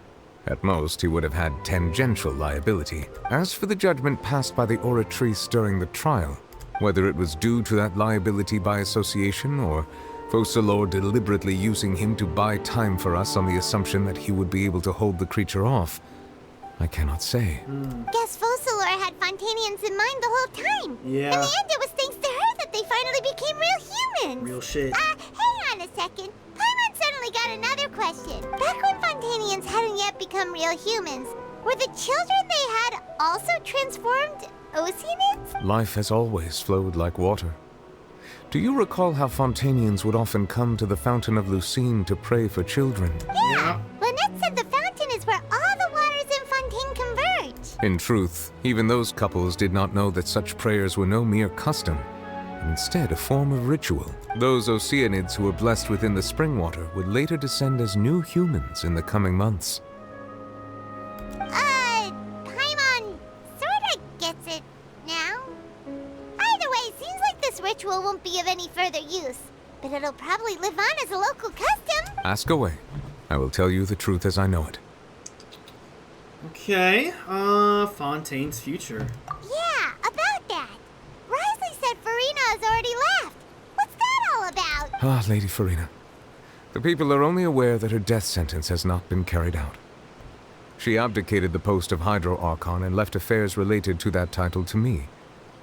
At most, he would have had tangential liability. As for the judgment passed by the Oratrice during the trial, whether it was due to that liability by association or Focalor deliberately using him to buy time for us on the assumption that he would be able to hold the creature off, I cannot say. Guess Focalor had Fontanians in mind the whole time. Yeah. In the end, it was thanks to her that they finally became real humans. Real shit. Hang on a second. Paimon suddenly got another question. Back when Fontanians hadn't yet become real humans, were the children they had also transformed Oceanids? Life has always flowed like water. Do you recall how Fontanians would often come to the Fountain of Lucine to pray for children? Yeah. Lynette said the fountain is where all the waters in Fontaine converge. In truth, even those couples did not know that such prayers were no mere custom, and instead a form of ritual. Those Oceanids who were blessed within the spring water would later descend as new humans in the coming months. Paimon sorta gets it now. Either way, seems like this ritual won't be of any further use, but it'll probably live on as a local custom. Ask away. I will tell you the truth as I know it. Okay, Fontaine's future. Yeah, about that. Risley said Farina has already left. What's that all about? Ah, Lady Farina. The people are only aware that her death sentence has not been carried out. She abdicated the post of Hydro Archon and left affairs related to that title to me,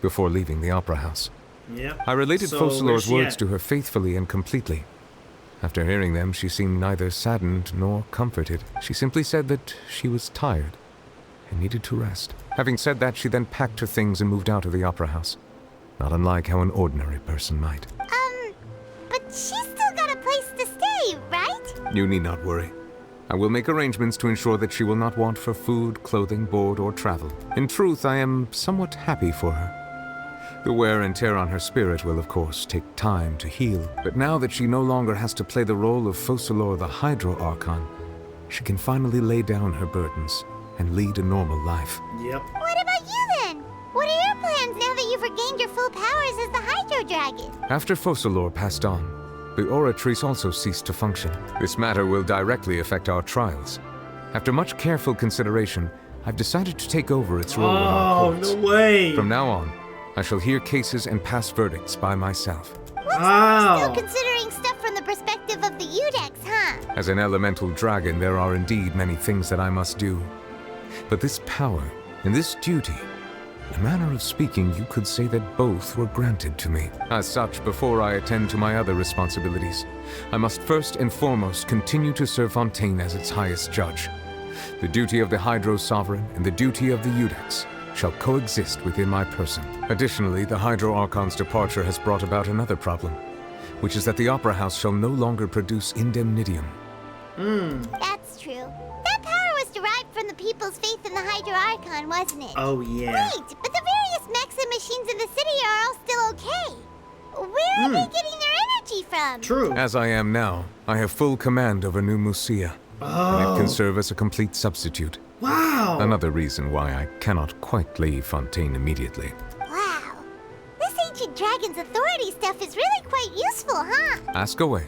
before leaving the Opera House. Yep. I related So, where's Focalor's she words at? to her faithfully and completely. After hearing them, she seemed neither saddened nor comforted. She simply said that she was tired and needed to rest. Having said that, she then packed her things and moved out of the Opera House. Not unlike how an ordinary person might. But she's still got a place to stay, right? You need not worry. I will make arrangements to ensure that she will not want for food, clothing, board, or travel. In truth, I am somewhat happy for her. The wear and tear on her spirit will, of course, take time to heal, but now that she no longer has to play the role of Focalor the Hydro Archon, she can finally lay down her burdens and lead a normal life. Yep. What about you then? What are your plans now that you've regained your full powers as the Hydro Dragon? After Focalor passed on, the Oratrice also ceased to function. This matter will directly affect our trials. After much careful consideration, I've decided to take over its role in our Oh, courts. no way! From now on, I shall hear cases and pass verdicts by myself. Still considering stuff from the perspective of the Udex, huh? As an elemental dragon, there are indeed many things that I must do. But this power and this duty, in a manner of speaking, you could say that both were granted to me. As such, before I attend to my other responsibilities, I must first and foremost continue to serve Fontaine as its highest judge. The duty of the Hydro Sovereign and the duty of the Udex shall coexist within my person. Additionally, the Hydro Archon's departure has brought about another problem, which is that the Opera House shall no longer produce indemnitium. That's true. That power was derived from the people's faith in the Hydro Archon, wasn't it? Oh, yeah. Wait, but the various mechs and machines in the city are all still okay. Where are they getting their energy from? True. As I am now, I have full command over New Musia, and it can serve as a complete substitute. Wow! Another reason why I cannot quite leave Fontaine immediately. Wow. This ancient dragon's authority stuff is really quite useful, huh? Ask away.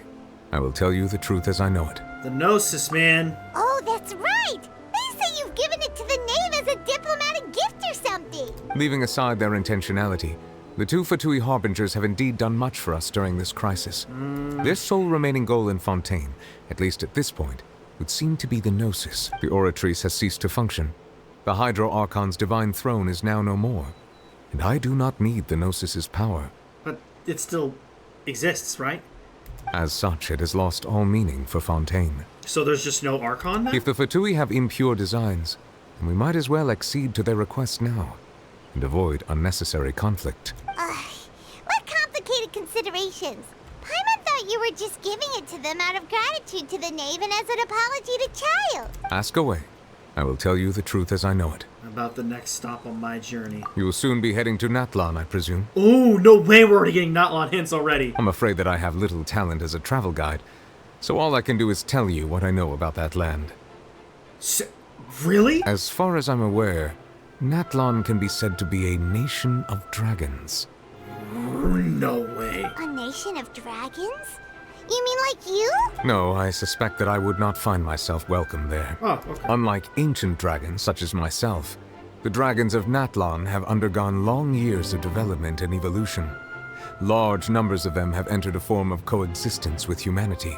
I will tell you the truth as I know it. The Gnosis, man. Oh, that's right! They say you've given it to the knave as a diplomatic gift or something. Leaving aside their intentionality, the two Fatui Harbingers have indeed done much for us during this crisis. Their sole remaining goal in Fontaine, at least at this point, would seem to be the Gnosis. The Oratrice has ceased to function. The Hydro Archon's divine throne is now no more, and I do not need the Gnosis's power. But it still exists, right? As such, it has lost all meaning for Fontaine. So there's just no Archon now? If the Fatui have impure designs, then we might as well accede to their request now, and avoid unnecessary conflict. What complicated considerations? Paimon thought you were just giving it to them out of gratitude to the knave and as an apology to Child. Ask away. I will tell you the truth as I know it. About the next stop on my journey. You will soon be heading to Natlan, I presume. Ooh, no way we're already getting Natlan hints already. I'm afraid that I have little talent as a travel guide, so all I can do is tell you what I know about that land. Really? As far as I'm aware, Natlan can be said to be a nation of dragons. No way. A nation of dragons? You mean like you? No, I suspect that I would not find myself welcome there. Oh, okay. Unlike ancient dragons such as myself, the dragons of Natlan have undergone long years of development and evolution. Large numbers of them have entered a form of coexistence with humanity.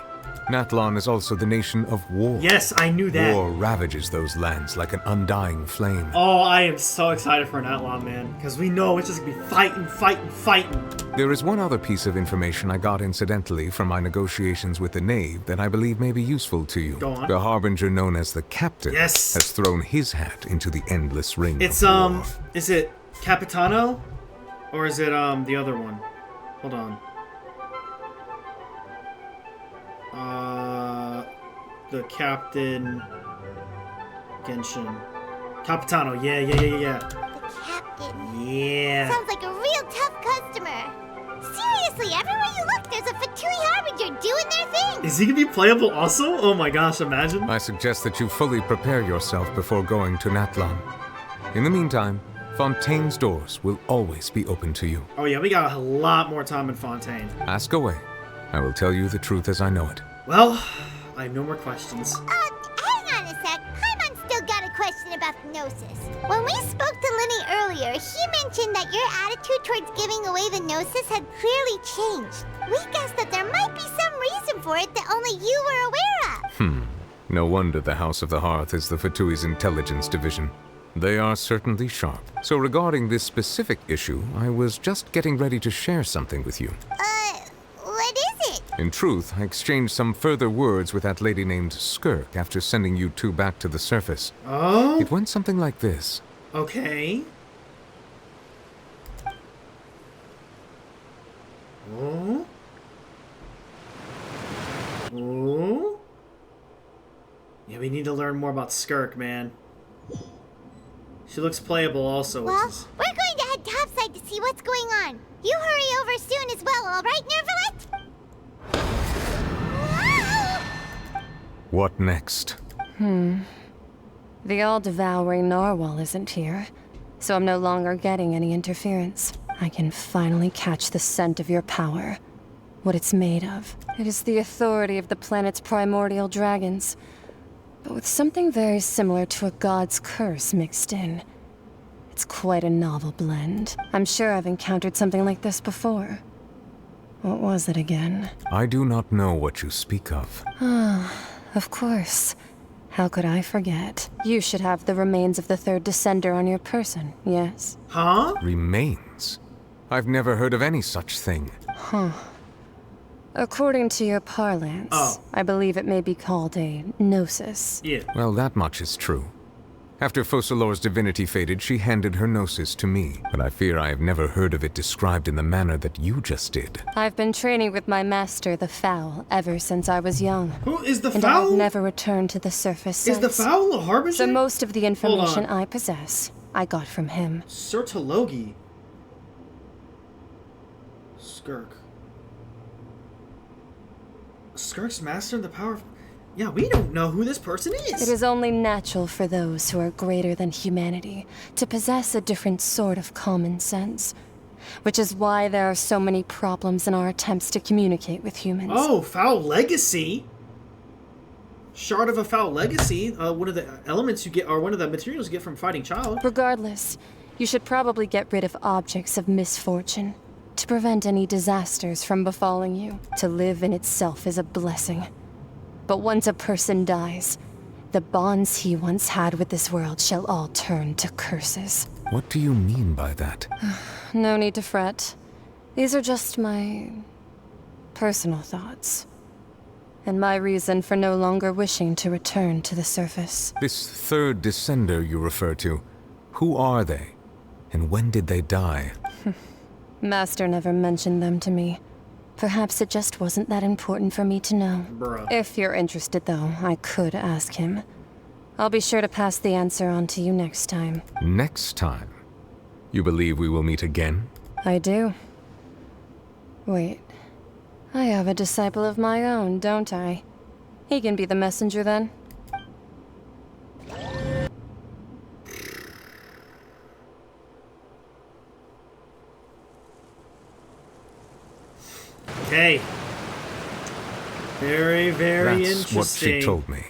Natlan is also the nation of war. Yes, I knew that. War ravages those lands like an undying flame. Oh, I am so excited for Natlan, man. Because we know it's just gonna be fighting, fighting, fighting. There is one other piece of information I got incidentally from my negotiations with the Knave that I believe may be useful to you. Go on. The Harbinger known as the Captain Yes. has thrown his hat into the endless ring It's, of war. is it Capitano? Or is it, the other one? Hold on. The Captain... Genshin. Capitano, yeah. The captain. Yeah. Sounds like a real tough customer. Seriously, everywhere you look, there's a Fatui Harbinger doing their thing. Is he gonna be playable also? Oh my gosh, imagine. I suggest that you fully prepare yourself before going to Natlan. In the meantime, Fontaine's doors will always be open to you. Oh yeah, we got a lot more time in Fontaine. Ask away. I will tell you the truth as I know it. Well, I have no more questions. Hang on a sec. Paimon still got a question about the Gnosis. When we spoke to Linny earlier, he mentioned that your attitude towards giving away the Gnosis had clearly changed. We guessed that there might be some reason for it that only you were aware of. No wonder the House of the Hearth is the Fatui's intelligence division. They are certainly sharp. So regarding this specific issue, I was just getting ready to share something with you. What is it? In truth, I exchanged some further words with that lady named Skirk after sending you two back to the surface. Oh? It went something like this. Okay. Oh? Oh? Yeah, we need to learn more about Skirk, man. She looks playable also. Well, we're going to head topside to see what's going on. You hurry over soon as well, all right, Nervalet? What next? The all-devouring narwhal isn't here, so I'm no longer getting any interference. I can finally catch the scent of your power. What it's made of. It is the authority of the planet's primordial dragons, but with something very similar to a god's curse mixed in. It's quite a novel blend. I'm sure I've encountered something like this before. What was it again? I do not know what you speak of. Of course. How could I forget? You should have the remains of the third descender on your person, yes? Huh? Remains? I've never heard of any such thing. According to your parlance, I believe it may be called a gnosis. Yeah. Well, that much is true. After Focalor's divinity faded, she handed her gnosis to me, but I fear I have never heard of it described in the manner that you just did. I've been training with my master, the Fowl, ever since I was young. Who is the and Fowl? I've never returned to the surface Is since. the Fowl a Harbinger? So most of the information Hold on. I possess, I got from him. Sertologi. Skirk. Skirk's master of the power of... Yeah, we don't know who this person is. It is only natural for those who are greater than humanity to possess a different sort of common sense. Which is why there are so many problems in our attempts to communicate with humans. Oh, Foul Legacy. Shard of a Foul Legacy. One of the elements you get, or one of the materials you get from fighting Child. Regardless, you should probably get rid of objects of misfortune to prevent any disasters from befalling you. To live in itself is a blessing. But once a person dies, the bonds he once had with this world shall all turn to curses. What do you mean by that? No need to fret. These are just my personal thoughts. And my reason for no longer wishing to return to the surface. This third descender you refer to, who are they? And when did they die? Master never mentioned them to me. Perhaps it just wasn't that important for me to know. Bruh. If you're interested, though, I could ask him. I'll be sure to pass the answer on to you next time. Next time? You believe we will meet again? I do. Wait. I have a disciple of my own, don't I? He can be the messenger then. Okay. Very, very That's interesting. what she told me.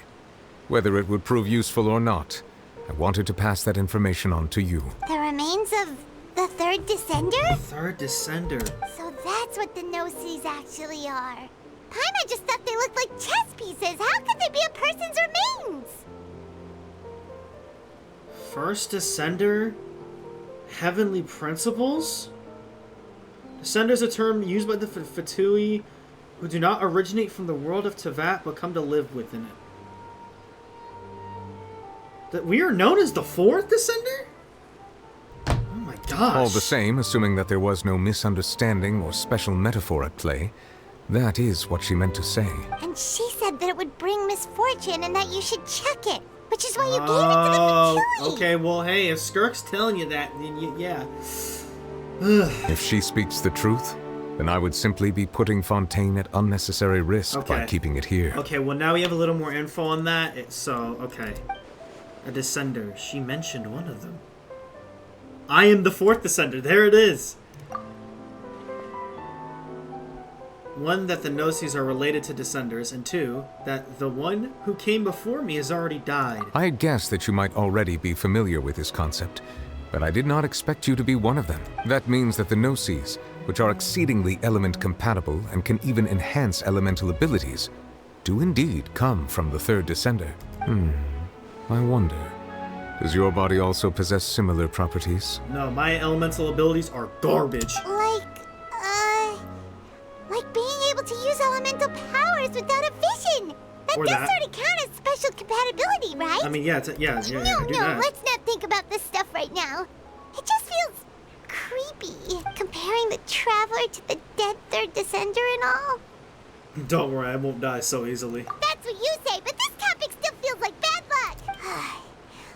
Whether it would prove useful or not, I wanted to pass that information on to you. The remains of the third descender? Third descender. So that's what the Gnosis actually are. Paimon just thought they looked like chess pieces. How could they be a person's remains? First descender? Heavenly principles? Descender is a term used by the Fatui who do not originate from the world of Tevat but come to live within it. That we are known as the fourth descender? Oh my gosh. All the same, assuming that there was no misunderstanding or special metaphor at play, that is what she meant to say. And she said that it would bring misfortune and that you should check it, which is why you gave it to the Fatui. Okay, well, hey, if Skirk's telling you that, then yeah. If she speaks the truth, then I would simply be putting Fontaine at unnecessary risk by keeping it here. Okay, well, now we have a little more info on that. Okay. A descender. She mentioned one of them. I am the fourth descender. There it is. One, that the Gnosis are related to descenders, and two, that the one who came before me has already died. I had guessed that you might already be familiar with this concept, but I did not expect you to be one of them. That means that the Gnosis, which are exceedingly element compatible and can even enhance elemental abilities, do indeed come from the third descender. I wonder, does your body also possess similar properties? No, my elemental abilities are garbage. Like being able to use elemental powers without a vision. That Or does that. sort of count as special compatibility, right? I mean, yeah, I do that. Let's not think about this stuff right now. It just feels creepy, comparing the Traveler to the dead third descender and all. Don't worry, I won't die so easily. That's what you say, but this topic still feels like bad luck.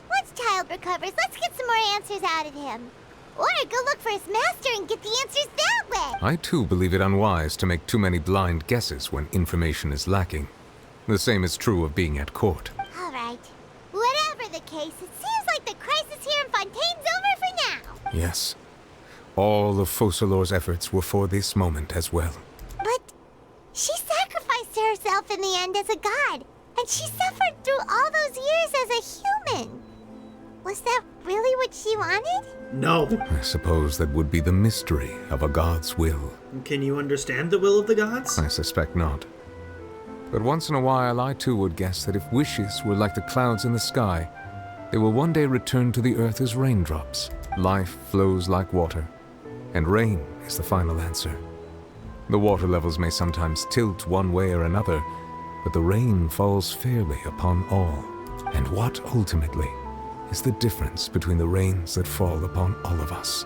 Once Child recovers, let's get some more answers out of him. Or go look for his master and get the answers that way. I too believe it unwise to make too many blind guesses when information is lacking. The same is true of being at court. All right. Whatever the case, it seems like the crisis here in Fontaine's over for now. Yes. All of Focalor's efforts were for this moment as well. But she sacrificed herself in the end as a god, and she suffered through all those years as a human. Was that really what she wanted? No. I suppose that would be the mystery of a god's will. Can you understand the will of the gods? I suspect not. But once in a while, I too would guess that if wishes were like the clouds in the sky, they will one day return to the earth as raindrops. Life flows like water, and rain is the final answer. The water levels may sometimes tilt one way or another, but the rain falls fairly upon all. And what ultimately is the difference between the rains that fall upon all of us?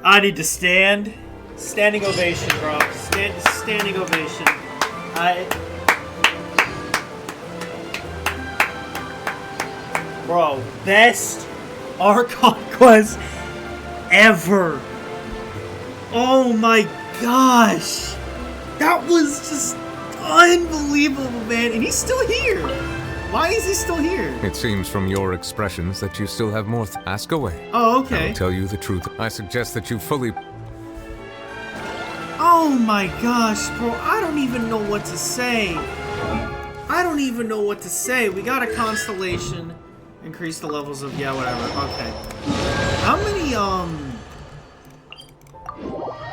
I need to stand. Standing ovation, bro. Standing ovation. Bro, best Archon Quest ever. Oh my gosh. That was just unbelievable, man. And he's still here. Why is he still here? It seems from your expressions that you still have more. Ask away. Oh, okay. I'll tell you the truth. I suggest that you fully... Oh my gosh, bro. I don't even know what to say. I don't even know what to say. We got a constellation. Increase the levels of... Yeah, whatever. Okay.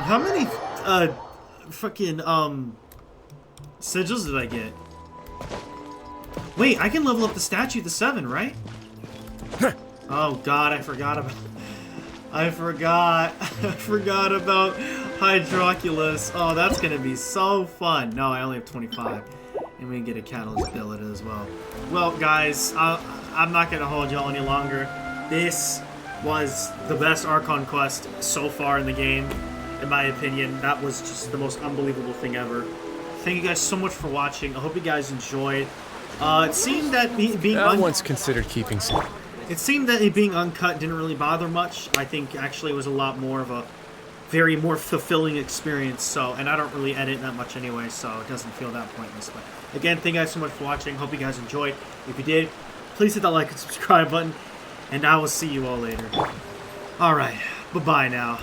How many, fucking, sigils did I get? Wait, I can level up the statue to 7, right? Oh god, I forgot about... I forgot. I forgot about Hydroculus. Oh, that's gonna be so fun. No, I only have 25. And we can get a catalyst billet as well. Well, guys, I'm not gonna hold y'all any longer. This was the best Archon Quest so far in the game, in my opinion. That was just the most unbelievable thing ever. Thank you guys so much for watching. I hope you guys enjoyed. It seemed that being I once considered keeping some. It seemed that it being uncut didn't really bother much. I think actually it was a lot more of a very more fulfilling experience. So, and I don't really edit that much anyway, so it doesn't feel that pointless. But again, thank you guys so much for watching. Hope you guys enjoyed. If you did, please hit that like and subscribe button, and I will see you all later. All right, bye-bye now.